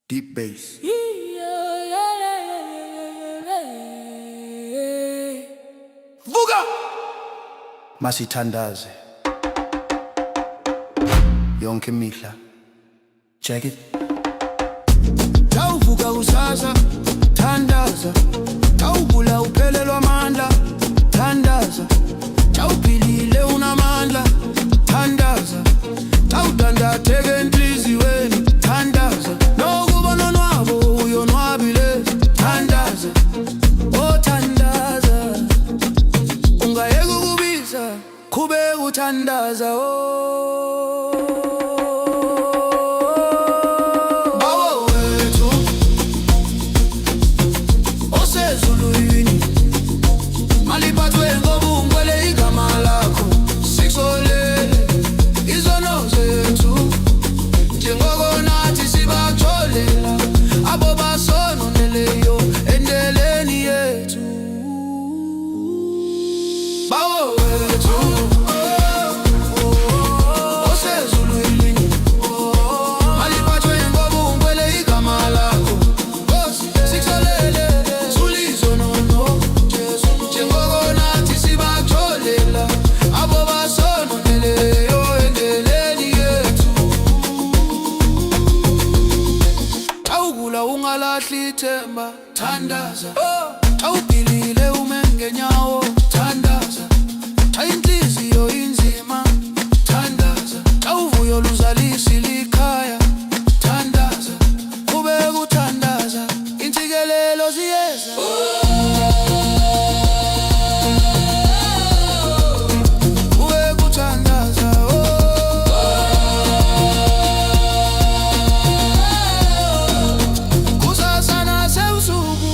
S9: Deep bass Vuga Masithandaze Yonke mihla Check it Tawuvuka usasa Thandaza Tawubula uphelelwa amandla Thandaza kuthandaza Bawo wethu osezulwini maliphathwe ngobungcwele igama lakho sikusolele izono zethu njengoko nathi sibaxolela abo basononeleyo endeleni yethu Bawo wethu osezulwini maliphathwe ngobungcwele igama lakho sikusolele sulizonono njengoko nathi sibaxolela abo basononeleyo endeleni yethu Awugula ungalahli ithemba thandaza awuphilile ume ngenyawo thandaza inhliziyo inzima thandaza awuvuyo luzalisa likhaya thandaza kube kuthandaza intsikelelo ziyeza kube kuthandaza kusasa sebusuku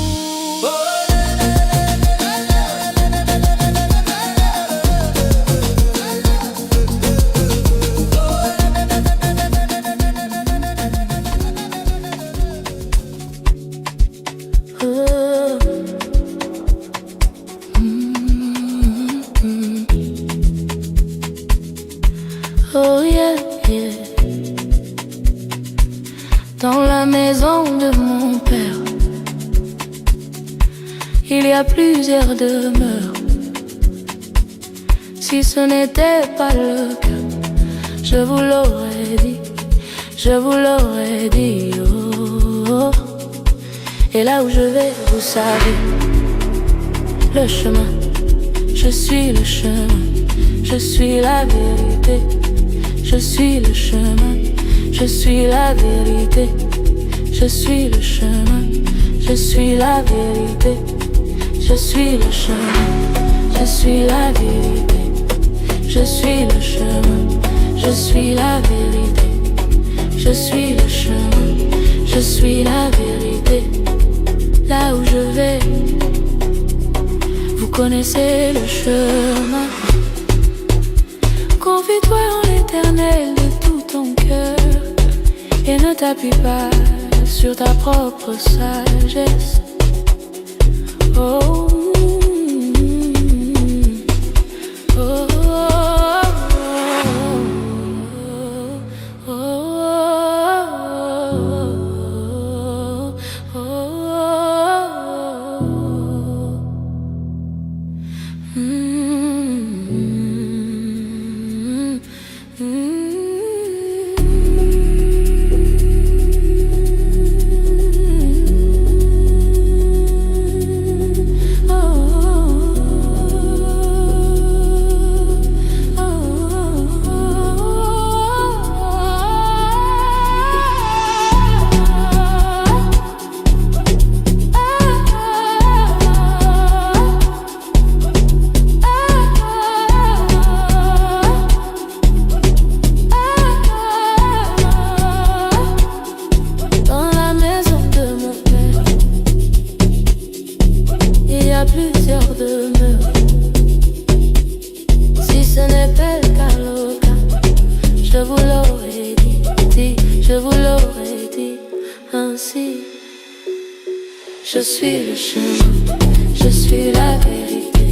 S7: Oh yeah, yeah. Dans la maison de mon père, il y a plusieurs demeures. Si ce n'était pas le cas, je vous l'aurais dit, je vous l'aurais dit. Oh. Et là où je vais, vous savez, le chemin, je suis le chemin, je suis la vérité. Je suis le chemin, je suis la vérité. Je suis le chemin, je suis la vérité. Je suis le chemin, je suis la vérité. Je suis le chemin, je suis la vérité. Je suis le chemin, je suis la vérité. Là où je vais, vous connaissez le chemin. Confie-toi en l'éternel de tout ton cœur et ne t'appuie pas sur ta propre sagesse. Oh, oh, oh, oh, oh, plusieurs demeures. Si ce n'est pas le cas, je vous l'aurais dit, je vous l'aurais dit ainsi. Je suis le chemin, je suis la vérité.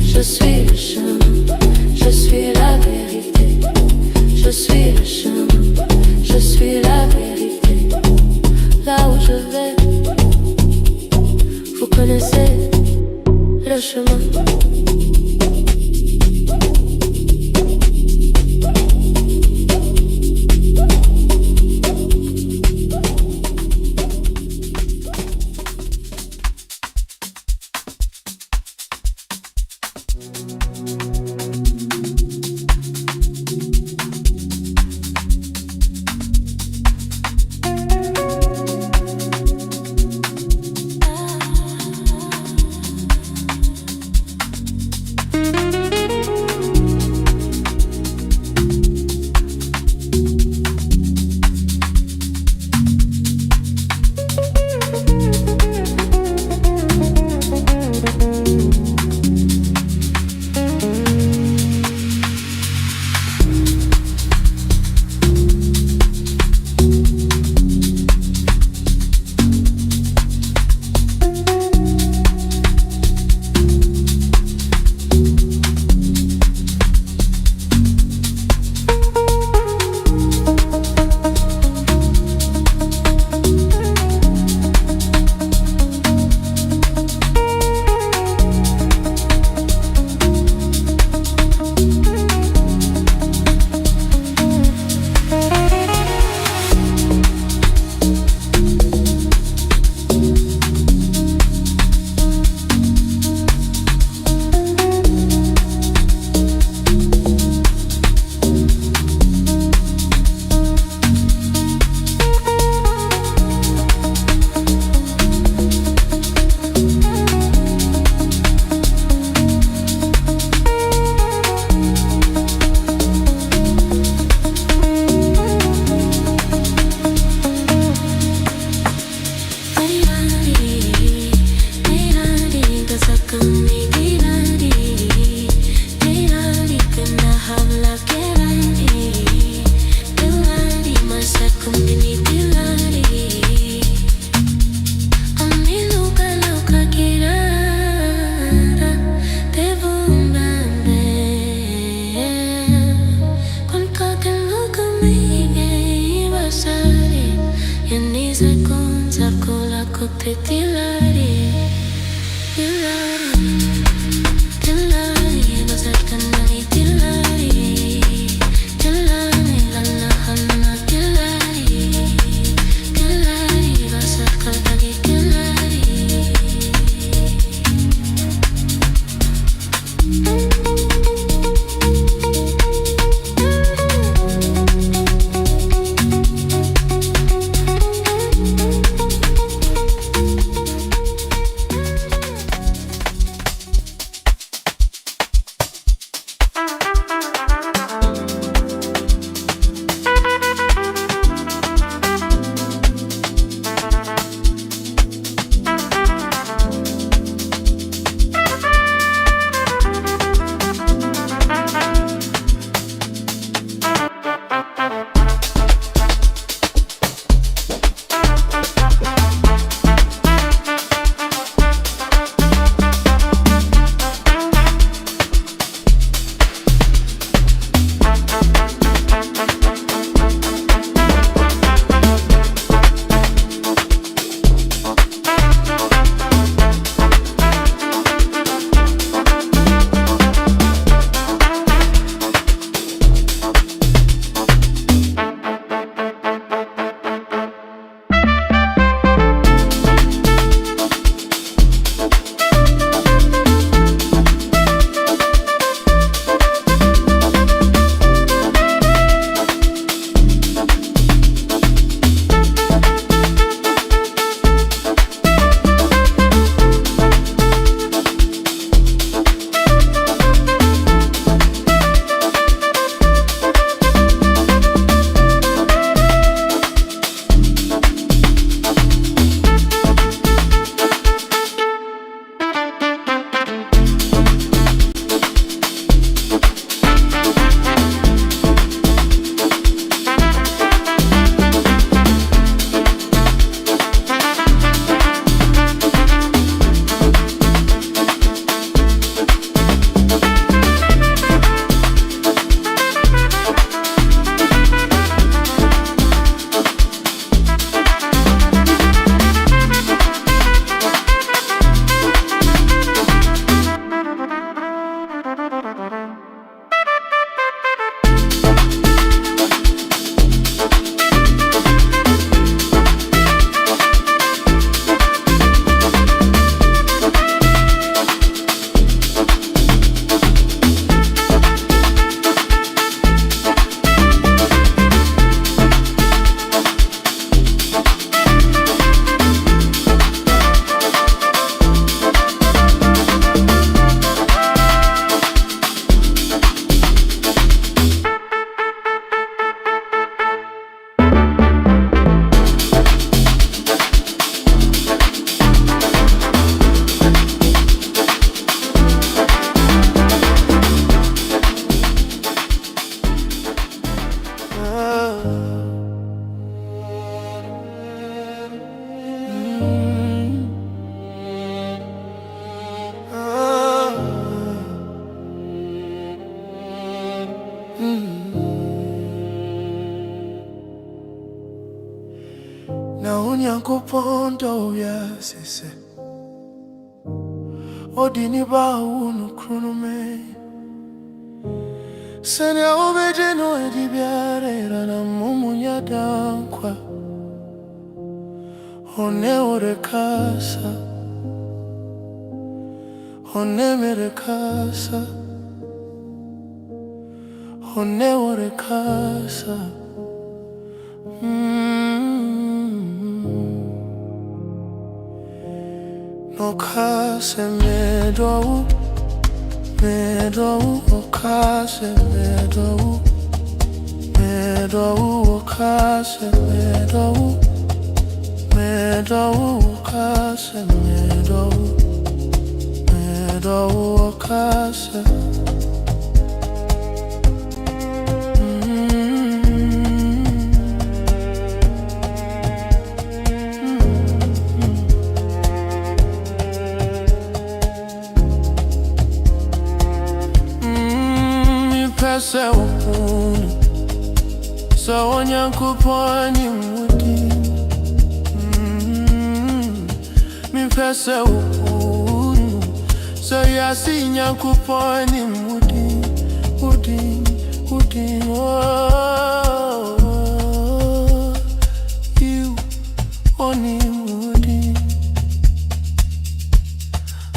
S7: Je suis le chemin, je suis la vérité. Je suis le chemin, je suis la vérité. Là où je vais, vous connaissez le chemin.
S9: Onyankopon do yasese Odini ba unu kronome Sene obeje no edibiare rana mumunya dankwa Hone orekasa Hone merekasa Hone orekasa No kase medou, o kase medou, o kase medou, o kase medou, medo wakasa. Se ukunu so onyankopɔn mudi mi pese ukunu so yasi nyankopɔn mudi oh you oni mudi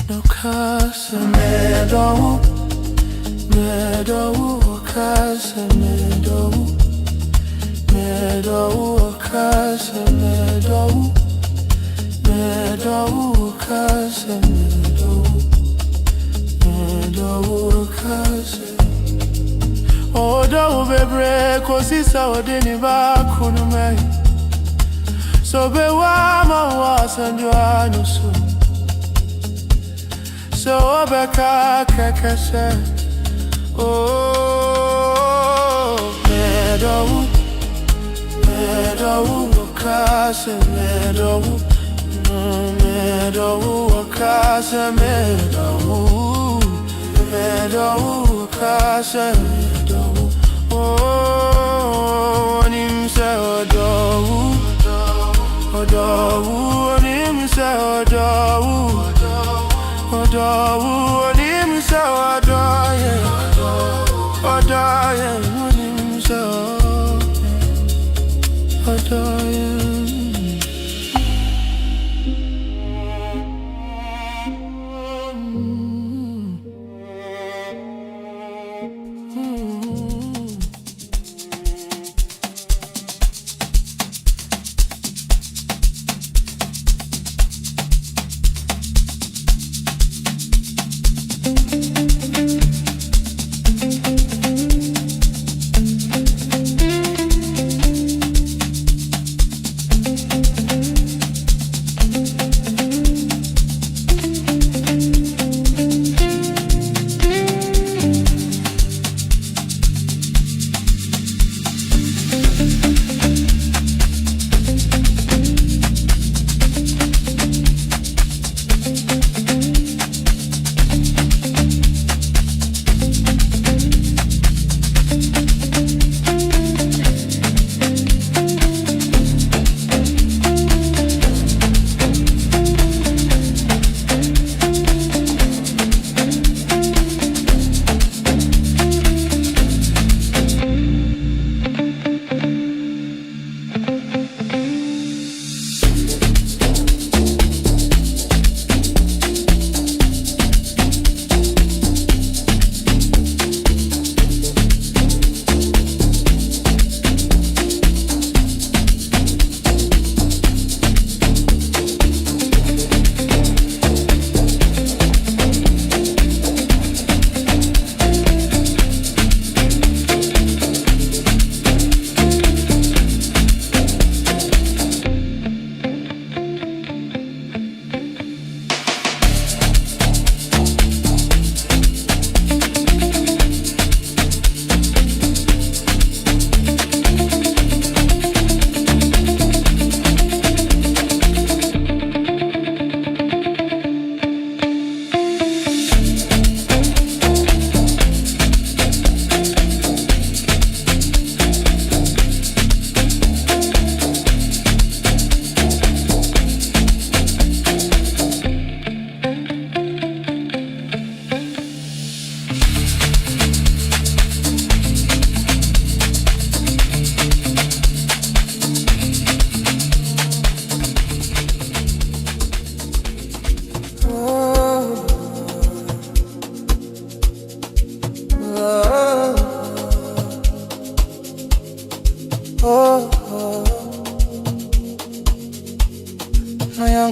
S9: no kasa medo wakasa medo wakasa medo wakasa wakasa. Oda ubebre kosisa odeni bakunu me so be wa ma wasanjo anusu so obeka kekese. Oh, medo wakasa medo wakasa medo wakasa medo. Oh, nimse odowu nimse odowu nimse odoye. Odaye, nimse odaye.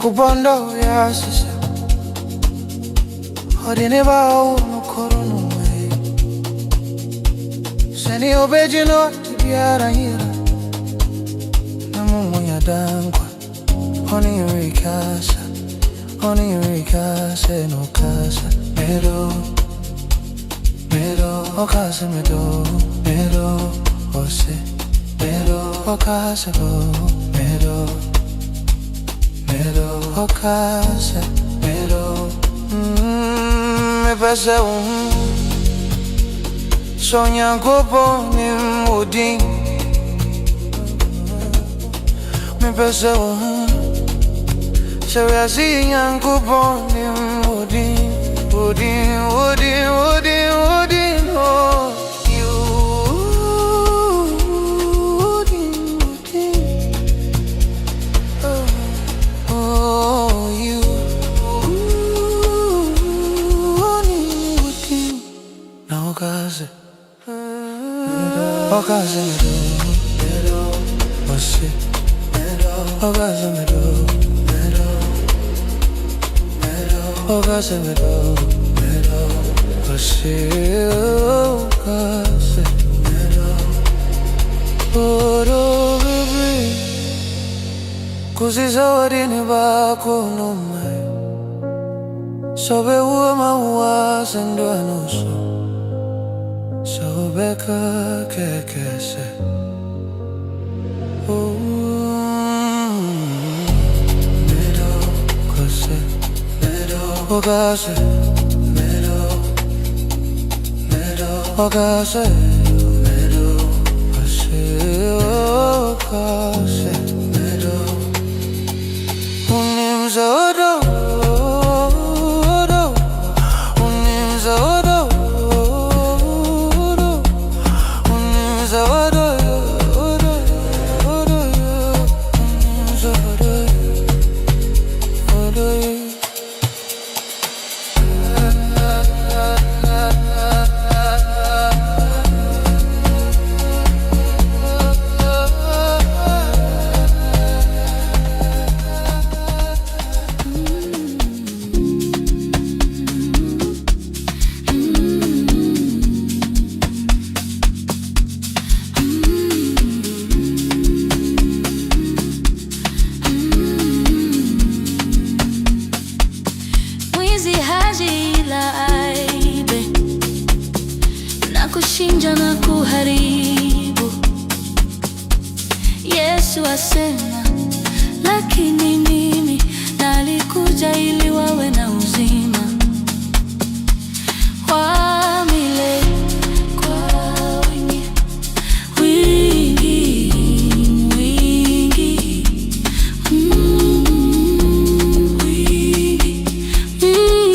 S12: Kubondo ya sisa Odine ba no korono me Seni obejino tibiara hira Namu ya dankwa Oni rikasa no kasa
S4: Medo, medo, okase medo, medo, ose, medo, okase go, medo, medo, okase, medo. Me pese sonya gopo ni mudi. Me pese se we asi nyangopo ni mudi. Woodin, woodin, woodin, woodin, oh, you, woodin, woodin, oh, you, woodin, woodin. Now okaze medo, wasi, okaze medo, okaze medo, wasi, okaze medo. Oh baby, così sawadini bako no mai. Sobe uwa mawa sendo anuso, sobe ka kekese. Medo, kase, medo, okase, medo, medo, okase, medo, kase, okase, medo. Unimza odo, odo, unimza odo, odo, unimza odo, odo, odo, unimza odo, odo.
S7: Mwizi haji ila aibe na kushinja na kuharibu. Yesu asema, lakini mimi nalikuja ili wawe na uzima wa milele kwa wingi, wingi, wingi, wingi, wingi, wingi.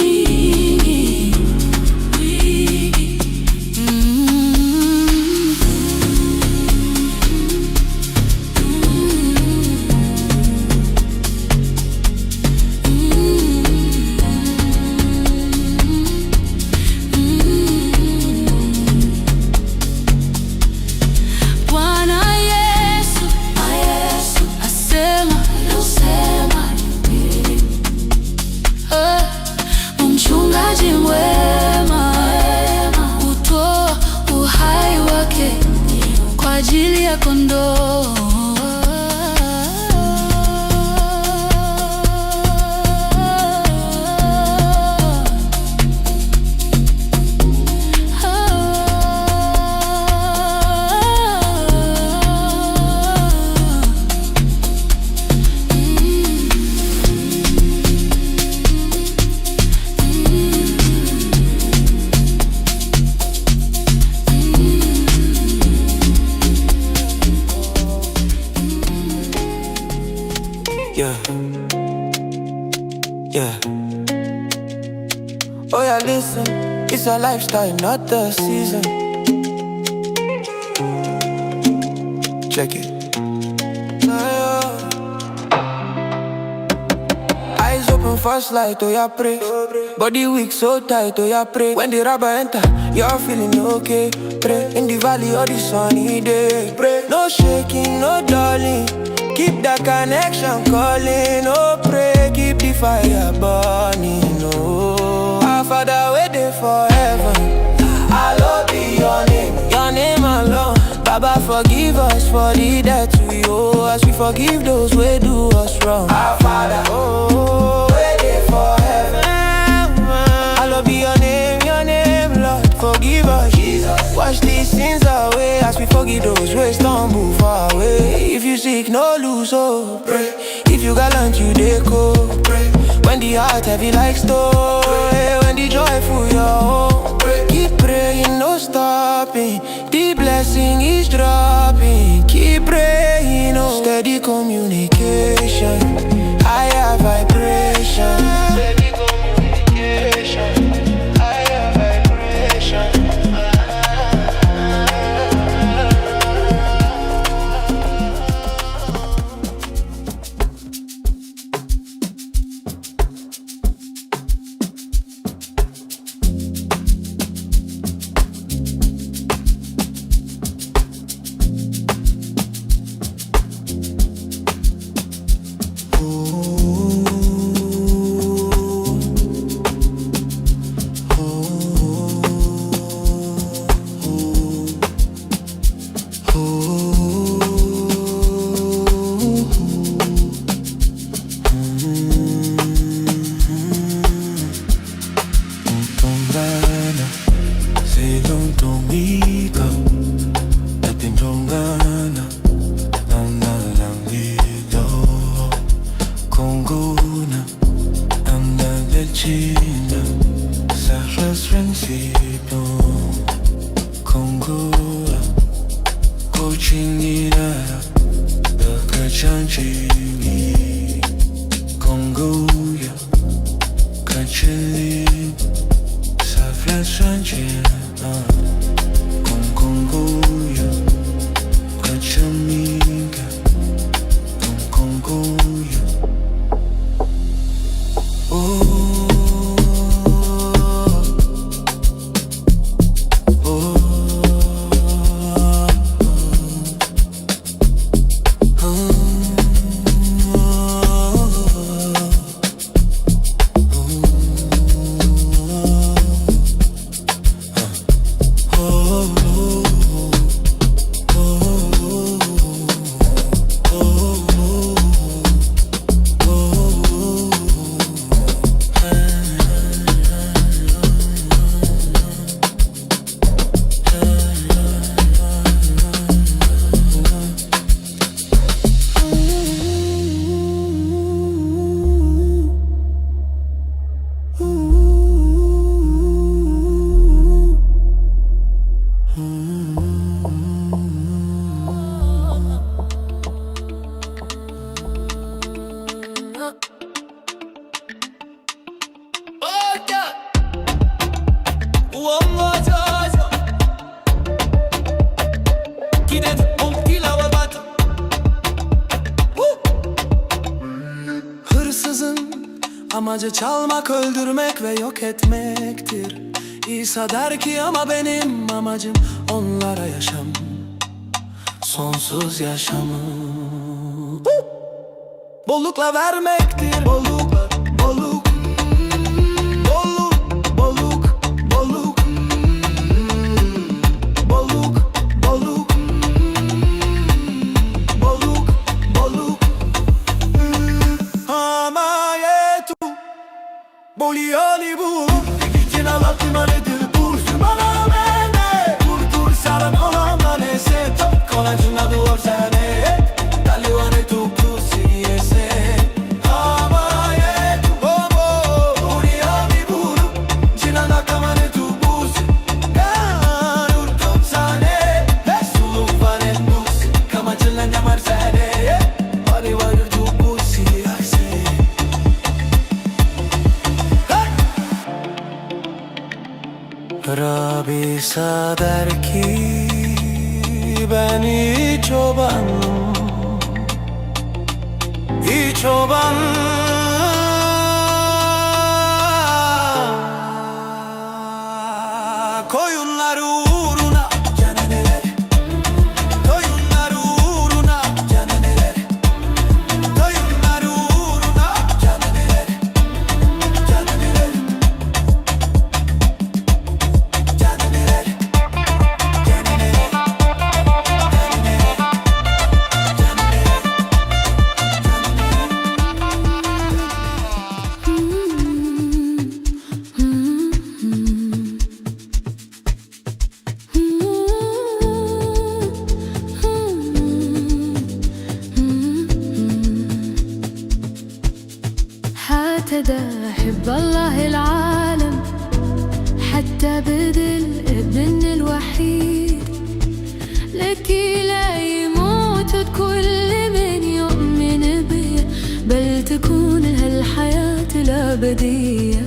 S7: Bwana Yesu asema, mchungaji mwema hutoa uhai wake kwa ajili ya kondoo.
S4: Yeah, yeah. Oh yeah, listen, it's a lifestyle, not the season. Check it. Eyes open fast light, oh yeah, pray. Body weak, so tight, oh yeah, pray. When the rubber enter, you're feeling okay. Pray in the valley or the sunny day. Pray, no shaking, no darling. Keep that connection calling, oh pray, keep the fire burning, oh. Our Father waiting for heaven, hallowed be your name alone. Baba forgive us for the debt we owe, as we forgive those who do us wrong. Our Father, oh, waiting for heaven, hallowed be your name.
S9: forgive us. Wash these sins away as we forgive those ways, don't move far away. If you seek, no lose, oh, pray. If you gallant, you deco, pray. When the heart heavy like stone, when the joyful you're home, pray. Keep praying, no stopping. The blessing is dropping. Keep praying, oh. Steady communication, higher vibration. Steady communication, higher vibration.
S1: Amacı çalmak, öldürmek ve yok etmektir. İsa der ki ama benim amacım onlara yaşam, sonsuz yaşamı bollukla vermektir. Bolluk, bolluk, bolluk, bolluk, bolluk, bolluk, bolluk, bolluk, bolluk. Amayetu Boliani bu Vicina l'ultima le del pulso ma la mene Pur sarà non la manese Con la giornata du sane Dalle ore tu pulsi e se Amayetu Boliani bu Vicina la camane tu pulsi Ganur tu sane Sulu fare nusi Kamacilla nyamar sane Pari varır tu pulsi ay se Rabbi der ki ben çobanım, çoban koyunlar uğruna caneneler, koyunlar uğruna caneneler, koyunlar uğruna caneneler, caneneler.
S7: حتى بدل ابن الوحيد لكي لا يموت كل من يؤمن بي، بل تكون هالحياة الأبدية.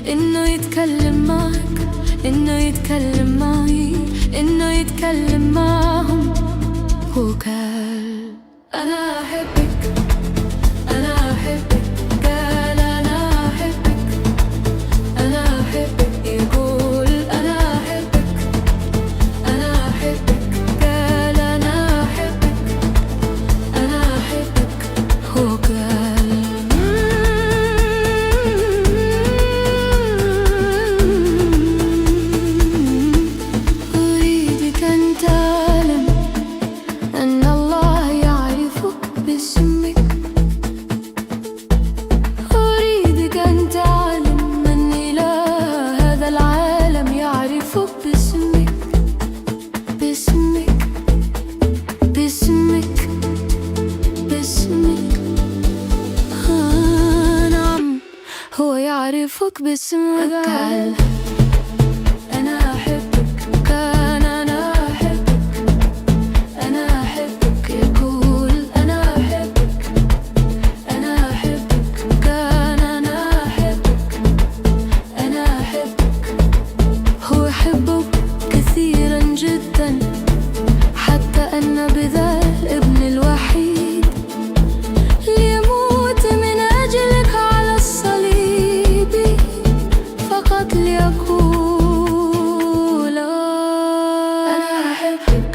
S7: إنه يتكلم معك، إنه يتكلم معي، إنه يتكلم معهم. هو قال أنا أحبك، أنا أحبك، قال أنا أحبك، أنا أحبك، يقول أنا أحبك، أنا أحبك، قال أنا أحبك، أنا أحبك. هو قال أريدك أن تعلم أن الله يعرفك باسمك. أريدك أن تعلم أن إله هذا العالم يعرفك باسمك، باسمك، باسمك، باسمك. نعم، هو يعرفك باسمك. قال أنا أحبك، كان أنا أحبك، أنا أحبك، يقول أنا أحبك، أنا أحبك، كان أنا أحبك، أنا أحبك. هو يحبك كثيرا جدا، حتى أن بذا الابن الوحيد ليموت من أجلك على الصليب، فقط ليقول أنا أحبك،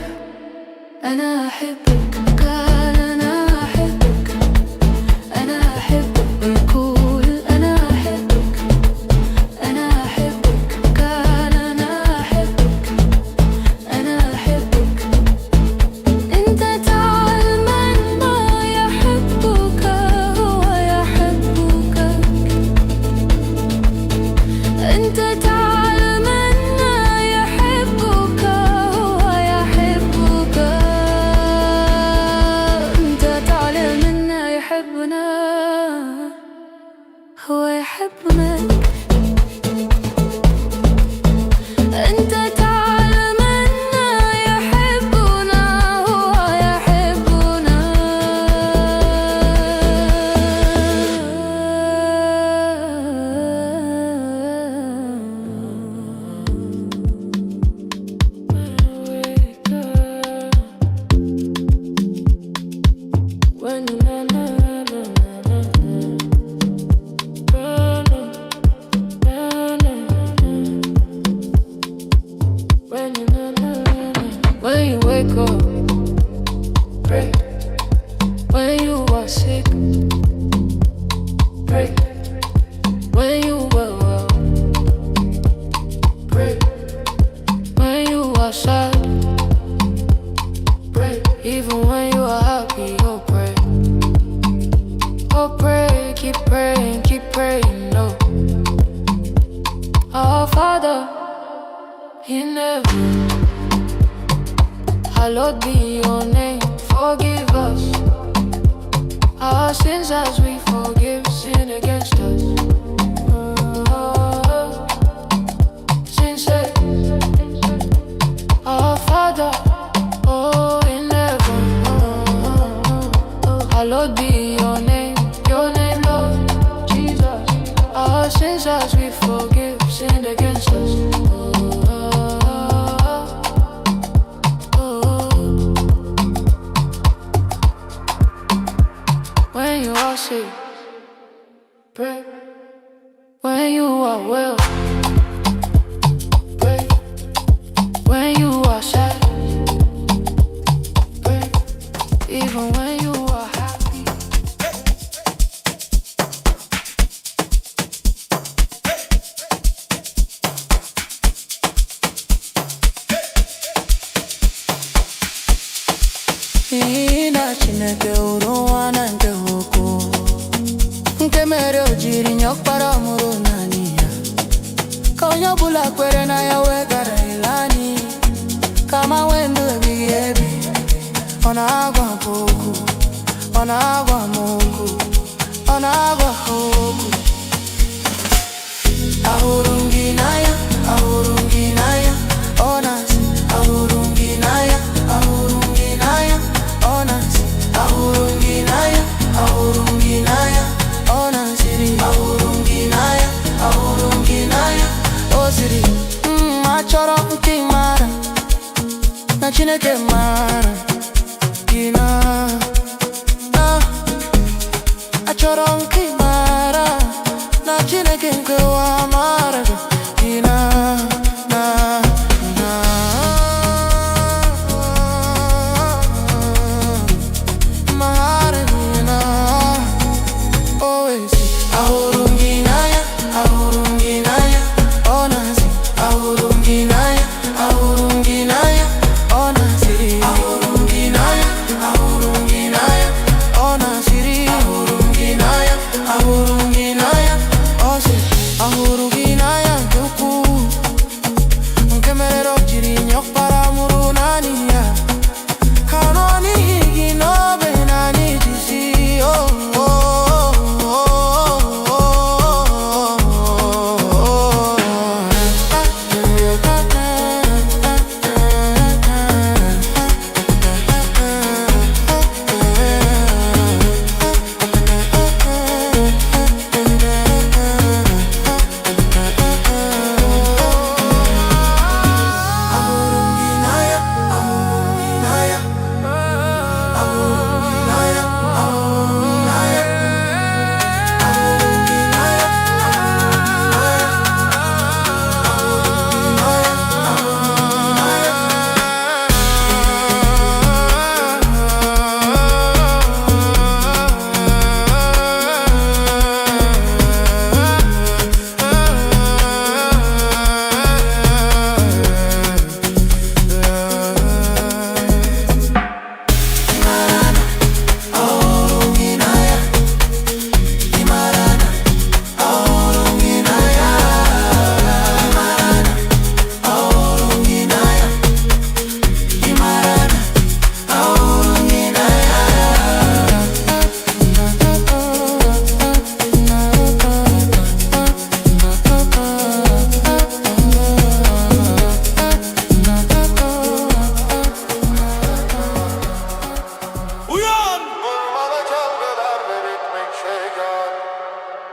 S7: أنا أحبك، قال أنا أحبك، أنا أحبك، يقول أنا أحبك، أنا أحبك، قال أنا أحبك، أنا أحبك. أنت تعلم أن يحبك، هو يحبك. أنت تعلم أن يحبك، هو يحبك. أنت تعلم أن يحبنا، هو يحبنا. أنت تعلم أن يحبنا، هو يحبنا. When you wake up, pray. When you are sick, pray. When you are well, pray. When you are sad, pray. Even when you are happy, oh pray. Oh pray, keep praying, no. Our Father in heaven, hallowed be your name. Forgive us our sins as we forgive sin against us. Sin said, our Father, oh in heaven, hallowed be your name, Lord Jesus. Our sins as we forgive sin against us. When you are sick, pray. When you are well, pray. When you are sad, pray. Even when you are happy.
S12: Ina Chineke uruwa na nke uku, nke mere o jiri nyọkpara ọmụrụ naanị ya. Ka onye ọbụla kwere na ya wegara ilani, kama nwee ndụ ebighị ebi. Ọ na-agwa m okwu, ọ na-agwa m okwu, ọ na-agwa ha okwu. Ahụrụ m gị n'anya, ahụrụ
S9: achọrọ nke mara na Chineke mara gị na achọrọ nke mara na Chineke nke ụwa mara gị na mara gị na always ahụrụ gị n'anya ahụrụ gị n'anya ọ na-asị ahụrụ gị n'anya ahụrụ gị n'anya ọ na-asịrị ahụrụ gị n'anya ahụrụ gị n'anya ọ na-asịrị ahụrụ gị n'anya ahụrụ gị n'anya ọ sị ahụrụ gị n'anya nke ukwuu nke mere o jiri nye ọkpara mụrụ naanị ya ka nọ n'ihi gị n'obe naanị jisi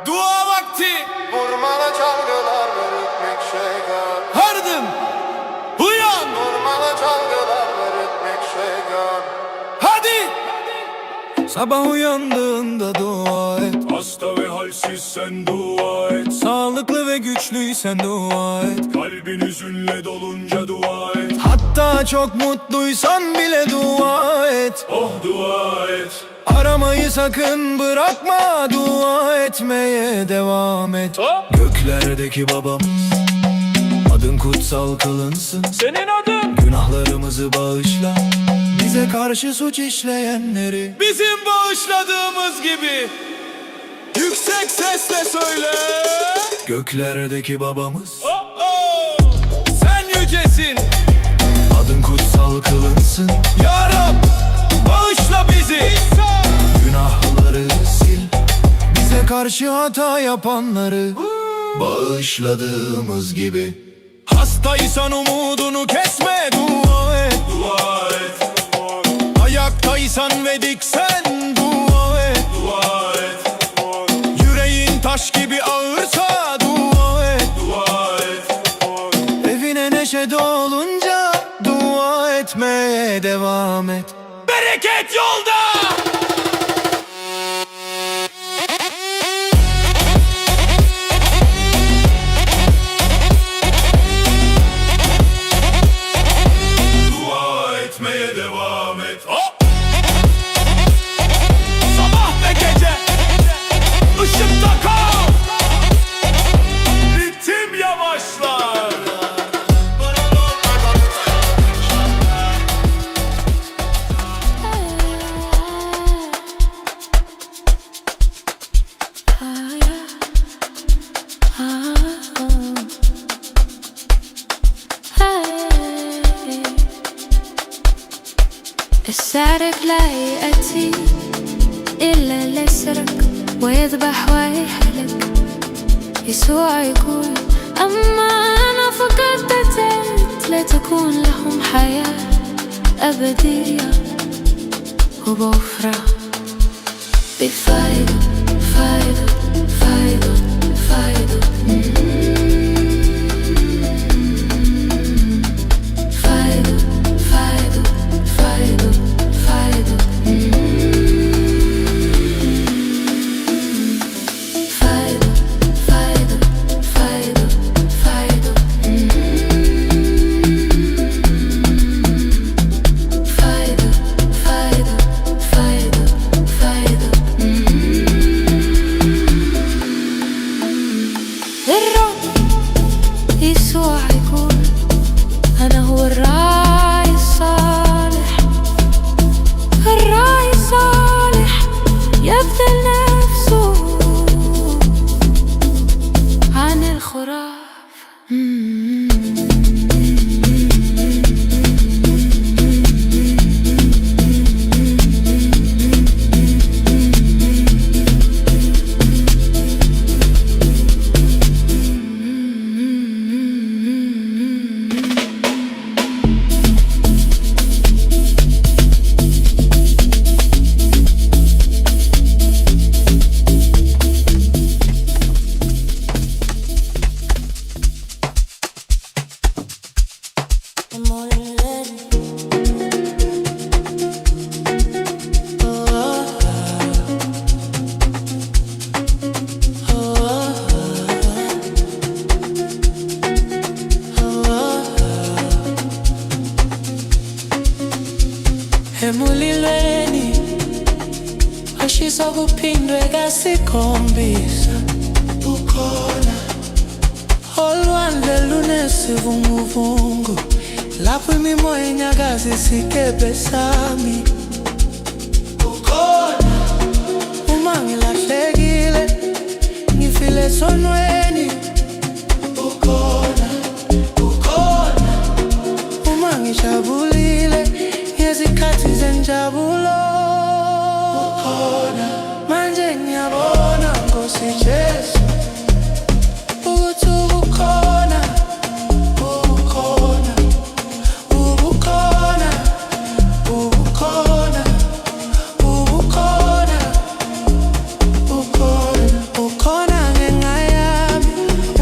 S5: Dua vakti.
S9: Vurmalı çalgılar ve ritmik şeyler.
S5: Hardım. Uyan.
S9: Vurmalı çalgılar ve ritmik şeyler.
S5: Hadi.
S4: Sabah uyandığında dua et.
S5: Hasta ve halsiz sen dua et.
S4: Sağlıklı ve güçlüysen dua et.
S5: Kalbin hüzünle dolunca dua et.
S4: Hatta çok mutluysan bile dua et.
S5: Oh dua et.
S4: Aramayı sakın bırakma, dua etmeye devam et. Göklerdeki babam, adın kutsal kılınsın.
S5: Senin adın.
S4: Günahlarımızı bağışla, bize karşı suç işleyenleri.
S5: Bizim bağışladığımız gibi. Yüksek sesle söyle.
S4: Göklerdeki babamız,
S5: Oh oh. Sen yücesin.
S4: adın kutsal kılınsın.
S5: Ya Rab, bağışla bizi.
S4: Günahları sil, bize karşı hata yapanları. Bağışladığımız gibi.
S5: Hastaysan umudunu kesme, dua et. Dua et. Ayaktaysan ve diksen dua et. Dua et. Yüreğin taş gibi ağırsa dua et. Dua et.
S4: Evine neşe dolunca dua etmeye devam et.
S5: Bereket yolda. Dua etmeye devam et. Hop. Sabah ve gece ışıkta kal. Ritim yavaşlar.
S7: السارق لا يأتي إلا ليسرق ويذبح ويحلق يسوع يقول أما أنا فقد أتيت لتكون لهم حياة أبدية وبأخرى بفايدة فايدة فايدة فايدة أنا هو الراعي الصالح، الراعي الصالح يبذل نفسه عن الخراف.
S1: Emulilweni ashisa kuphindwe kasikhombisa, ukhona olwandle lunesivunguvungu, lapho imimoya inyakaza isikebhe sami. Ukhona uma ngilahlekile ngifile sonweni, ukhona uma ngijabulile ngezikhathi zenjabulo, ukhona manje ngiyabona Nkosi Jesu ukuthi ubukhona, ubukhona, ubukhona, ubukhona, ubukhona, ukhona, ukhona ngenxa yami.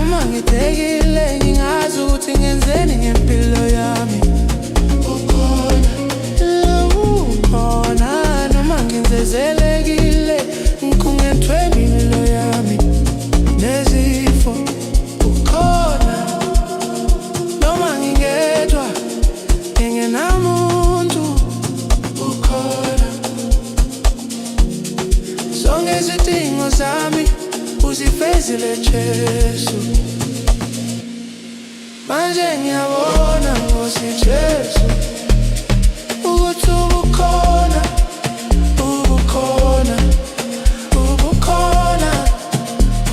S1: Uma ngidekile ngingazi ukuthi ngenzeni ngempilo yami, ukhona noma nginzezelekile ngikhungethwe impilo yami nezifo, ukhona noma ngingedwa ngingenamuntu, ukhona zonke izidingo zami uzifezile Jesu. Manje ngiyabona Nkosi Jesu ukuthi ubukhona, ubukhona, ubukhona,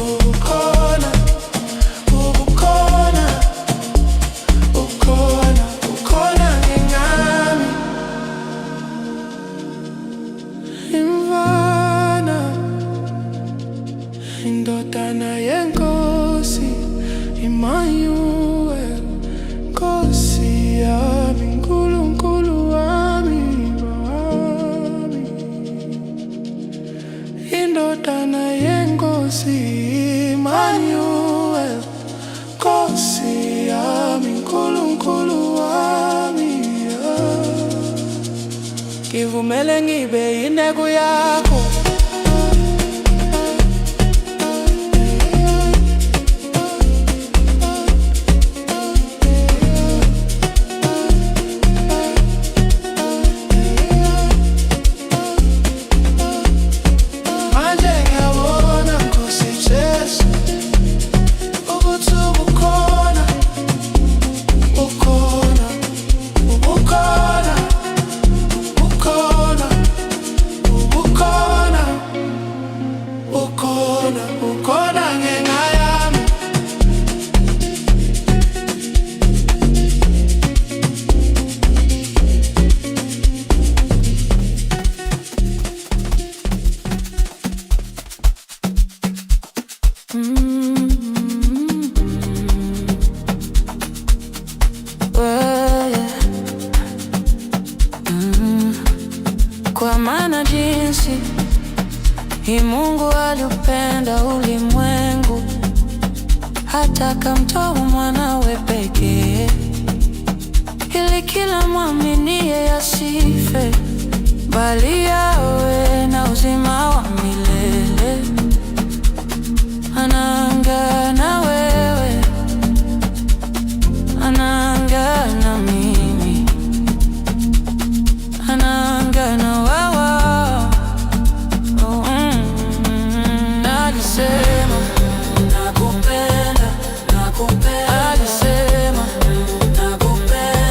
S1: ubukhona, ubukhona, ukhona, ukhona ngengami. Imvana indodana yenkosi Emmanuel, Nkosi yami, Nkulunkulu wami, wami. Indodana yenkosi Emmanuel, Nkosi yami, Nkulunkulu wami, ngivumele ngibe yinceku yakho.
S7: Kwa maana jinsi hii Mungu aliupenda ulimwengu hata akamtoa mwanawe pekee, ili kila mwaminiye asife, bali awe na uzima wa milele. Anaangana wewe, anaangana mimi, anaangana wawa. Alisema nakupenda, nakupenda. Alisema nakupenda.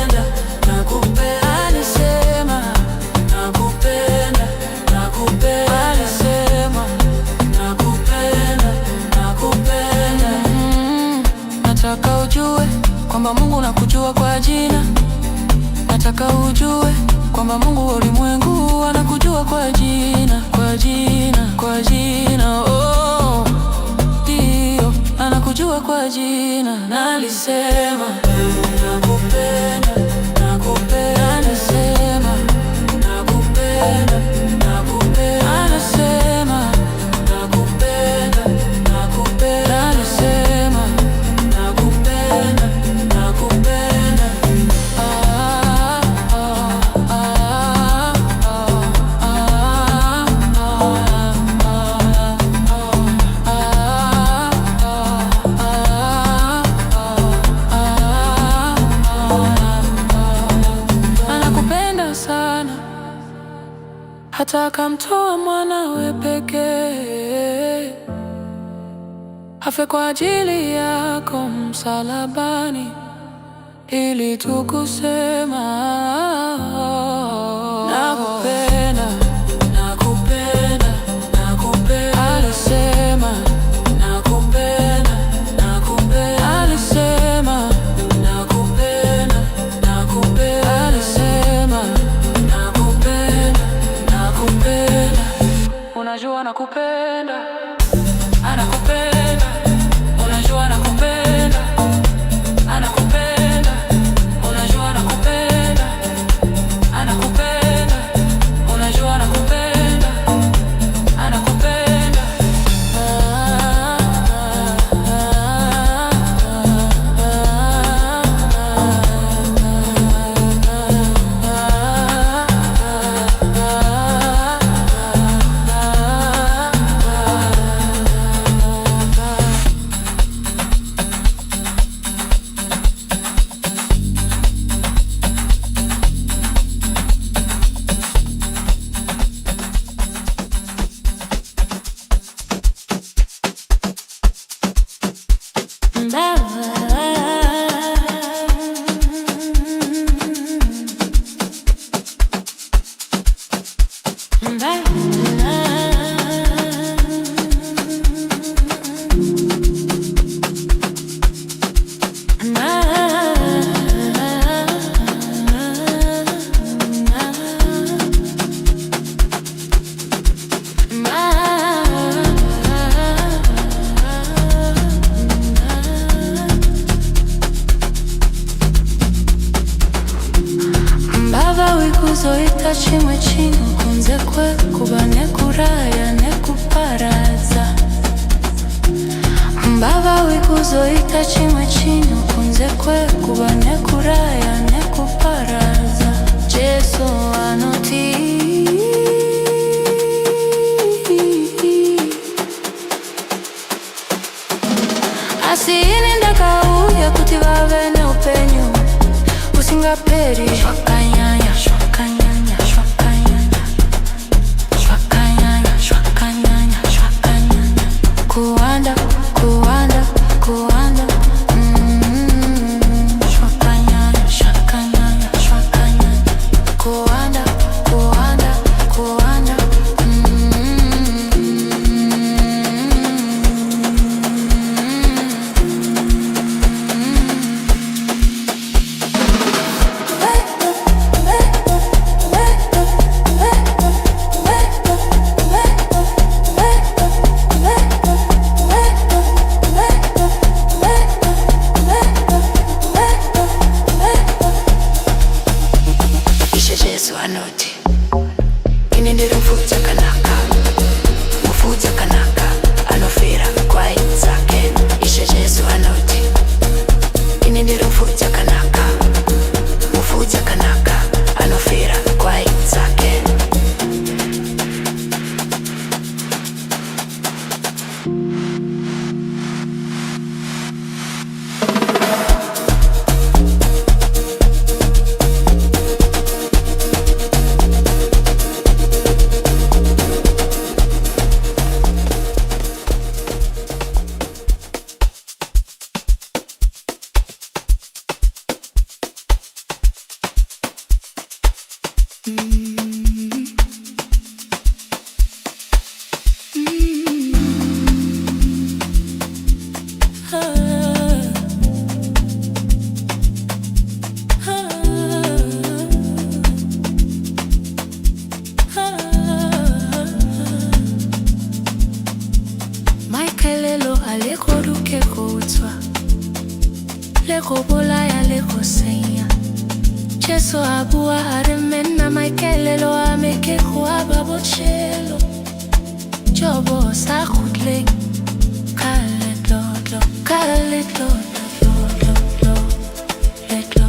S6: anakujua kwa jina. Nataka ujue kwamba Mungu wa ulimwengu anakujua kwa jina, kwa jina, kwa jina. Oh, ndio anakujua kwa jina. Nalisema nakupenda, nakupenda. Nalisema nakupenda, nakupenda. Anasema nakupenda, nakupenda. Nalisema nakupenda, nakupenda. Anakupenda sana, hata akamtoa mwanawe pekee afe kwa ajili yako msalabani, ili tukusema nakupenda, nakupenda, nakupenda. Alisema nakupenda, nakupenda. Alisema nakupenda, nakupenda. Alisema nakupenda, nakupenda. Unajua nakupenda, anakupenda. Unajua nakupenda, anakupenda. Unajua nakupenda, anakupenda. Unajua nakupenda, anakupenda. Zoita chimwe chino kunze kwe kubane kuraya nekuparaza. Mbava wikuzoita chimwe chino kunze kwe kubane kuraya nekuparaza. Jesu anoti asiini ndakauya kuti vave neupenyu usingaperi. Shwakanyanya, shwakanyanya, shwakanyanya, shwakanyanya, shwakanyanya, shwakanyanya. Kuanda, kuanda, kuanda. Shwakanyanya, shwakanyanya, shwakanyanya. Kuanda, kuanda, kuanda. Anoti inendera mfuta kanaka, mfuta kanaka anofera kwa zake. Ishe Jesu anoti inendera mfuta kanaka, mfuta kanaka anofera kwa zake.
S7: Cheso abua aremena maikelelo ameke huaba bochelo. Jobo sa khutling kalet lo kalet lo let lo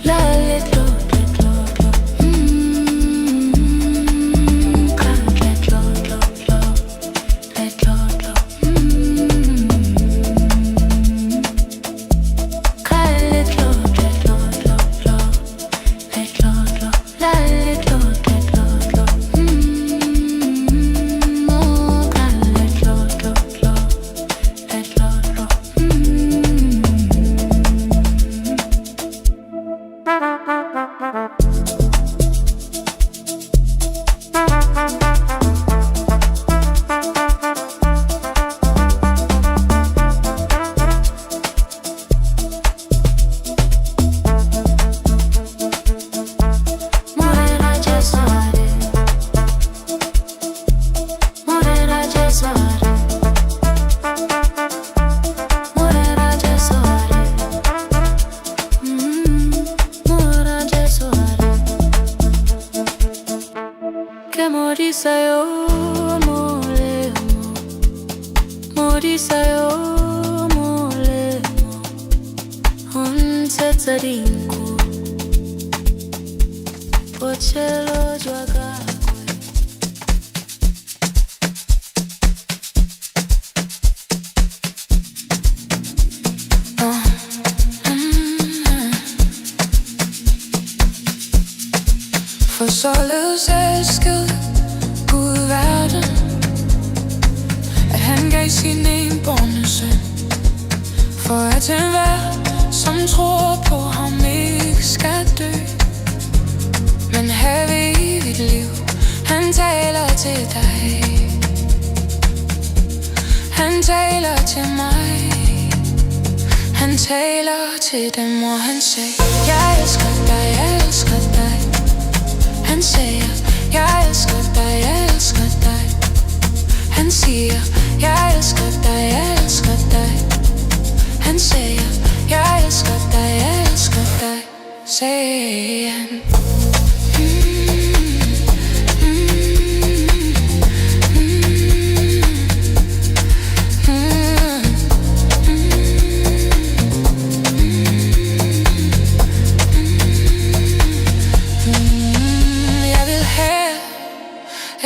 S7: la let lo kalet lo let lo kalet lo
S6: For således elsket Gud verden, at han gav sin enbårne søn, for at enhver, som tror på ham, ikke skal dø, men have evigt liv. Han taler til dig, han taler til mig, han taler til dem, og han siger, jeg elsker dig, jeg elsker dig. Han siger, jeg elsker dig, jeg elsker dig. Han siger, jeg elsker dig, jeg elsker dig. Han siger, jeg elsker dig, jeg elsker dig, siger han.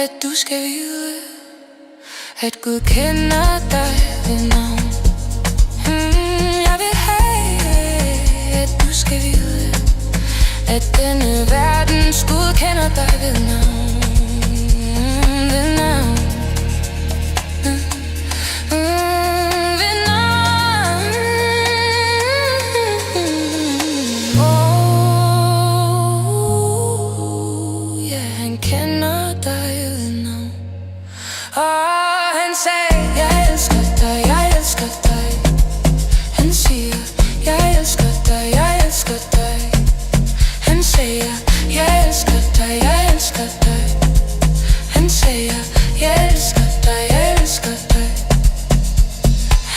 S6: At du skal vide, at Gud kender dig ved navn. Jeg vil have, at du skal vide, at denne verdens Gud kender dig ved navn. Ved navn. Ved navn. Ja, han kender dig. Og han sagde, jeg elsker dig, jeg elsker dig. Han siger, jeg elsker dig, jeg elsker dig. Han siger, jeg elsker dig, jeg elsker dig. Han siger, jeg elsker dig, jeg elsker dig.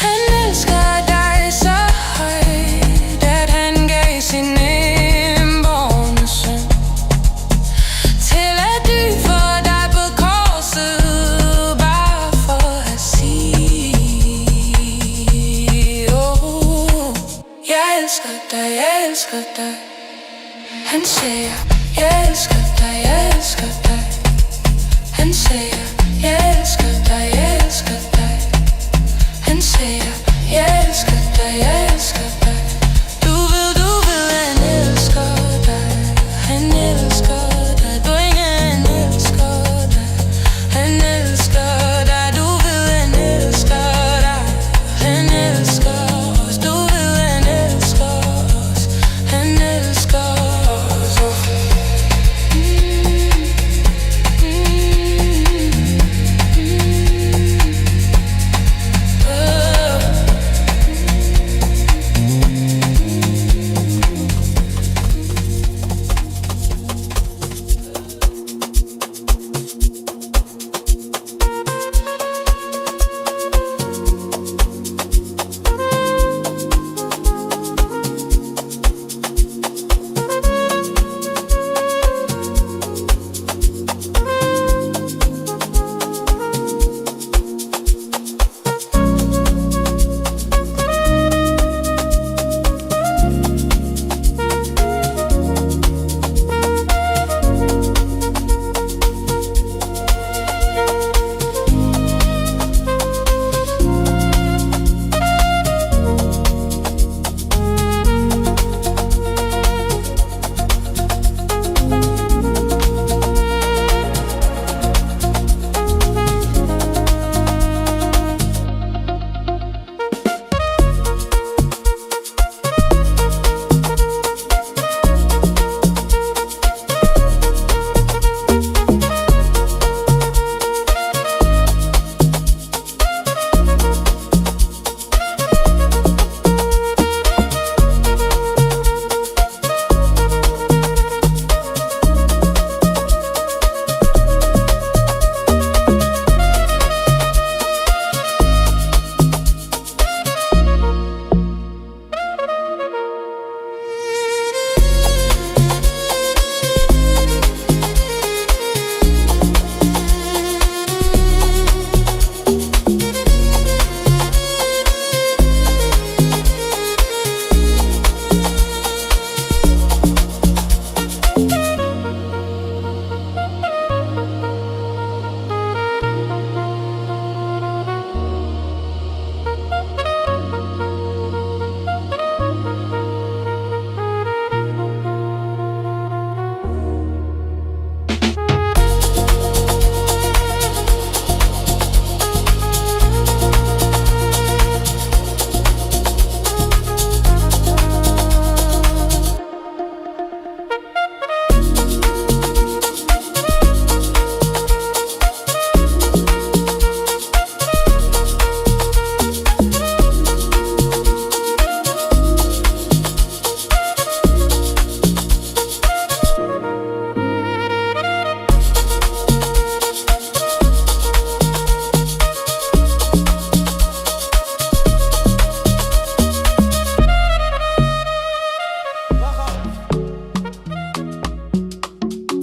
S6: Han elsker dig så højt, at han gav sin enbårne søn, til at dø for dig på korset. Jeg elsker dig. Han siger, jeg elsker dig, jeg elsker dig. Han siger, jeg elsker dig, jeg elsker dig. Han siger, jeg elsker dig, jeg elsker dig. Du ved, han elsker dig. Han elsker dig, du han elsker dig. Han elsker dig, du ved, han elsker dig. Han elsker os, du ved, han elsker os. Han elsker os.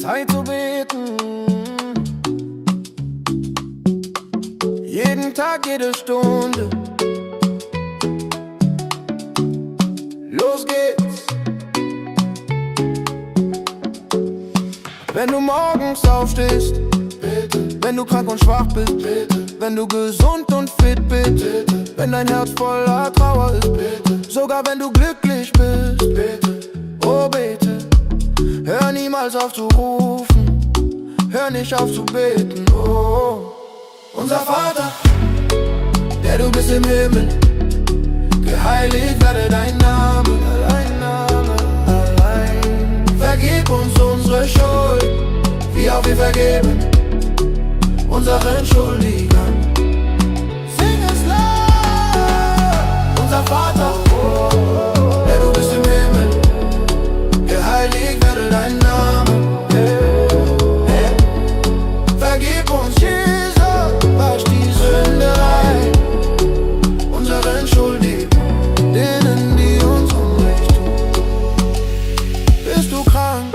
S9: Zeit zu beten. Jeden Tag, jede Stunde. Los geht's. Wenn du morgens aufstehst, bitte. Wenn du krank und schwach bist, bitte. Wenn du gesund und fit bist, bitte. Wenn dein Herz voller Trauer ist, bitte. Sogar wenn du glücklich bist, bitte. Oh bitte, hör niemals auf zu rufen, hör nicht auf zu beten. Oh, unser Vater, der du bist im Himmel, geheiligt werde dein Name, dein Name allein. Vergib uns unsere Schuld, wie auch wir vergeben unseren Schuldigern. Sing es laut, unser Vater, der du bist im Himmel, geheiligt werde dein Name. Vergib uns, Jesus, wasch die Sünde rein, unseren Schuldigen, denen die uns Unrecht tun. Bist du krank?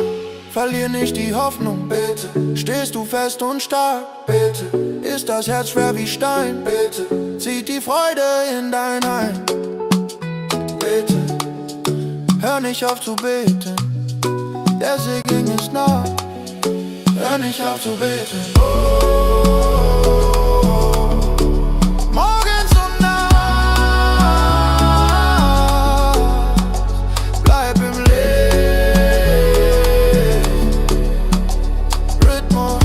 S9: Verlier nicht die Hoffnung, bitte. Stehst du fest und stark, bitte. Ist das Herz schwer wie Stein, bitte. Zieht die Freude in dein Heim, bitte. Hör nicht auf zu beten, der Segen ist nah. Hör nicht auf zu beten. Morgens und nachts, bleib im Licht. Rhythmus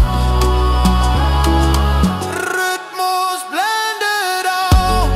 S9: blendet aus.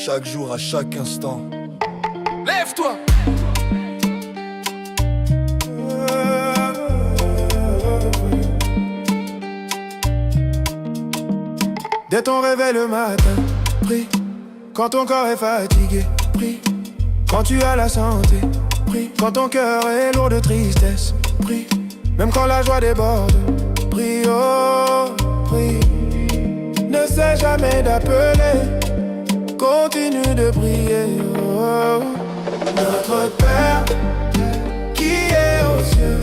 S9: chaque jour, à chaque instant. Lève-toi! Dès ton réveil le matin, prie. Quand ton corps est fatigué, prie. Quand tu as la santé, prie. Quand ton cœur est lourd de tristesse, prie. Même quand la joie déborde, prie, oh, prie. Ne sais jamais d'appeler, continue de prier, oh. Notre Père, qui est aux cieux,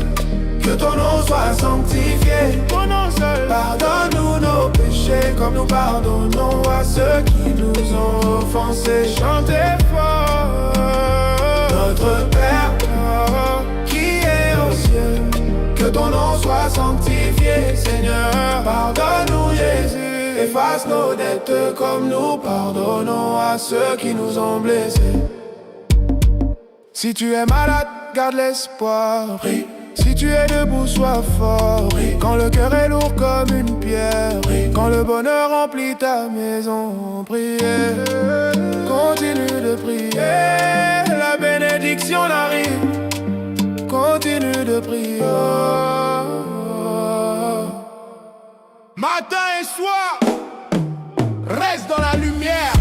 S9: que ton nom soit sanctifié, ton nom seul. Pardonne-nous nos péchés, comme nous pardonnons à ceux qui nous ont offensés. Chantez fort. Notre Père, qui est aux cieux, que ton nom soit sanctifié, Seigneur. Pardonne-nous, Jésus, efface nos dettes comme nous pardonnons à ceux qui nous ont blessés. Si tu es malade, garde l'espoir, prie. Si tu es debout, sois fort, prie. Quand le cœur est lourd comme une pierre, prie. Quand le bonheur remplit ta maison, prie. Continue de prier, la bénédiction arrive. Continue de prier. Matin et soir, reste dans la lumière.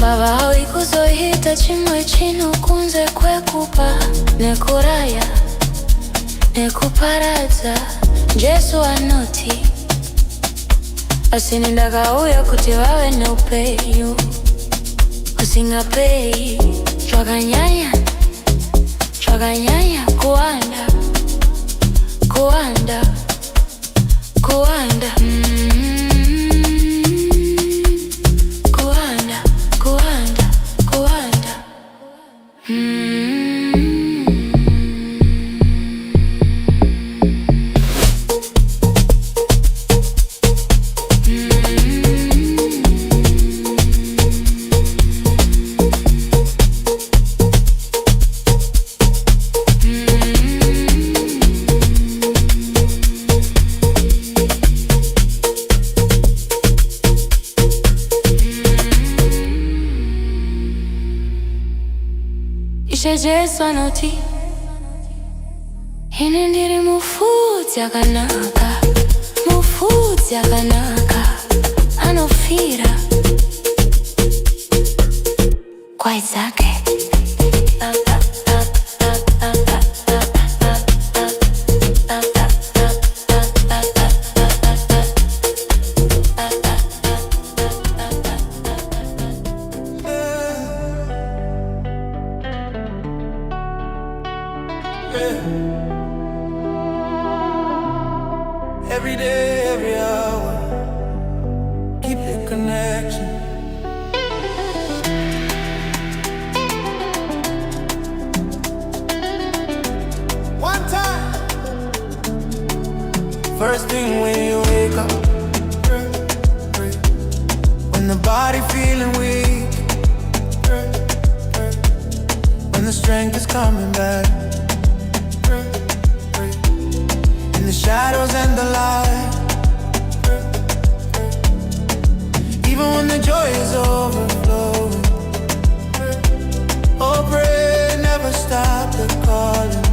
S7: baba ikuzohita chimwe chino kunze kwekupa nekuraya nekuparadza Jesu anoti asini ndakauya kuti vave neupenyu usingapei zvakanyanya kuwanda kuwanda kuwanda kuwanda kuwanda kuwanda Ishe Jesu anoti ine ndiri mufudzi akanaka anofira kwai dzake.
S9: Every day, every hour, keep the connection. One time. First thing when you wake up, pray, pray. When the body feeling weak, pray, pray. When the strength is coming back, pray, pray. In the shadows and the light, pray, pray. Even when the joy is overflowing, pray. Oh, pray, never stop the calling.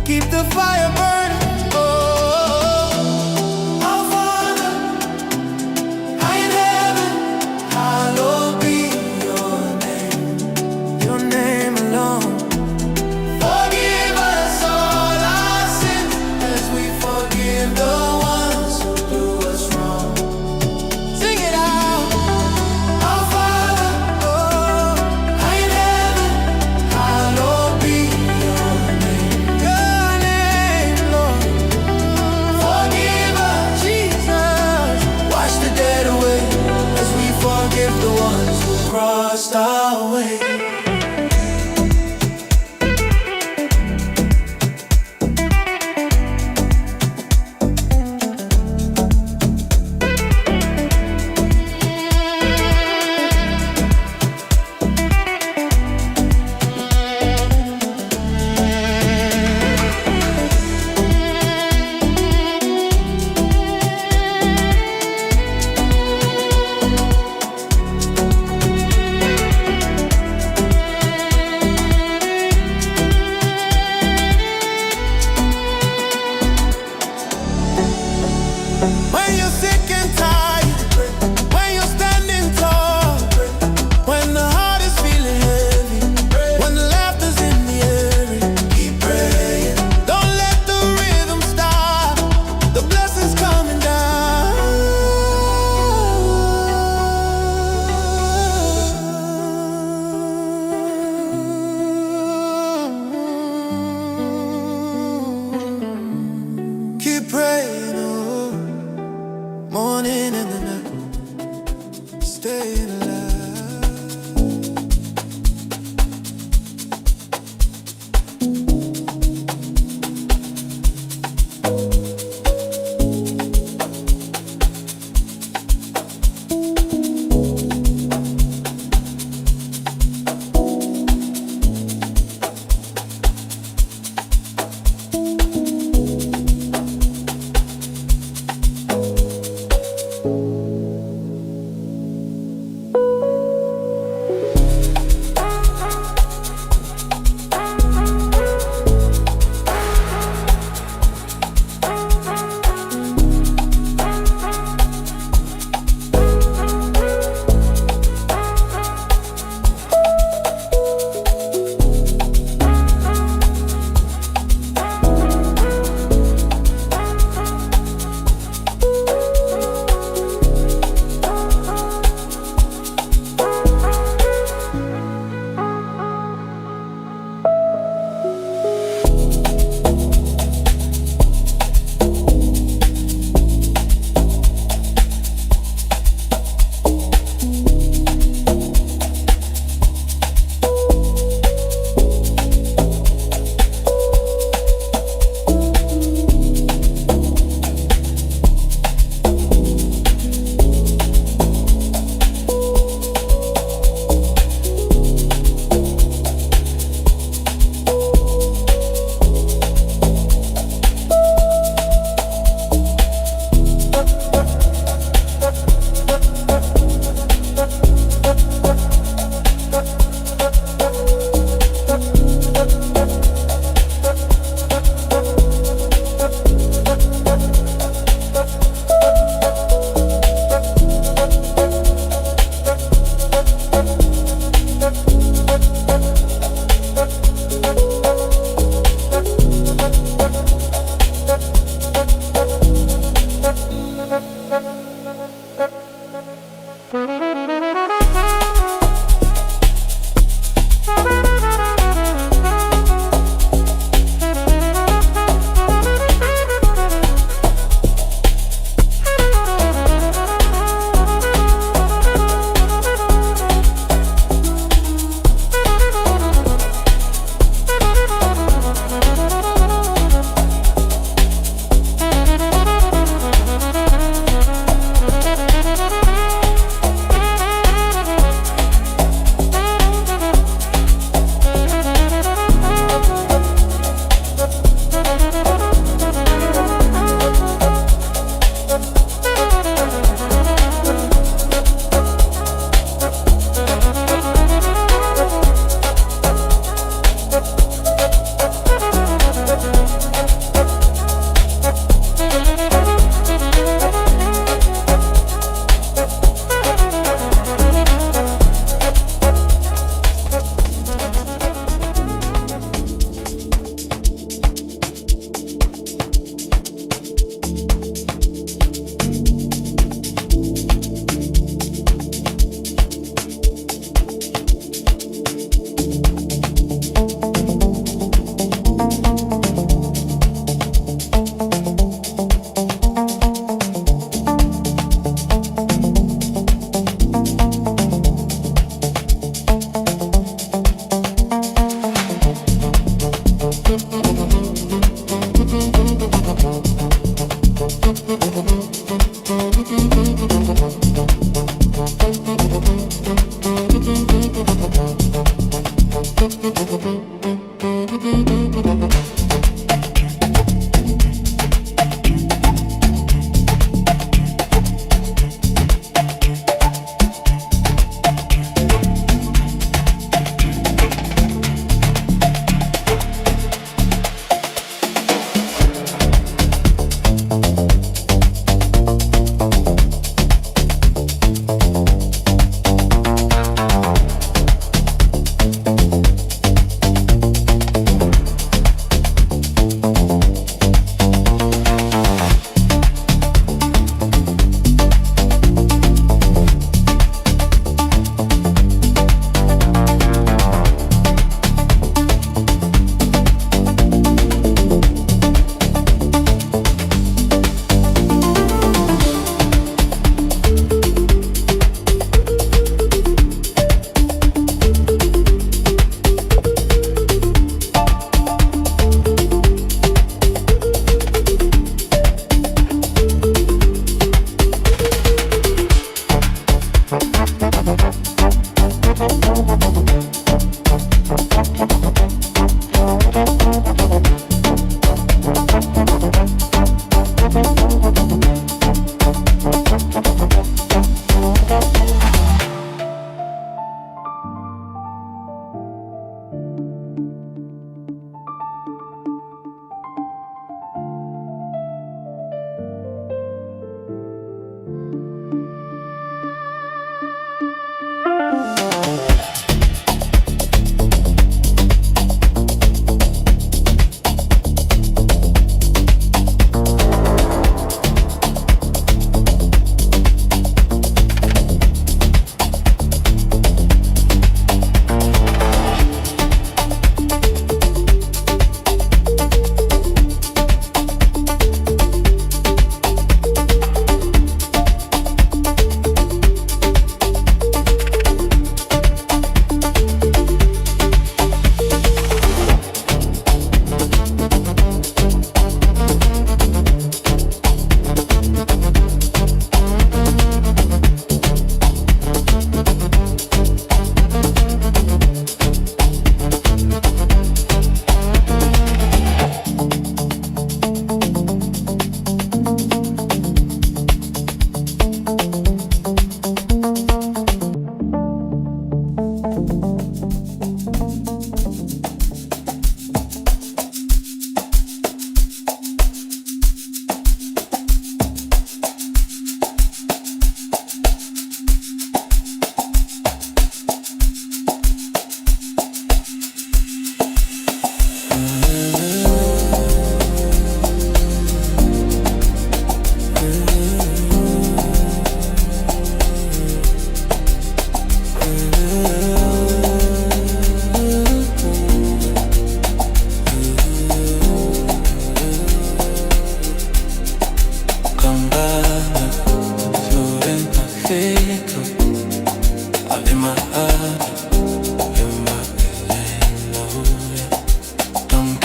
S9: Keep the fire burning. Crossed our way.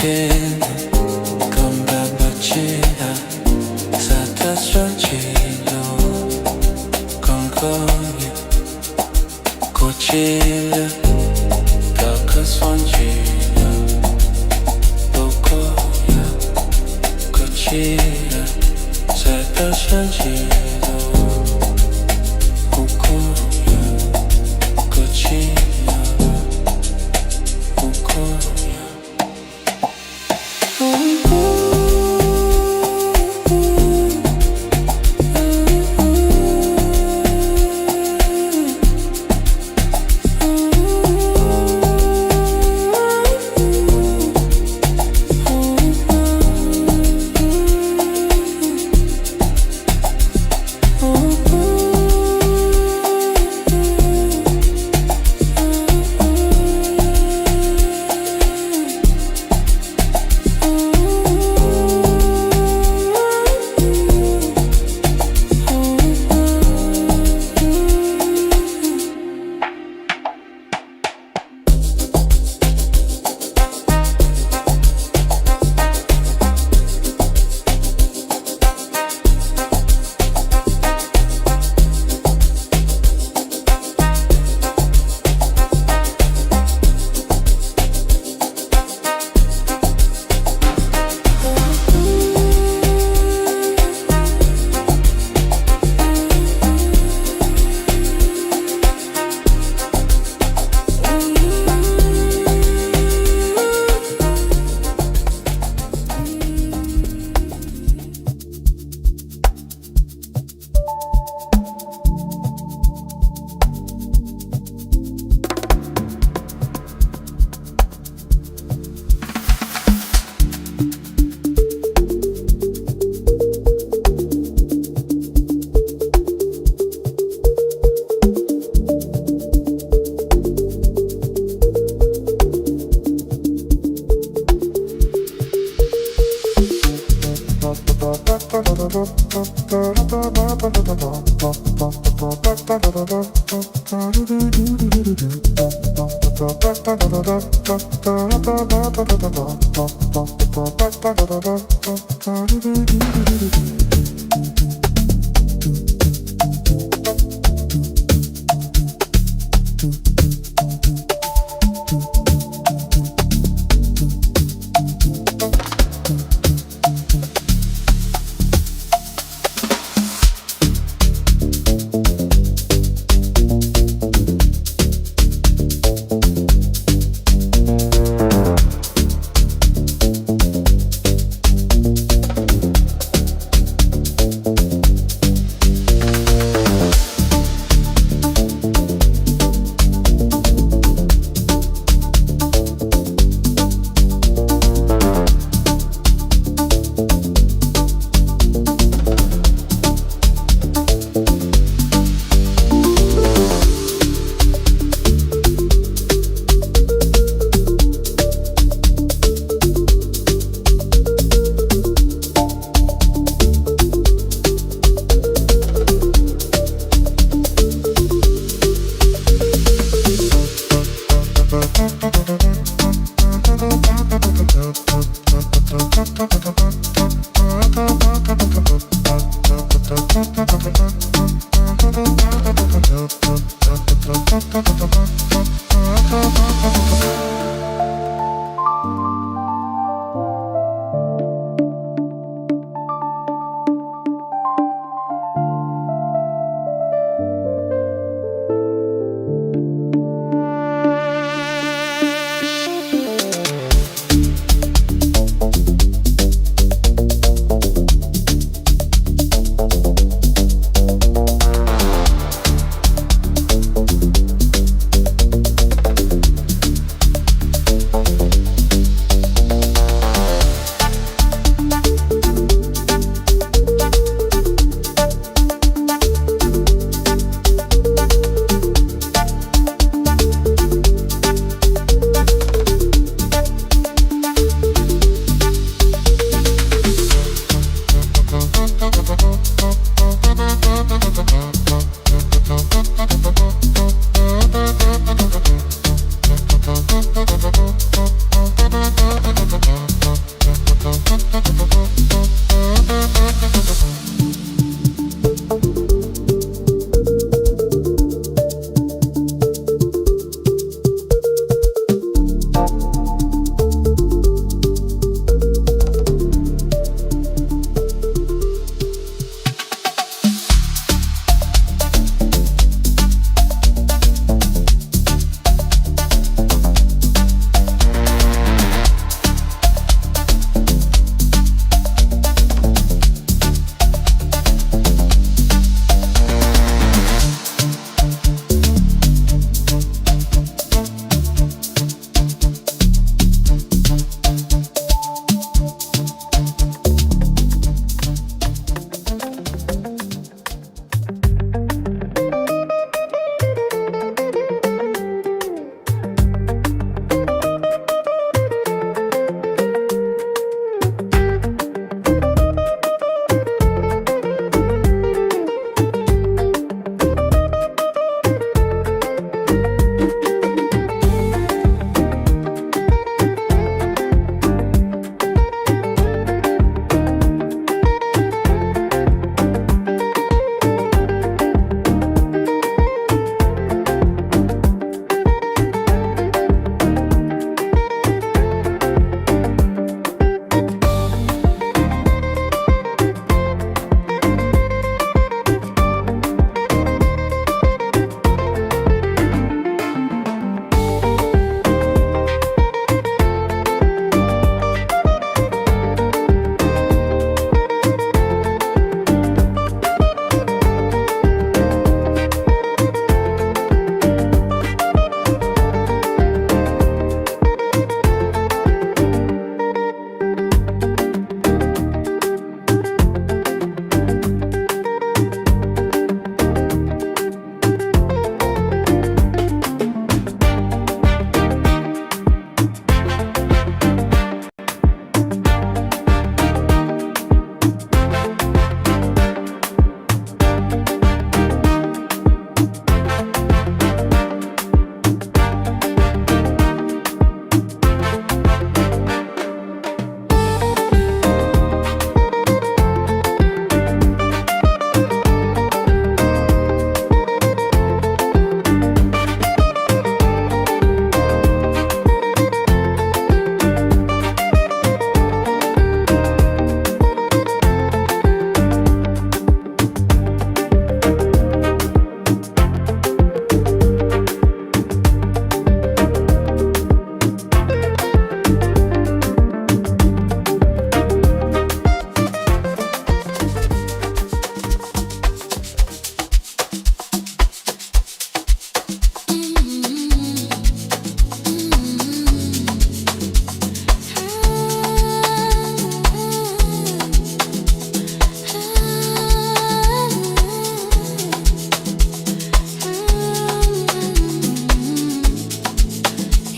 S1: skin. Come back, bachita, satas tranquilo. Concordia, cochila, cacas fancila. Bocoya, cochila, satas tranquilo. Bocoya, cochila, bocoya.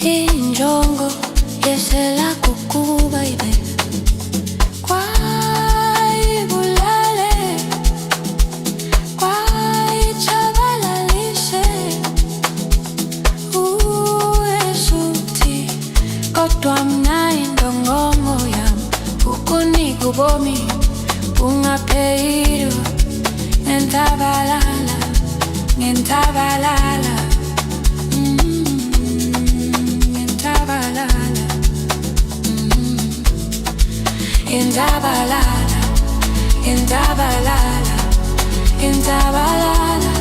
S7: injongo yesela kuku baby kwaibulale kwaichabalalishe uesuthi kodwa mna indongongo yam ukunika ubomi bungaphezu ngentabalala ngentabalala Intabalala, intabalala, intabalala, intabalala.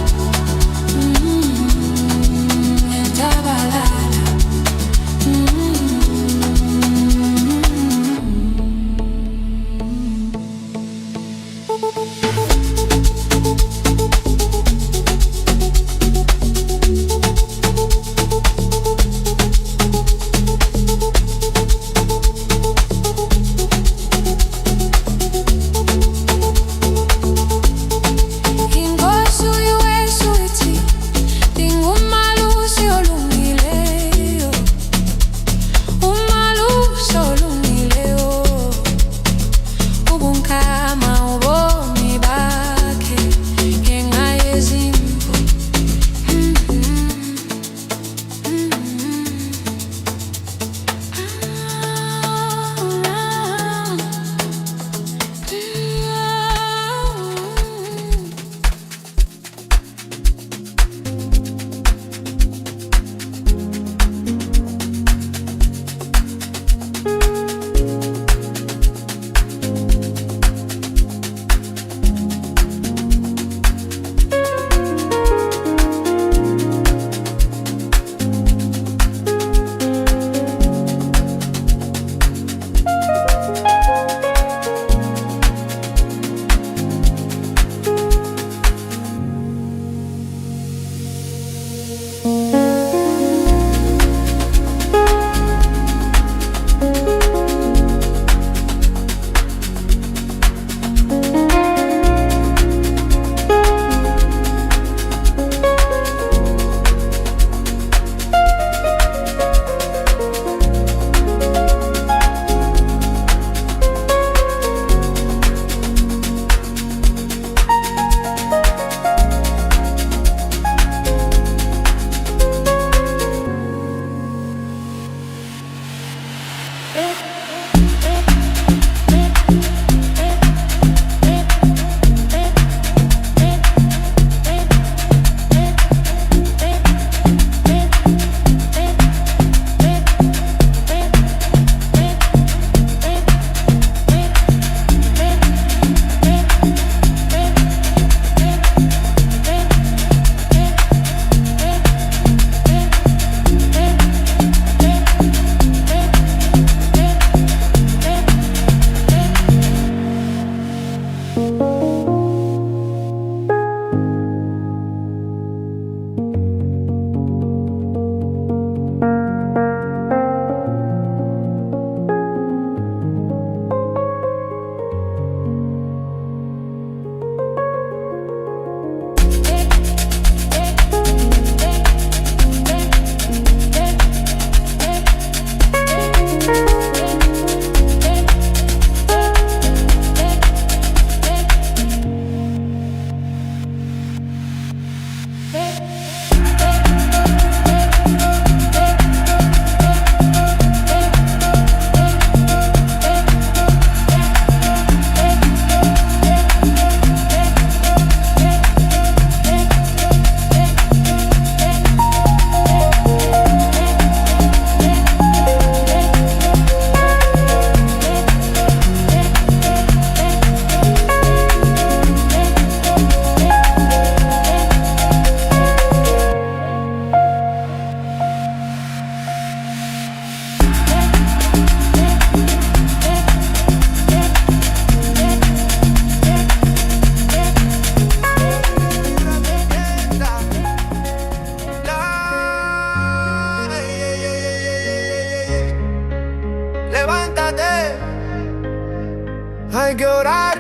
S9: hay que orar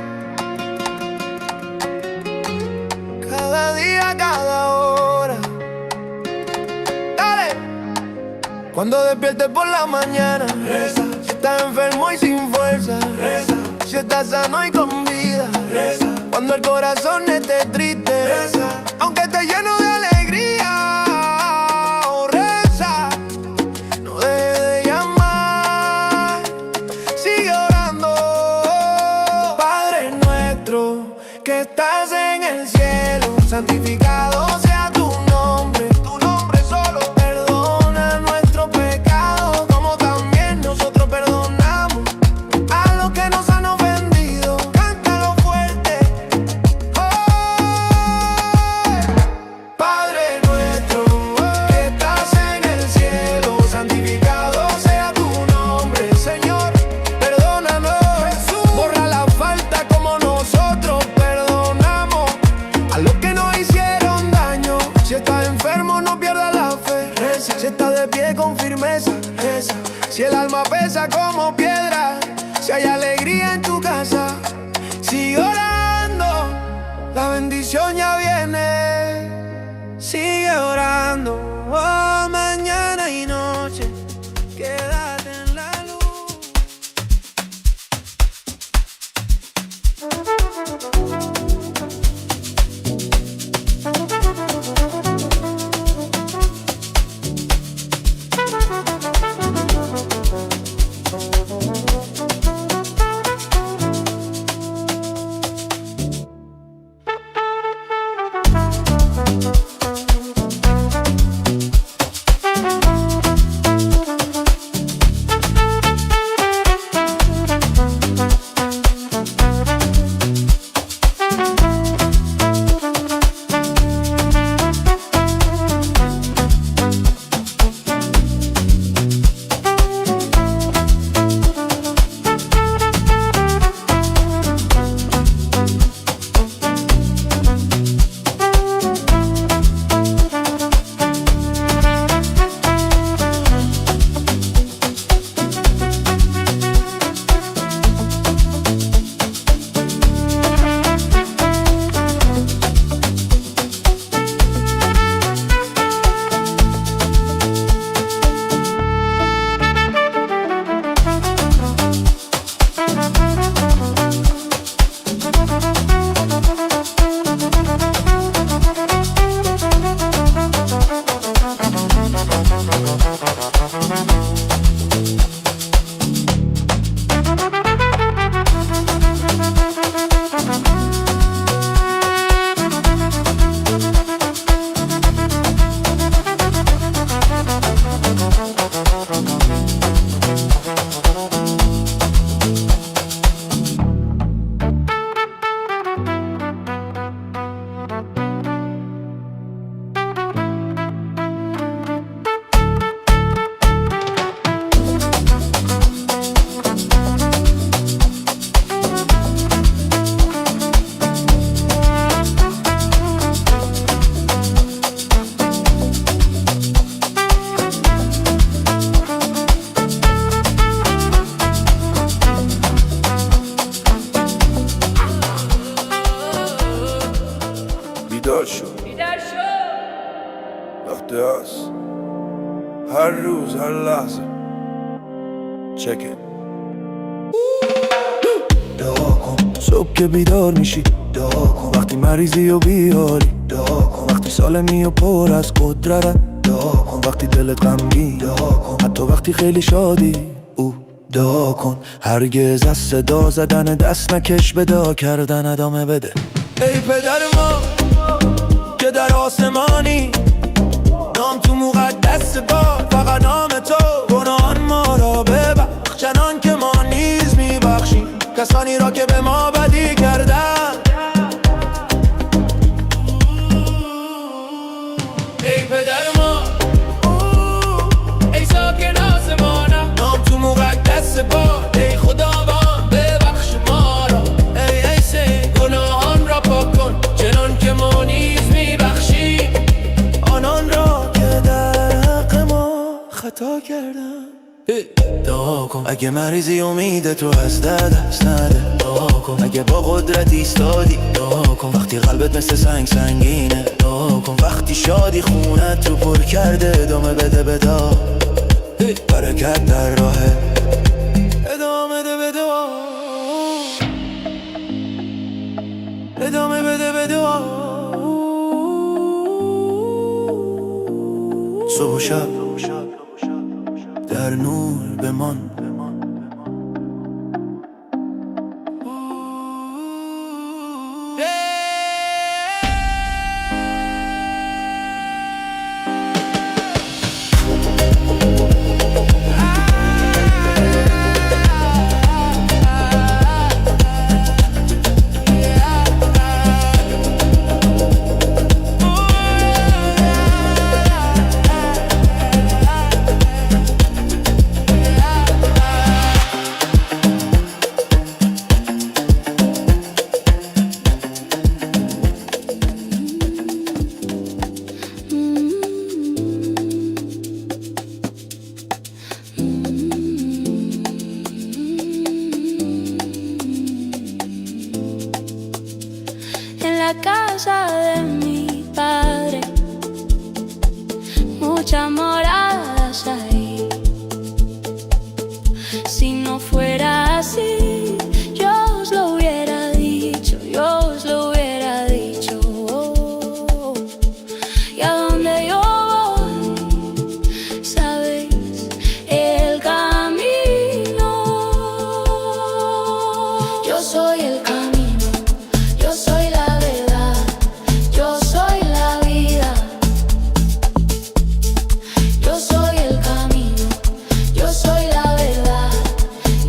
S9: cada día, cada hora. Dale. Cuando despiertes por la mañana, reza. Si estás enfermo y sin fuerza, reza. Si estás sano y con vida, reza. Cuando el corazón esté triste, reza. Aunque esté lleno de alegría, oh, reza. No dejes de llamar, sigue orando. Padre nuestro, que estás en el cielo, santificado sea tu nombre. Tu nombre solo perdona nuestros pecados, como también nosotros perdonamos a los que nos han ofendido. Cántalo fuerte. Oh, Padre nuestro, que estás en el cielo, santificado sea tu nombre. Señor, perdónanos. Borra la falta como nosotros perdonamos a los que nos hicieron daño. Si estás enfermo, no pierdas la fe, reza. Si estás de pie con firmeza, reza. Si el alma pesa como piedra, si hay alegría en tu casa, sigue orando, la bendición ya viene. Sigue orando, oh, mañana y noche, quédate en la luz.
S10: بیدار شو وقت هست هر روز هر لحظه چکه
S9: دعا کن صبح که بیدار میشی، دعا کن وقتی مریضی و بیاری، دعا کن وقتی سالمی و پر از قدرت، دعا کن وقتی دلت غمگین، دعا کن حتی وقتی خیلی شادی، دعا کن هرگز از صدا زدن دست نکش، به دعا کردن ادامه بده. ای پدر ما که در آسمانی، نام تو مقدس باد، فقط نام تو گناهان ما را ببخش، چنان که ما نیز میبخشیم کسانی را که به ما بدی کردن. ای پدر ما، ای ساکن آسمانم، نام تو مقدس باد، ای خداوند ببخش ما را، ای سید گناهان را پاک کن چنان که ما نیز میبخشیم آنان را که در حق ما خطا کردن. دعا کن اگه مریضی امید تو از دست نده، دعا کن اگه با قدرت ایستادی، دعا کن وقتی قلبت مثل سنگ سنگینه، دعا کن وقتی شادی خونت تو پر کرده، ادامه بده به دعا.
S4: Hareketler rahip
S9: Devam ede devam Devam ede devam
S4: صبح و شب در نور بمان
S7: Casa de mi padre, muchas moradas ahí. Si no fuera así, yo os lo hubiera dicho, yo os lo hubiera dicho. Y a donde yo voy, sabéis el camino. Yo soy el camino, yo soy la verdad. Yo soy la vida, yo soy el camino, yo soy la verdad,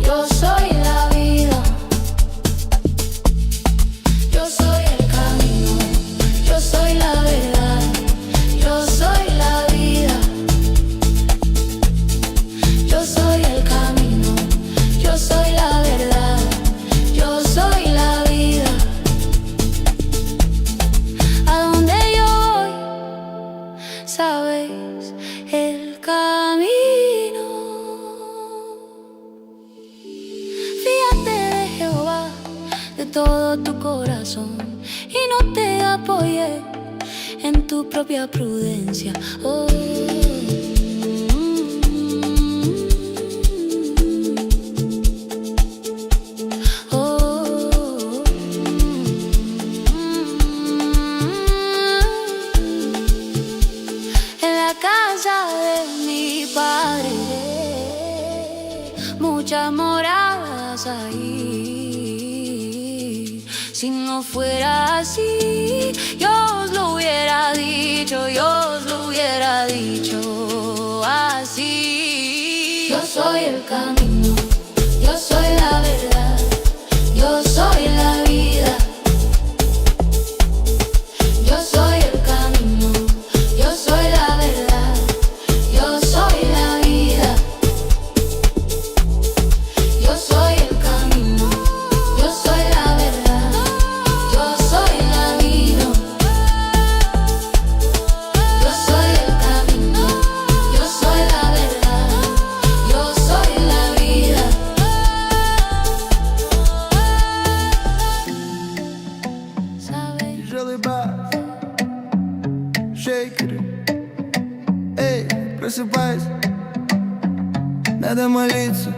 S7: yo soy la vida. Yo soy el camino, yo soy la verdad, yo soy la vida. Yo soy el camino, yo soy la verdad, yo soy la vida. A donde yo voy, sabéis el camino. Fíjate de Jehová de todo tu corazón y no te apoyes en tu propia prudencia. Oh. Casa de mi padre, muchas moradas ahí. Si no fuera así, yo os lo hubiera dicho, yo os lo hubiera dicho así. Yo soy el camino, yo soy la verdad, yo soy la vida. Yo soy el camino, yo soy la verdad, yo soy la vida. Yo soy el camino, yo soy la verdad, yo soy la vida. Yo soy el camino, yo soy la verdad, yo soy la vida. ¿Sabes?
S9: Шейкеры, эй, просыпайся. Надо молиться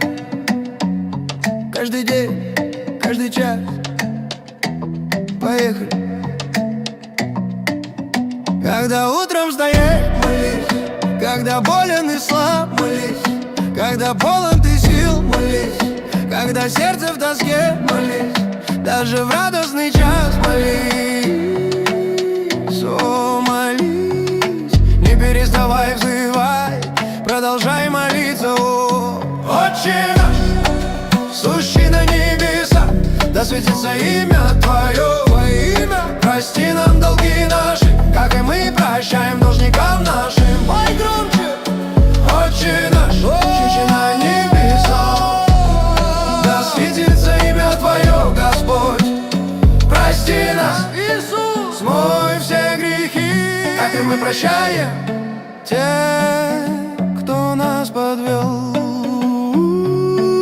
S9: каждый день, каждый час. Поехали. Когда утром встаешь, молись. Когда болен и слаб, молись. Когда полон ты сил, молись. Когда сердце в тоске, молись. Даже в радостный час молись. О, молись. Не переставай взывать, продолжай молиться. О, Отче наш, сущий на небесах, да светится имя Твое. Во имя прости нам долги наши, как и мы прощаем должникам нашим. Пой громче. Отче наш, сущий на небесах, да светится имя Твое, Господь. Прости нас, Иисус, смой все грехи, как и мы прощаем тех, кто нас подвел.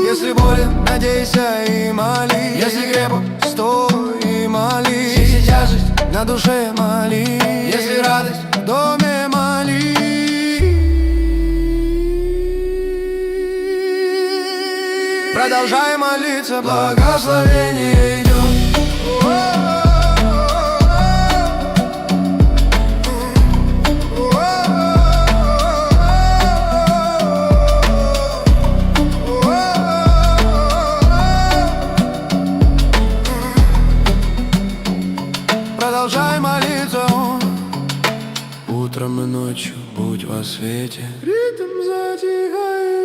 S9: Если болен, надейся и молись. Если крепок, стой и молись. Если тяжесть на душе, молись. Если радость в доме, молись. Продолжай молиться, благословение идет. Продолжай молиться.
S4: Утром и ночью будь во свете.
S9: Ритм затихает.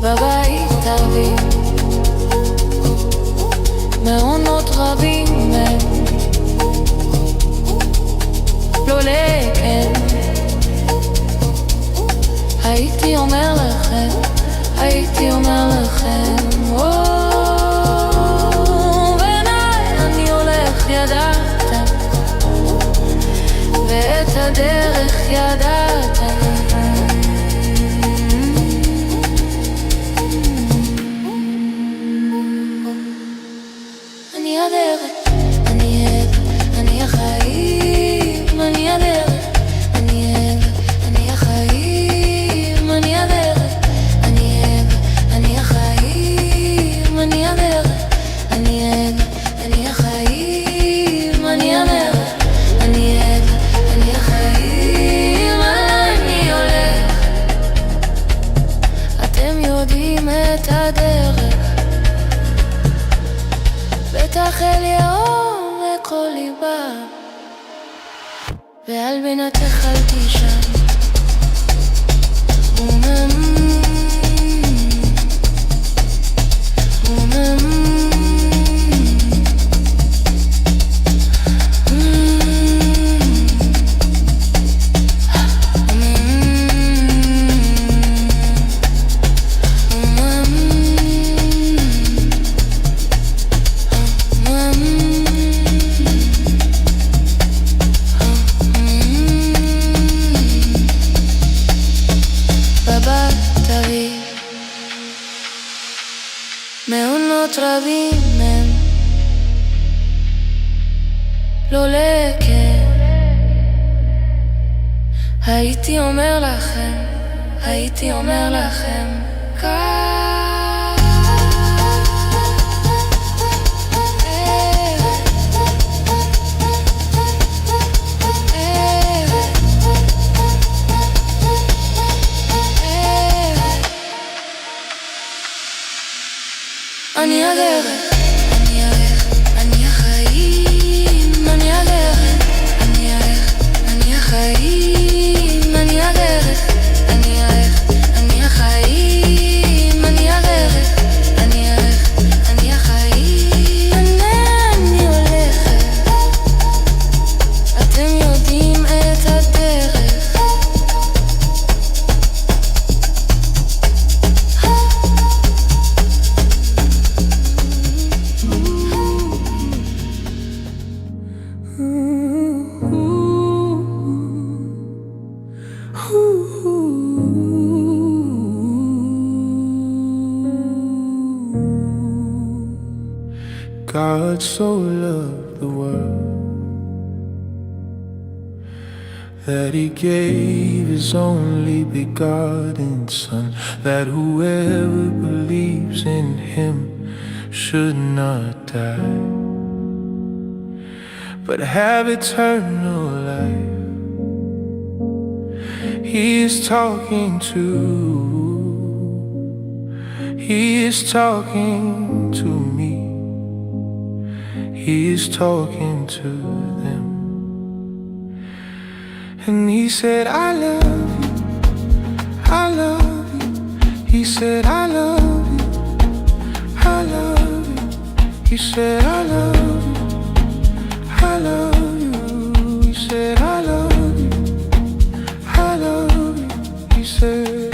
S7: בבית אבי, מעונות רבים הם, לא לכן. הייתי אומר לכם, הייתי אומר לכם, בעיניי אני הולך ידעתם, ואת הדרך ידעתם. אני הדרך, אני אבא, אני החיים, אני הדרך, אני אבא, אני החיים, אני הדרך, אני אבא, אני החיים, אני הדרך, אני אבא, אני החיים, אני הדרך, אני אבא, אני החיים, אני הולך. אתם יודעים את הדרך, בטח אל יאום לכל ליבה, ועל בינתך אל תישן. מעונות רבים הם, לא לכן. הייתי אומר לכם, הייתי אומר לכם כך. אני הדרך, אני הדרך, אני החיים, אני הדרך, אני הדרך, אני החיים, אני הדרך, אני הדרך, אני החיים, אני הדרך, אני הדרך, אני החיים, אני הולכת. אתם יודעים את הדרך.
S9: God so loved the world that he gave his only begotten Son, that whoever believes in him should not die, but have eternal life. He is talking to, he is talking to me. He is talking to them. And he said, I love you, I love you. He said, I love you He said I love you, I love you. He said I love you, I love you. He said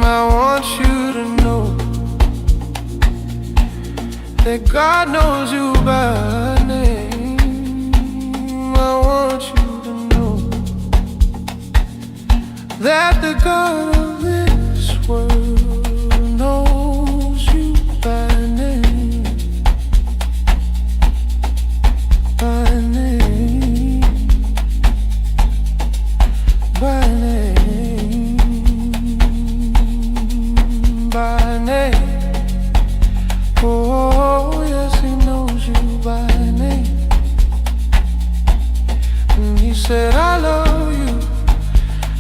S9: I want you to know that God knows you by name. I want you to know that the God of this world knows you by name. By name. By name. By name. Oh, yes, he knows you by name. And he said, I love you,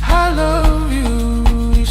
S9: I love you. He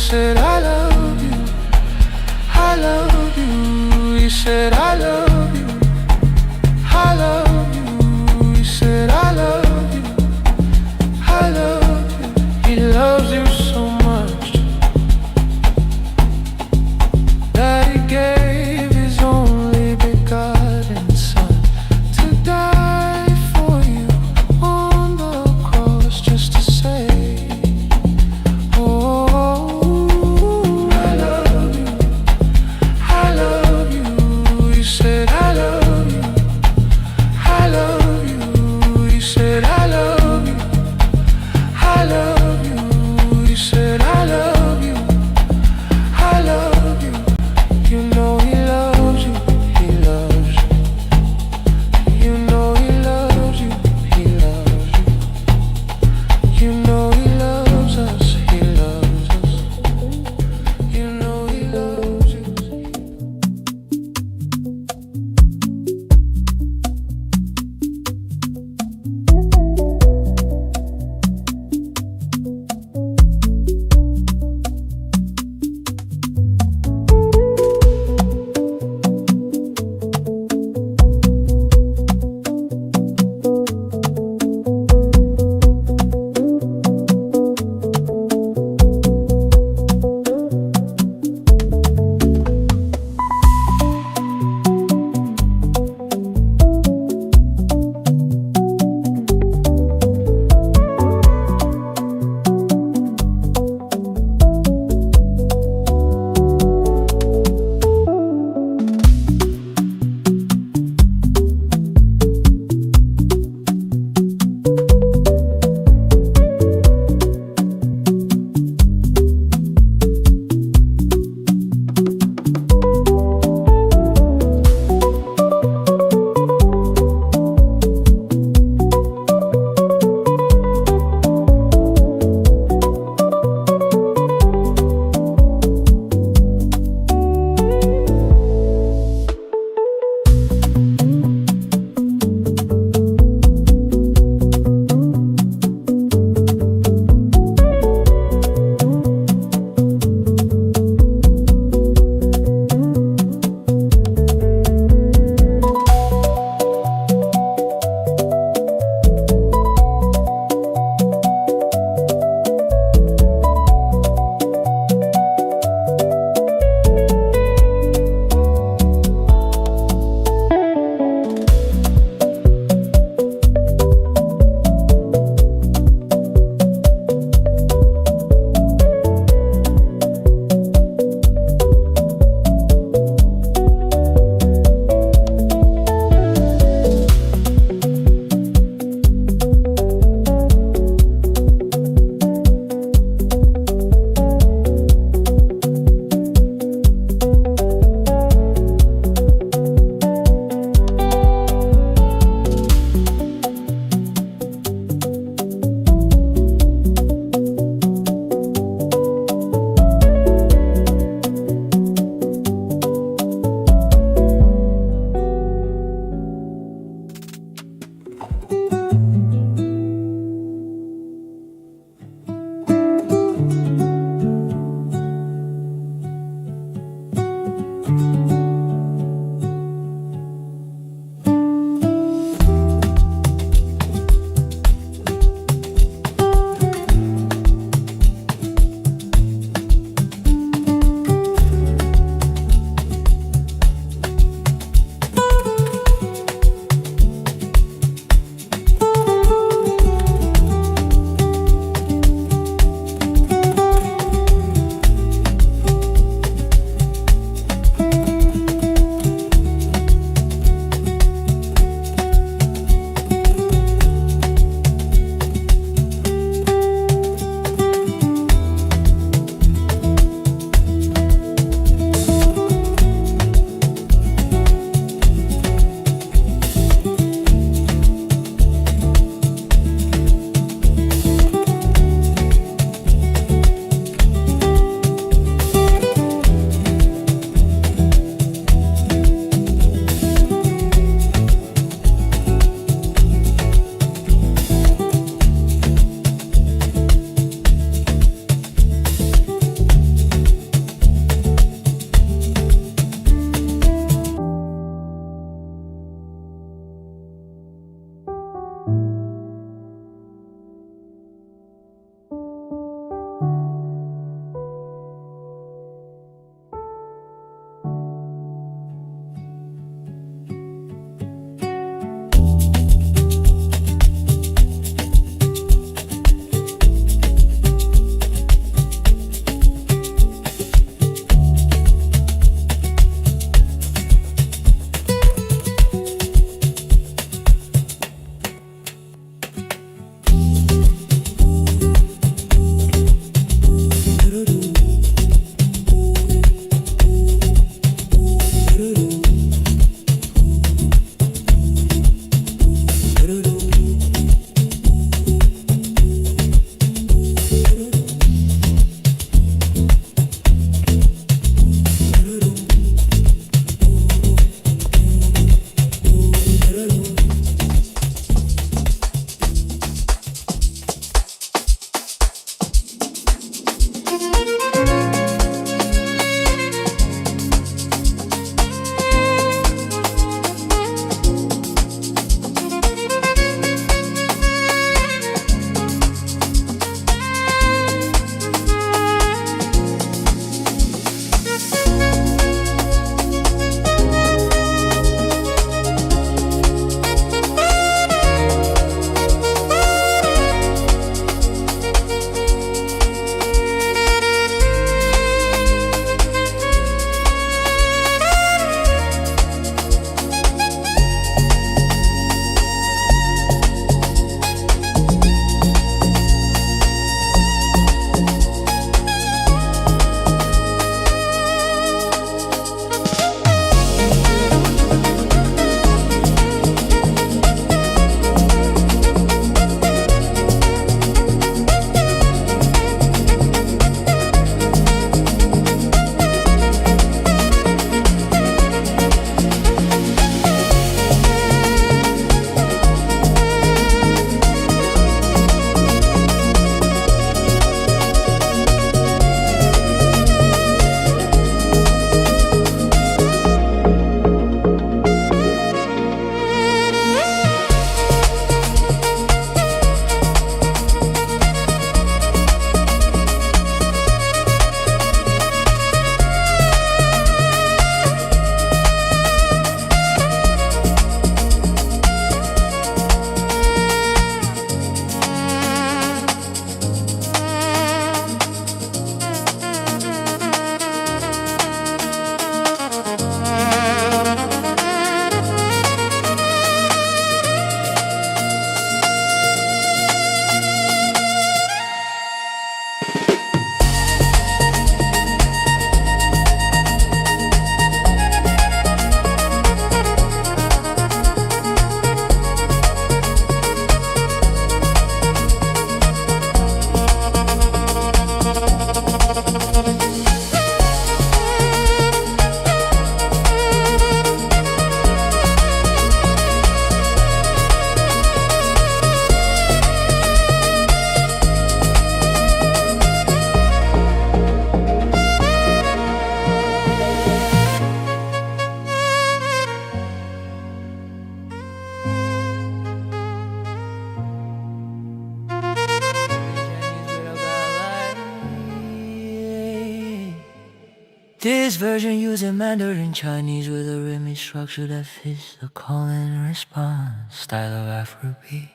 S11: This version using Mandarin Chinese with a rhythmic structure that fits the call and response style of Afrobeat.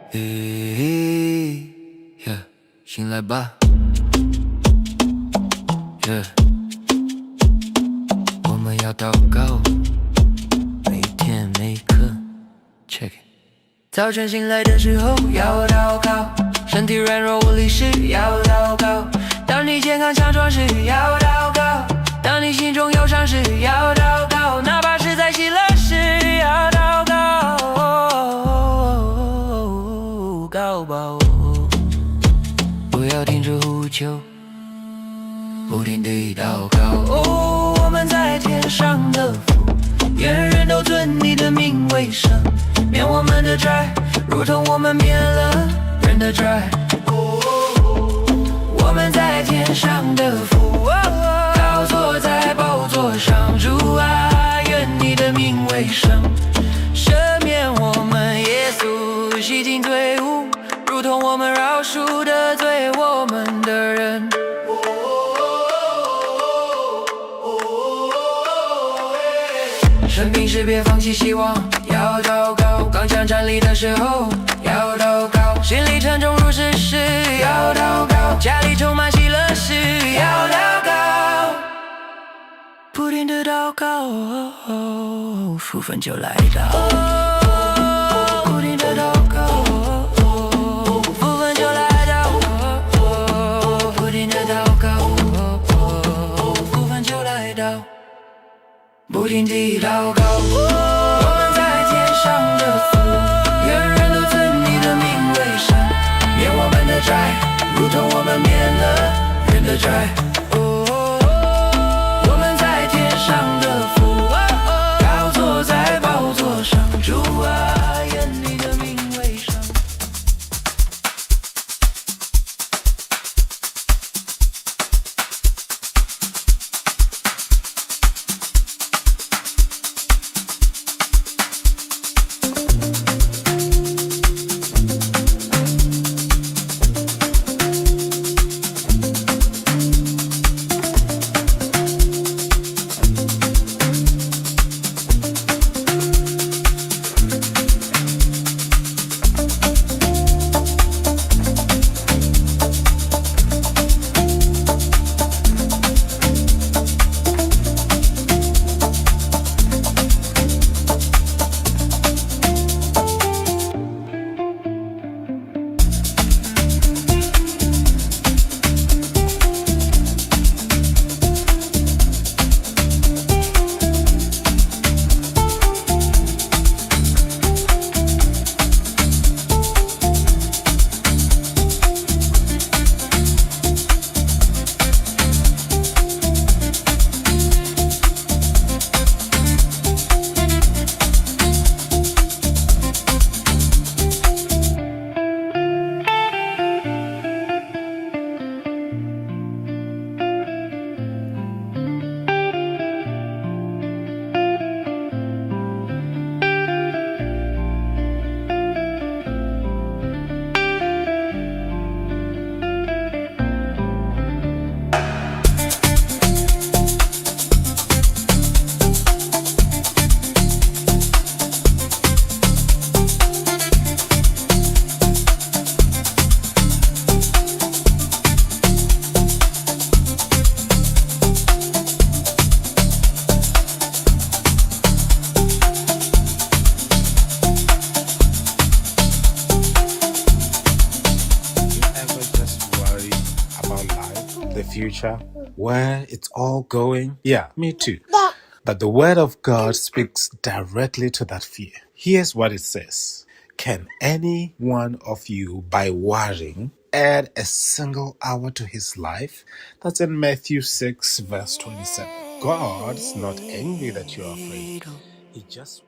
S11: Hey, yeah, 醒来吧 Yeah 我们要祷告每天每刻 Check it 早晨醒来的时候要祷告身体软弱无力时要祷告当你健康强壮时要祷告当你心中忧伤时要祷告哪怕是在喜乐时要祷告告吧不要停止呼求不停地祷告哦我们在天上的父愿人都尊你的名为圣免我们的债如同我们免了人的债我们在天上的父高坐在宝座上主啊愿你的名为圣赦免我们耶稣洗净罪污如同我们饶恕得罪我们的人生病时别放弃希望要祷告刚强站立的时候要祷告心里沉重如石时要祷告家里充满喜乐时要祷告不停的祷告福分就来到不停的祷告福分就来到不停的祷告福分就来到不停地祷告我们在天上的父愿人都尊你的名为圣免我们的债如同我们免了人的债我们在天上的父高坐在宝座上主啊愿你的名为圣
S8: future, where it's all going? Yeah, me too. But the word of God speaks directly to that fear. Here's what it says. Can any one of you, by worrying, add a single hour to his life? That's in Matthew 6, verse 27. God's not angry that you're afraid. He just...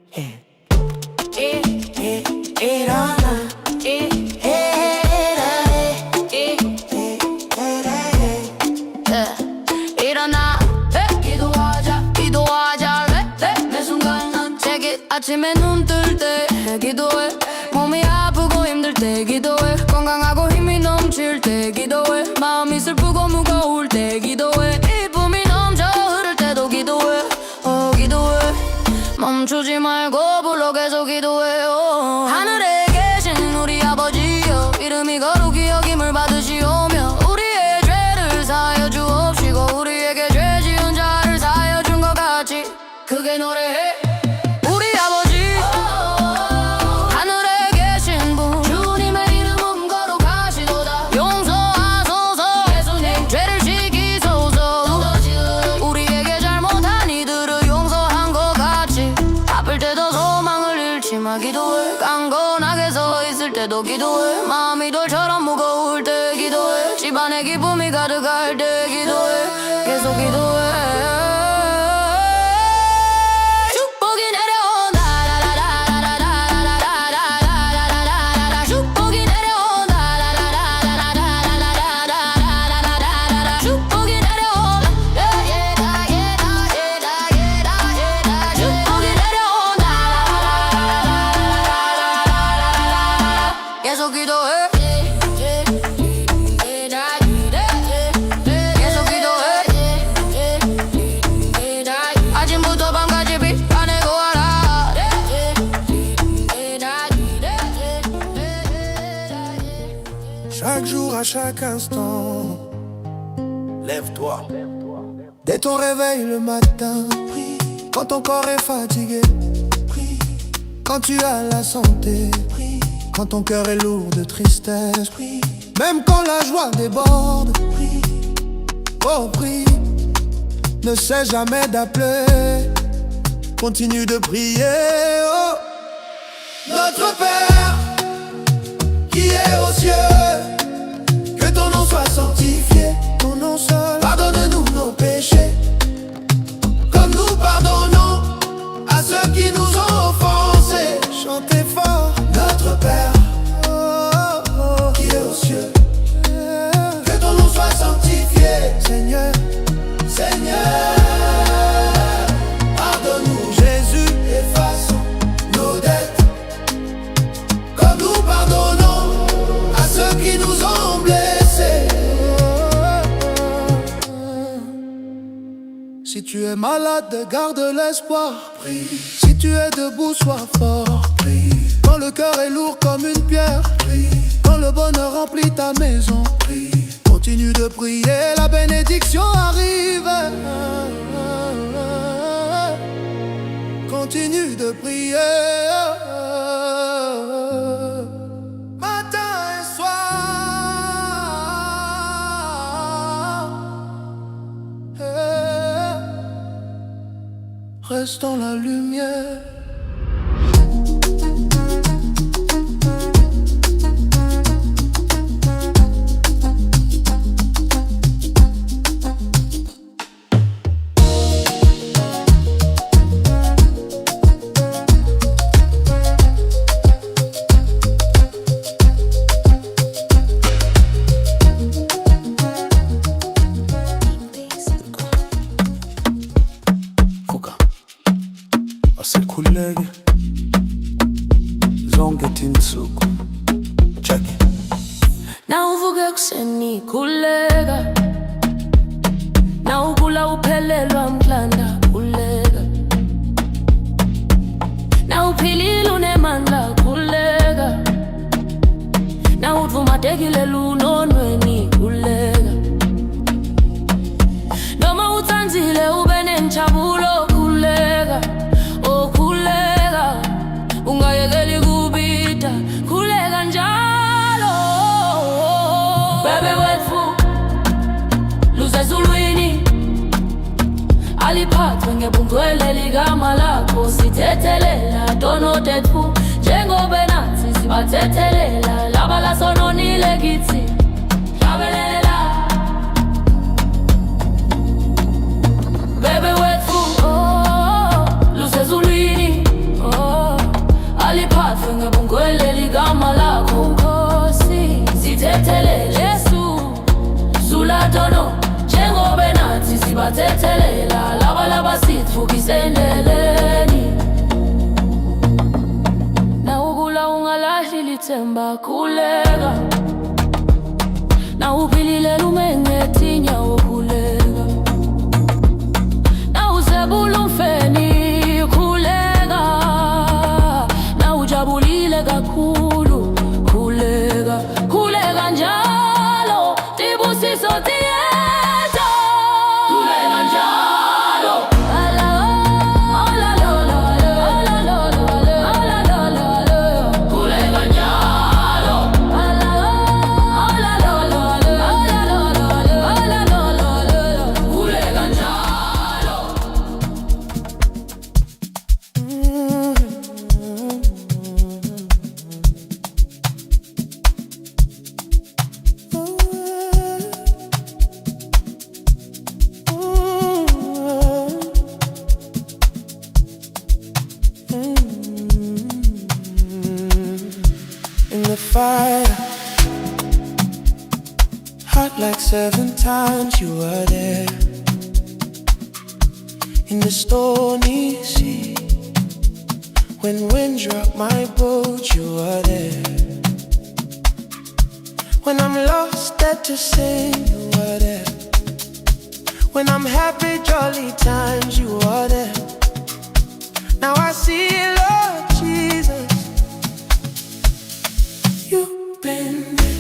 S7: 아침에 눈 뜰 때 기도해 몸이 아프고 힘들 때 기도해 건강하고 힘이 넘칠 때 기도해 마음이 슬프고 무거울 때 기도해 여김을 받으시오며 우리의 죄를 사여 주옵시고 우리에게 죄 지은 자를 사여 준 것 같이 크게 노래해. 우리 아버지 하늘에 계신 분 주님의 이름은 거룩하시도다. 용서하소서 예수님 죄를 지키소서. 우리에게 잘못한 이들을 용서한 것 같이 아플 때도 소망을 잃지 마 기도해. 깡건하게 서 있을 때도 기도해. 마음이 돌처럼 무거울 때 기도해. 집안에 기쁨이 가득할 때 기도해. 계속 기도해. 축복이 내려온다. 축복이 내려온다. 축복이 내려온다. 축복이 내려온다. 계속 기도해. 계속 기도해. 아침부터 밤까지 빛나내고 와라.
S9: Chaque jour, à chaque instant, lève-toi. Dès ton réveil le matin, quand ton corps est fatigué, quand tu as la santé, quand ton cœur est lourd de tristesse, même quand la joie déborde, oh prie, ne cesse jamais d'appeler, continue de prier, oh. Notre Père, qui est aux cieux, que ton nom soit sanctifié, ton nom seul, pardonne-nous nos péchés, comme nous pardonnons à ceux qui nous ont offensés. Chantez fort, notre Père, qui est aux cieux, que ton nom soit sanctifié, Seigneur, Seigneur, pardonne-nous, Jésus, efface nos dettes, comme nous pardonnons à ceux qui nous ont blessés. Si tu es malade, garde l'espoir, prie. Si tu es debout, sois fort, prie. Quand le cœur est lourd comme une pierre, prie. Quand le bonheur remplit ta maison, prie. Continue de prier, la bénédiction arrive. Continue de prier. Matin et soir. Reste dans la lumière. Asekhuleke zonke tinsuku. Check it.
S7: Nawuvuke ekuseni khuleka, nawugula uphelelwa mhlanda khuleka, nawuphilile unemandla khuleka, nawudvumatekile lunonweni khuleka, noma utsanzile ube nenjabulo khuleka. Oh khuleka, ungayekeli kubita, khuleka njalo. Bebe wetfu lusezulwini, aliphathwe ngebungcwele ligama lakho. Sithethelela tono tetfu, njengobe nathi sibathethelela laba lasononile kithi. Hlabelela bebe wetfu, lusezulwini, aliphathwe ngebungcwele ligama lakho. Nkosi sithethelela Yesu sulatono, njengobe nathi sibathethelela laba sithukise endleleni. Nawugula ungalahli lithemba khuleka, nawuphilile lumengethi nyawo khuleka, nawuzebula umfeni khuleka, nawujabulile kakhulu khuleka, khuleka njalo.
S9: Hot like 7 times you were there. In the stormy sea, when winds rock my boat, you are there. When I'm lost at to sing, you are there. When I'm happy, jolly times, you are there. Now I see, Lord Jesus, you've been there.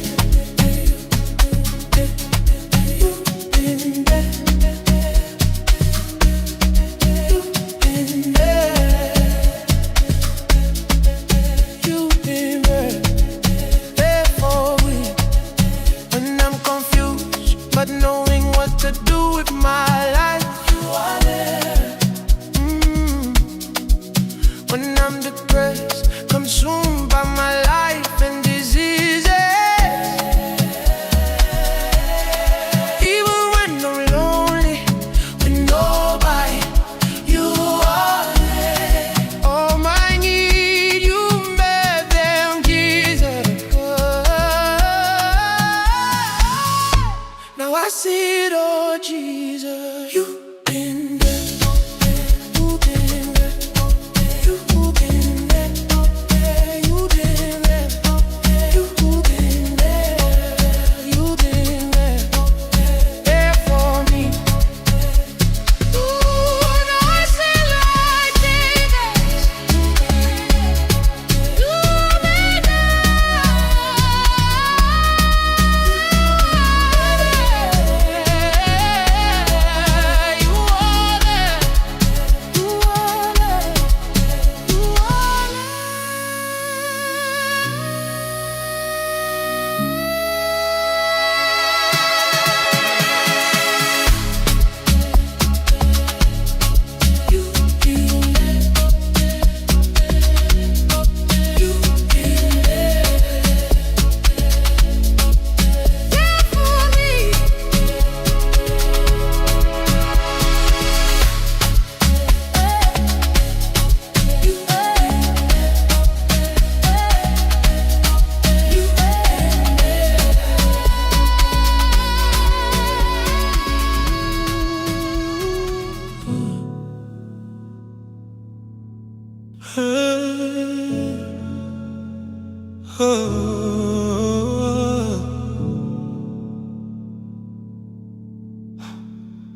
S9: But knowing what to do with my life, you are there. When I'm depressed, consumed by my life and diseases, even when I'm lonely, with nobody, you are there. All my need, you met them, Jesus. Now I see it, oh Jesus, you've been there. You've been there. You've been there. You've been there. You've been there. You've been there. There for me. Ooh, now I see Lord Jesus, you've been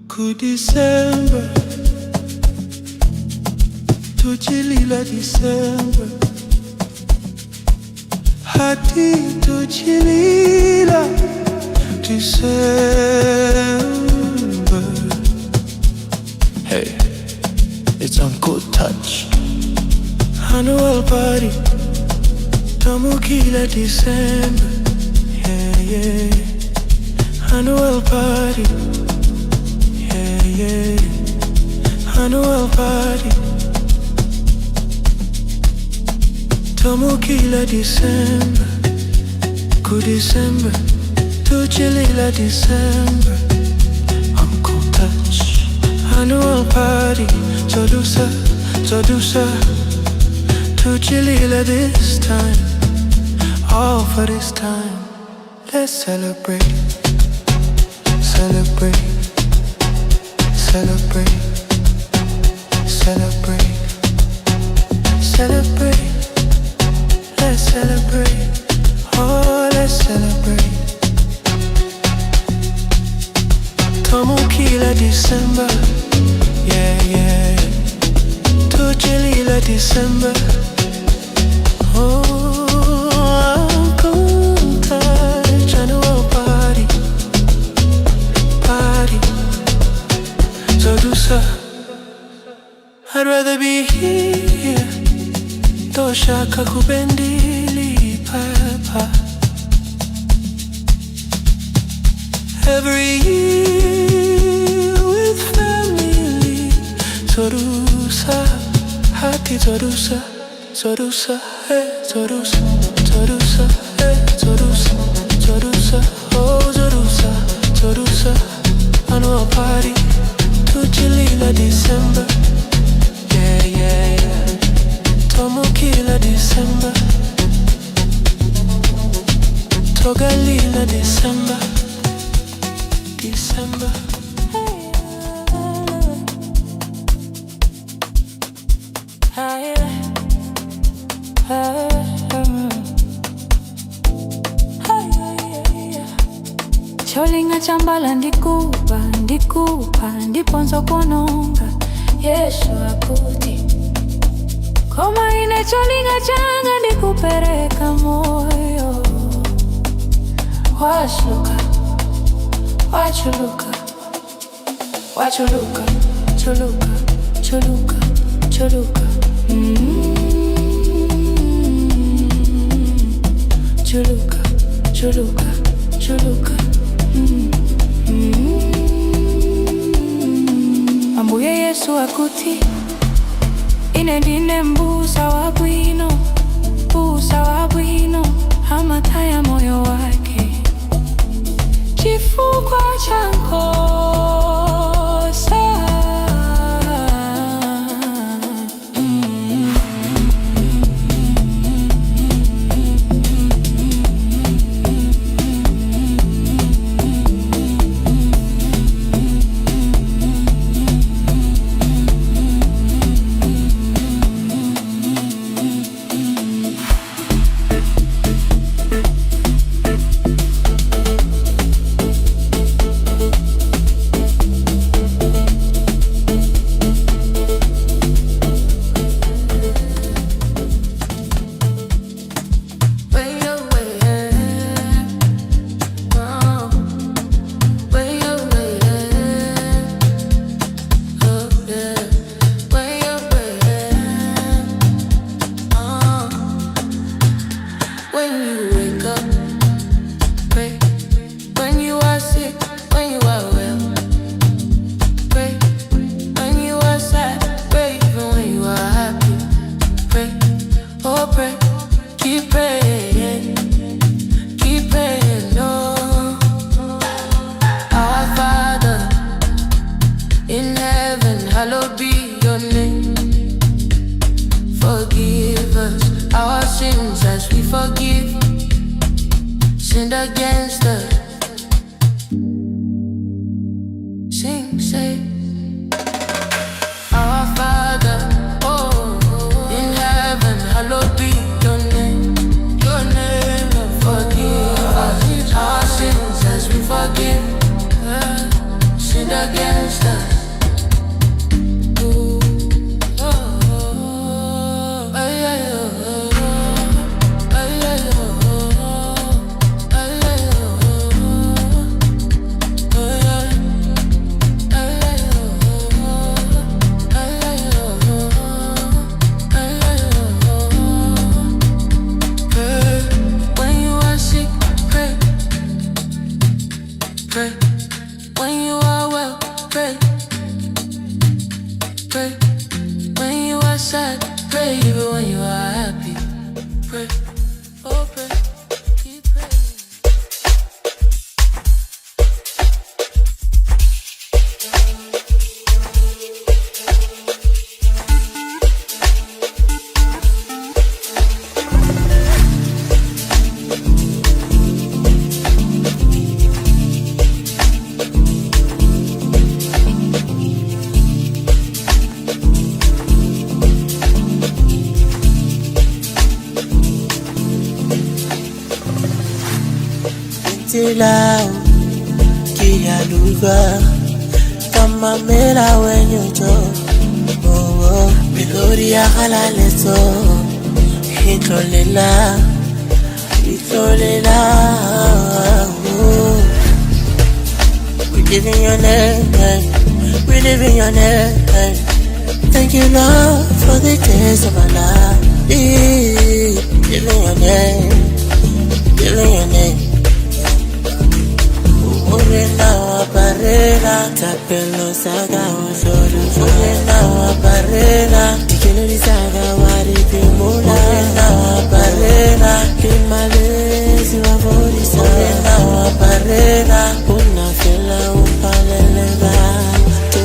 S9: Good December, tujilila December, hati tujilila December. Hey, it's Uncle Touch. Annual party, tamukila December. Yeah, yeah. Annual party. Yeah, annual party, tamukila December, good December, tujilila December, Uncle Touch, annual party, todusa, tujilila this time, all for this time, let's celebrate, celebrate. Celebrate, celebrate, celebrate. Let's celebrate, oh, let's celebrate. Tamukila December, yeah, yeah. Tujilila December, oh, Uncle Touch, annual party, party. Seducer, I'd rather be here. Toshaka kubendili papa. Every year with family. Seducer, hati seducer, seducer, hey, seducer, seducer, hey, seducer, seducer, oh, seducer, seducer, annual party. Tujilila December, yeah, yeah, yeah. Tamukila December, Togalila December,
S7: cholinga chambala ndikupa ndiponzo kononga Yesu akuti koma ine cholinga changa ndikupereka moyo Wachuluka chuluka chuluka Ambuye Yesu akuti ine ndine mbusa wabwino amataya moyo wake chifukwa cha nkosa Hallowed be your name. Forgive us our sins as we forgive sinned against us. Sing, say, our Father, in heaven, hallowed be your name. Your name, forgive us our sins as we forgive sinned against us. When you are well, pray. Pray. When you are sad, pray. Even when you are happy, pray. Oh, pray. Keep praying.
S12: Lao kialuga kama mela wenye jo Melodi ya halaleto Hitolela We live in your name, we live in your name. Thank you Lord for the days of our life. Live in your name, live in your name. Urena wa barera tapelo saga osoro urena wa barera tikele saga wari pimula urena wa barera kimalezi wa vorisa urena wa barera unafela upalela tu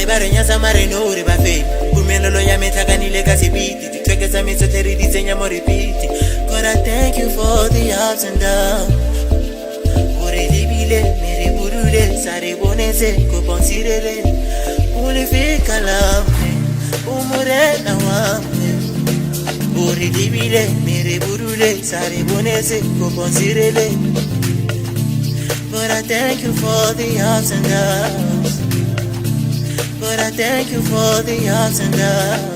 S12: le ba re nyatsa mare no re ba fedi pumelelo ya metlhakanile ka sebiti ditweke tsa metsotlhe re di tsenya mo repeat. God, I thank you for the ups and downs. Ore libile mere burule sare bonese ko pensirele ule fika lampe umurena wampe. Ore libile mere burule sare bonese ko pensirele. But I thank you for the ups and downs. But I thank you for the ups and downs.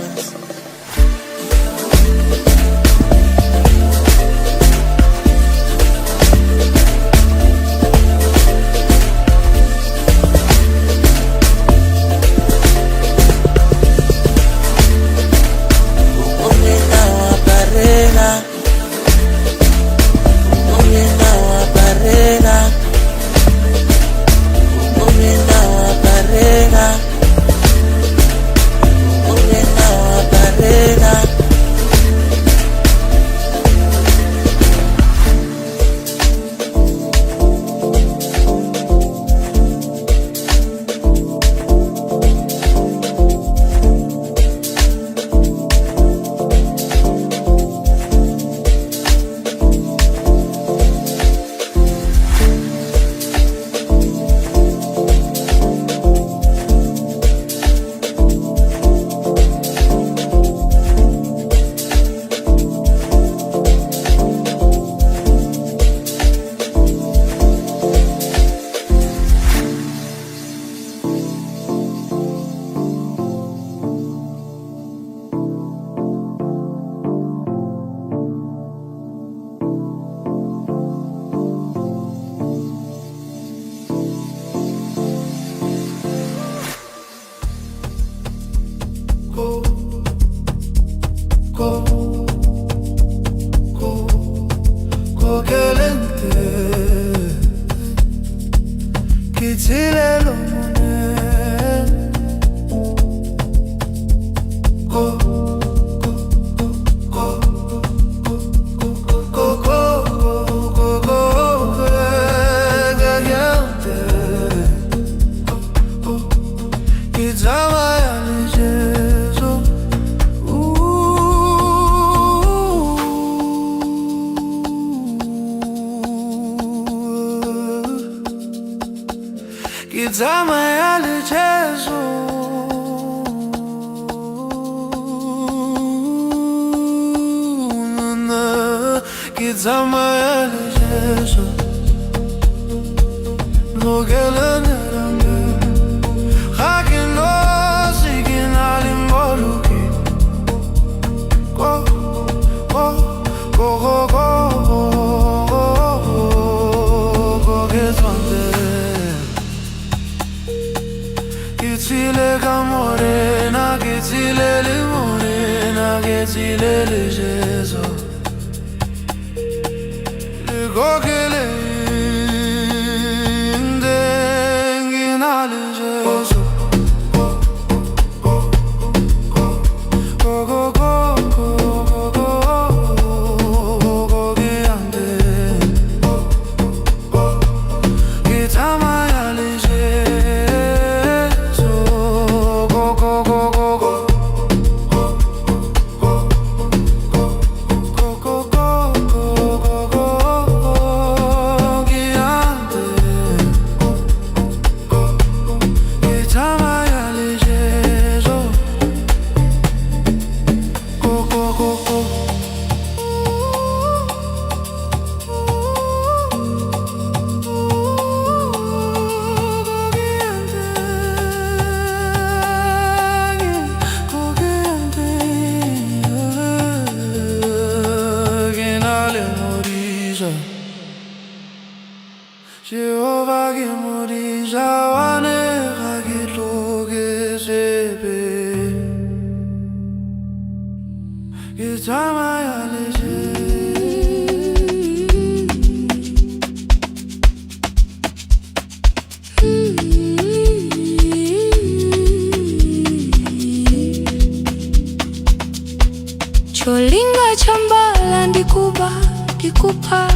S7: Cholinga chambala ndikuba dikupa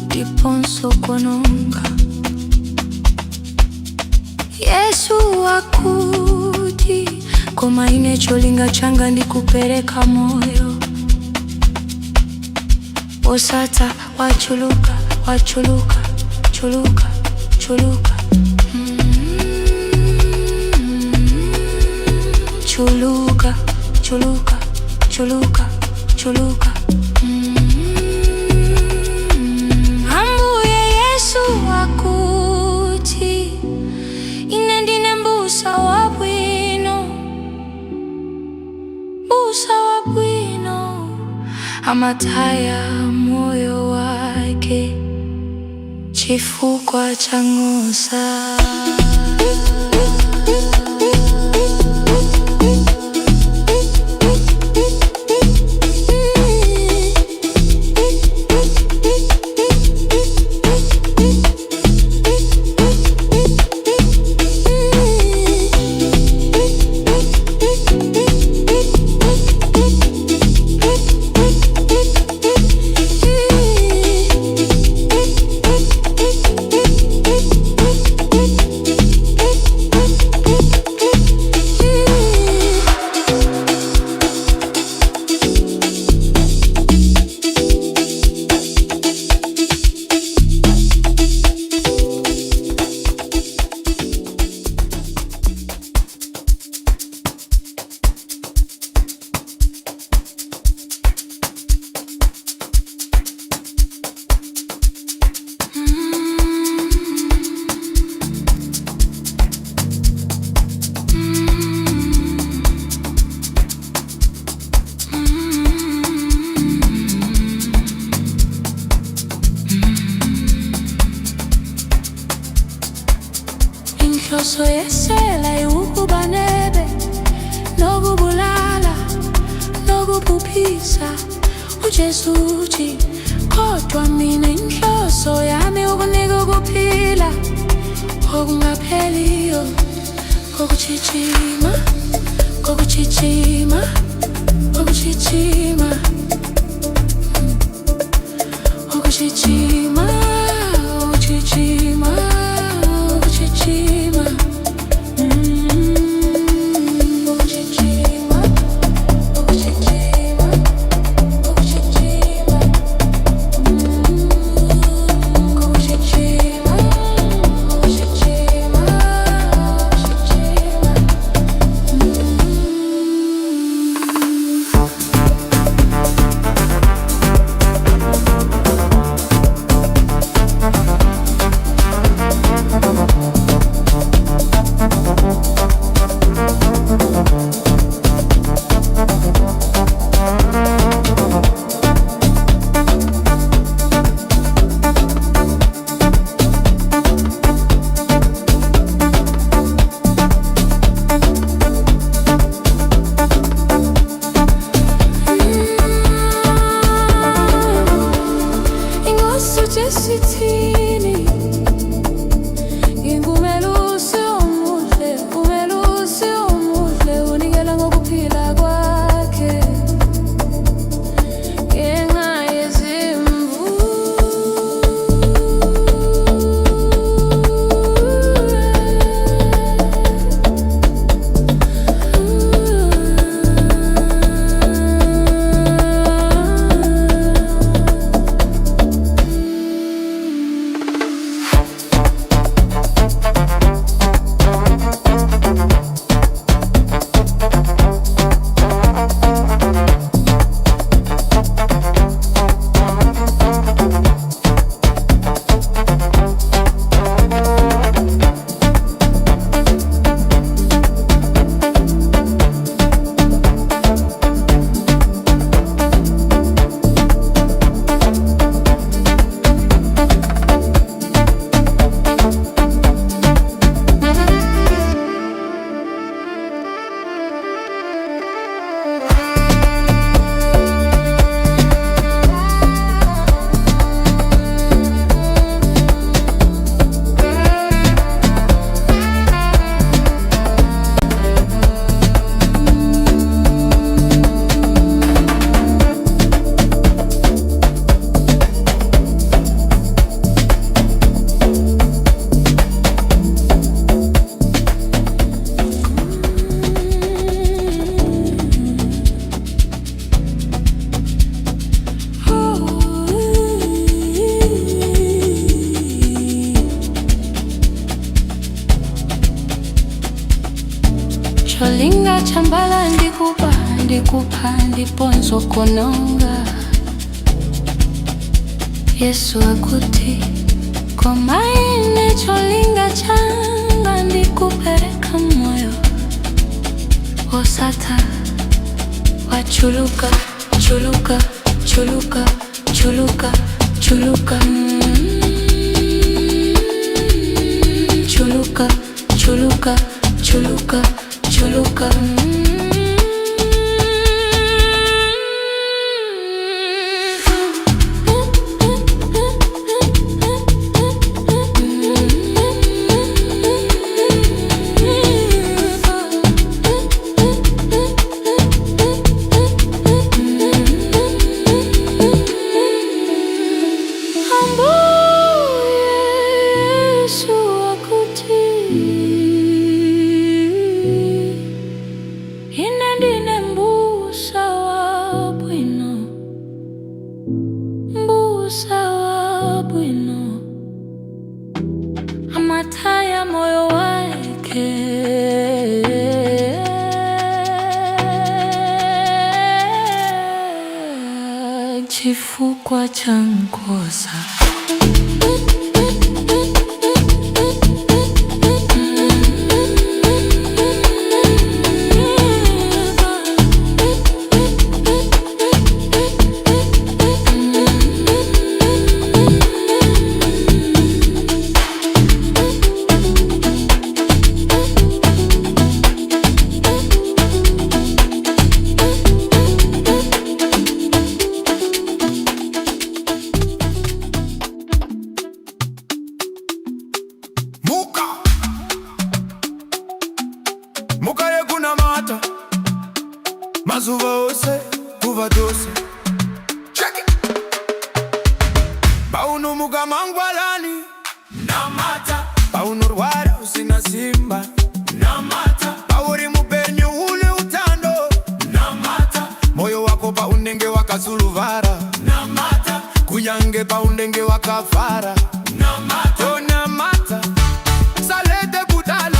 S7: diponso kononga Yesu aku koma ine cholinga changa ndikupereka moyo. Osata wachuluka, wachuluka, chuluka, chuluka. Chuluka, chuluka, chuluka, chuluka. Ambuye Yesu wakuti ine ndine mbusa wabwino, mbusa wabwino. Amataya moyo wake chifukwa cha ngosa. Inhloso yesela iwukubanebe, nokubulala, nokubhubhisa. uJesu uthi kodwa mina inhloso yami ukunika ukuphila okungapheliyo, kokuchichima, kokuchichima, kokuchichima, kokuchichima, kokuchichima, kokuchichima. cholinga chambala ndikupa ndiponzo kononga. Yesu akuti koma ine cholinga changa ndikupereka moyo osata wachuluka chuluka chuluka chuluka chuluka chuluka chuluka chuluka chuluka Amataya moyo wake chifukwa cha nkosa.
S9: Mukaye kuna mata mazuva ose kuva dose. Check it. Pauno muka mangwalani namata. Pauno rwara usina simba namata. Pauri mupenyu ule utando namata. Moyo wako paunenge wakasuluvara namata. Kuyange paunenge wakafara namata. Oh namata. Salete kutala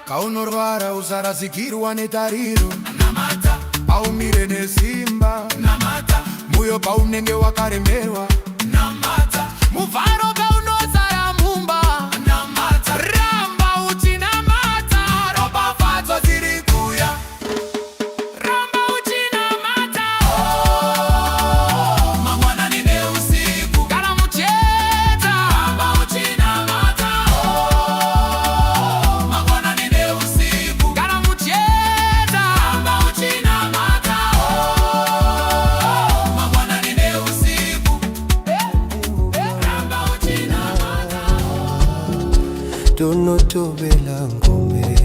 S9: kaunorwara usarasikirwa netariro namata. Paumire nesimba namata. Muyo paunenge wakaremerwa namata. Muvharo paunosara mumba namata. Ramba uchi namata. Ropa fadzo dziri kuya ramba uchi namata. Oh, mangwanani neusiku kana mucheta ramba uchi namata. Oh, mangwanani neusiku kana mucheta ramba uchi namata. Oh, mangwanani neusiku ramba uchi namata.
S4: Tonotobela ngome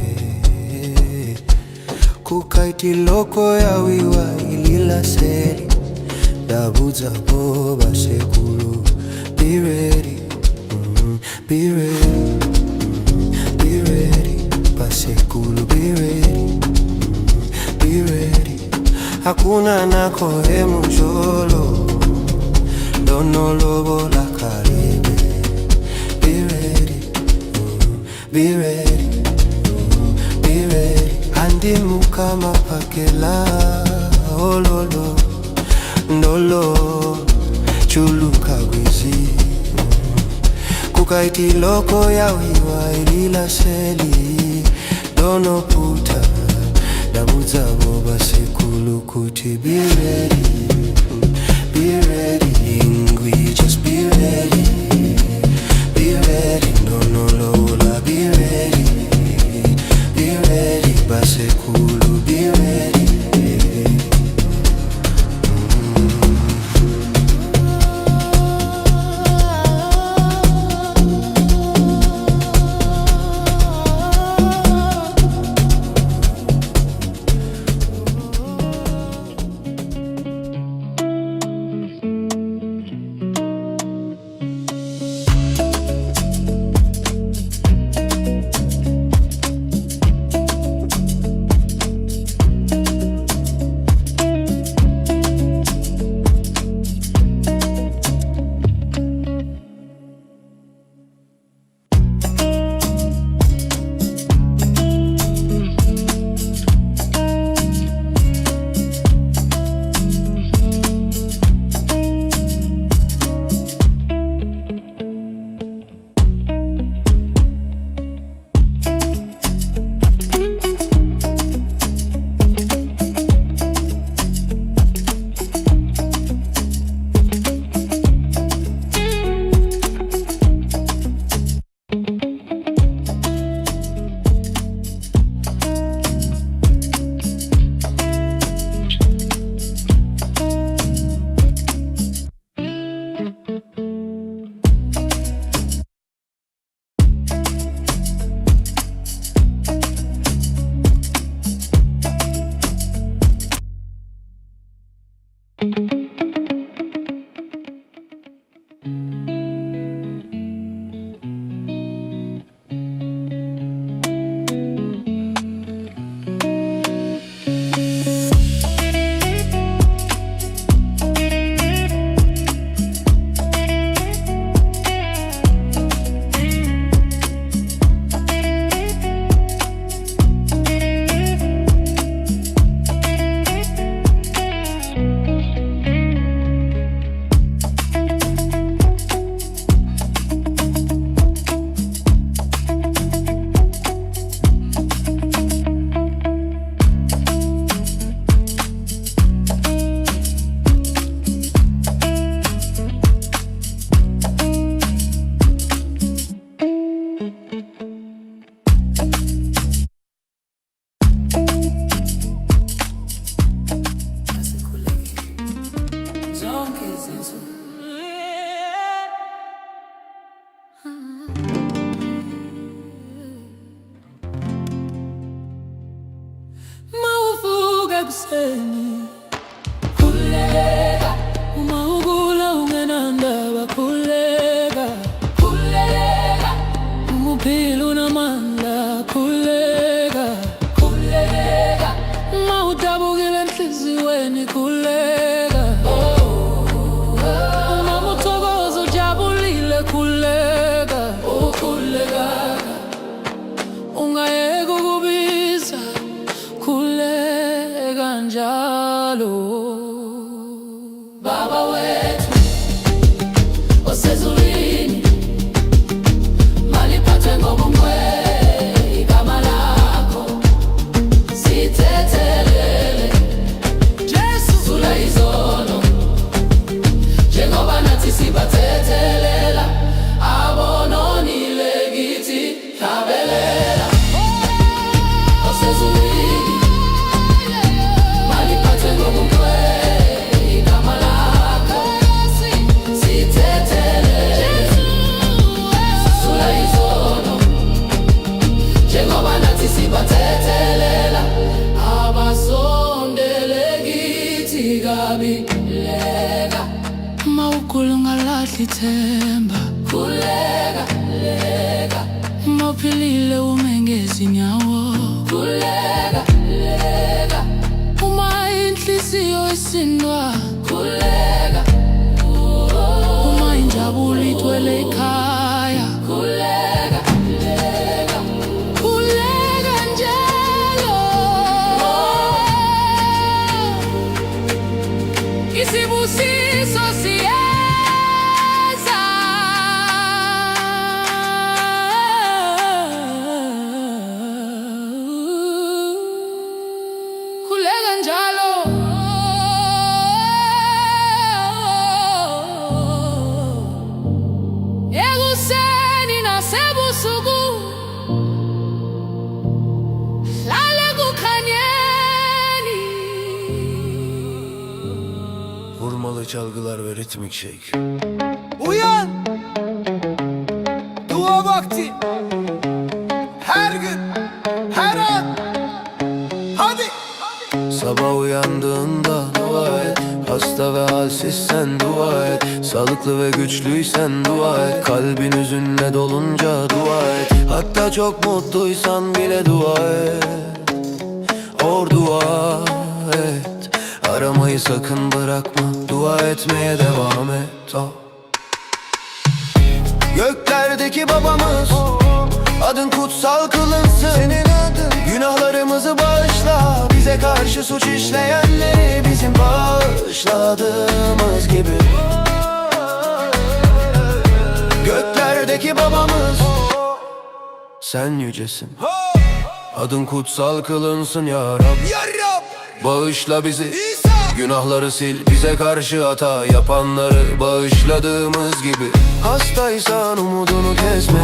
S4: kukaiti loko ya wiwa ilila seri dabuza boba sekulu. Be ready, be ready, be ready. Basekulu be ready, be ready. Hakuna nako emujolo dono lobo la karibe. Be ready, be ready, be ready. Andi mukama pakela ololo ndolo chuluka gwizi. Kukaiti loko ya wiwa ilila seli dono puta dabuza boba sekulu kuti. Be ready, be ready. Ingwi just be ready, be ready. Dono lola be ready, be ready. Basekulu be ready.
S1: ekuseni. Khuleka uma ugula ungenandaba, khuleka. Khuleka uma uphila unamandla, khuleka. Khuleka uma udabukile enhliziyweni, khuleka. Uma uthokoza ujabulile, khuleka. Khuleka ungayeka ukubiza, khuleka njalo. Baba wethu osezulwini, maliphathwe ngobungwe igama lakho, sithethelele Jesu, zula izono njengoba nathi sibathethelela. Abononile kithi hlabelela, osezulwini, maliphathwe ngobungwe igama lakho, sithethelele zula izono njengoba nathi sibathethelela. Abasondele kithi kabi, leka uma ugula ungalahli ithemba, khuleka. Leka uma uphilile ume ngezinyawo, khuleka. Leka uma inhliziyo isindwa, khuleka. Uma injabulo igcwele ekhaya, khuleka. Leka khuleka njalo. Isibusiso siyeza, khuleka njalo. Ekuseni nasebusuku, hlale kukhanyeni.
S4: Vurmalı çalgılar ve ritmik shake.
S2: Uyan! Dua vakti! Her gün, her an! Hadi!
S4: Sabah uyandığında dua et. Hasta ve halsizsen dua et. Sağlıklı ve güçlüysen dua et. Kalbin hüzünle dolunca dua et. Hatta çok mutluysan bile dua et. Dua et. Aramayı sakın bırakma. Dua etmeye devam et. Göklerdeki babamız, adın kutsal kılınsın. Senin adın. Günahlarımızı bağışla. Bize karşı suç işleyenleri bizim bağışladığımız gibi. Göklerdeki babamız, sen yücesin. Adın kutsal kılınsın ya Rab. Bağışla bizi, günahları sil. Bize karşı hata yapanları bağışladığımız gibi. Hastaysan umudunu kesme,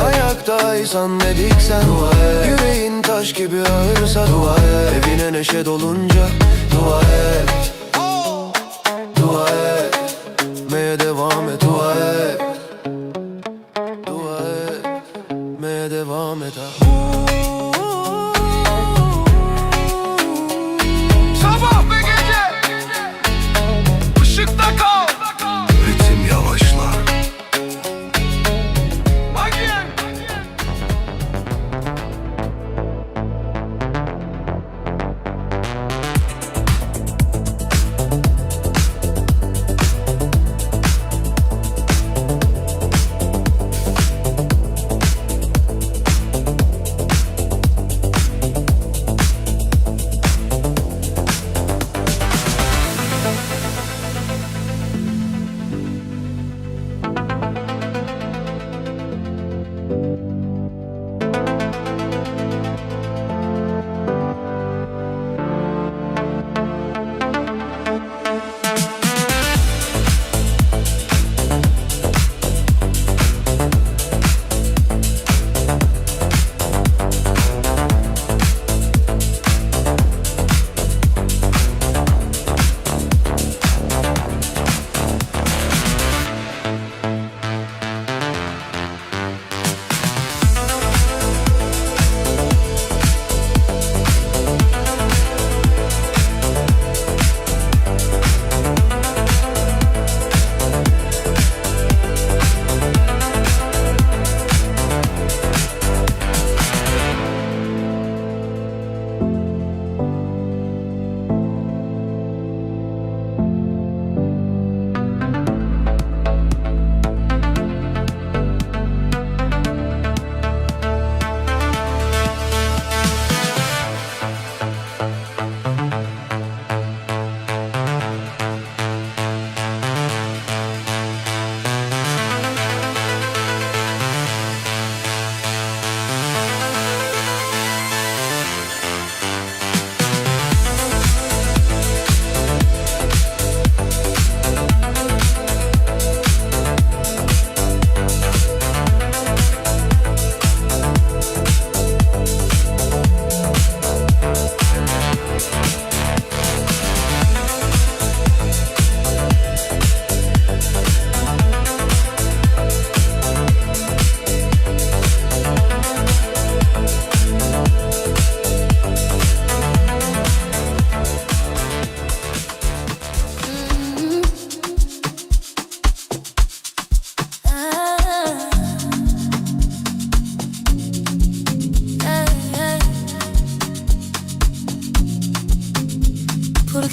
S4: ayaktaysan ne diksen, yüreğin taş gibi ağırsa dua et. Evine neşe dolunca dua et. Dua et. Meye devam et. Dua et. Dua et. Meye devam et.
S2: Sabah ve gece ışıkta kal.
S10: Ritim yavaşla.
S2: Magiyen.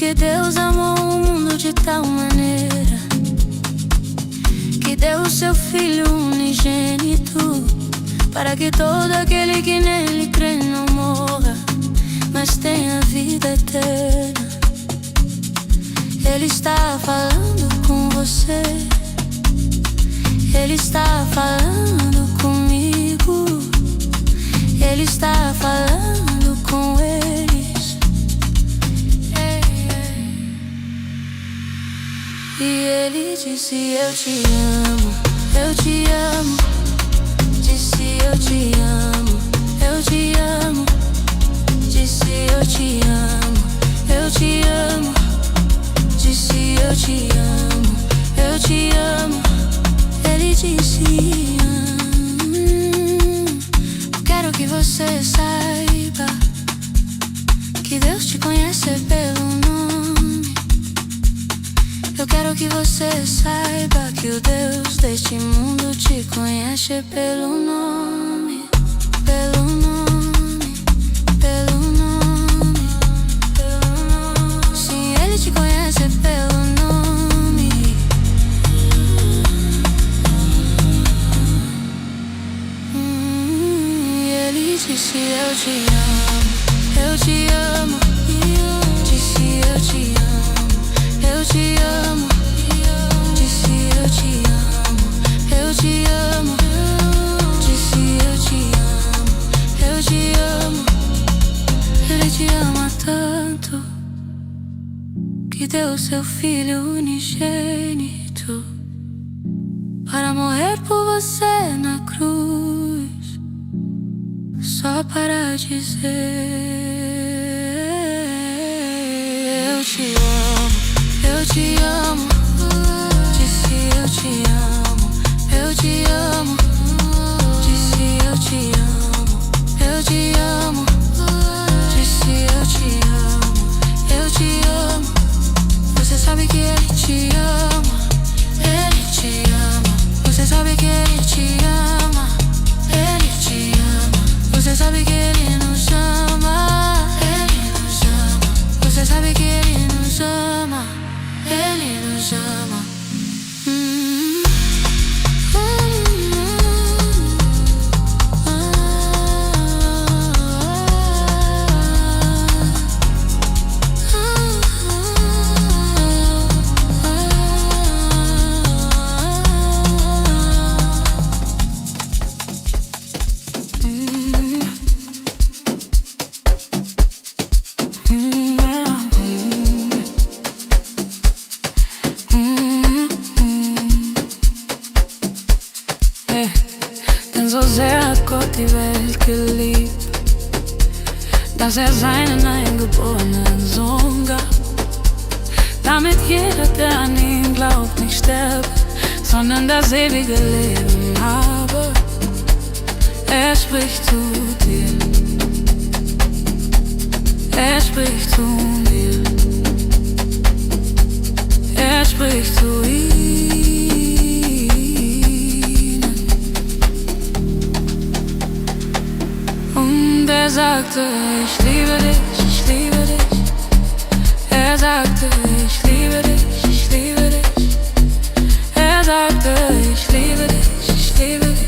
S7: Porque Deus amou o mundo de tal maneira que deu o seu Filho unigênito, para que todo aquele que nele crê não morra, mas tenha vida eterna. Ele está falando com você, Ele está falando comigo, Ele está falando com eles. E Ele disse: eu te amo, eu te amo. Disse: eu te amo, eu te amo. Disse: eu te amo, eu te amo. Disse: eu te amo, eu te amo. Ele disse: eu quero que você saiba que Deus te conhece pelo nome. Eu quero que você saiba que o Deus deste mundo te conhece pelo nome, pelo nome, pelo nome, pelo nome. Sim, Ele te conhece pelo nome. Ele disse: eu te amo, eu te amo. Disse: eu te amo, eu te amo. Disse: eu te amo, eu te amo. Disse: eu te amo, eu te amo. Ele te ama tanto que deu o seu Filho unigênito para morrer por você na cruz, só para dizer: eu te amo, eu te amo. Disse: eu te amo, eu te amo. Disse: eu te amo, eu te amo. Disse: eu te amo, eu te amo. Você sabe que Ele te ama, Ele te ama. Você sabe que Ele te ama, Ele te ama. Você sabe que Ele nos ama, Ele nos ama. Você sabe que Ele nos ama, Ele nos ama.
S1: Denn so sehr hat Gott die Welt geliebt, dass seinen eingeborenen Sohn gab, damit jeder, der an ihn glaubt, nicht sterbe, sondern das ewige Leben habe. Er spricht zu dir, er spricht zu mir, er spricht zu ihnen. Und er sagte: ich liebe dich, ich liebe dich. Er sagte: ich liebe dich, ich liebe dich. Er sagte: ich liebe dich, ich liebe dich.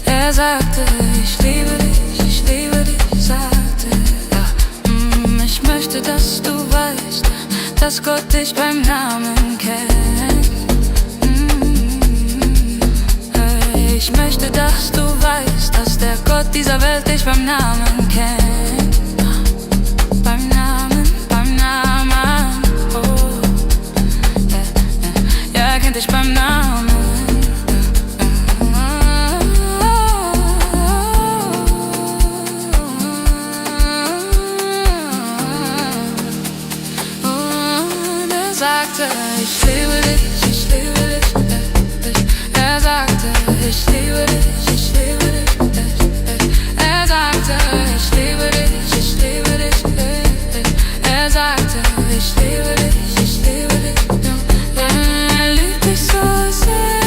S1: Er sagte: ich liebe dich, ich liebe dich. Sagte er: ich möchte, dass du weißt, dass Gott dich beim Namen kennt. Ich möchte, dass du weißt, dass der Gott dieser Welt dich beim Namen kennt. Beim Namen, beim Namen. Oh, ja, er kennt dich beim Namen. Und er sagte: ich liebe dich, ich liebe dich. Er sagte: ich liebe dich, ich liebe dich. Er sagte: ich liebe dich, ich liebe dich. Er sagte: ich liebe dich, ich liebe dich. Er liebt dich so sehr,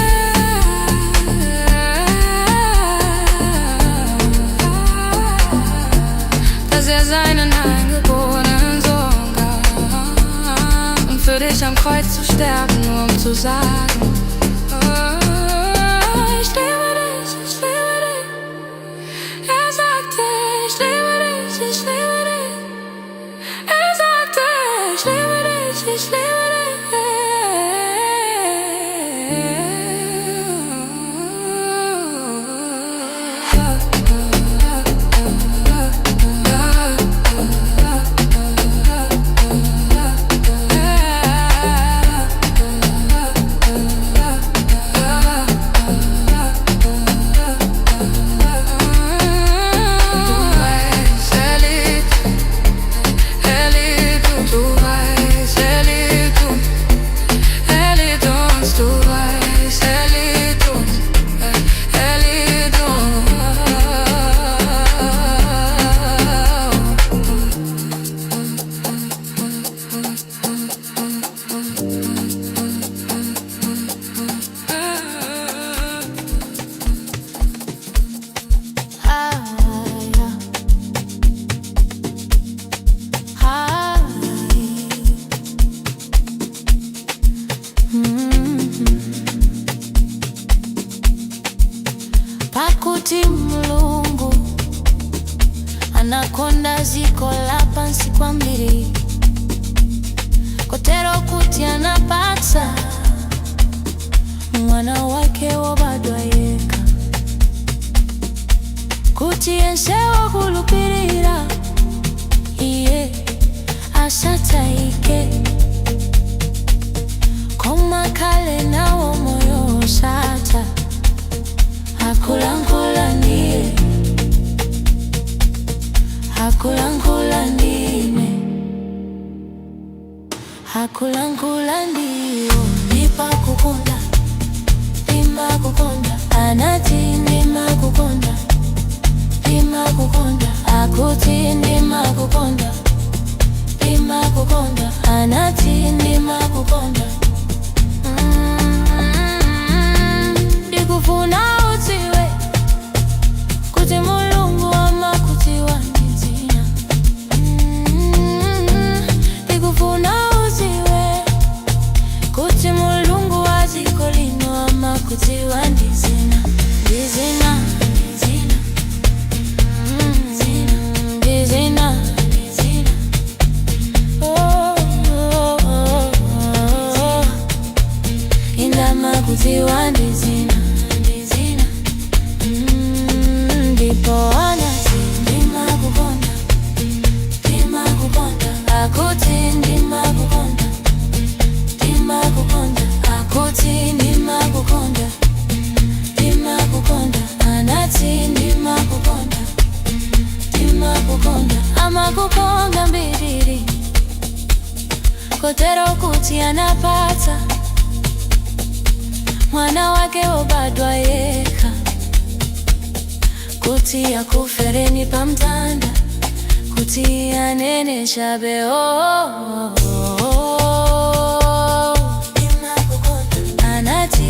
S1: dass er seinen eingeborenen Sohn gab.
S6: am Kreuz zu sterben, nur um zu sagen, oh, ich liebe dich, ich liebe dich. Er sagte, ich liebe dich, ich liebe dich. Er sagte, ich liebe dich, ich liebe dich.
S7: Pakuti Mulungu anakonda ziko la pansi kwa mbili kotero kuti anapata mwana wake wobadwa yeka kuti ensewa kulupirira iye asataike koma kale nawo moyo sata Hakulankula ndiye, hakulankula ndine, hakulankula ndiyo. Nipa kukonda, nima kukonda, anati nima kukonda, nima kukonda, akuti nima kukonda, nima kukonda, anati nima kukonda. Dikufuna utiwe kuti Mulungu amakutiwa ndizina. Dikufuna utiwe kuti Mulungu aziko lino amakutiwa ndizina. Ndizina, ndizina, ndizina, ndizina. Oh, oh, oh, oh. Indamakutiwa ndizina. Amakukonda mbiriri kotero kuti anapata mwana wake wobadwa yeka kuti akufereni pamtanda kuti anene shabe anati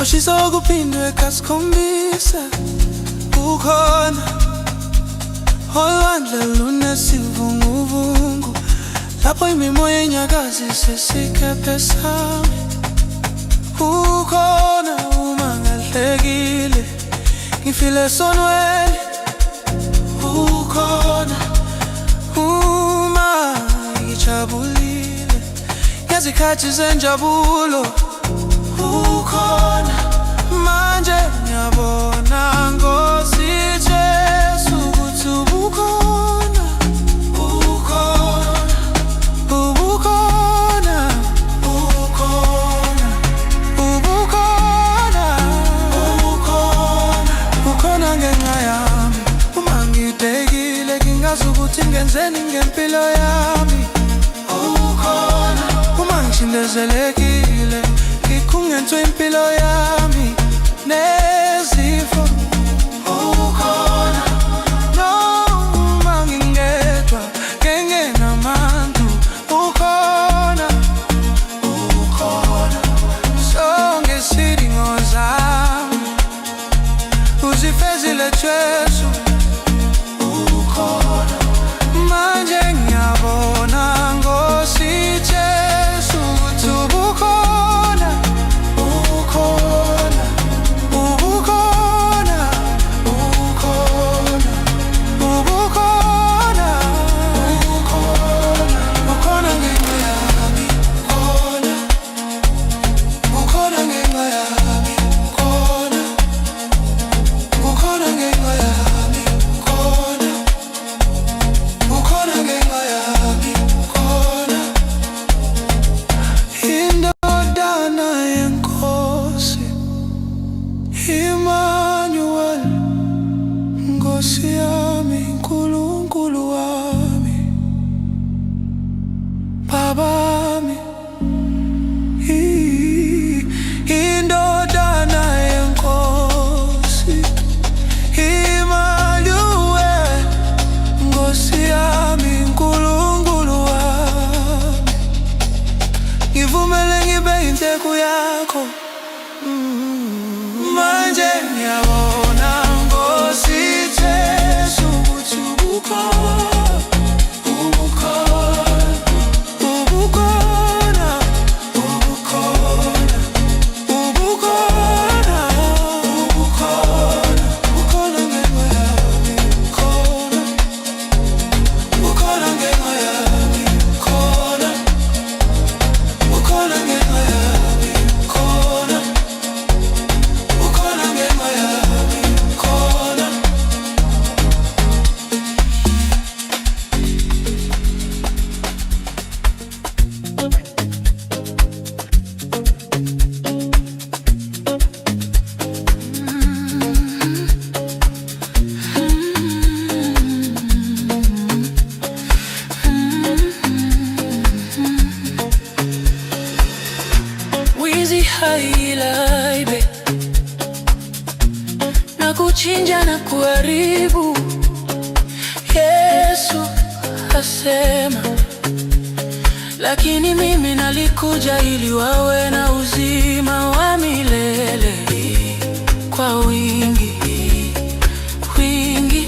S1: Oshiso kuphindwe kasikhombisa ukhona olwandle lunesivunguvungu lapho imimoya enyakaza sesikephe sami ukhona uma ngihlekile ngifile esonweni ukhona uma ngijabulile ngezikhathi zenjabulo ukhona manje ngiyabona Nkosi Jesu ukuthi ubukhona ubukhona ubukhona ubukhona ubukhona ubukhona ukhona ngenxa yami uma ngidekile ngingazi ukuthi ngenzeni ngempilo yami ukhona uma ngishindezelekile ngikungenzwe impilo yami nezifo ukhona noma ngingedwa ngengenamantu ukhona ukhona sonke isidingo zami uzifezile Jesu ukhona manje ngiyabona Nkosi Jesu ukuthi ubukhona ubukhona ubukhona ubukhona ubukhona ubukhona ukhona ngenxa yami ukhona ukhona ngenxa yami ukhona ukhona ngenxa yami ukhona ukhona ngenxa yami ukhona indodana yenkosi Emmanuel Nkosi yami Nkulunkulu wami Babami indodana yenkosi Emmanuel Nkosi yami Nkulunkulu wami ngivumele ngibe inceku yakho manje ngiyabona Nkosi Jesu ukuthi ubukhona ubukhona ubukhona ubukhona ubukhona ubukhona ukhona ngenxa yami ukhona ukhona ngenxa yami ukhona ukhona ngenxa yami ukhona ukhona ngenxa yami ukhona wizi hailaibe na kuchinja na kuharibu Yesu asema lakini mimi nalikuja ili wawe na uzima wa milele kwa wingi wingi wingi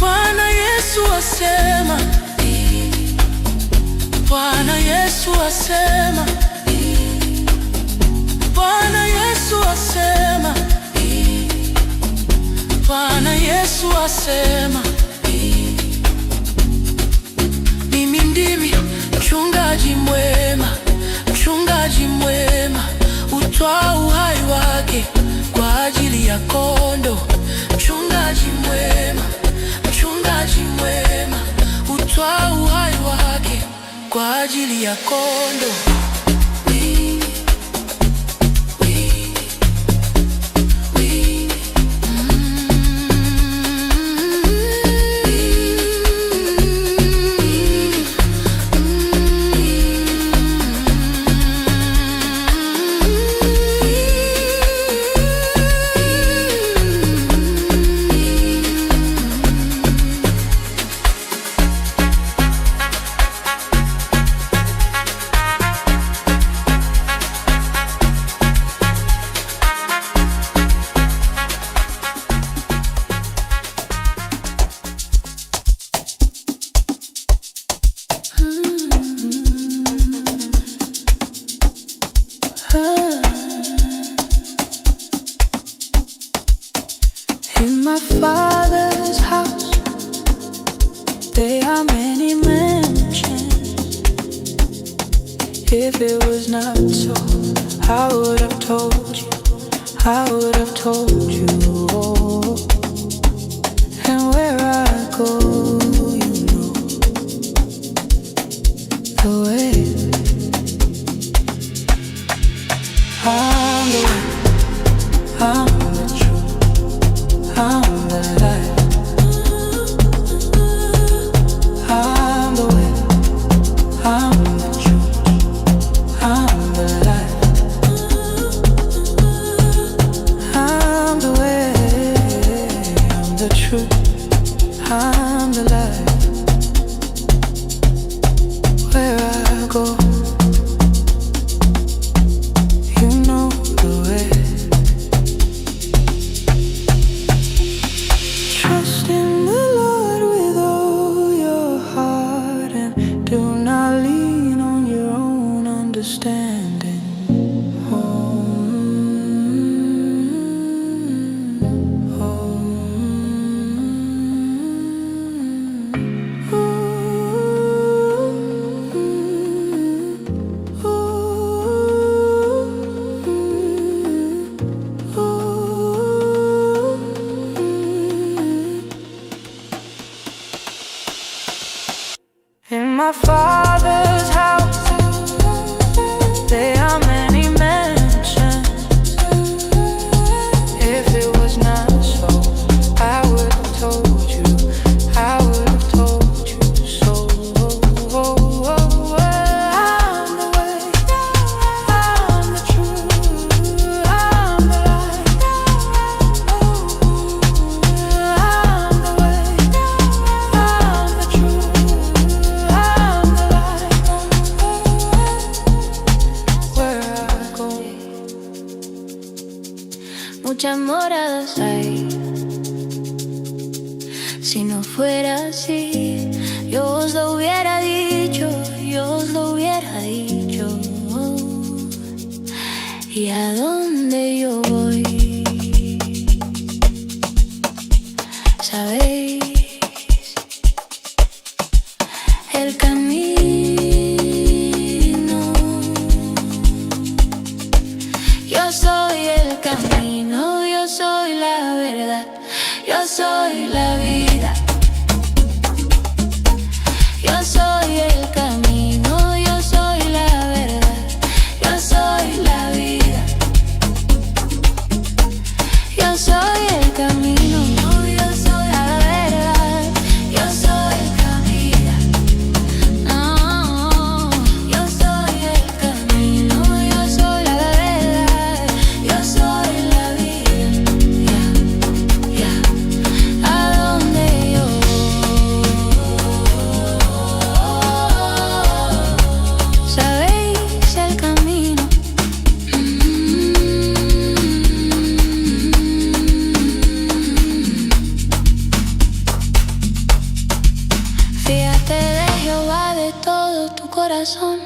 S1: Bwana Yesu asema Bwana Yesu asema Bwana Yesu asema mimi ndimi mchungaji mwema utoa uhai wake kwa ajili ya kondo mchungaji mwema utoa uhai wake kwa ajili ya kondo Father's house, there are many mansions. If it was not so, I would have told you, I would have told you. And where I go, you know the way. I'm the way, I'm the truth, I'm the light. I'm the way, I'm the truth, I'm the light. I'm the way, I'm the truth, I'm the light. Where I go, you know the way. Trust in the Lord with all your heart, and do not lean on your own understanding. In my Father's house, there are many mansions. If it was not so, I would have told you, I would have told you so. I'm the way, I'm the truth, I'm the light. I'm the way, I'm the truth, I'm the light. Where I go,
S7: Muchas moradas hay. Si no fuera así, yo os lo hubiera dicho, yo os lo hubiera dicho. ¿Y a dónde yo voy? ¿Sabéis? El camino. Yo soy el camino, yo soy la verdad, yo soy la vida. Yo soy el camino, yo soy la verdad, yo soy la vida. Yo soy el camino, yo soy la verdad, yo soy el camino. No, yo soy el camino, yo soy la verdad, yo soy la vida. Ya, ¿a dónde yo voy? ¿Sabéis el camino? Fíjate de Jehová de todo tu corazón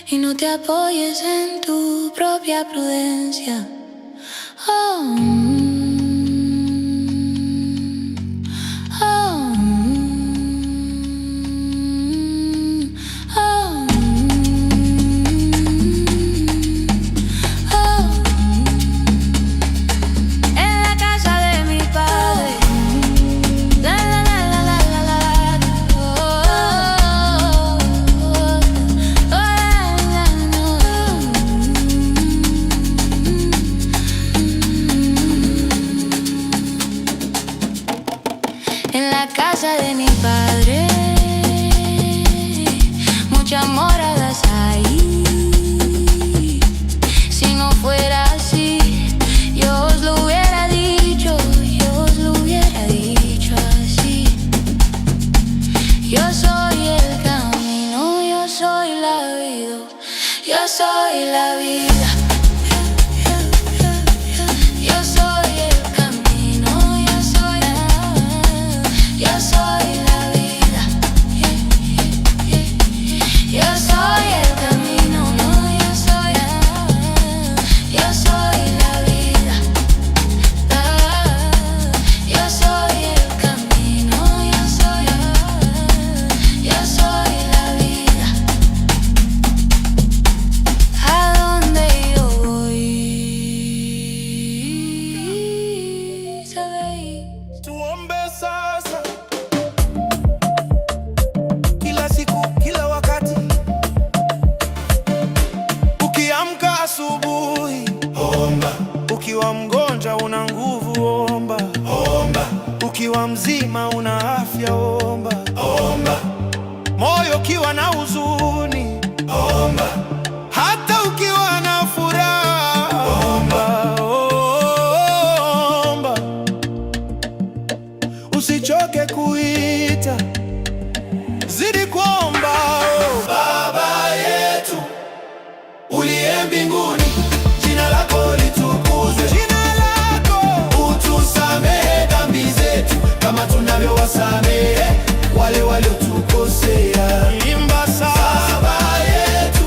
S7: y no te apoyes en tu propia prudencia. Oh, oh, oh, oh. En la casa de mi padre, la la la la la la la, oh, oh, oh, en la casa de mi padre, muchas moradas hay. Si no fuera así, yo os lo hubiera dicho, yo os lo hubiera dicho así. Yo soy el camino, yo soy la vida, yo soy la vida. Yo soy el camino, yo soy la vida.
S9: Tuombe sasa, kila siku, kila wakati. Ukiamka asubuhi, omba. Ukiwa mgonjwa una nguvu, omba. Omba. Ukiwa mzima una afya, omba. Omba. Moyo ukiwa na huzuni, omba. Hata ukiwa na furaha, omba. Omba. Usichoke kuita, zidi kuomba. Baba yetu uliye mbinguni, jina lako litukuzwe. Jina lako. Utusamehe dhambi zetu kama tunavyowasamehe wale waliotukosea. Imba sasa. Baba yetu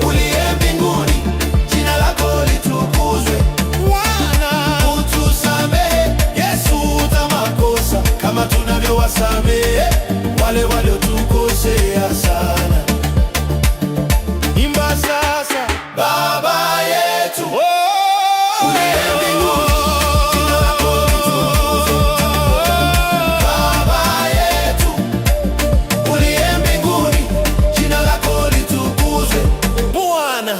S9: uliye mbinguni, jina lako litukuzwe. Bwana utusamehe, Yesu uta makosa kama tunavyowasamehe wale waliotukosea sana. Imba sasa. Baba yetu uliye mbinguni, jina lako litukuzwe. Baba yetu uliye mbinguni, jina lako litukuzwe. Bwana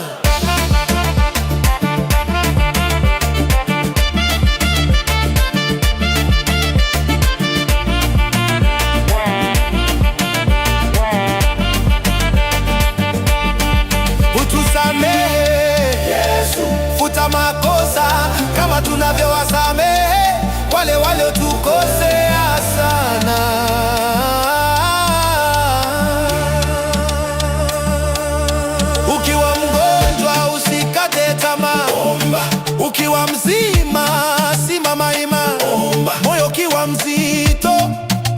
S9: utusamehe, Yesu futa makosa kama tunavyowasamehe wale waliotukosea sana. Ukiwa mgonjwa usikate tamaa, omba. Ukiwa mzima simama imara, omba. Moyo ukiwa mzito,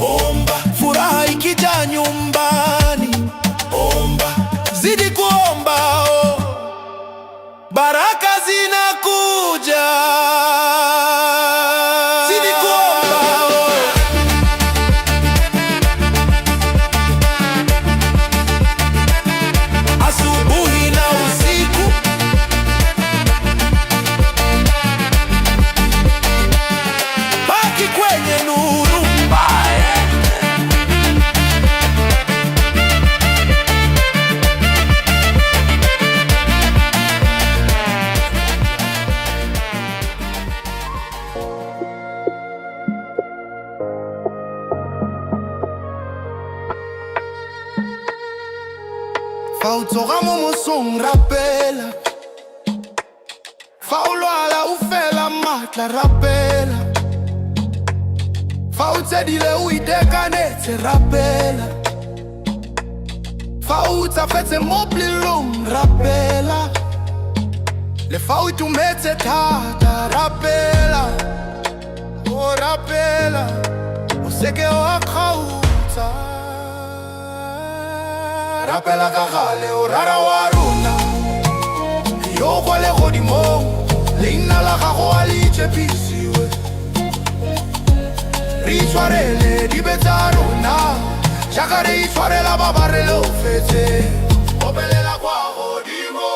S9: omba. Furaha ikija nyumbani, omba. Zidi kuomba, baraka zinakuja. Zidi kuomba. Asubuhi na usiku, baki kwenye nuru. Fa o tsoga mo mosong rapela, fa o lwala o fela matla rapela, fa o tsedile o itekanetse rapela, fa o tsafetse mo pelong rapela, le fa o itumetse thata rapela. O rapela, o seke wa kgaotsa. Rapela ka gale o rara wa rona, yo go le godimo, leina la gago a le itshepisiwe. Re itshwarele dibe tsa rona jaaka re itshwarela ba ba re lofetse. Opelela kwa godimo,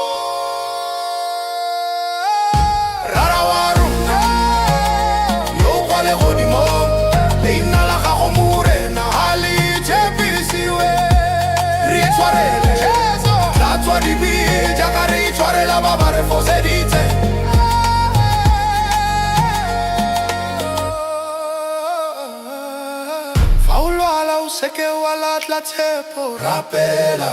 S9: rara wa rona, yo go le godimo, leina la gago morena a le itshepisiwe. Tlatswa dibe jaaka re itshwarela ba ba re foseditse. Fa o lwala o seke wa latla tshepo rapela.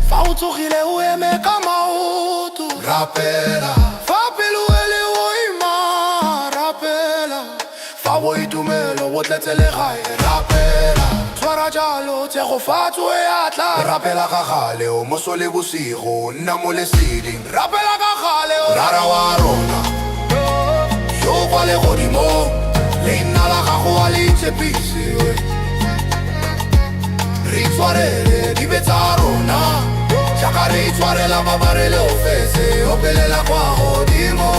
S9: Fa o tsogile o eme ka maoto rapela. Fa pelo e le o ima rapela. Fa bo itumelo bo tletse legae rapela. Tshwara jalo tshegofatso e atla rapela ka gale o moso le bosigo nna mo leseding. Rapela ka gale o rara wa rona, yo kwa le godimo, leina la gago a le itshepisiwe. Re itshwarele dibe tsa rona jaaka re itshwarela ba ba re lofetse. Opelela kwa godimo.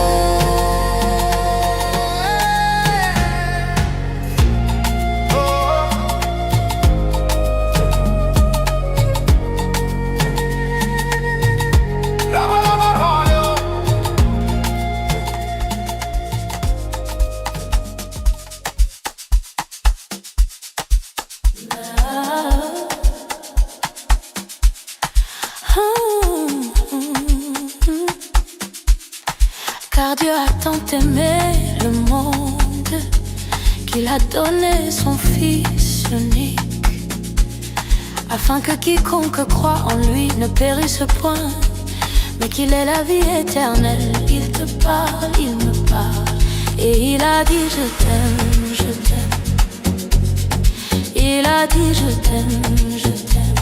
S7: Dieu a tant aimé le monde qu'il a donné son Fils unique, afin que quiconque croit en lui ne périsse point, mais qu'il ait la vie éternelle. Il te parle, il me parle, et il a dit je t'aime, je t'aime. Il a dit je t'aime, je t'aime.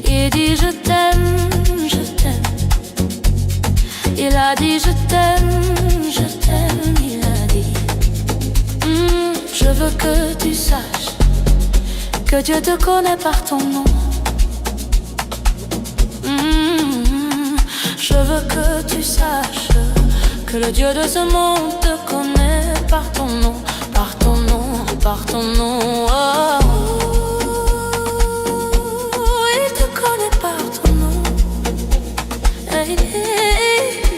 S7: Il dit je t'aime, je t'aime. Il a dit je t'aime, je t'aime. Il a dit je veux que tu saches que Dieu te connaît par ton nom. Je veux que tu saches que le Dieu de ce monde te connaît par ton nom, par ton nom, par ton nom. Oh. Il te connaît par ton nom.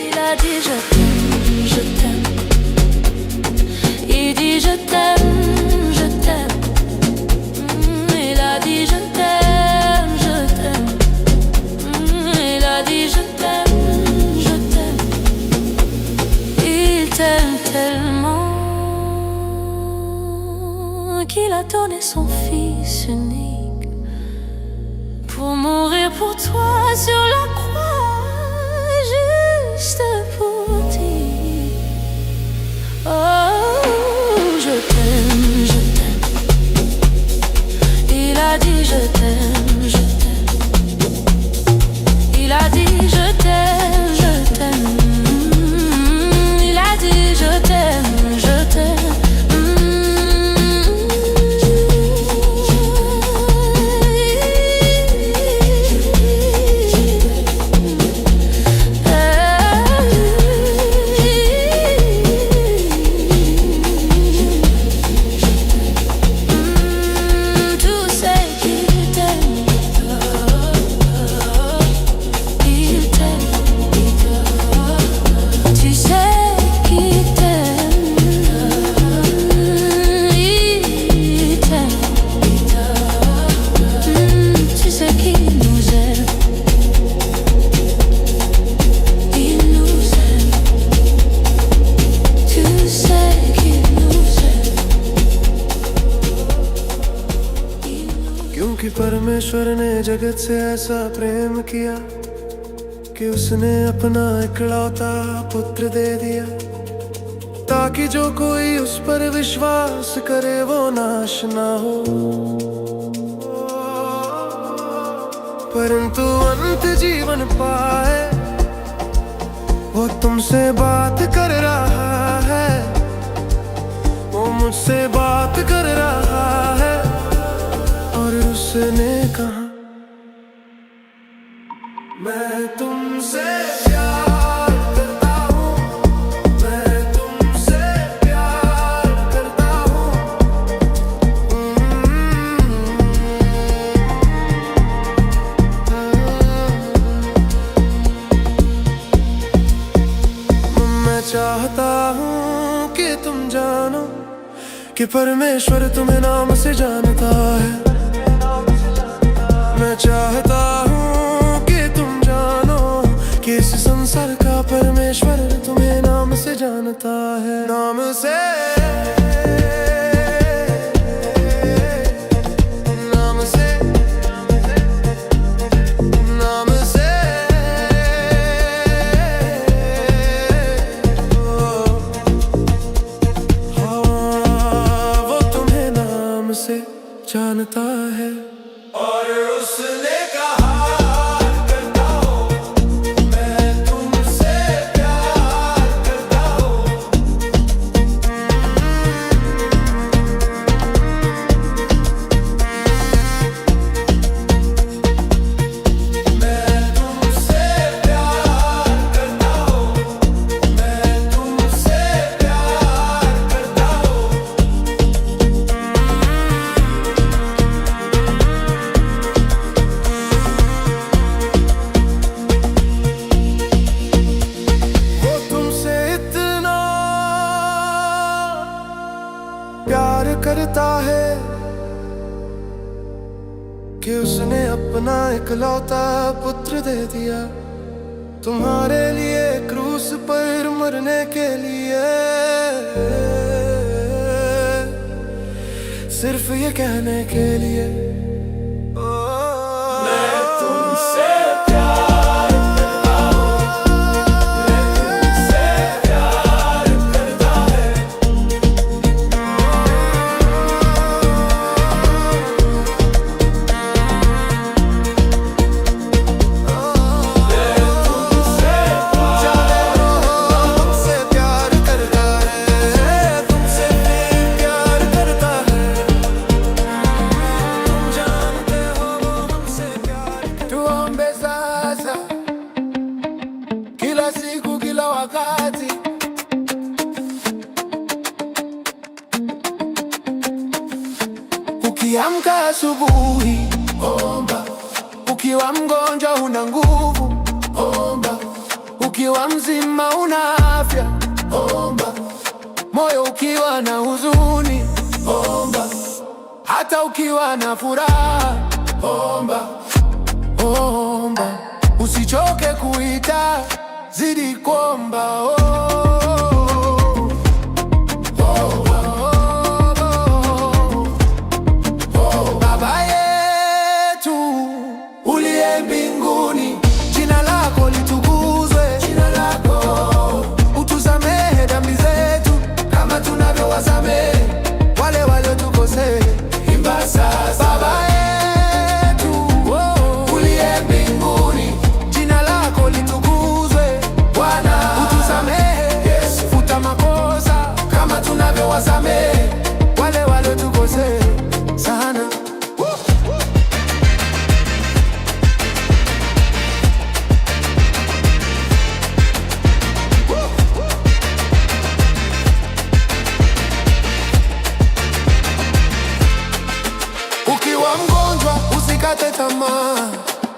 S7: Il a dit je t'aime, je t'aime. Il dit je t'aime, je t'aime. Il a dit je t'aime, je t'aime. Il a dit je t'aime, je t'aime. Il t'aime tellement qu'il a donné son Fils unique pour mourir pour toi sur la croix, juste pour dire oh je t'aime, je t'aime. Il a dit je t'aime, je t'aime. Il a dit je t'aime, je t'aime. Il a dit je t'aime, je t'aime. Tout c'est qu'il t'aime. Il t'aime. Tu sais qu'il t'aime. Il t'aime. Tu sais qu'il nous aime. Il nous aime. Tu sais qu'il nous aime.
S9: क्योंकि परमेश्वर ने जगत से ऐसा प्रेम किया कि उसने अपना इकलौता पुत्र दे दिया, ताकि जो कोई उस पर विश्वास करे वो नाश ना हो, परंतु अनंत जीवन पाए। वो तुमसे बात कर रहा है, वो मुझसे बात कर रहा है। और उसने कहा मैं तुमसे प्यार करता हूँ, मैं तुमसे प्यार करता हूँ। मैं चाहता हूँ कि तुम जानो कि परमेश्वर तुम्हें नाम से जानता है। मैं चाहता हूँ कि तुम जानो कि इस संसार का परमेश्वर तुम्हें नाम से जानता है। नाम से, नाम से, नाम से। हाँ, वो तुम्हें नाम से जानता है। और उसने कहा करता हूँ, मैं तुमसे प्यार करता हूँ। मैं तुमसे प्यार करता हूँ, मैं तुमसे प्यार करता हूँ। वो तुमसे इतना प्यार करता है कि उसने अपना इकलौता पुत्र दे दिया, तुम्हारे लिए क्रूस पर मरने के लिए, सिर्फ ये कहने के लिए
S3: मैं तुमसे प्यार करता हूँ, मैं तुमसे प्यार करता है।
S9: Ukiamka asubuhi, omba. Ukiwa mgonjwa una nguvu, omba. Ukiwa mzima una afya, omba. Moyo ukiwa na huzuni, omba. Hata ukiwa na furaha, omba. Omba, usichoke kuita, zidi kuomba, mbinguni, jina lako litukuzwe, jina lako. Utusamehe dhambi zetu kama tunavyowasamehe wale waliotukosea. Imba sasa. Baba yetu uliye mbinguni, jina lako litukuzwe. Bwana utusamehe, Yesu futa makosa kama tunavyowasamehe wale waliotukosea sana. Ukiwa mgonjwa usikate tamaa,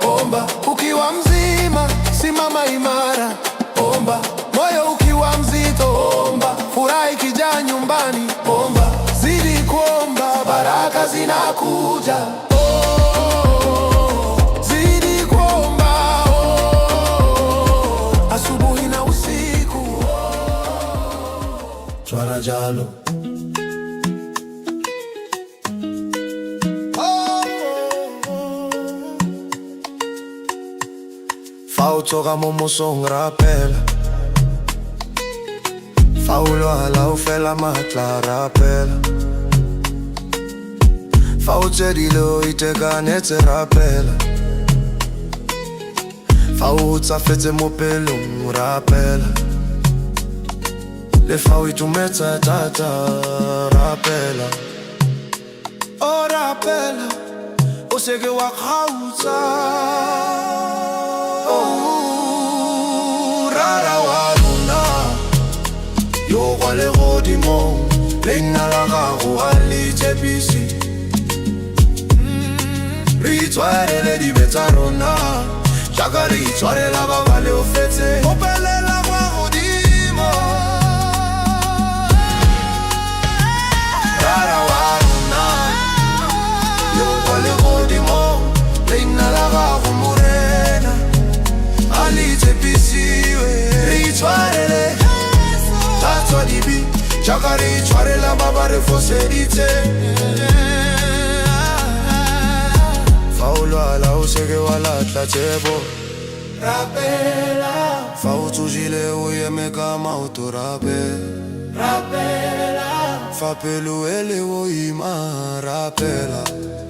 S9: omba. Ukiwa mzima simama imara, omba. Moyo ukiwa mzito, omba. Furaha ikijaa nyumbani, omba. Zidi kuomba, baraka zinakuja. Zidi kuomba, asubuhi na usiku.
S4: Chwara jalo fa o tsoga mo mosong rapela, fa o lwala o fela matla rapela, fa o tsedile o itekanetse rapela, fa o hutsafetse mo pelong rapela, le fa o itumetse thata rapela.
S9: O rapela, o seke wa kgaotsa,
S4: rara wa rona yo kwa legodimong, leina la gago a le tshepisi. Re itshwarele dibe tsa rona jaaka re itshwarela ba ba leofetse.
S9: opelela kwa godimo,
S4: Rara wa rona yo kwa legodimong, leina la gago morena a le tshepisiwe. Re itshwarele tatswa dibi jaaka re itshwarela ba ba re foseditse. Fa o lwala o seke wa latlha tshepo
S9: rapela,
S4: fa o tsogile o eme ka maoto rapela,
S9: rapela,
S4: fa pelo e le boima rapela,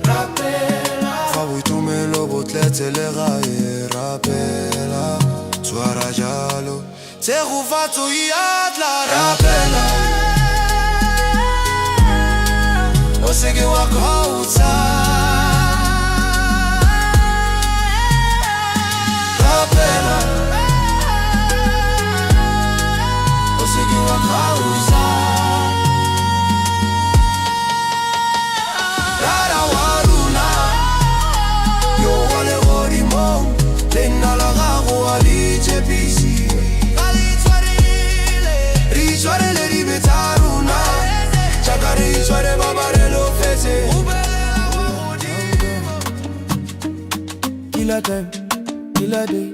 S9: rapela.
S4: fa boitumelo bo tletse legae rapela. Tshwara jalo tshegofatso e atla rapela, o seke wa kgaotsa rapela, o seke wa kgaotsa. Rara wa rona yo kwa legodimong, leina la gago a le tshepisi. Re itshwarele dibe tsa rona jaaka re itshware ba ba re lofetse.
S9: Kila time, kila day,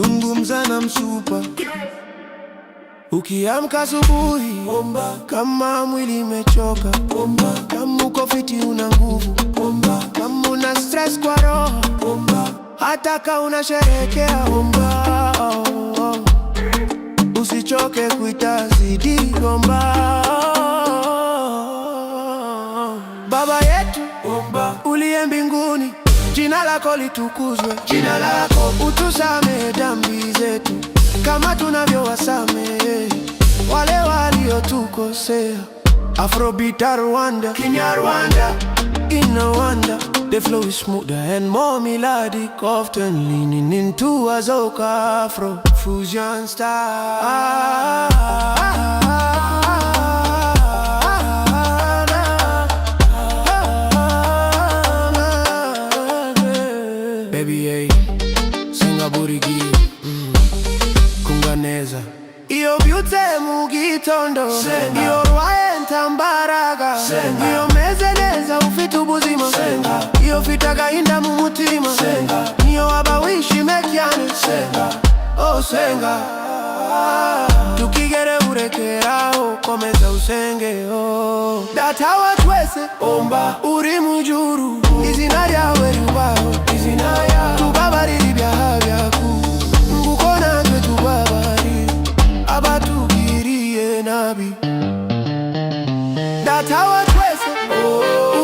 S9: zungumza na msupa. Ukiamka asubuhi, omba. Kama mwili imechoka, omba. Kama uko fiti una nguvu, omba. Kama una stress kwa roho, omba. Hata kama unasherehekea, omba. Usichoke kuitazidi, omba. Baba yetu, omba. Uliye mbinguni, jina lako litukuzwe. Jina lako utusamehe dhambi zetu kama tunavyowasamehe wale waliotukosea. Afrobeat Rwanda, Kenya Rwanda, in Rwanda. The flow is smoother and more melodic, often leaning into a soca Afro fusion style. Baby, hey, sing a burigi, kunganeza. Iyo byute mugitondo, iyo rwaye ntambaraga, iyo mezeneza ufite ubuzima, iyo fite agahinda mu mutima, niyo waba wishimekiyane, oh senga. Tukigere urekeraho, komeza usenge, oh. Data wa twese, omba. Uri mujuru, izina ryawe ribaho, izina ryawe. Tubabarira ibyaha byacu, nguko natwe tubabarira abatugiriye nabi. Data wa twese,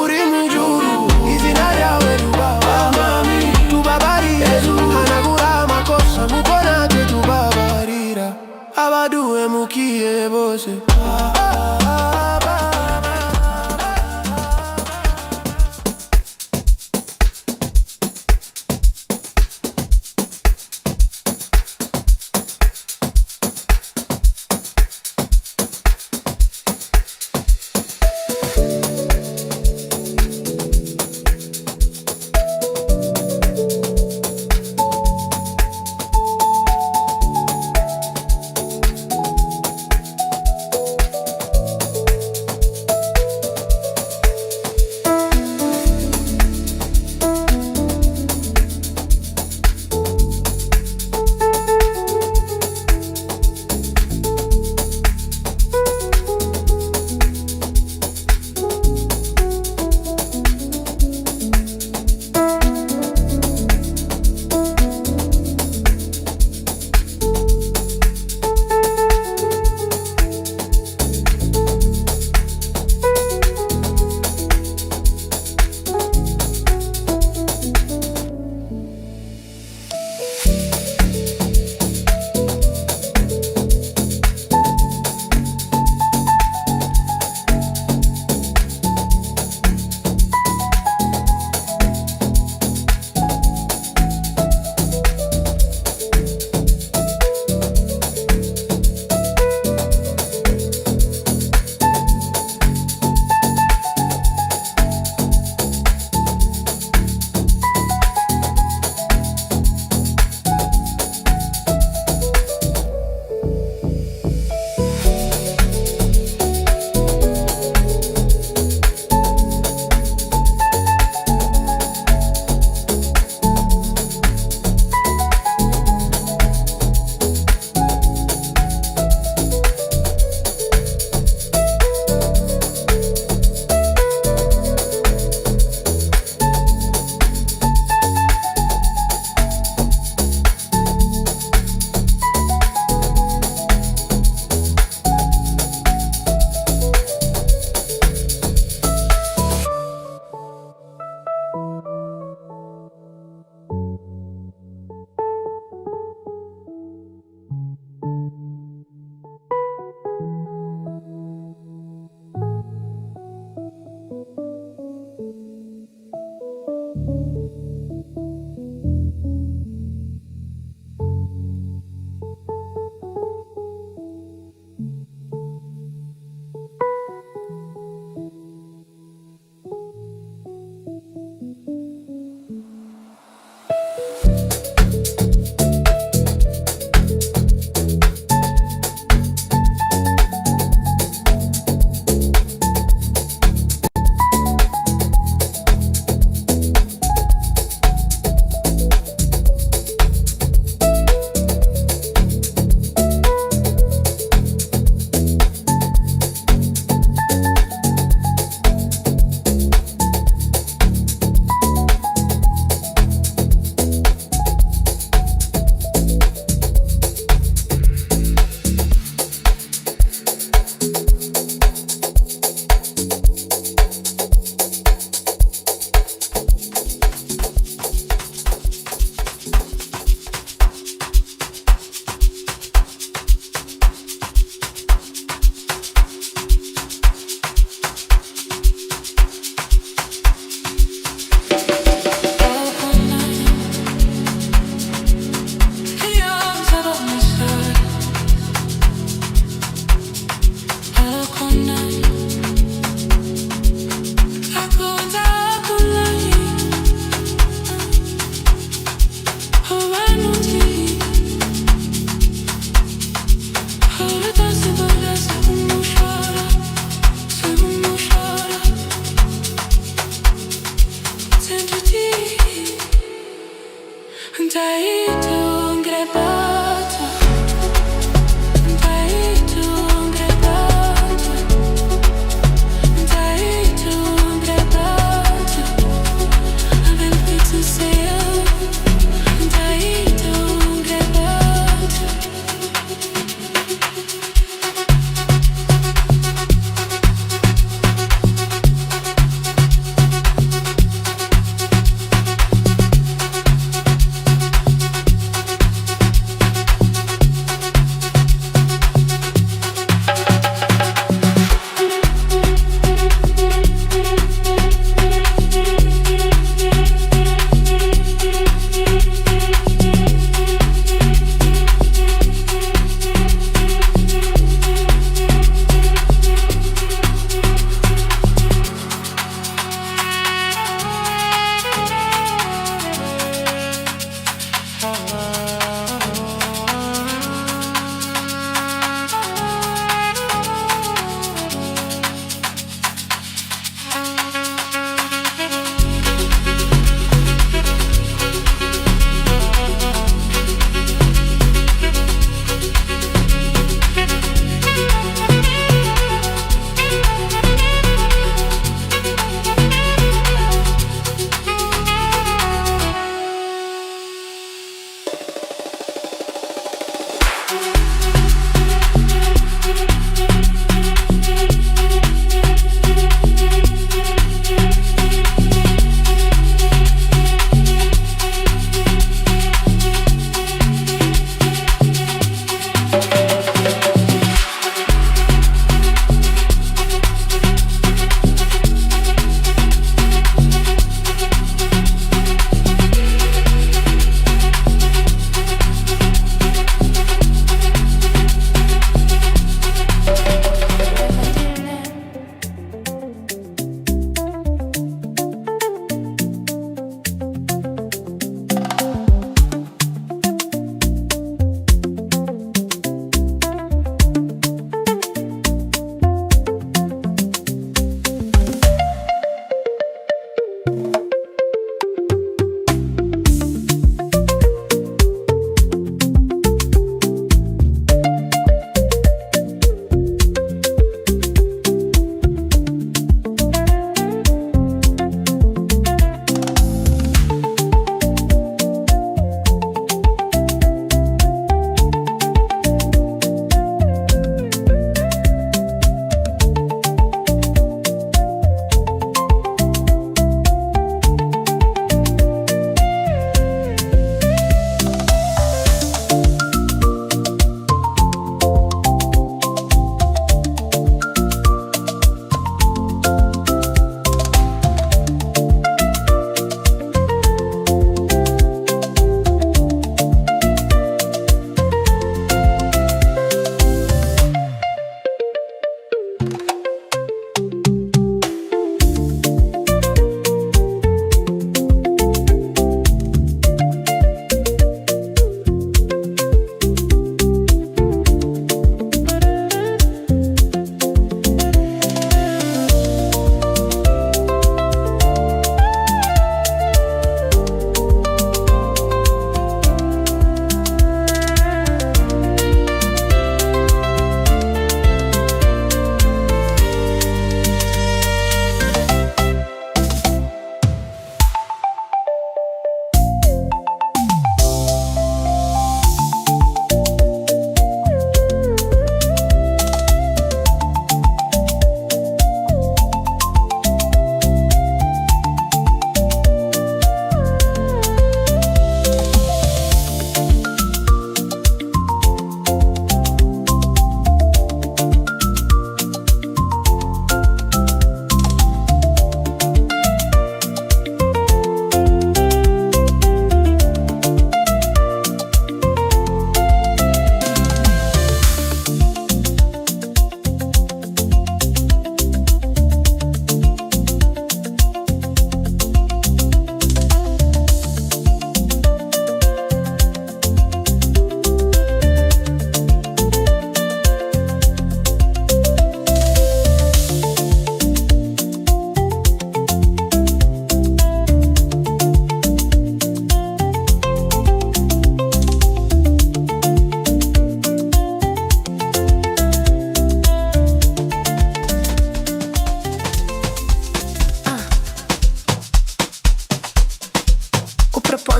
S9: uri mujuru, izina ryawe ribaho, tubabarire, hanagura amakosa, nguko natwe tubabarira abaduhemukiye bose.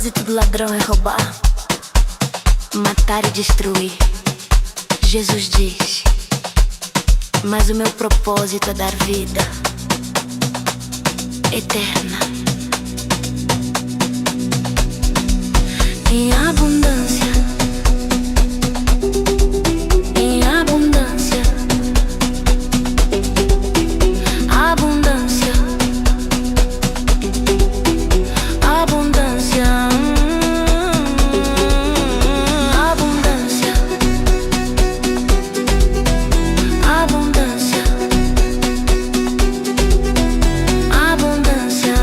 S7: propósito do ladrão é roubar, matar e destruir. Jesus diz: mas o meu propósito é dar vida eterna em abundância, em abundância, abundância, abundância, abundância, abundância, abundância.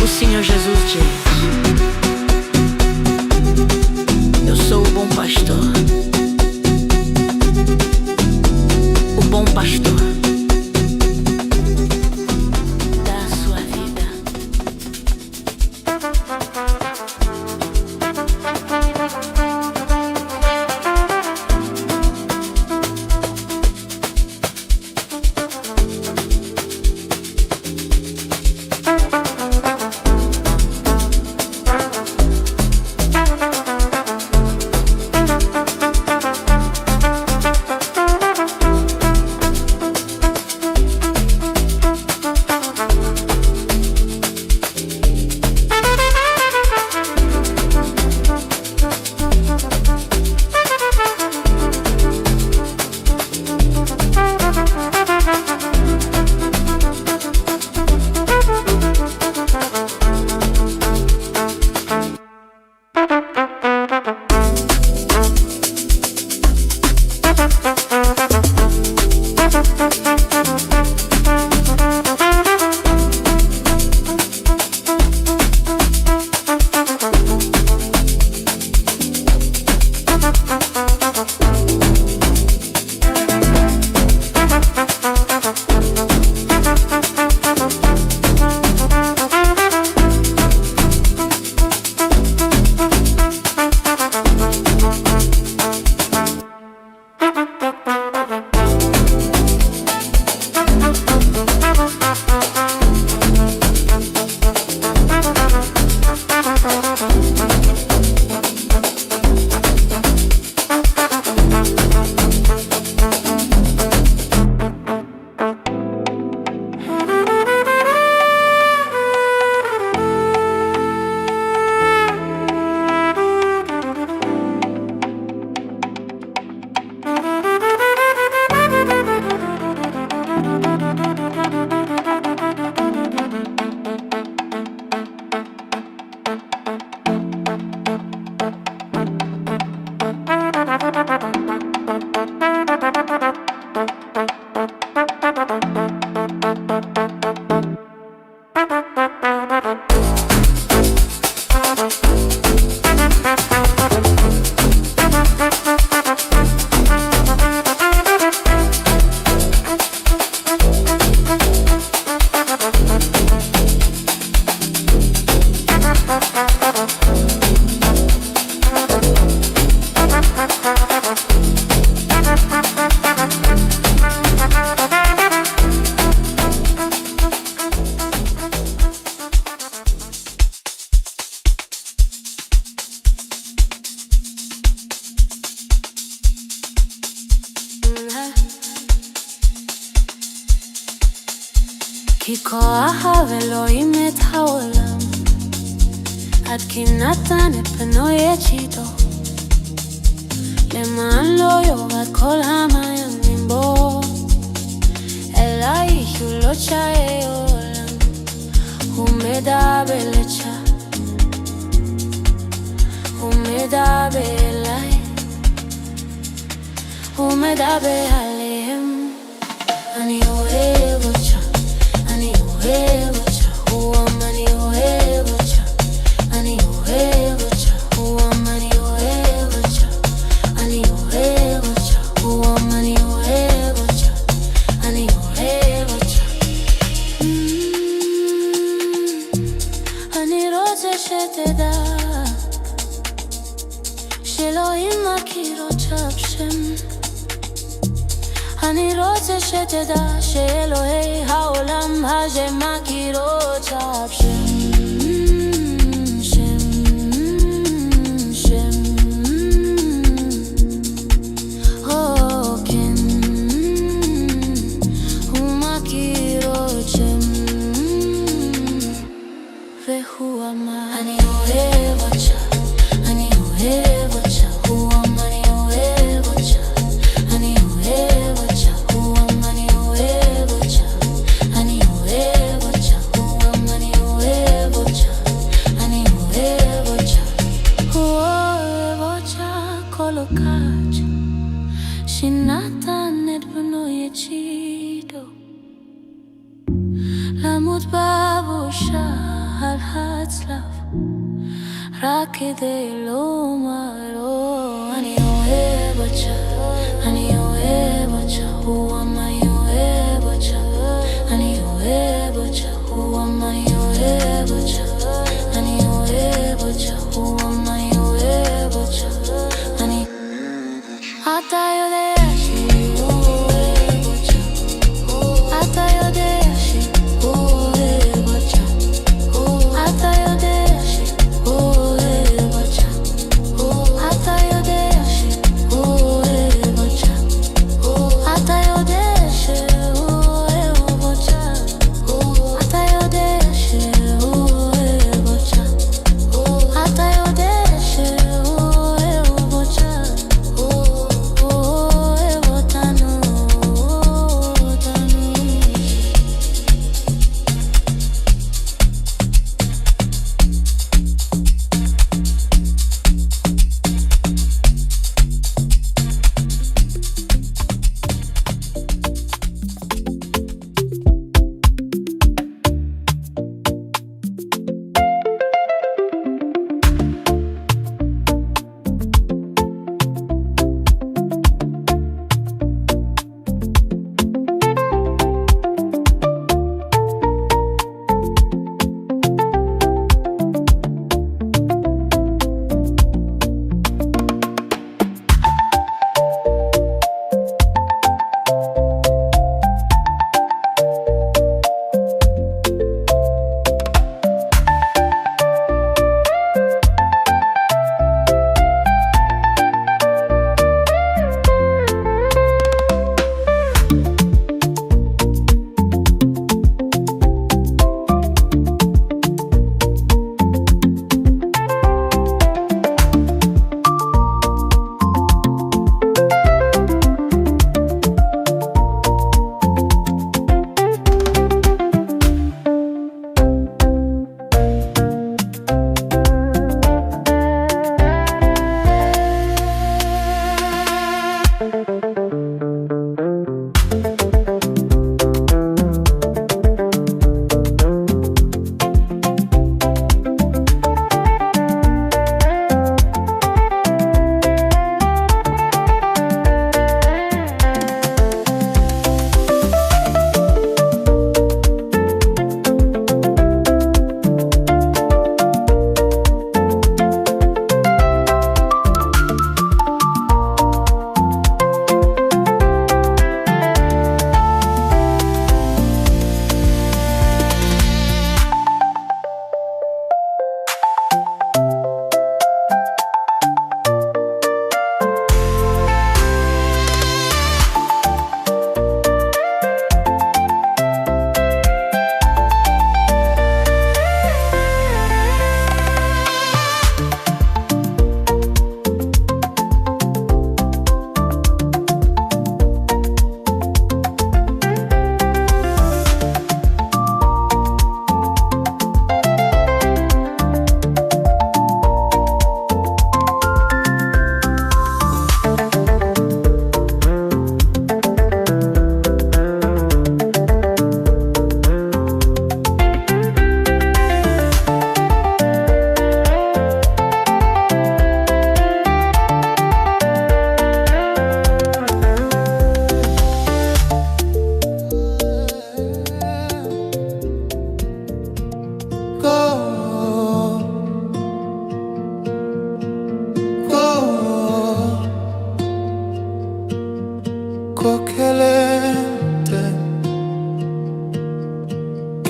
S7: O Senhor Jesus diz: eu sou o bom pastor, o bom pastor da sua vida.
S13: כי כוח אלוהים את העולם עד כי נתן את בנו יחידו למען לא יורד כל המעיינים בו אלא יחיו לו תשאי עולם הוא מדבר לתשה הוא מדבר אליי הוא מדבר עליהם אני אוהב אותך אני אוהב אותך אני אוהב אותך אני אוהב אותך אני אוהב אותך אני אוהב אותך אני אוהב אותך אני אוהב אותך אני רוצה שתדע שתדע שאלוהי העולם הזה מכיר אותך. והוא אמר אני אוהב אותך, אני אוהב אותך. הוא אמר אני אוהב אותך, אני אוהב אותך. הוא אמר אני אוהב אותך, אני אוהב אותך. הוא אמר אני אוהב אותך, אני אוהב אותך. הוא אוהב אותך קולוקאץ' שנתן את בנו יצ'ידו למות בבושה על הצלב רק כדי לומר לו אני אוהב אותך, אני אוהב אותך. הוא אמר אני אוהב אותך, אני אוהב אותך. הוא אמר אני אוהב אותך, אני אוהב אותך. הוא אמר אני אוהב אותך, אני אתה יודע שהוא אוהב אותך, אתה יודע שהוא אוהב אותך, אתה יודע שהוא אוהב אותך, אתה יודע שהוא אוהב אותך.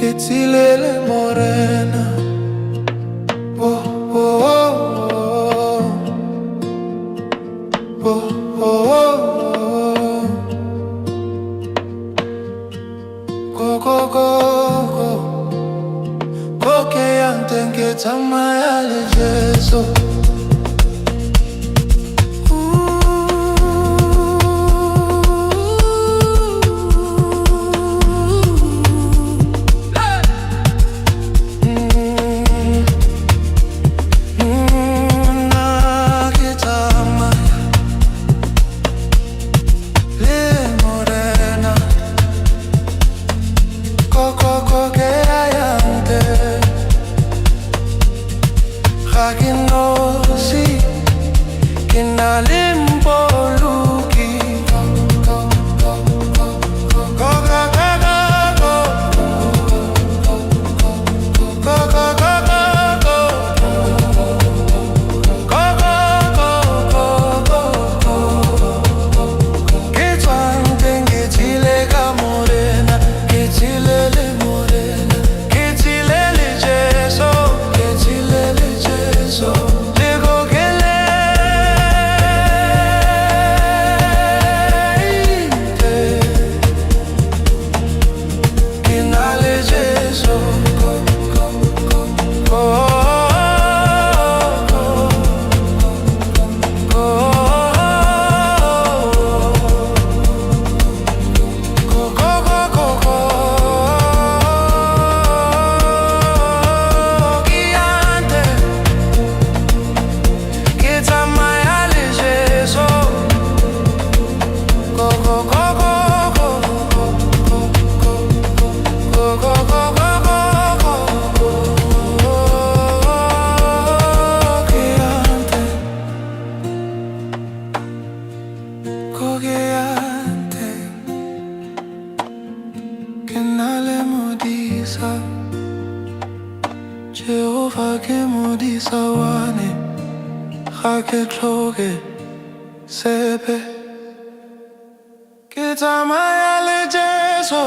S9: Ketilele morena. Oh, oh, oh, oh. Oh, oh, oh. Go, go, go, go. Go que antes que tamaya le yeso. Jehovah ke modisa wane, ga ke tlhoke sepe, ke tsamaya le Jesu.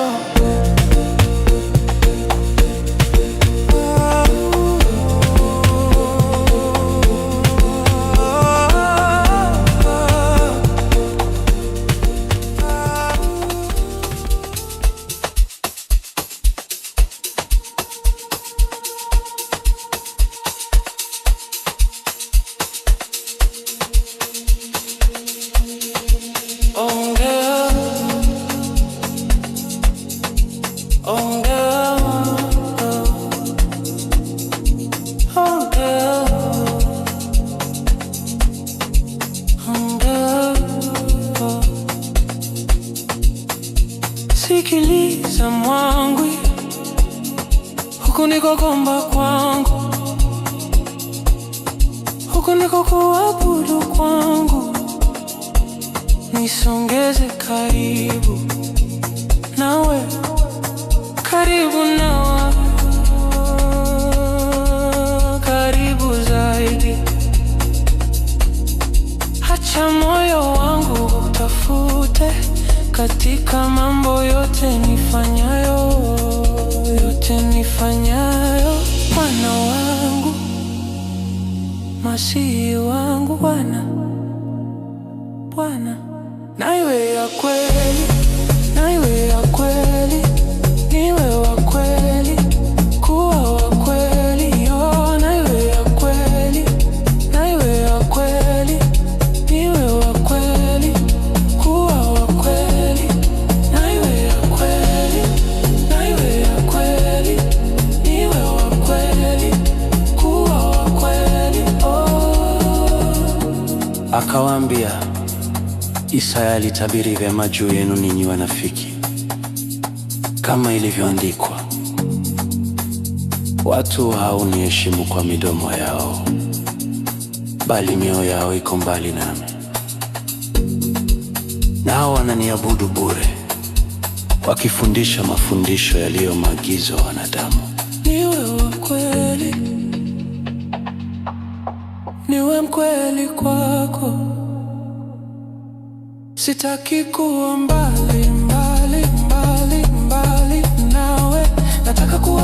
S9: Sikiliza mwangwi, huku niko kuomba kwangu, huku niko kuabudu kwangu. Nisongeze karibu nawe, karibu nawe, karibu zaidi. Acha moyo wangu utafute katika mambo yote nifanyayo, yote nifanyayo. Bwana wangu, Masihi wangu, Bwana, Bwana. Na iwe ya kweli, na iwe ya kweli, niwe wa kweli, kuwa wa kweli, yo. Na iwe ya kweli, na iwe ya kweli, niwe wa kweli, kuwa wa kweli. Na iwe ya kweli, na iwe ya kweli, niwe wa kweli, kuwa wa kweli, oh.
S14: Akawaambia, Isaya alitabiri vyema juu yenu ninyi wanafiki, kama ilivyoandikwa, watu hauniheshimu kwa midomo yao, bali mioyo yao iko mbali nami. Nao wananiabudu bure, wakifundisha mafundisho yaliyo maagizo ya wanadamu.
S1: Niwe wa kweli, niwe mkweli kwako. Sitaki kuwa mbali, mbali, mbali, mbali nawe. Nataka kuwa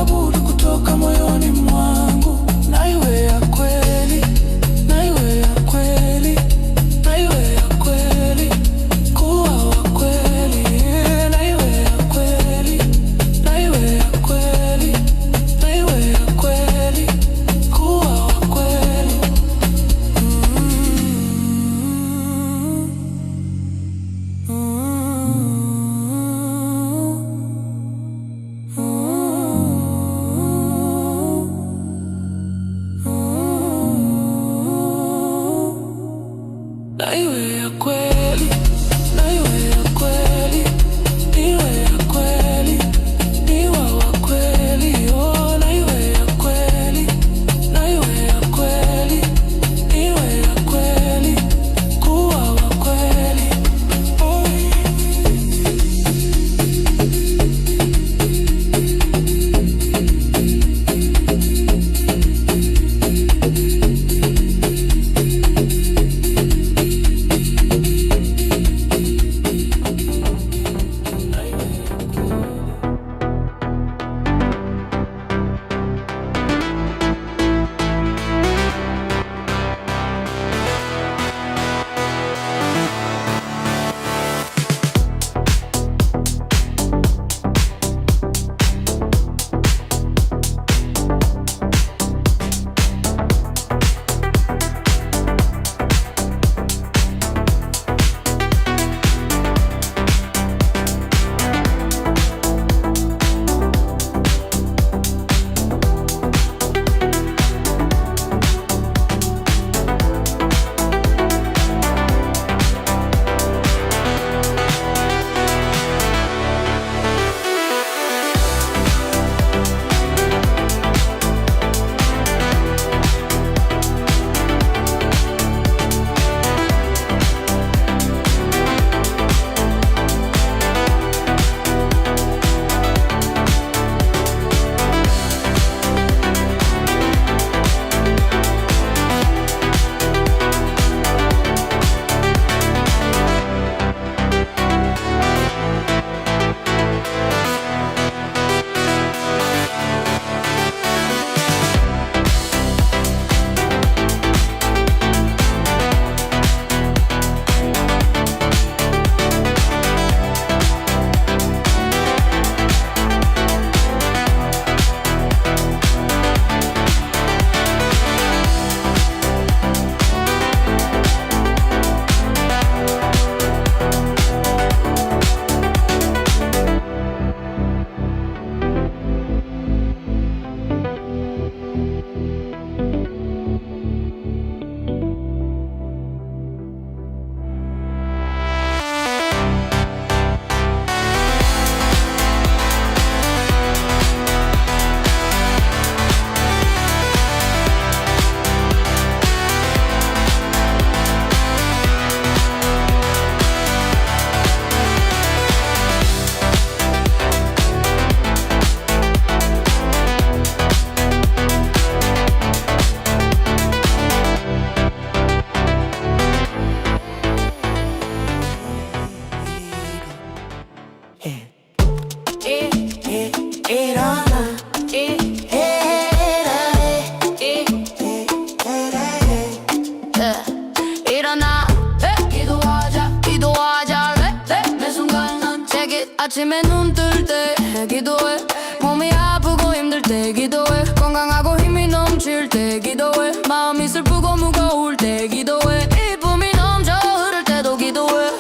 S13: 아침에 눈 뜰 때 기도해. 몸이 아프고 힘들 때 기도해. 건강하고 힘이 넘칠 때 기도해. 마음이 슬프고 무거울 때 기도해. 기쁨이 넘쳐 흐를 때도 기도해.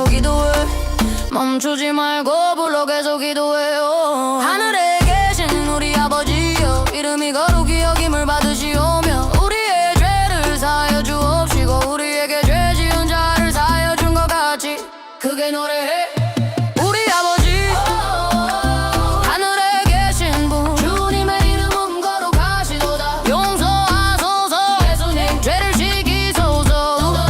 S13: 기도해. 멈추지 말고 불러 계속 기도해. 하늘에 계신 우리 아버지여, 이름이 거룩히 여김을 받으시오며 우리의 죄를 사하여 주옵시고 우리에게 죄 지은 자를 사하여 준 것 같이 크게 노래해. 우리 아버지 하늘에 계신 분, 주님의 이름은 거룩하시도다. 용서하소서 예수님, 죄를 지키소서.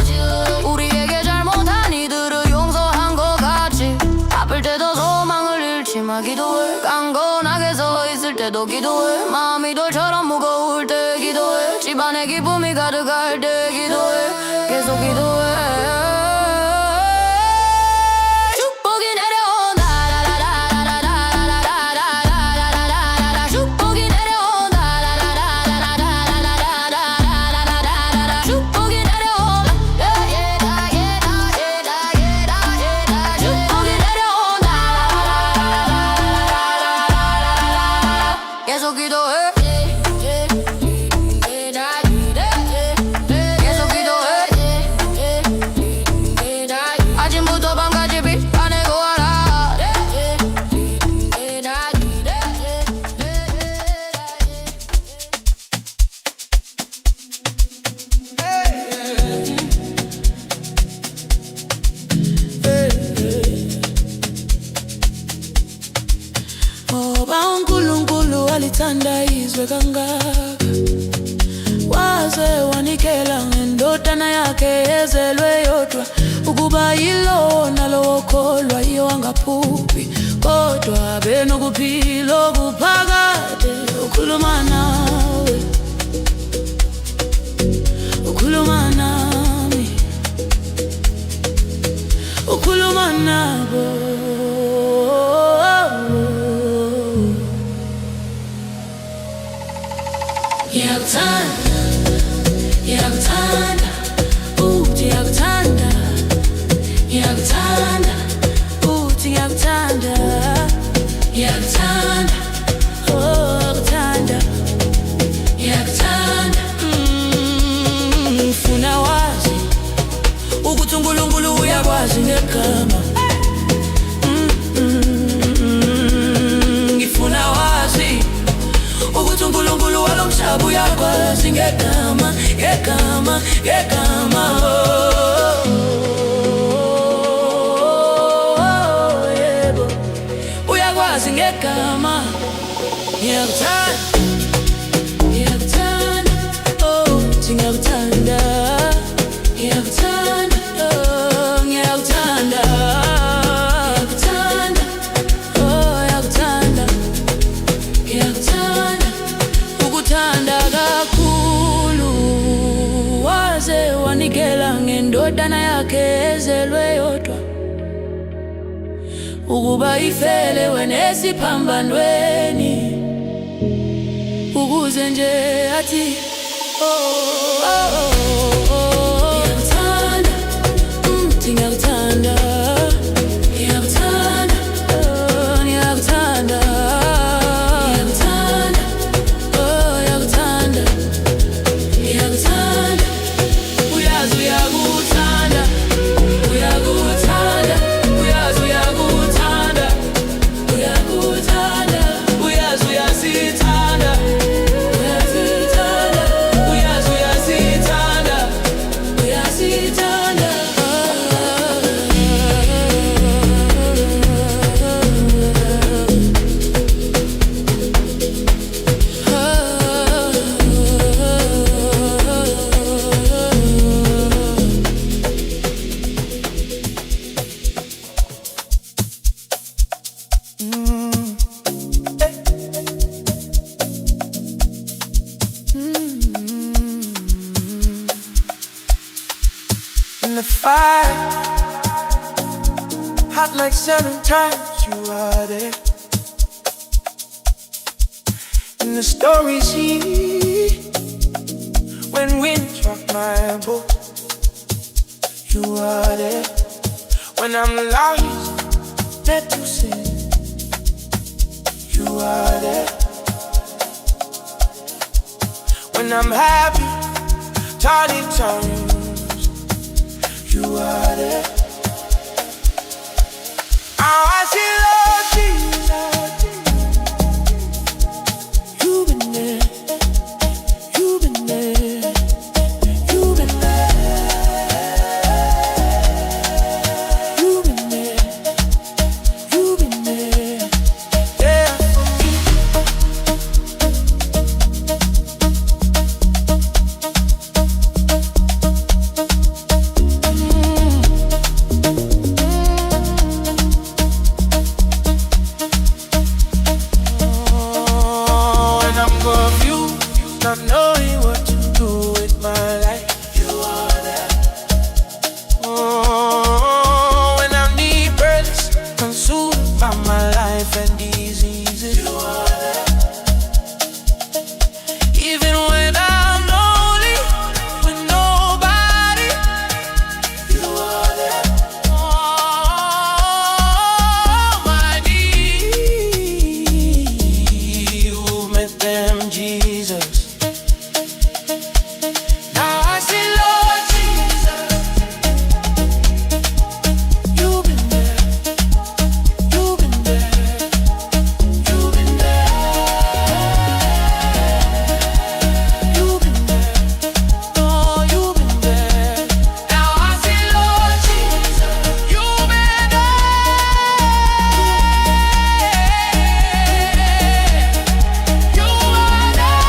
S13: 우리에게 잘못한 이들을 용서한 것 같이 아플 때도 소망을 잃지 마 기도해. 강건하게 서 있을 때도 기도해. 마음이 돌처럼 무거울 때 기도해. 집안에 기쁨이 가득할 때 기도해. 계속 기도해. 축복이 내려온다. 축복이 내려온다. 축복이 내려온다. 축복이 내려온다. 계속 기도해. 계속 기도해. 아침부터 밤까지 빛 안에 구하라.
S12: Oba uNkulunkulu alithanda izwe kangaka, waze wanikela ngendodana yakhe ezelwe yodwa, ukuba yilo nalo okholwa iyo angaphuphi, kodwa abe nokuphila okuphakade. Ukhuluma nawe, ukhuluma nami, ukhuluma nabo. Yakuthanda, yakuthanda, uthi yakuthanda, yakuthanda, uthi yakuthanda, yakuthanda, yakuthanda, yakuthanda. Ngifuna wazi ukuthi uNkulunkulu uyakwazi ngegama. Ngifuna wazi ukuthi uNkulunkulu walomhlaba uyakwazi ngegama, ngegama, ngegama. Yebo, uyakwazi ngegama. Ngiyakuthanda, ngiyakuthanda, uthi ngiyakuthanda, ngiyakuthanda, ngiyakuthanda, ngiyakuthanda, ngiyakuthanda, ngiyakuthanda. Ukuthanda kakhulu, waze wanikela ngendodana yakhe ezelwe yodwa, ukuba ifele wena esiphambanweni, ukuze nje athi ngiyakuthanda, uthi ngiyakuthanda, ngiyakuthanda, ngiyakuthanda, ngiyakuthanda, ngiyakuthanda, ngiyakuthanda. Uyazi uyakuthanda, uyakuthanda, uyazi uyakuthanda, uyakuthanda, uyazi uyasithanda, uyasithanda, uyazi uyasithanda, uyasithanda.
S9: In the fight, hot like 7 times, you are there. In the story, see, when wind struck my boat, you are there. When I'm lost
S12: meant to say. You are there. When I'm happy, turning turns. You are there. I see Lord Jesus. You've been there. You've been there. You've been there. You've been there. You've been there. Yeah, for me. When I'm confused, not knowing what to do with my life, you are there. When I'm depressed, consumed by my life and diseases, you are there. Even when I'm lonely, with nobody, you are there. My needs, you met them, Jesus. Now I see Lord Jesus. You've been there. You've been there. You've been there. You've been there. Oh, you've been there. Now I see Lord Jesus. You've been there. You are there.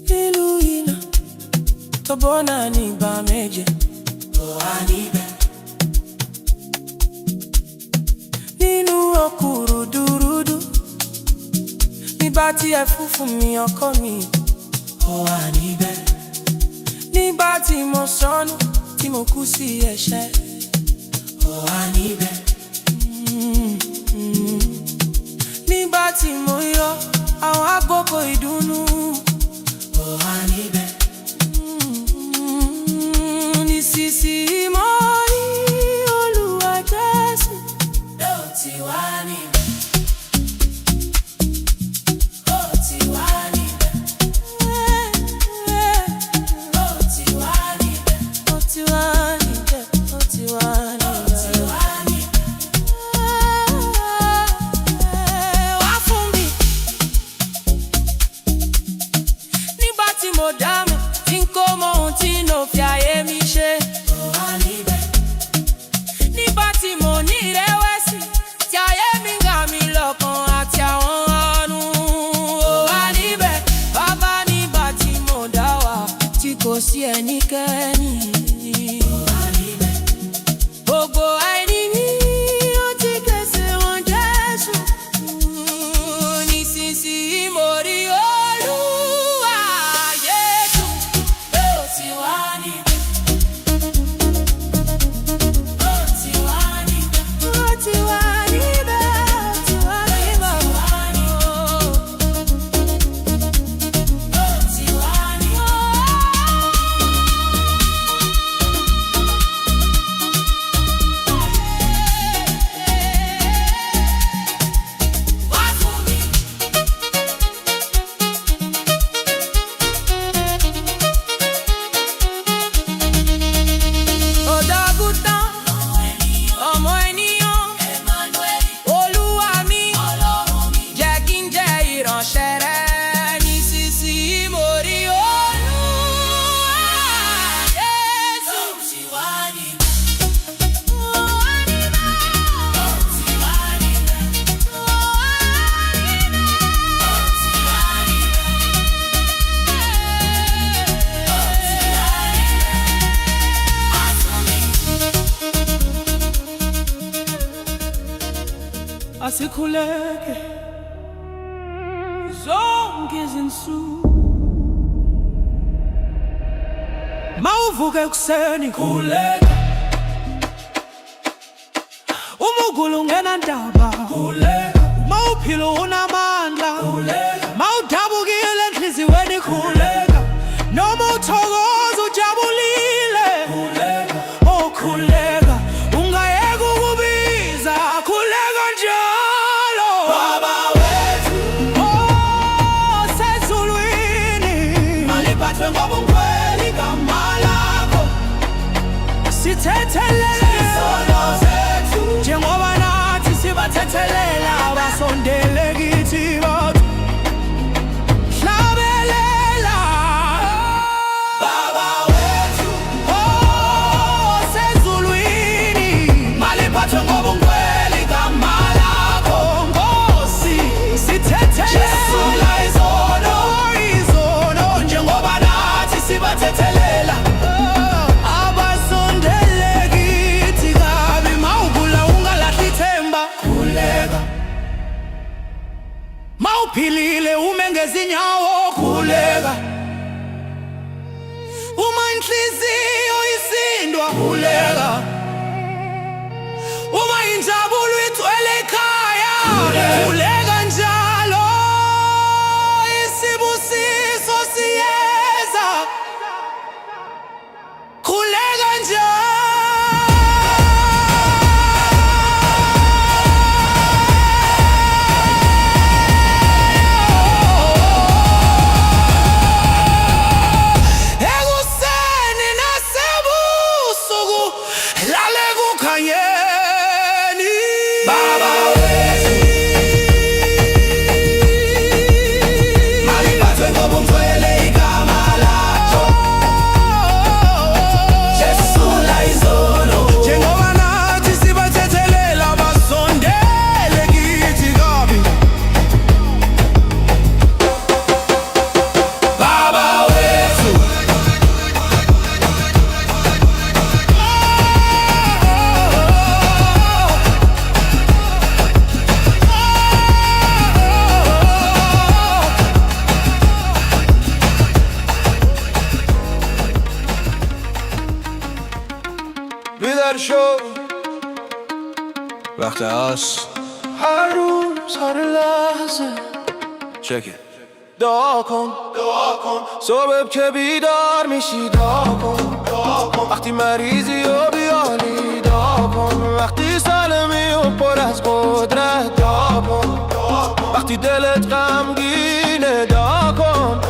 S12: Iluina, tobona ni ba meje. Oh, anibe. Nínú okurudurudu, nígbà tí ẹ fún mi ọkọ mi. Oh, anibe. Nígbà tí mo sọnù, tí mo kú sí ẹ̀ṣẹ̀. Oh, anibe. Nígbà tí mo yọ àwọn àkókò ìdùnnú. Oh, anibe. Nísinsìnyí mo rí Olúwa Jésù. Ó ti wà níbẹ̀. Ó ti wà níbẹ̀. Ó ti wà níbẹ̀. Ó ti wà níbẹ̀. Ó ti
S6: sí ẹnikẹ́ni. Gbogbo àìní mi ó ti kẹsẹ̀ wọn Jésù. Nísinsìnyí mo rí Olúwa Jésù. Ó ti wá níbẹ̀. Ó ti wá níbẹ̀. Ó ti wá níbẹ̀. Ó ti wá níbẹ̀. Ó ti wá níbẹ̀. Ọ̀dọ́gùtàn, ọmọ ènìyàn, Olúwa mi, jẹ́ kí n jẹ́ ìránṣẹ́ rẹ. Nísinsìnyí mo rí Olúwa Jésù. Ó ti wá níbẹ̀. Ó wá níbẹ̀. Ó ti wá níbẹ̀. Ó wá níbẹ̀. Ó ti wá
S1: Asikhuleke zonke izinsuku mawuvuka ekuseni khuleka uma ugula ungena ndaba khuleka mawuphila unamandla khuleka mawudabukile enhliziyweni khuleka noma uthokoza ujabulile khuleka oh khuleka ungayeka ukubiza khuleka njalo Baba wethu oh sezulwini maliphathwe ngobungcwele igama lakho sithethelela izono zethu njengoba nathi sibathethelela abasondele kithi bathu hlabelela Baba wethu oh sezulwini maliphathwe ngobungcwele igama lakho Nkosi sithethelela izono njengoba nathi sibathethelela abasondele kithi kabi mawugula ungalahli ithemba khuleka mawuphilile ume ngezinyawo khuleka uma inhliziyo isindwa khuleka uma injabulo igcwele ekhaya khuleka njalo isibusiso siyeza khuleka njalo ekuseni nasebusuku lale kukhanyeni Baba wethu maliphathwe ngobungcwele igama lakho Jesula izono njengoba nathi sibathethelela basondele kithi kabi Baba wethu
S9: بیدار شو وقت هست هر روز هر لحظه چکه دعا کن صبح که بیدار میشی دعا کن وقتی مریضی و بیالی دعا کن وقتی سالمی و پر از قدرت دعا کن وقتی دلت غمگینه دعا کن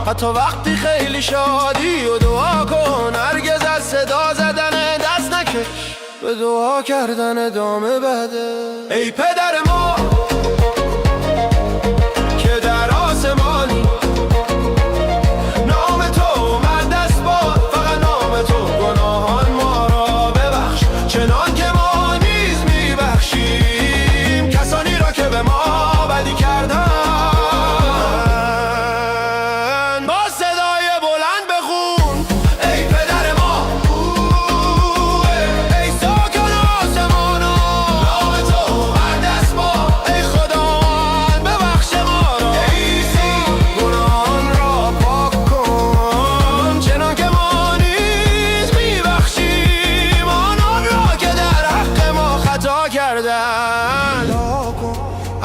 S9: حتی وقتی خیلی شادی و دعا کن هرگز از صدا زدن دست نکش به دعا کردن ادامه بده ای پدر ما که در آسمانی نام تو اومد دست باد فقط نام تو گناهان ما را ببخش چنان که ما نیز میبخشیم کسانی را که به ما بدی کردن با صدای بلند بخون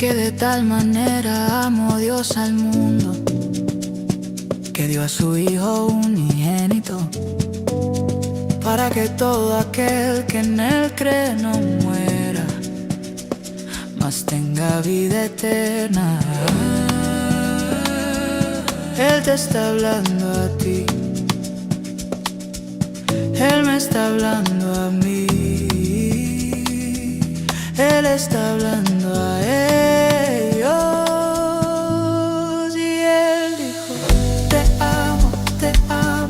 S6: Porque de tal manera amó Dios al mundo, que dio a su Hijo unigénito, para que todo aquel que en Él cree no muera, mas tenga vida eterna. Él te está hablando a ti, Él me está hablando a mí, Él está hablando a ellos. Y Él dijo, te amo, te amo.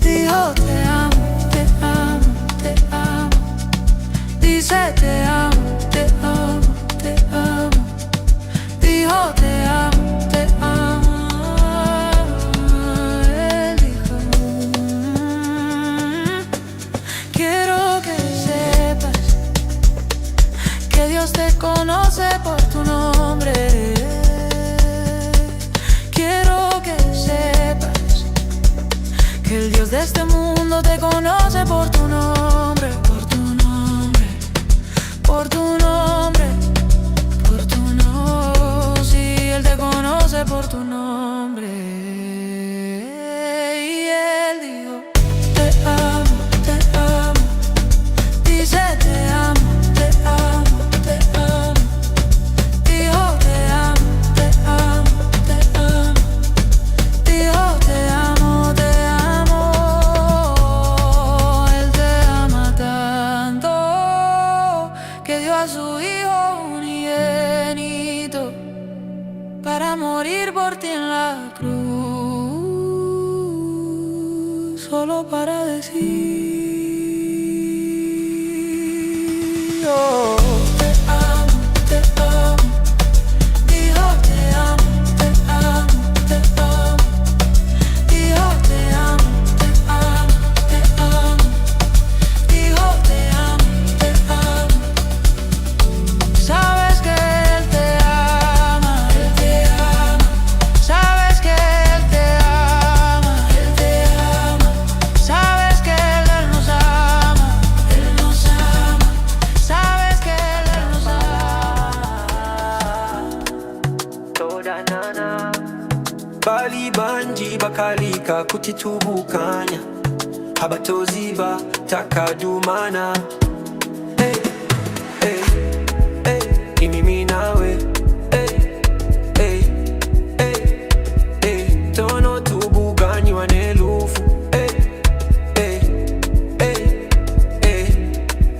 S6: Dijo, te amo, te amo, te amo. Dice, te amo, te amo, te amo. Dijo, te amo, te amo. Él dijo, quiero que sepas que Dios te conoce por tu nombre. Quiero que sepas que el Dios de este mundo te conoce por tu nombre, por tu nombre, por tu nombre, por tu nombre. Sí, Él te conoce por tu nombre. Y Él dijo, te amo, te amo. Dice, te amo, te amo, te amo. Dijo, te amo, te amo, te amo. Dijo, te amo, te amo. Él te ama tanto que dio a su Hijo unigénito para morir por ti en la cruz, solo para decir, oh, te amo, te amo. Dijo, te amo, te amo, te amo. Dijo, te amo, te amo, te amo. Dijo, te amo, te amo. Sabes que Él te ama, Él te ama. Sabes que Él te ama, Él te ama. Sabes que Él nos ama, Él nos ama. Sabes que Él nos ama.
S11: Toda nana Bali banji bakalika kutitubukanya Habatoziba takadumana. Hey, hey, hey, imimi nawe. Hey, hey, hey, hey, tono tubuganyi wanelufu. Hey, hey, hey, hey,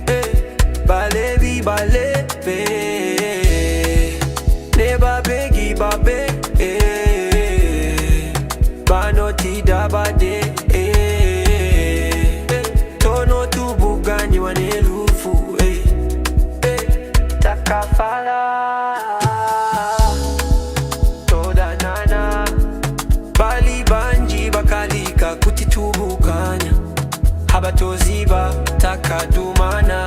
S11: hey, balebi balebe. Neba begi babe. Banoti dabade. Tono tubuganyi wanelufu. Takafala toda nana Bali banji bakalika kutitubukanya Habatoziba takadumana.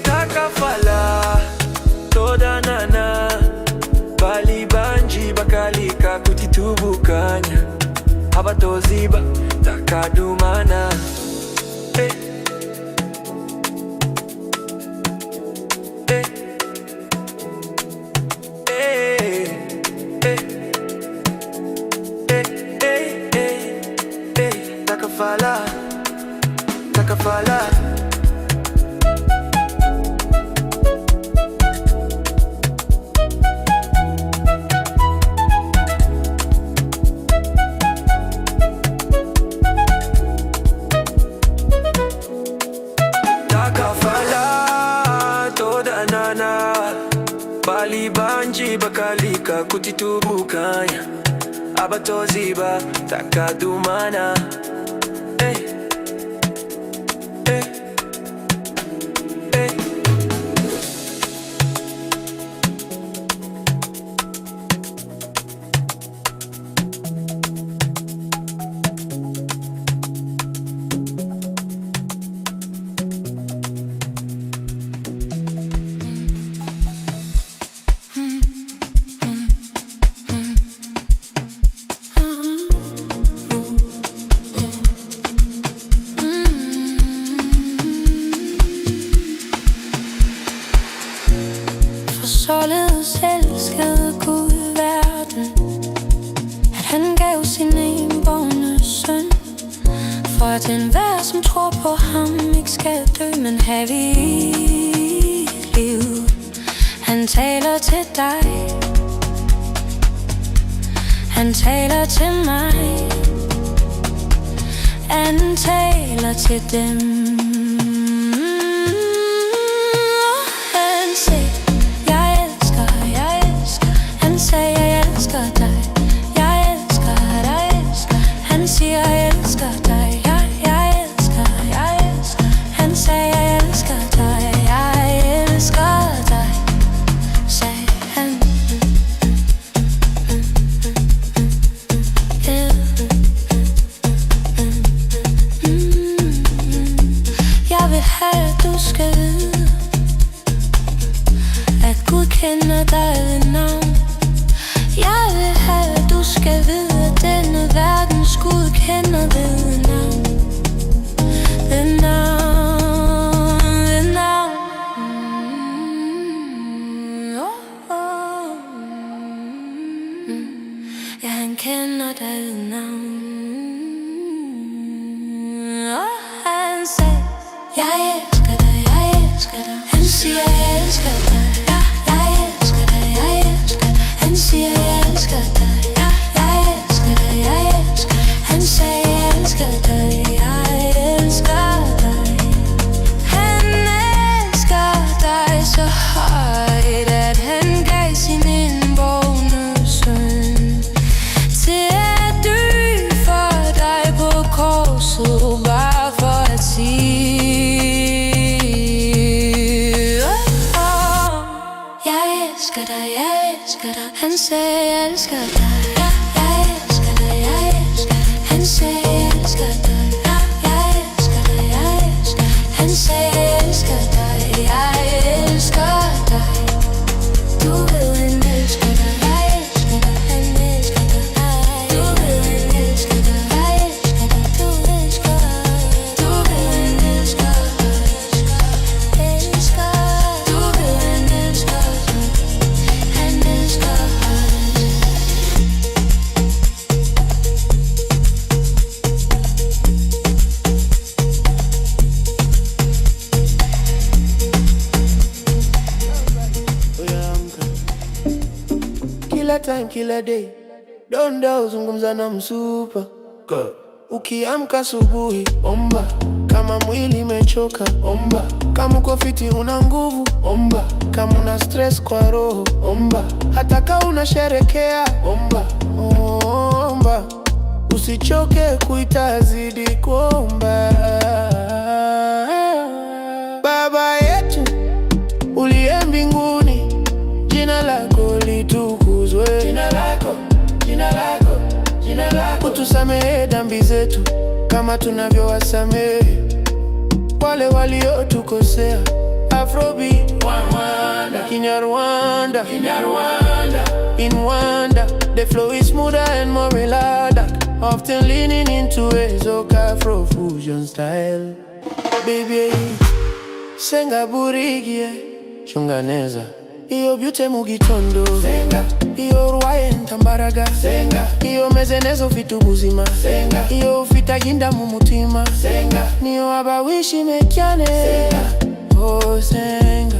S11: Takafala toda nana Bali banji bakalika kutitubukanya Habatoziba takadumana. Hey, hey, hey, hey, hey, hey, hey, hey. Takafala, takafala. Bali banji bakalika kutitubukanya Abatoziba takadumana.
S13: således elskede Gud verden, at han gav sin enbårne søn, for at enhver som tror på ham ikke skal dø, men have evigt liv. Han taler til dig, han taler til mig, han taler til dem. Han siger, jeg elsker, han sagde, jeg elsker dig, jeg elsker dig, han siger, jeg elsker dig, jeg elsker, han sagde, jeg elsker dig, jeg elsker dig, sagde han. Jeg vil have, at du skal vide, at Gud kender dig ved navn. Jeg vil have, at du skal vide, at denne verdens Gud kender ved navn. Ved navn, ved navn. Ja, han kender dig ved navn. Han sagde, jeg elsker dig, han siger, jeg elsker dig, jeg elsker dig, han siger, jeg elsker dig, jeg elsker dig, han sagde, jeg elsker dig, jeg elsker dig. Han elsker dig så højt, at han gav sin enbårne søn til at dø for dig på korset, bare for at sige, jeg elsker dig. Han sagde, jeg elsker dig, jeg elsker dig, han sagde, jeg elsker dig, jeg elsker dig, han sagde, jeg elsker dig, jeg elsker dig. Du ved, han elsker dig, jeg elsker dig, han elsker dig. Du ved, han elsker dig, jeg elsker dig, du elsker dig. Du ved, han elsker dig, elsker. Du ved, han elsker dig, han elsker dig.
S9: Kila time, kila day, donda uzungumza na msupa. Ukiamka subuhi, omba. Kama mwili imechoka, omba. Kama uko fiti una nguvu, omba. Kama una stress kwa roho, omba. Hata kama unasherekea, omba. Omba. Usichoke kuita, zidi kuomba. Baba yetu uliye mbinguni, jina lako litukuzwe. Jina lako, jina lako, jina lako. Utusamehe dhambi zetu kama tunavyowasamehe wale waliotukosea. Afrobeat, Rwanda, Kinyarwanda, Kinyarwanda. In Rwanda, the flow is smoother and more melodic, often leaning into a soca Afro-fusion style. Baby, senga burigie, shunganeza. Iyo byute mugitondo, senga. Iyo ruwaye ntambaraga, senga. Iyo mezenezo fitu buzima, senga. Iyo fitaginda mumutima, senga. Niyo abawishi mekyane, senga. Oh senga,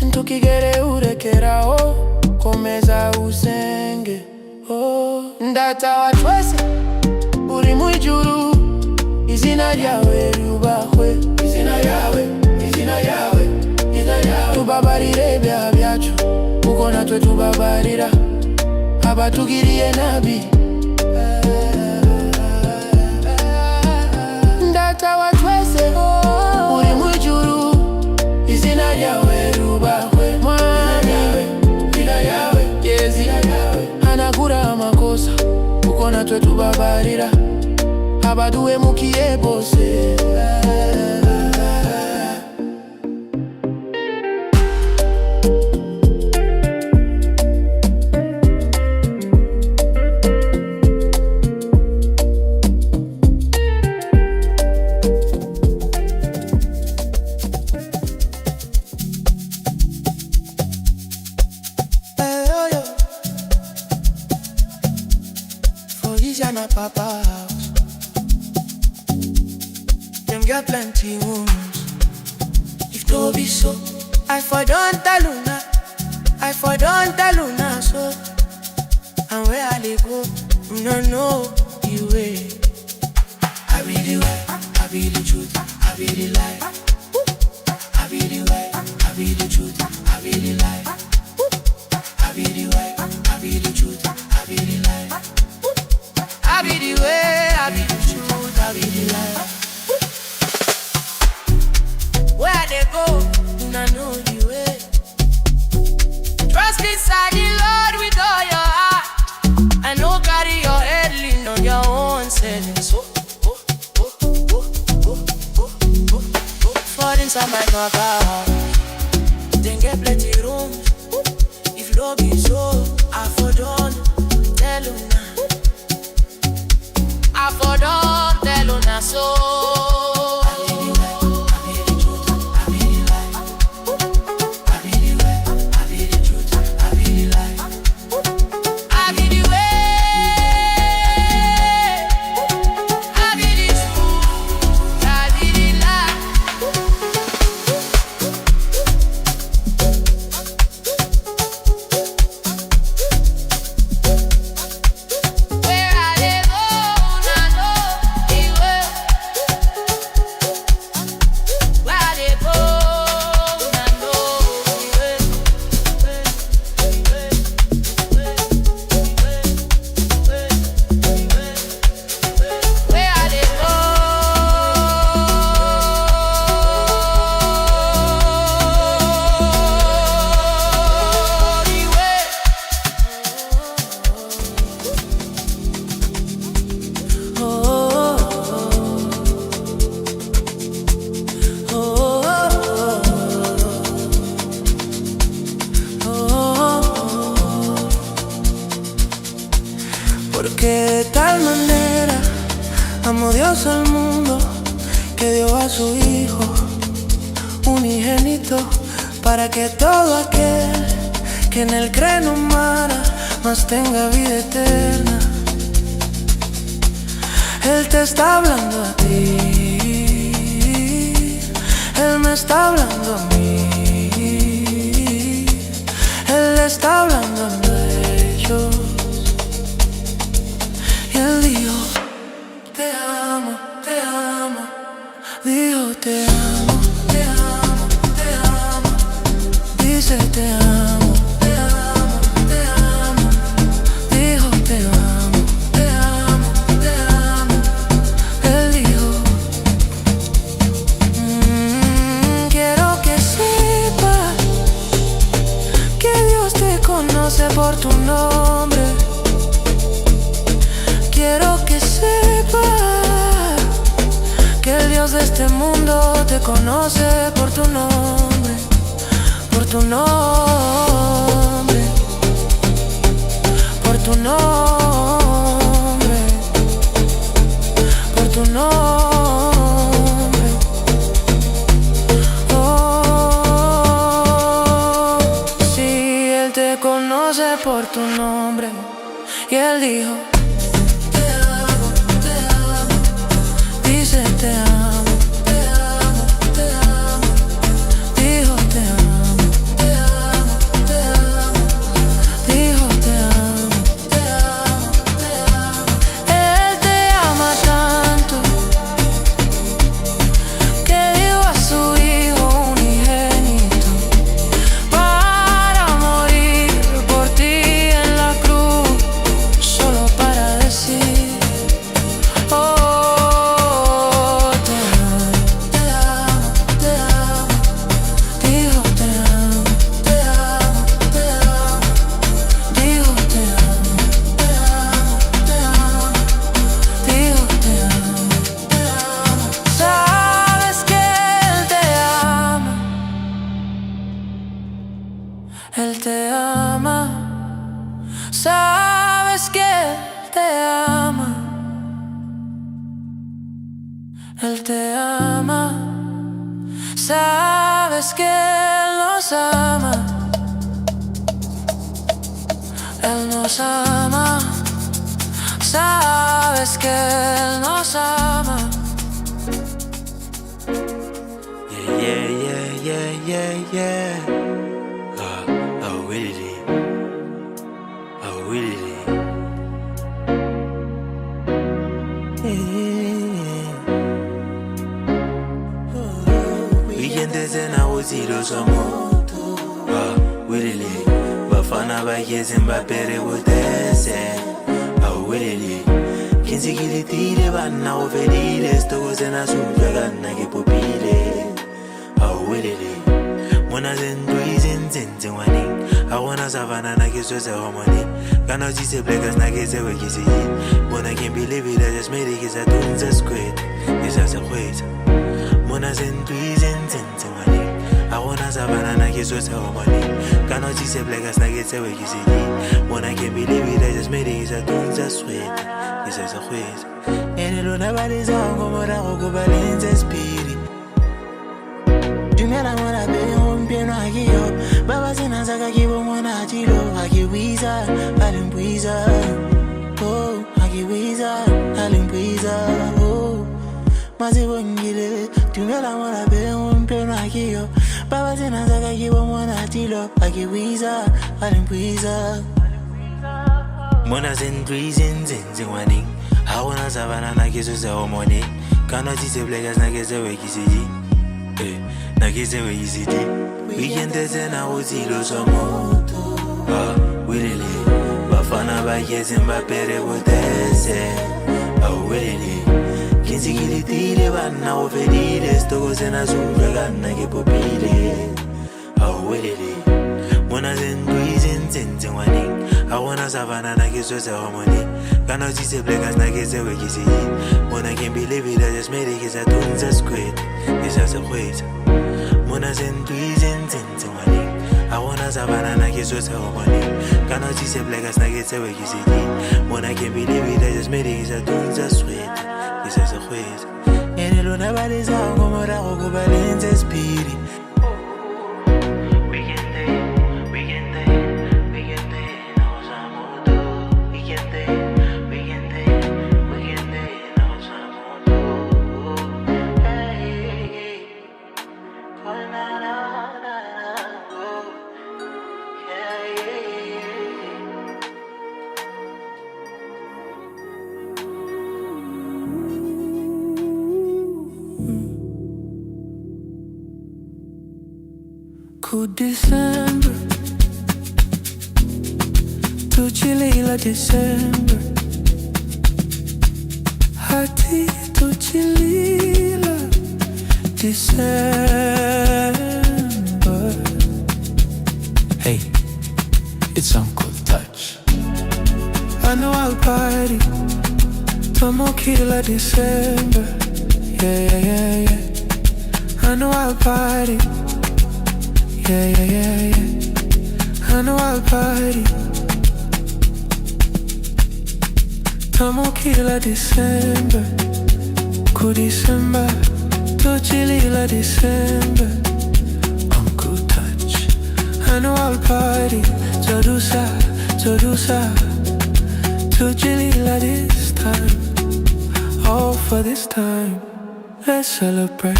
S9: ntukigere urekerao, komeza usenge. Oh, ndata watwese uri mwijuru, izina ryawe ryubahwe, izina yawe, izina yawe, izina yawe. Tubabarire byaha byacu kuko natwe tubabarira abatugiriye nabi. Ndata watwese uri mwijuru, izina ryawe ryubahwe, mwami, izina yawe, yezi hanagura amakosa kuko natwe tubabarira abaduwe mukiye bose.
S12: plenty wounds. If no be so, I for don't tell Luna, I for don't tell Luna so. And where I dey go, you no know the way. I be the way, I be the truth, I be the light. I be the way, I be the truth, I be the light. I be the way, I be the truth, I be the light. I be the way, I be the truth, I be the light. Where they go, you not know the way. Trust inside the Lord with all your heart. I know carry your head, lean on your own selling. So, fall inside my car, then get plenty rooms. If no be so, I for don't tell you now. I for don't tell you now so. Porque de tal manera amó Dios al mundo que dio a su Hijo unigénito para que todo aquel que en él cree no muera, mas tenga vida eterna. Él te está hablando a ti, Él me está hablando a mí, Él le está hablando a ellos. Y Él dijo, te amo, dijo te amo, te amo, dice te amo, dijo te amo, Él dijo, quiero que sepas que Dios te conoce por tu nombre. Quiero que sepas que el Dios de este mundo te conoce por tu nombre, por tu nombre, por tu nombre, por tu nombre. Oh, sí, Él te conoce por tu nombre. Y Él dijo, te amo, dijo te amo, dijo te amo, Él te ama tanto que dio a su Hijo unigénito para morir por ti en la cruz, solo para decir, oh, Él te ama, sabes que Él te ama, Él te ama, sabes que Él nos ama, Él nos ama, sabes que Él nos ama. Oh, really? Oh, really? Weekend is in our zero some really? Bafana ba yezin ba pere wotese. Oh, really? Kinsi kilitile bana ovelile stoko zena subega na ke popile. Oh, really? Mona zenduizinzinzi wani. I wanna savana na ke so se homoni. Kana jise blekas na ke se we kisi. Mona can't believe it, I just made it cause I don't just quit. It's just a quit. Mona zenduizinzinzi wani. I wanna savana na ke so se homoni. Kana jise blekas na ke se we kisi. Mona can't believe it, I just made it cause I don't just quit. It's just a quit. And it don't nobody sound como da go balenze spirit. Jumela mwana be mpieno akiyo baba sina zaka kibo mwana atilo akiwiza alimpwiza oh akiwiza alimpwiza oh mazibo ngile jumela mwana be mpieno akiyo baba sina zaka kibo mwana atilo akiwiza alimpwiza mwana zenduizinzinzi wani hawana savana na kiso se homoni kana jise blegas na kese wekisiji Nagize we easy day. Weekend is in our zero some really? Bafana ba yezin ba pere wotese. Oh, really? Kinsi kilitile bana ovelile stoko zena subega na ke popile. Oh, really? Mona zenduizinzinzi wani. I wanna savana na ke so se homoni. Kana jise blekas na ke se we kisi. Mona can't believe it, I just made it cause I don't just quit. It's just a quit. Mona zenduizinzinzi wani. I wanna savana na ke so se homoni. Kana jise blekas na ke se we kisi. Mona can't believe it, I just made it cause I don't just quit. It's just a quit. And it don't nobody sound como da go balenze spirit.
S1: Cool December, tu chilila December, hati tu chilila December. Hey, it's Uncle Touch. I know I'll party, tomo kila December. Yeah. I know I'll party. Yeah. I know I'll party. Tomo kila December. Ku December, tu chilila December. Uncle Touch. I know I'll party. Todusa, tu chilila this time. All for this time. Let's celebrate.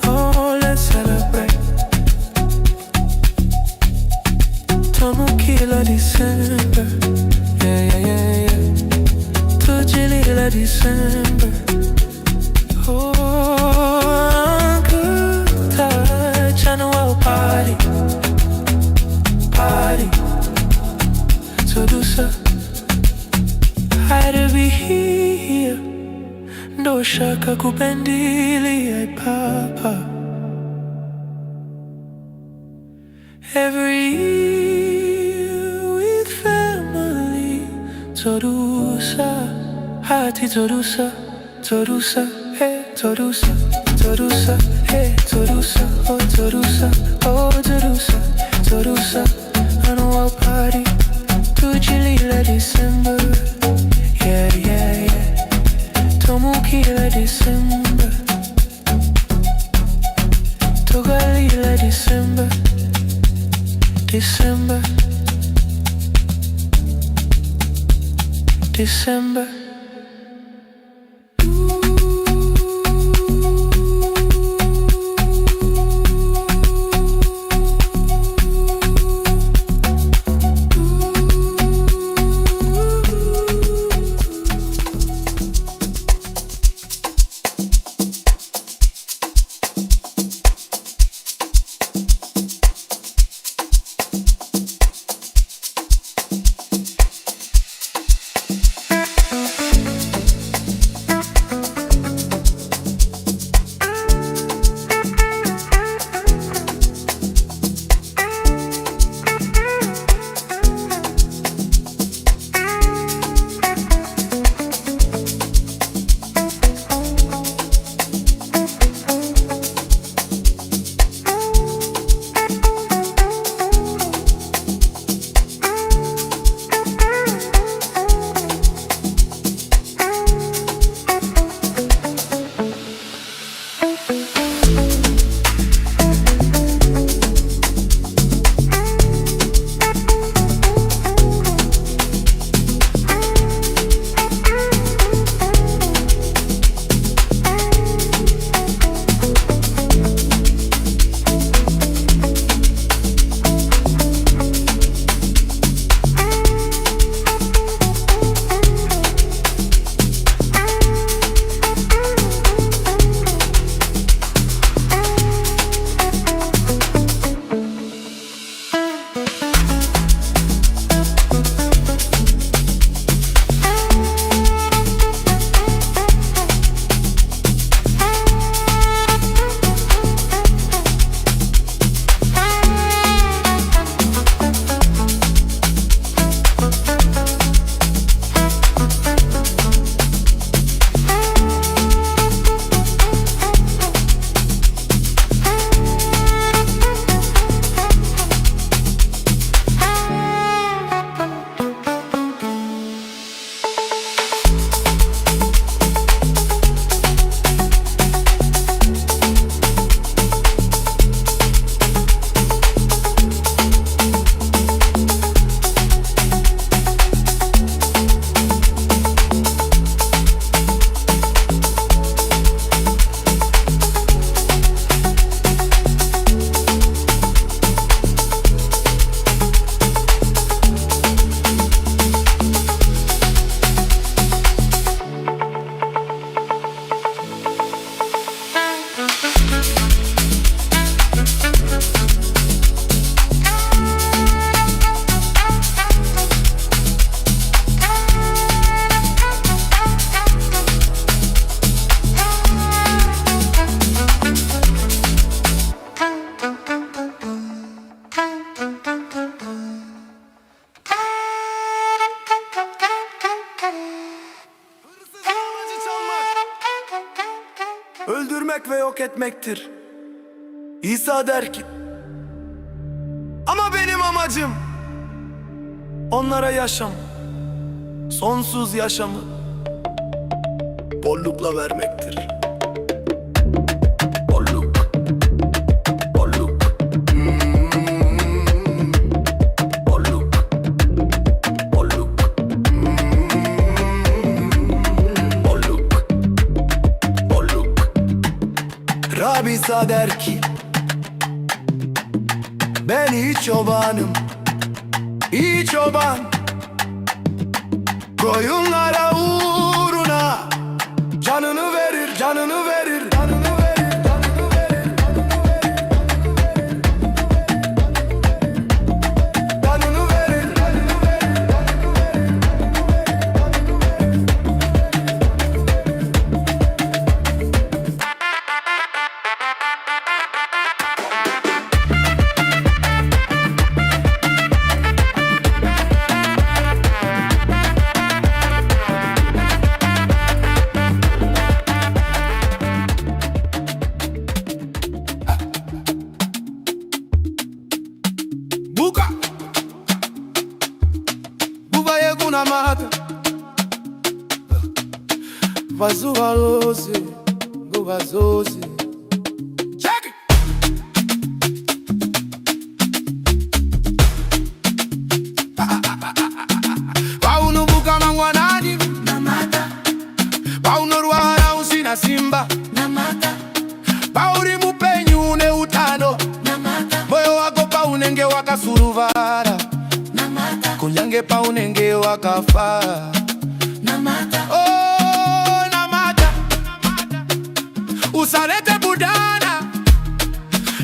S1: Oh, let's celebrate. Tomo kila December. Yeah. Tu chilila December. Oh, Uncle Touch. I know I'll party. Todusa, I'd be here. No shaka kupendili ay papa. Every year with family. Todusa, hati Todusa, hey Todusa, hey Todusa, oh Todusa, Todusa. I know I'll party. Tu chilila December. Yeah. Tomo kila December. Togalila December.
S9: December, December.
S2: Öldürmek ve yok etmektir. İsa der ki, ama benim amacım onlara yaşam, sonsuz yaşamı bollukla vermektir. Bolluk, bolluk, bolluk, bolluk, bolluk, bolluk. Rabbi İsa der ki, ben iyi çobanım, iyi çoban. Koyunlara uğruna canını verir, canını verir, canını verir, canını verir, canını verir, canını verir, Buka Bubaye kuna mata Vazuwa loze Nguva zoze Check it
S9: wakasuruvara kunyange paunenge wakafa. Oh, namata usalete budana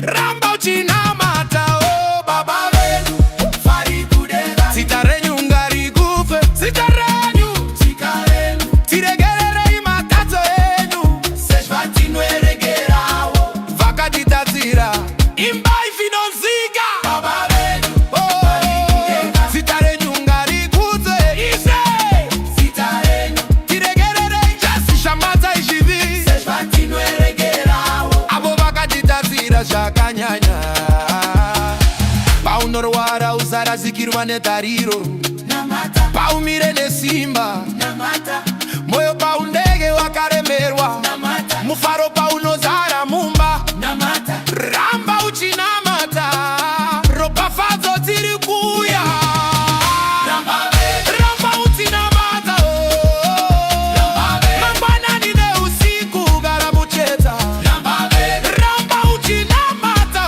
S9: ramba uchinamata. Oh, baba venu fari kudega sitarenyu ngari kufe sitarenyu tikarenu tiregerere imatazo enu seshvatinweregerawo vakatitatsira imbai finonzika. Baba venu fari kudega sitarenyu ngari kufe ise sitarenyu tiregerere jasishamadza izhivi seshvatinweregerawo avo vakatitatsira zvakanyanya. Paunorwara usarazikirwa netariro, paumire nesimba, moyo paundege wakaremerwa, mufaro paunozara mumba, ramba uchinamata, ropafadzo tiri kuya. Ramba uchinamata, mangwanani neusiku gara mucheta. Ramba uchinamata,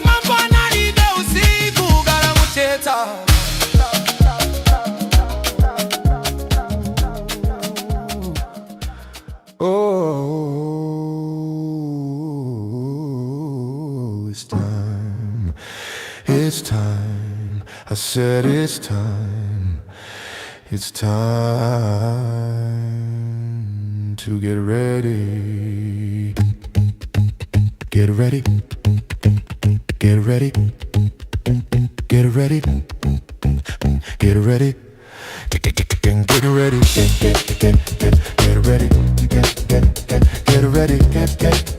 S9: mangwanani neusiku gara mucheta. Oh, it's time, it's time. I said it's time, it's time to get ready. Get ready, get ready, get ready, get ready. Get ready, get ready,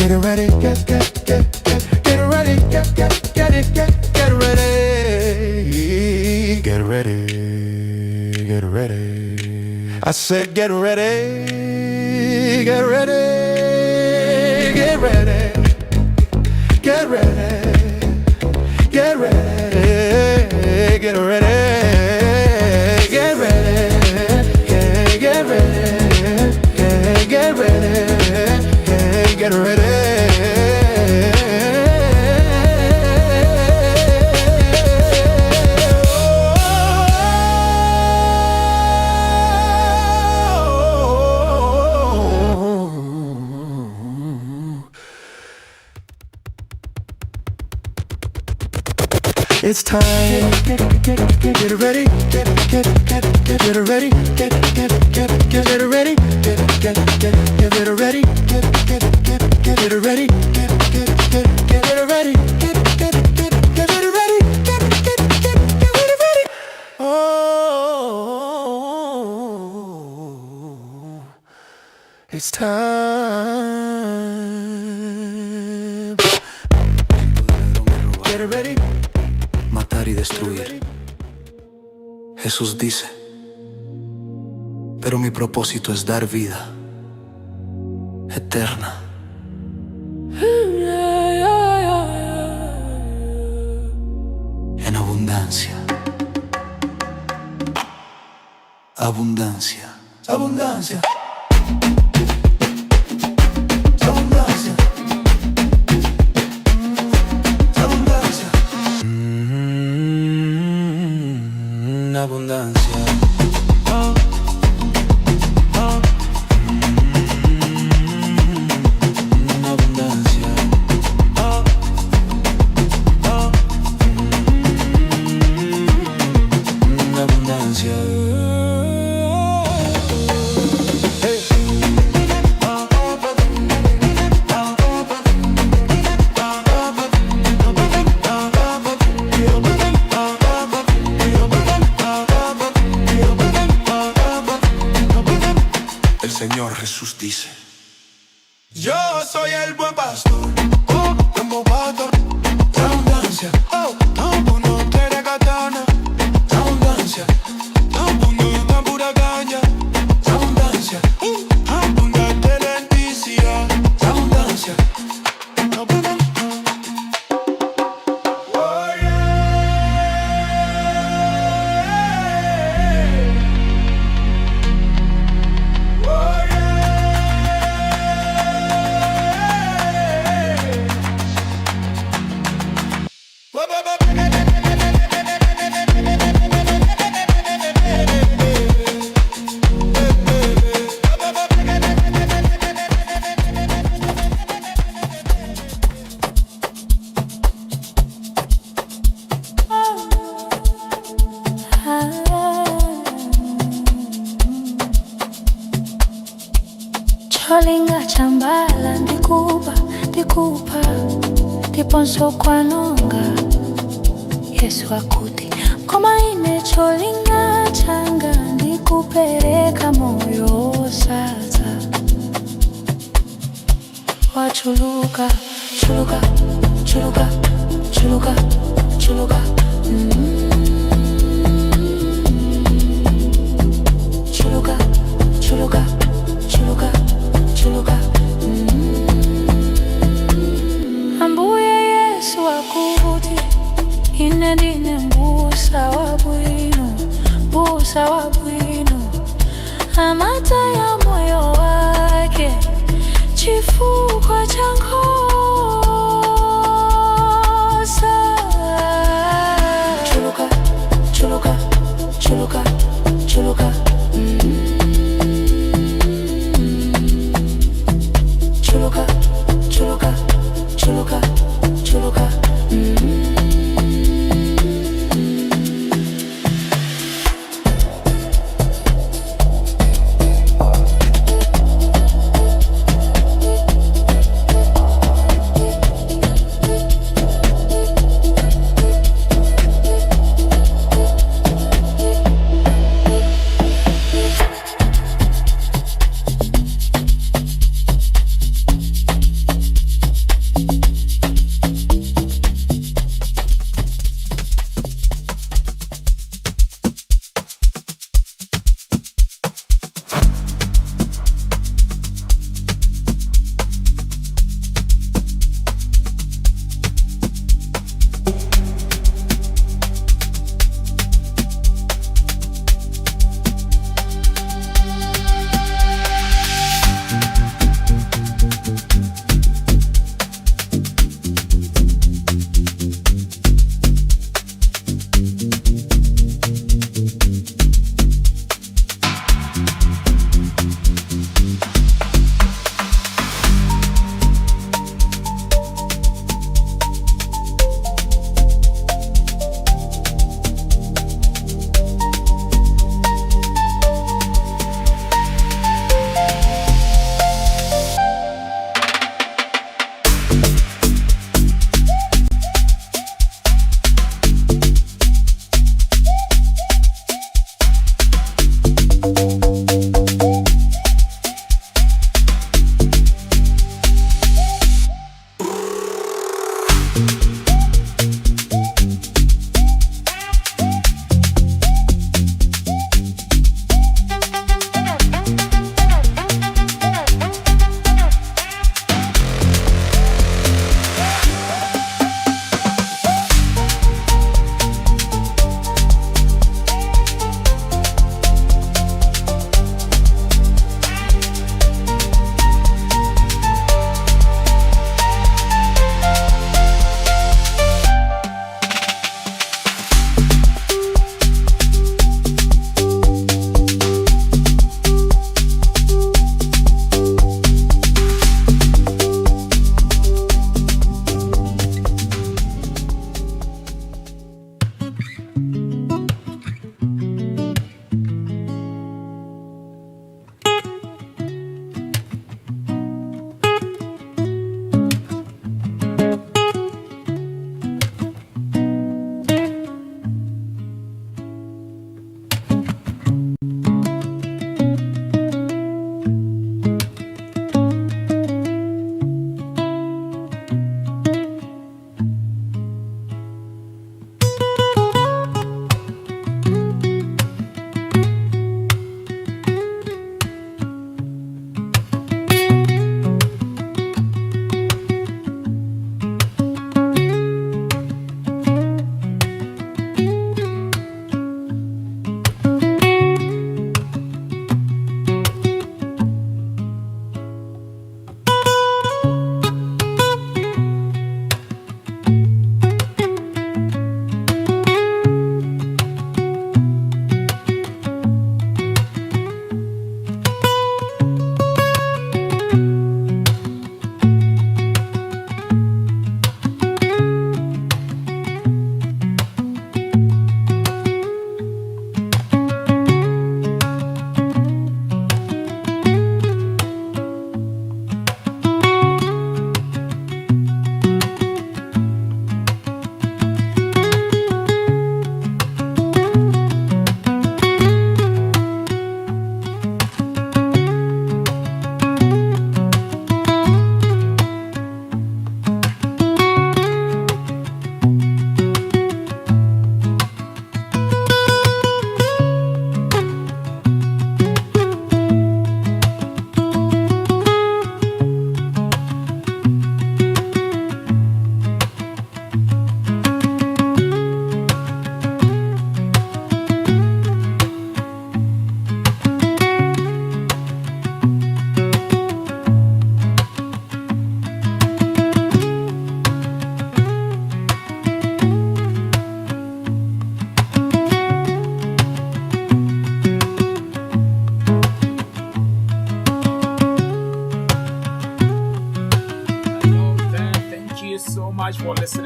S9: get ready, get ready, get ready, get ready. I said get ready, get ready, get ready, get ready, get ready, get ready. Get ready. It's time. Get ready. Get ready. Get ready. Get ready. Get it ready, get it ready, get it ready, get it ready. Oh, it's time. Get it ready.
S14: Matar y destruir. Jesús dice, pero mi propósito es dar vida eterna. En abundancia. Abundancia. Abundancia. Abundancia. Abundancia. Abundancia.
S13: ndikupa ndiponso kwanonga Yesu akuti koma ine cholinga changa ndikupereka moyo sasa wachuluka chuluka chuluka chuluka chuluka chuluka chuluka chuluka chuluka Ambuye Yesu akuti ine ndine mbusa wa bwino amata ya moyo wake chifukwa cha nkhosa chuluka chuluka chuluka chuluka chuluka chuluka chuluka chuluka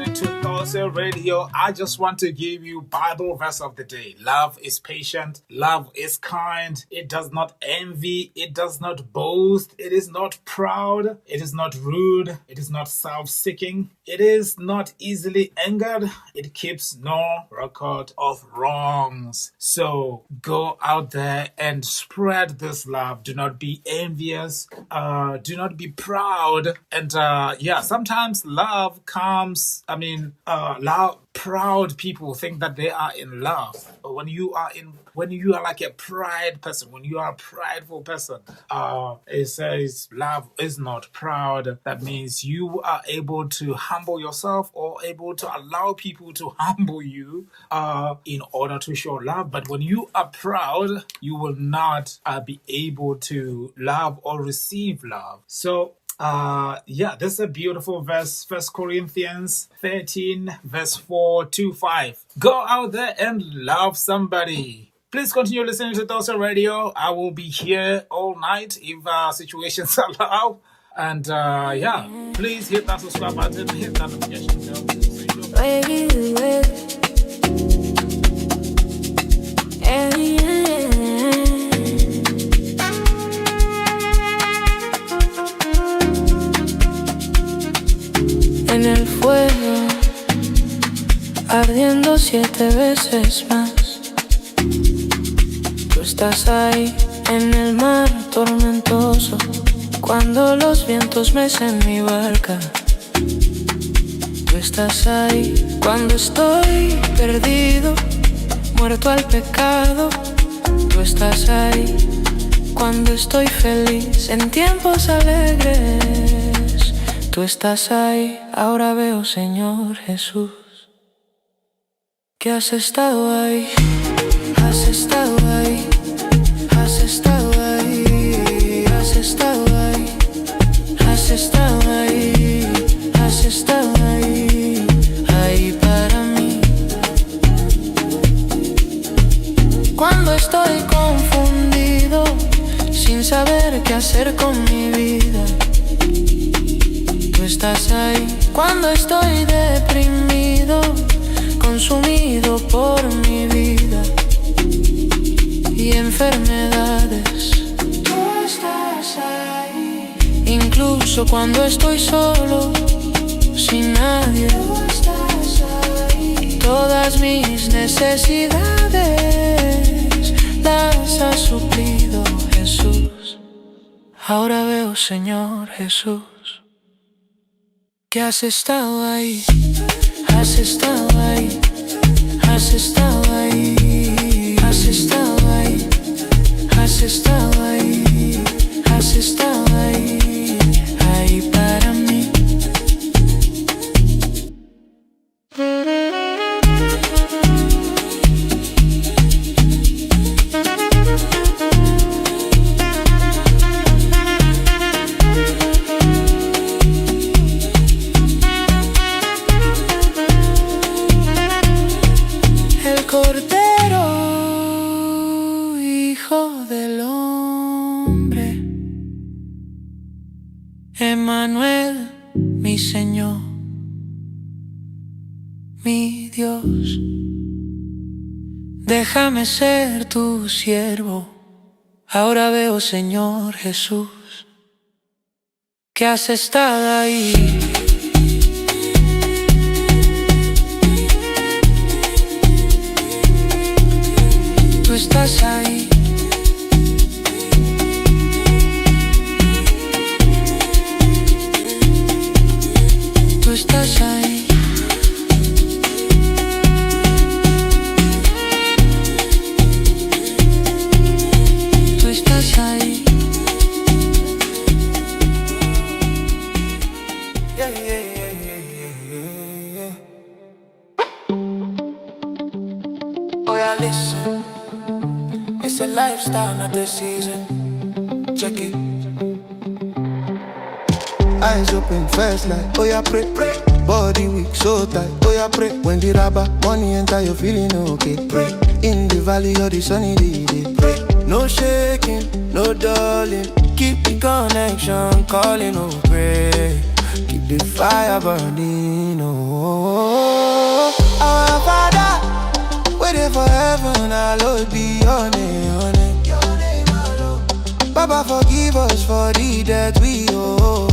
S8: listening to NowThat'sReaction Radio. I just want to give you Bible verse of the day. Love is patient. Love is kind. It does not envy. It does not boast. It is not proud. It is not rude. It is not self-seeking. It is not easily angered. It keeps no record of wrongs. So go out there and spread this love. Do not be envious. Do not be proud. And sometimes love comes, proud people think that they are in love. But when you are like a pride person, when you are a prideful person, it says love is not proud. That means you are able to humble yourself or able to allow people to humble you in order to show love. But when you are proud, you will not be able to love or receive love. So this is a beautiful verse. 1 Corinthians 13, verse 4-5. Go out there and love somebody. Please continue listening to NowThat'sReaction Radio. I will be here all night if situations allow. And please hit that subscribe button, hit that notification bell.
S6: En el fuego, ardiendo 7 veces más. Tú estás ahí en el mar tormentoso, cuando los vientos mecen mi barca. Tú estás ahí cuando estoy perdido, muerto al pecado. Tú estás ahí cuando estoy feliz en tiempos alegres. Tú estás ahí, ahora veo, Señor Jesús, que has estado ahí, has estado ahí, has estado ahí, has estado ahí, has estado ahí, has estado ahí, ahí para mí. Cuando estoy confundido, sin saber qué hacer con mi vida, tú estás ahí. Cuando estoy deprimido, consumido por mi vida y enfermedades, tú estás ahí. Incluso cuando estoy solo, sin nadie, tú estás ahí. Todas mis necesidades las has suplido, Jesús. Ahora veo, Señor Jesús, que has estado ahí, has estado ahí, has estado ahí, has estado ahí, has estado ahí, has estado ahí, ahí para mí. Emmanuel, mi Señor, mi Dios, déjame ser tu siervo. Ahora veo, Señor Jesús, que has estado ahí. Tú estás ahí. Tú estás ahí. Tú estás ahí. Yeah, yeah, yeah, yeah, yeah. Oh yeah, listen. It's a lifestyle, not the season. Check it.
S9: Eyes open, first light, oh yeah, pray, pray. Body weak, so tight, oh yeah, pray. When the rubber, money enter, you're feeling okay, pray. In the valley or the sunny day, pray. No shaking, no darling. Keep the connection calling, oh pray. Keep the fire burning, oh Oh, our Father, waiting for heaven, our Lord be your name, Baba, forgive us for the debt we owe.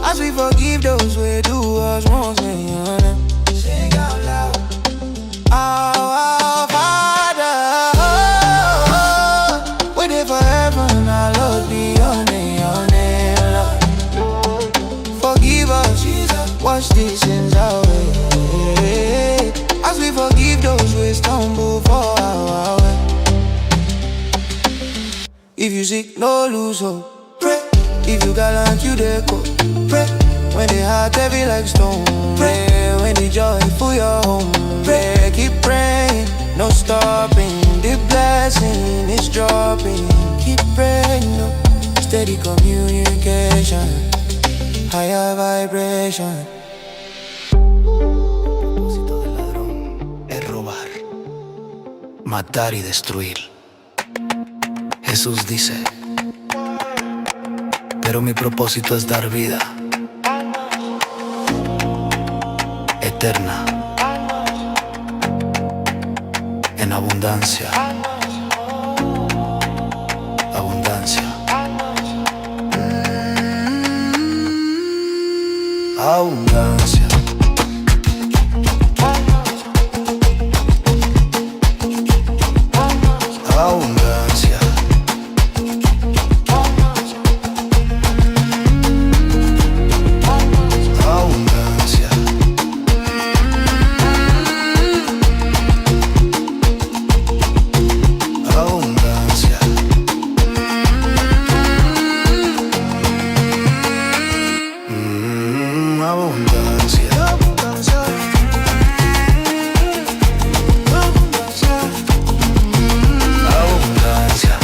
S9: As we forgive those who do us wrong, sing out loud. Our Father, waiting for heaven, our Lord be your name, Lord. Forgive us, wash these sins away. As we forgive those who stumble for our way. If you sick, no lose hope. Pray. If you gallant, you dey go. Pray. When the heart heavy like stone. Pray. When the joy full your home. Pray. Keep praying, no stopping. The blessing is dropping. Keep praying, no. Steady communication, higher vibration.
S14: El propósito del ladrón es robar, matar y destruir. Jesús dice, pero mi propósito es dar vida eterna en abundancia, abundancia, abundancia. Abundancia. Abundancia. Abundancia. Abundancia.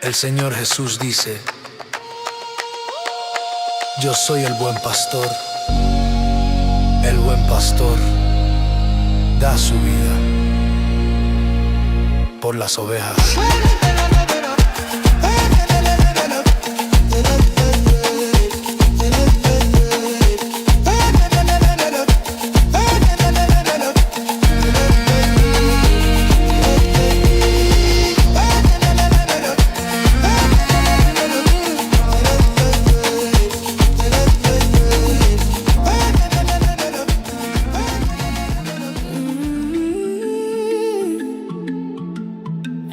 S14: El Señor Jesús dice, yo soy el buen pastor. El buen pastor da su vida por las ovejas.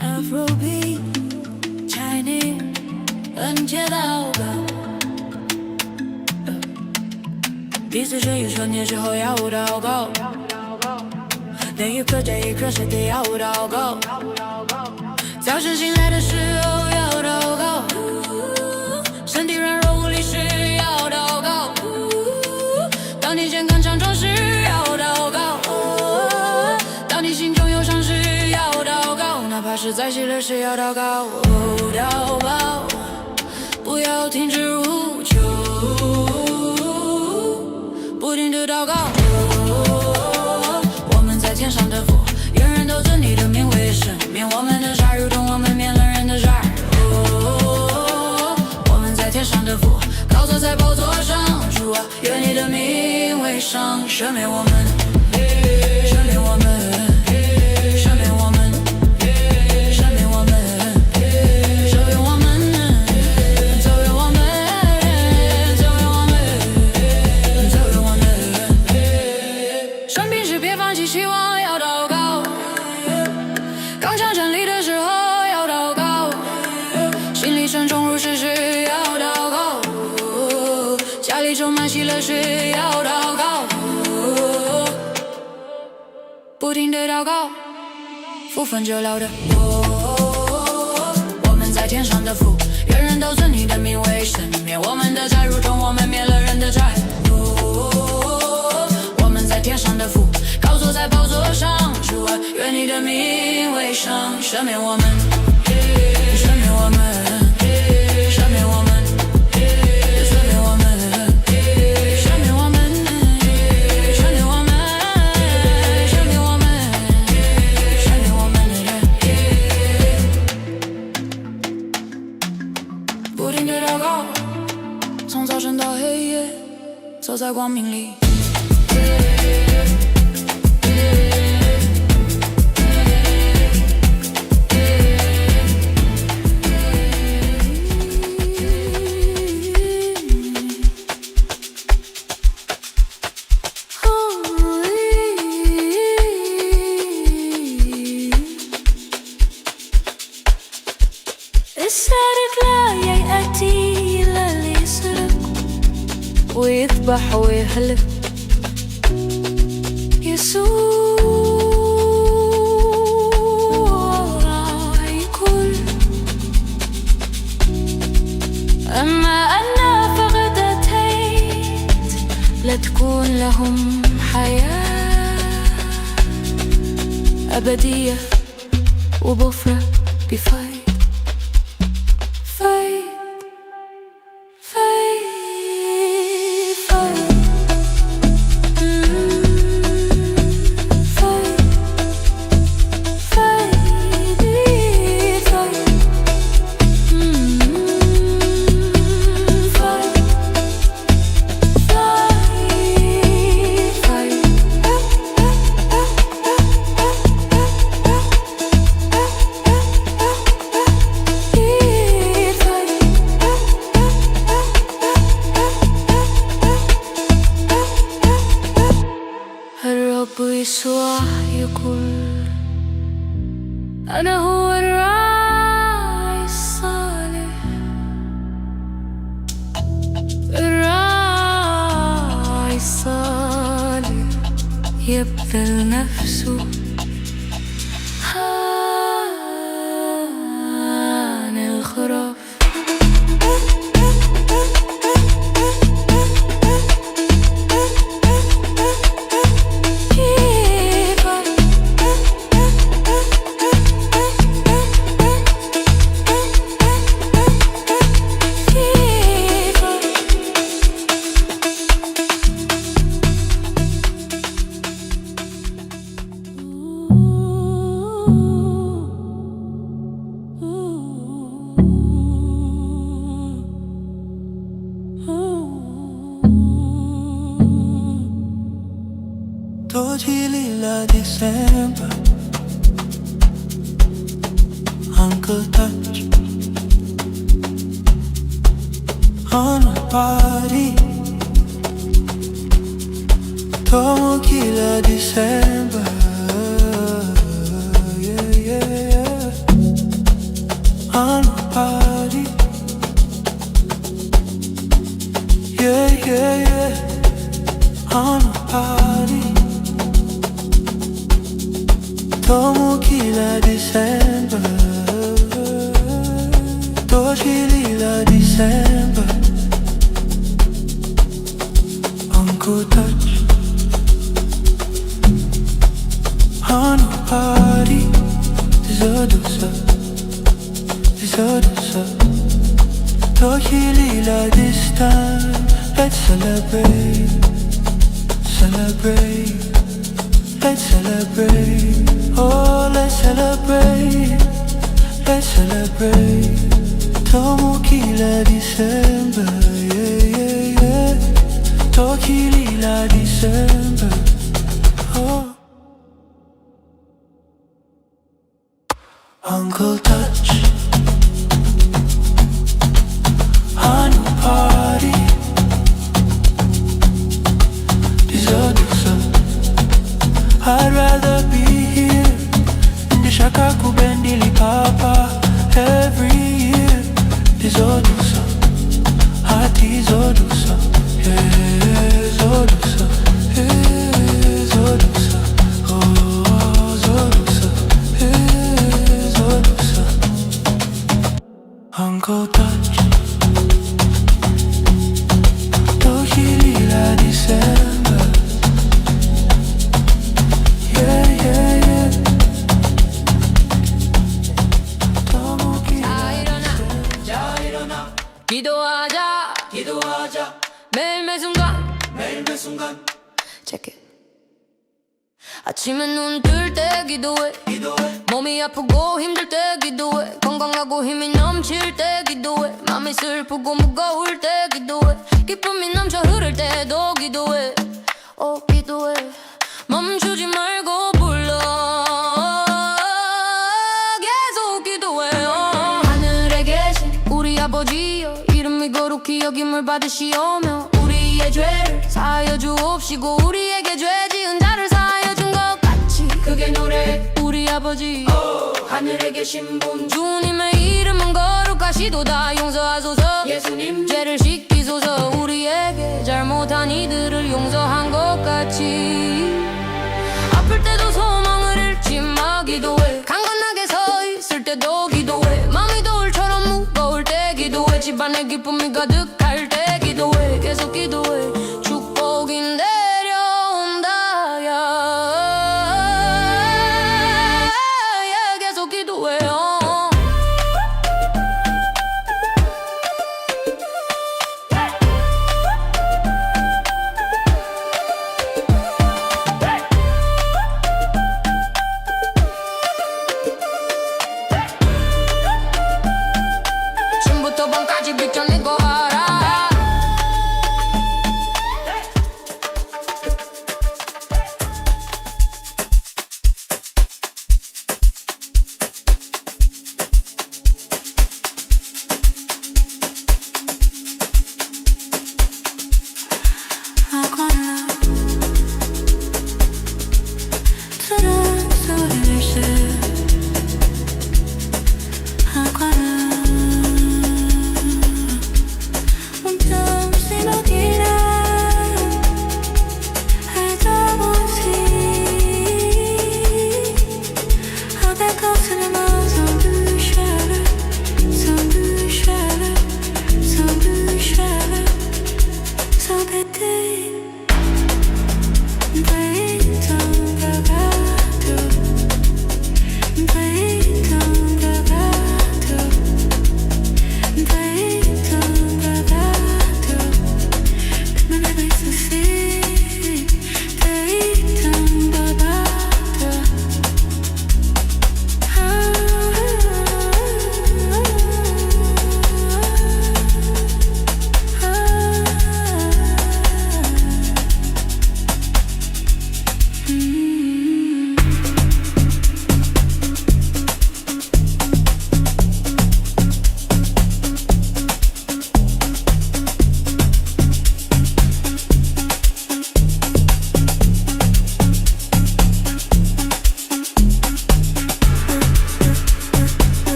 S7: Afrobeat, Chinese， 恩接祷告。彼此学语说，那时候要祷告。那一刻接一刻，谁都要祷告。早晨醒来的时候要祷告，身体软弱无力时要祷告，当你健康强壮时要祷告，当你心中忧伤时要祷告，哪怕是再喜乐时要祷告，祷告，不要停止呼求，不停地祷告。我们在天上的父，愿人都尊你的名为圣，免我们的债，如同我们免了人的债。我们在天上的父，高坐在宝座上，主啊，愿你的名为圣，赦免我们，赦免我们。是要祷告，不停地祷告，福分久了的我们在天上的父，愿人都尊你的名为圣，免我们的债，如同我们免了人的债。我们在天上的父，高坐在宝座上，主啊，愿你的名为圣，赦免我们，赦免我们。高，从早晨到黑夜，走在光明里。ويذبح ويهلك يسوع راعي كل. أما أنا فقد أتيت لتكون لهم حياة أبدية وبفرة بفايد. يسوع يقول أنا هو الراعي الصالح، الراعي الصالح يبذل نفسه عن الخراف.
S12: Lila December, Uncle Touch on my body. Tomo Kila December, yeah, yeah, yeah. On my body, yeah, yeah, yeah. On my body. Tomo Kila December, Toshi Lila December, Uncle Touch on a party. Disodosa, Disodosa, Toshi Lila this time. Let's celebrate, celebrate. Let's celebrate, oh let's celebrate, let's celebrate. Tomo Kila December, yeah, yeah, yeah. Toki Lila December, oh. Uncle Touch on a party. I'd rather be here in the Shaka Kubendili Papa every year. Dizodusa, Hati Zodusa, yeah, Zodusa, yeah, Zodusa, oh, Zodusa, yeah, Zodusa. Uncle Touch, Tohilila December.
S7: 기도하자, 기도하자. 매일 매 순간, 매일 매 순간. Check it. 아침에 눈 뜰 때 기도해, 기도해. 몸이 아프고 힘들 때 기도해. 건강하고 힘이 넘 넘칠 때 기도해 맘이 슬프고 무거울 때 기도해 기쁨이 넘쳐 흐를 때도 기도해 기도해 멈추지 말고 불러 계속 기도해요 하늘에 계신 우리 아버지여 이름이 거룩히 여김을 받으시오며 우리의 죄를 사하여 주옵시고 우리에게 죄 지은 자를 사하여 준 것 같이 크게 노래 우리 아버지 하늘에 계신 분 주님의 이름은 거룩하시도다 용서하소서 예수님 죄를 씻기소서 우리에게 잘못한 이들을 용서한 것 같이 아플 때도 소망을 잃지 마 기도해 강건하게 서 있을 때도 기도해 마음이 돌처럼 무거울 때 기도해 집안에 기쁨이 가득할 때 기도해 계속 기도해 축복이 내려온다 계속 기도해요 밤까지 비춰내고 알아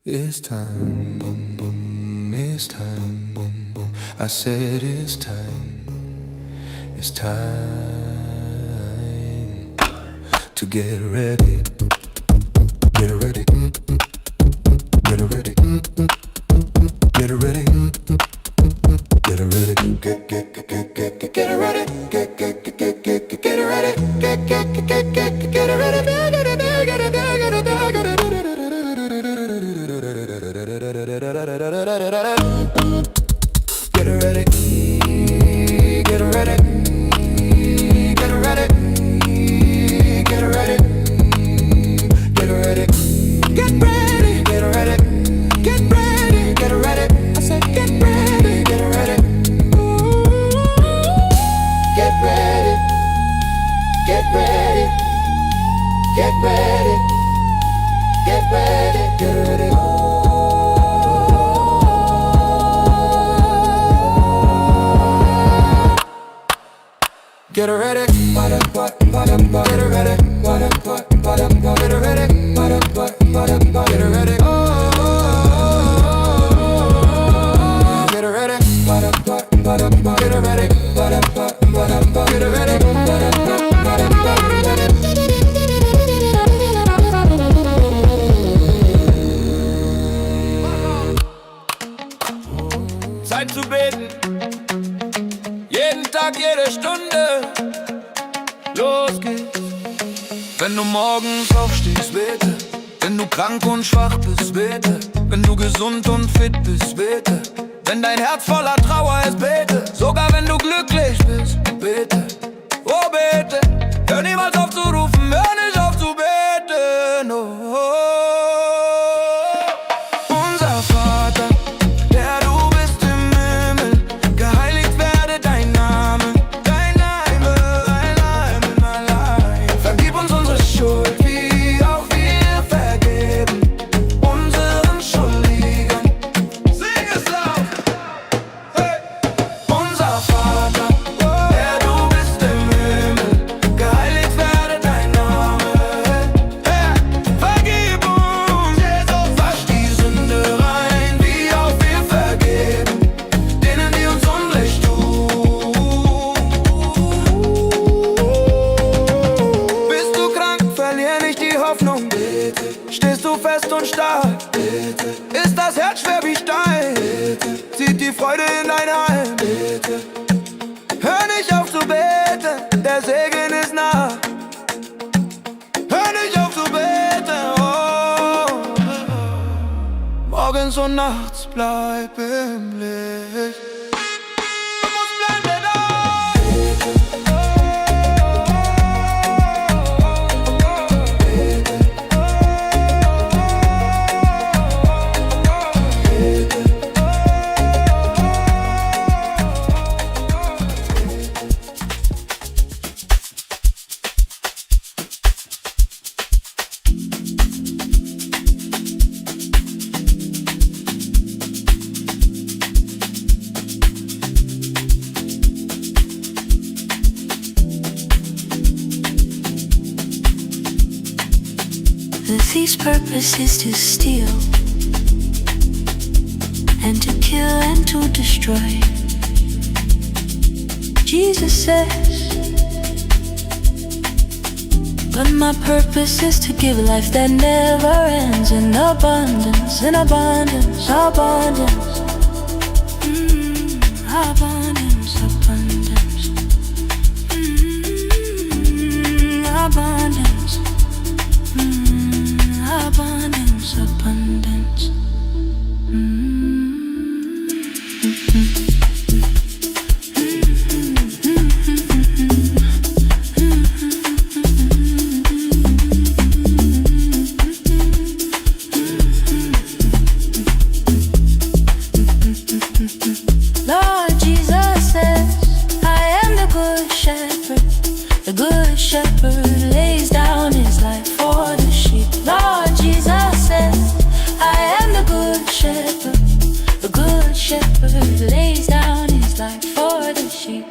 S4: It's time, boom, boom, it's time, boom, boom. I said it's time to get ready, get ready, get ready, get ready, get ready, get ready, get ready, Get ready,
S5: Zeit zu beten, jeden Tag, jede Stunde. Los geht's. Wenn du morgens aufstehst, bete. Wenn Wenn du krank und schwach bist, bete. Wenn du gesund und fit bist, bete. Wenn dein Herz voller Trauer ist, bete. Sogar wenn du glücklich bist, bete. Oh, bete. Hör niemals auf zu rufen, hör nicht auf zu beten. Oh. Unser Vater, der du bist im Himmel, geheiligt werde dein Name. Dein Name, dein Name, mein Leib. Vergib uns unsere Schuld, wie auch wir vergeben unseren Schuldigen. Sing es laut. Hey. Unser Vater, der du bist im Himmel, geheiligt werde dein Name. Hey. Vergib uns, Jesus, wasch die Sünde rein, wie auch wir vergeben denen, die uns Unrecht tun. Bist du krank, verlier nicht die Hoffnung, bitte. Stehst du fest und stark, bitte. Ist das Herz schwer wie Stein, bitte. Zieht die Freude in dein Heim, bitte. Hör nicht auf zu beten, der Segen ist nah. Hör nicht auf zu beten, oh. Morgens und nachts bleib im Licht. Du musst bleiben da.
S7: The thief's purpose is to steal and to kill and to destroy. Jesus says, but my purpose is to give life that never ends, in abundance, in abundance, abundance. Abundance, abundance. Abundance. Abundance, abundance. Lord Jesus says, I am the good shepherd. The good shepherd lays down his life for the sheep. Lord Jesus says, I am the good shepherd. The good shepherd lays down his life for the sheep.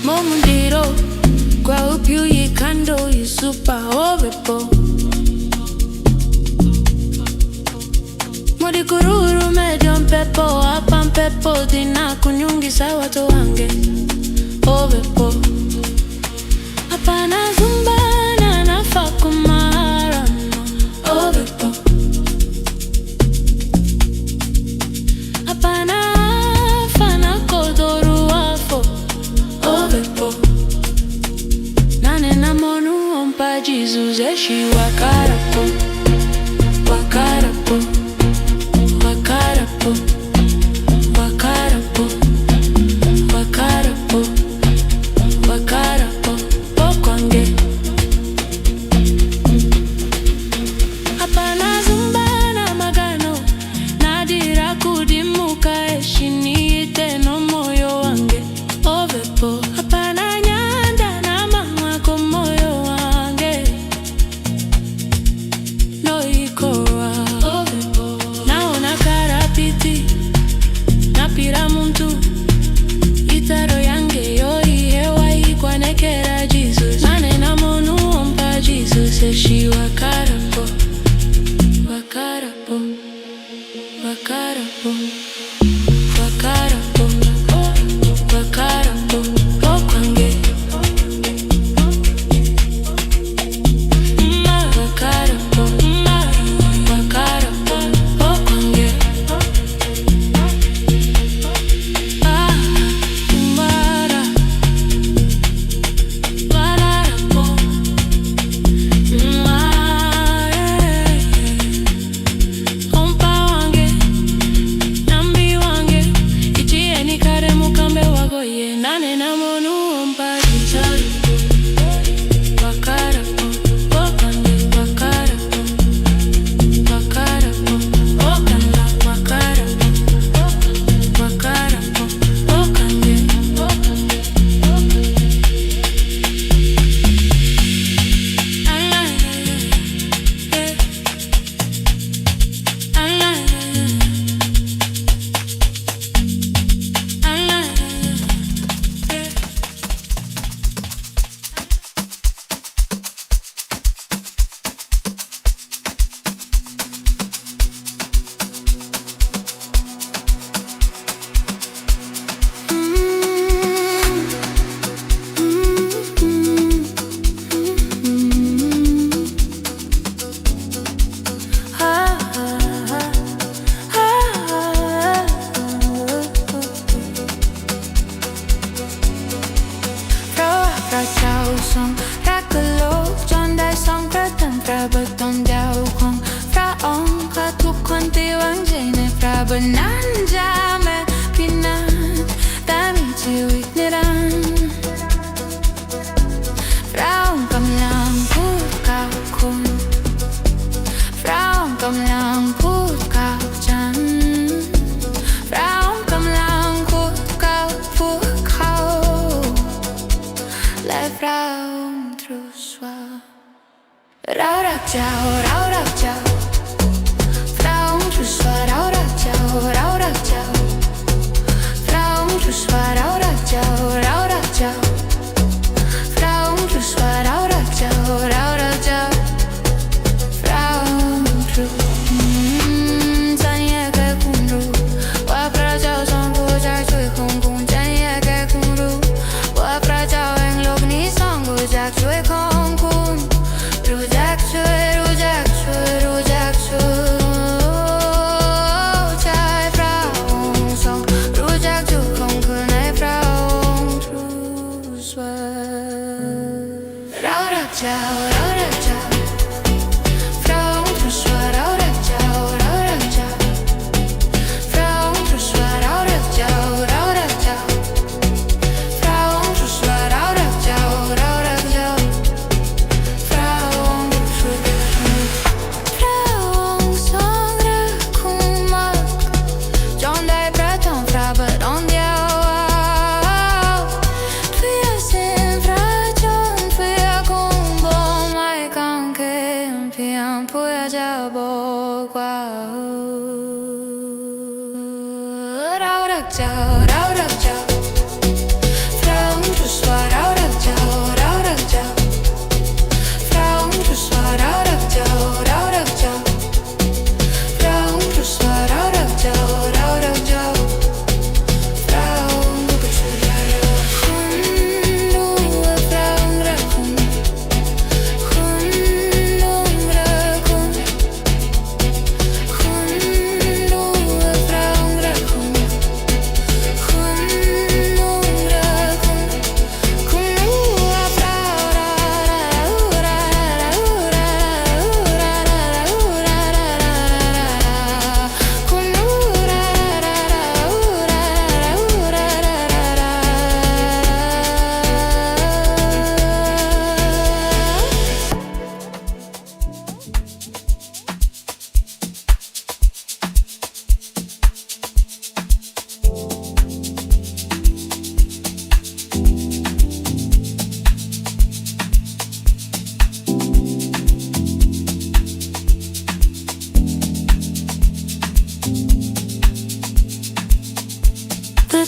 S7: Momundiro, kwa upyu yikando yisupa ovepo. Modikururu medium pepo, apam pepo, dina kunyungi sawa to wange ovepo. Apana zumbana na fakumara ovepo. Apana fana kodoru afo ovepo. Nane na monu ompa Jesus eshi wakarapo. Wakarapo. Wakarapo. Wakarapo. Wakarapo. Wakarapo. Pokwange.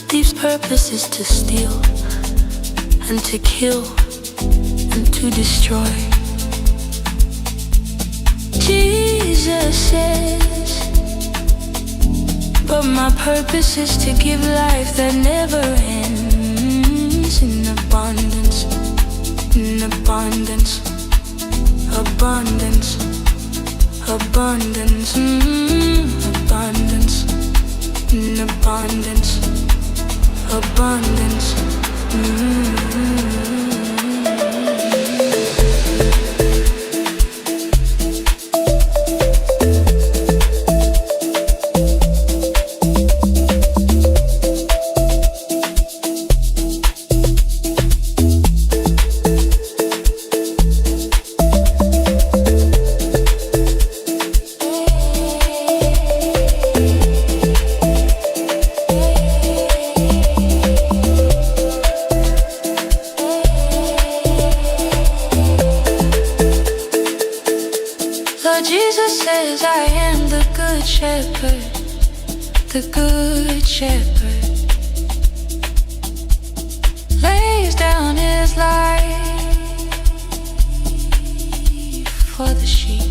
S13: thief's purpose is to steal and to kill and to destroy. Jesus says But my purpose is to give life that never ends. In abundance, in abundance, abundance, abundance, abundance, in abundance, abundance. Lord Jesus says I am the good shepherd, the good shepherd. Lays down his life for the sheep.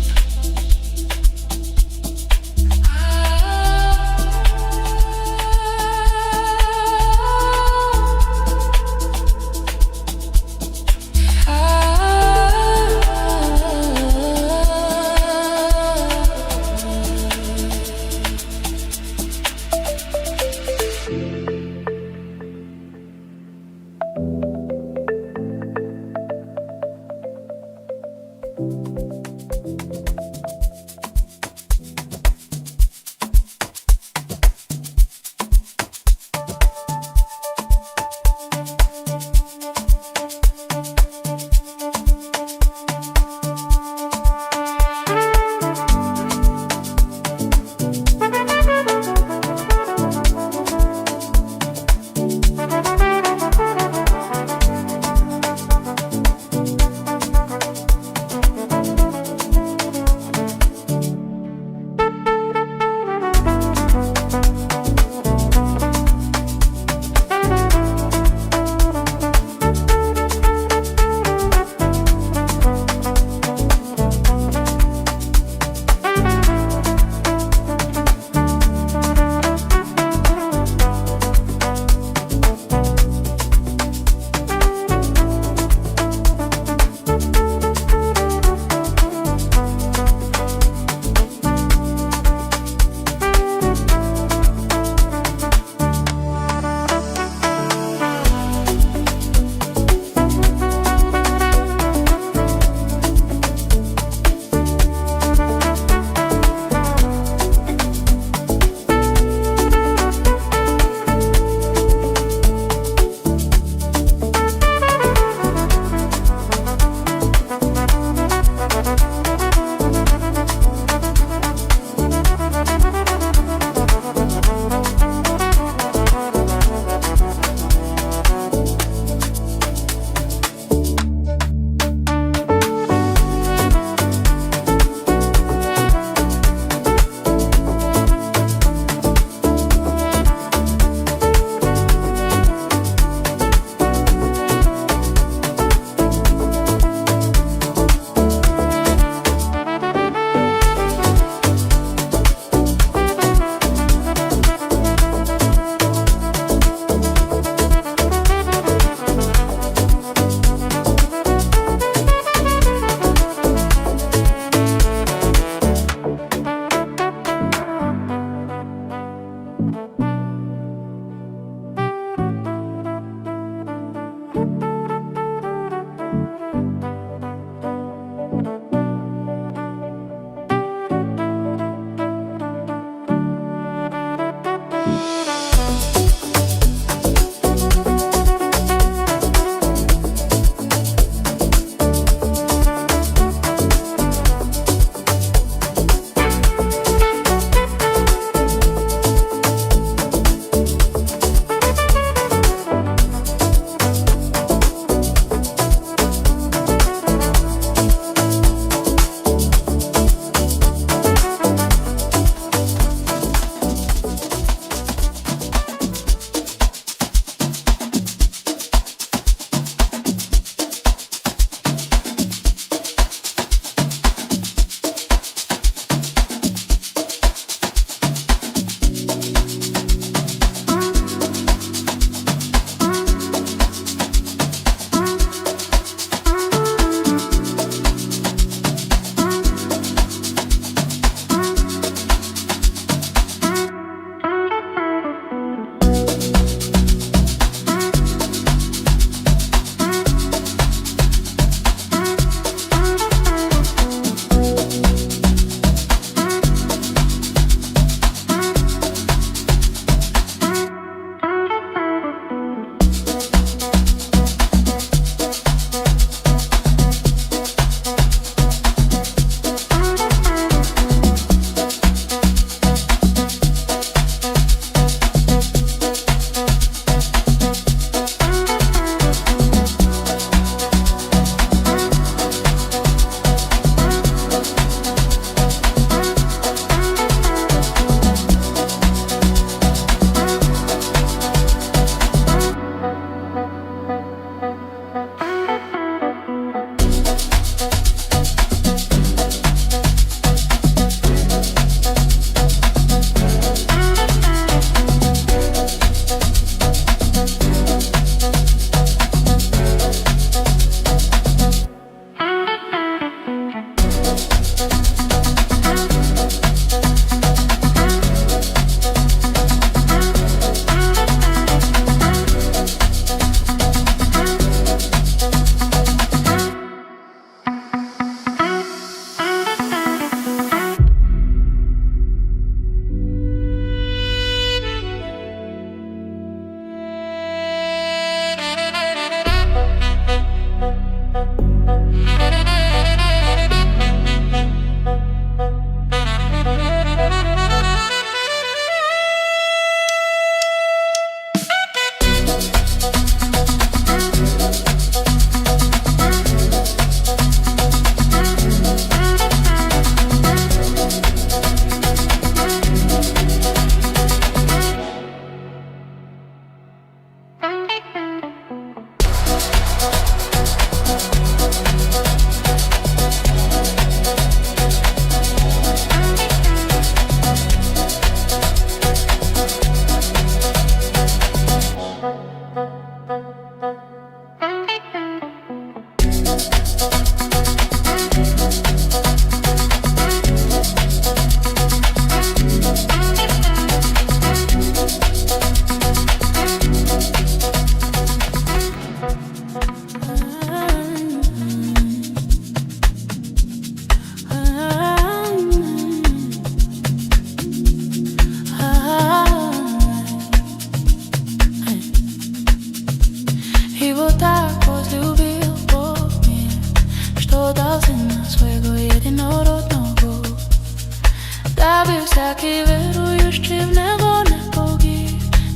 S13: дощі в небо не погиб,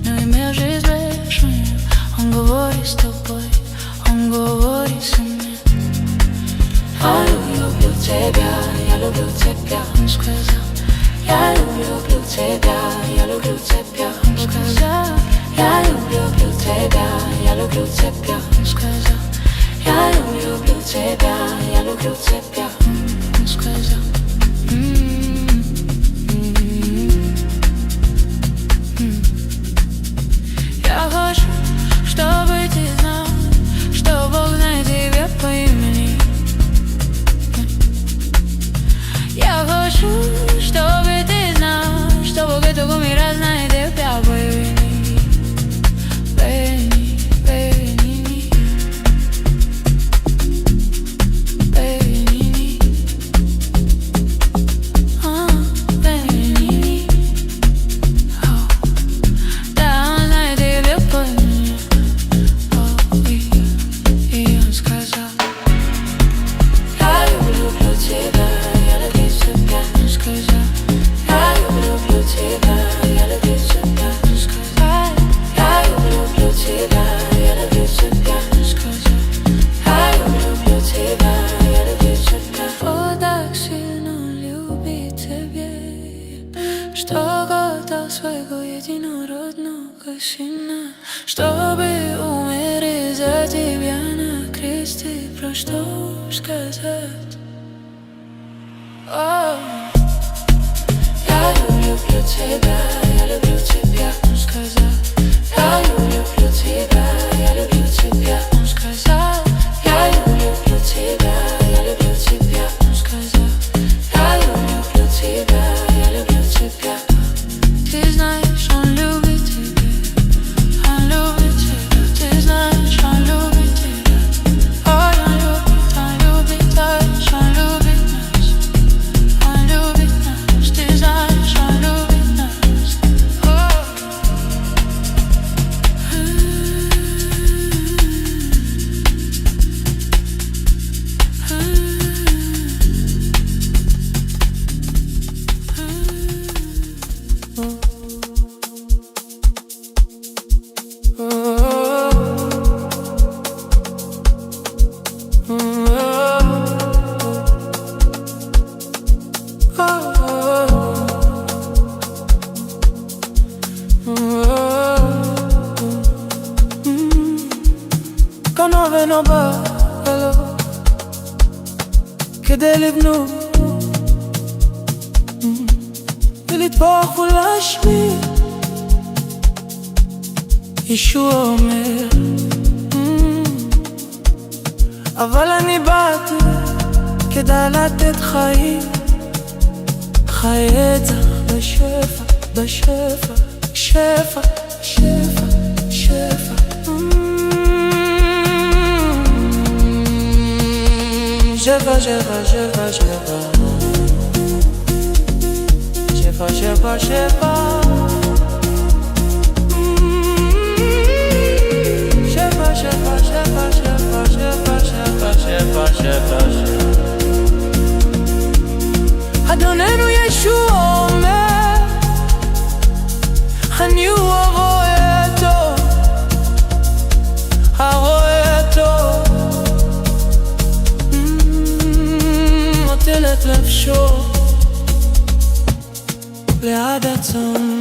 S13: ну і межі зрешує. Он говорить з тобою, он говорить со мной. Я люблю тебя, я люблю тебя, он сказал. Я люблю тебя, я люблю тебя, он сказал. Я люблю тебя, я люблю тебя, он сказал. Я люблю тебя, я люблю тебя, он сказал. Я хочу, чтобы ты знал, что Бог знает тебя по имени. Я хочу, чтобы ты знал, что Бог этого мира знает тебя по имени. Что отдал своего единородного сына, чтобы умереть за тебя на кресте. Про что сказать? Я люблю тебя, я люблю тебя, он сказал. Я люблю тебя, я люблю тебя, он сказал. Я люблю тебя, я люблю тебя, он сказал. Я люблю тебя, я люблю тебя. Ты знаешь, он любит тебя, он любит тебя. Ты знаешь, он любит тебя. Ой, он любит, он любит, он любит нас. Он любит нас, ты знаешь, он любит нас.
S1: Quand va, alors que délivre-nous. Il est fort pour lâcher. Yeshua Omer. אבל אני באתי כדאי לתת חיים, חיי צח בשפע, בשפע, שפע, שפע, שפע. שפע, שפע, שפע, שפע. שפע, שפע, שפע. שפע, שפע, שפע, שפע, שפע, שפע, שפע, שפע. אדוננו ישוע אומר, אני הוא הרואה טוב, הרואה טוב. נוטל את נפשו ליד הצום.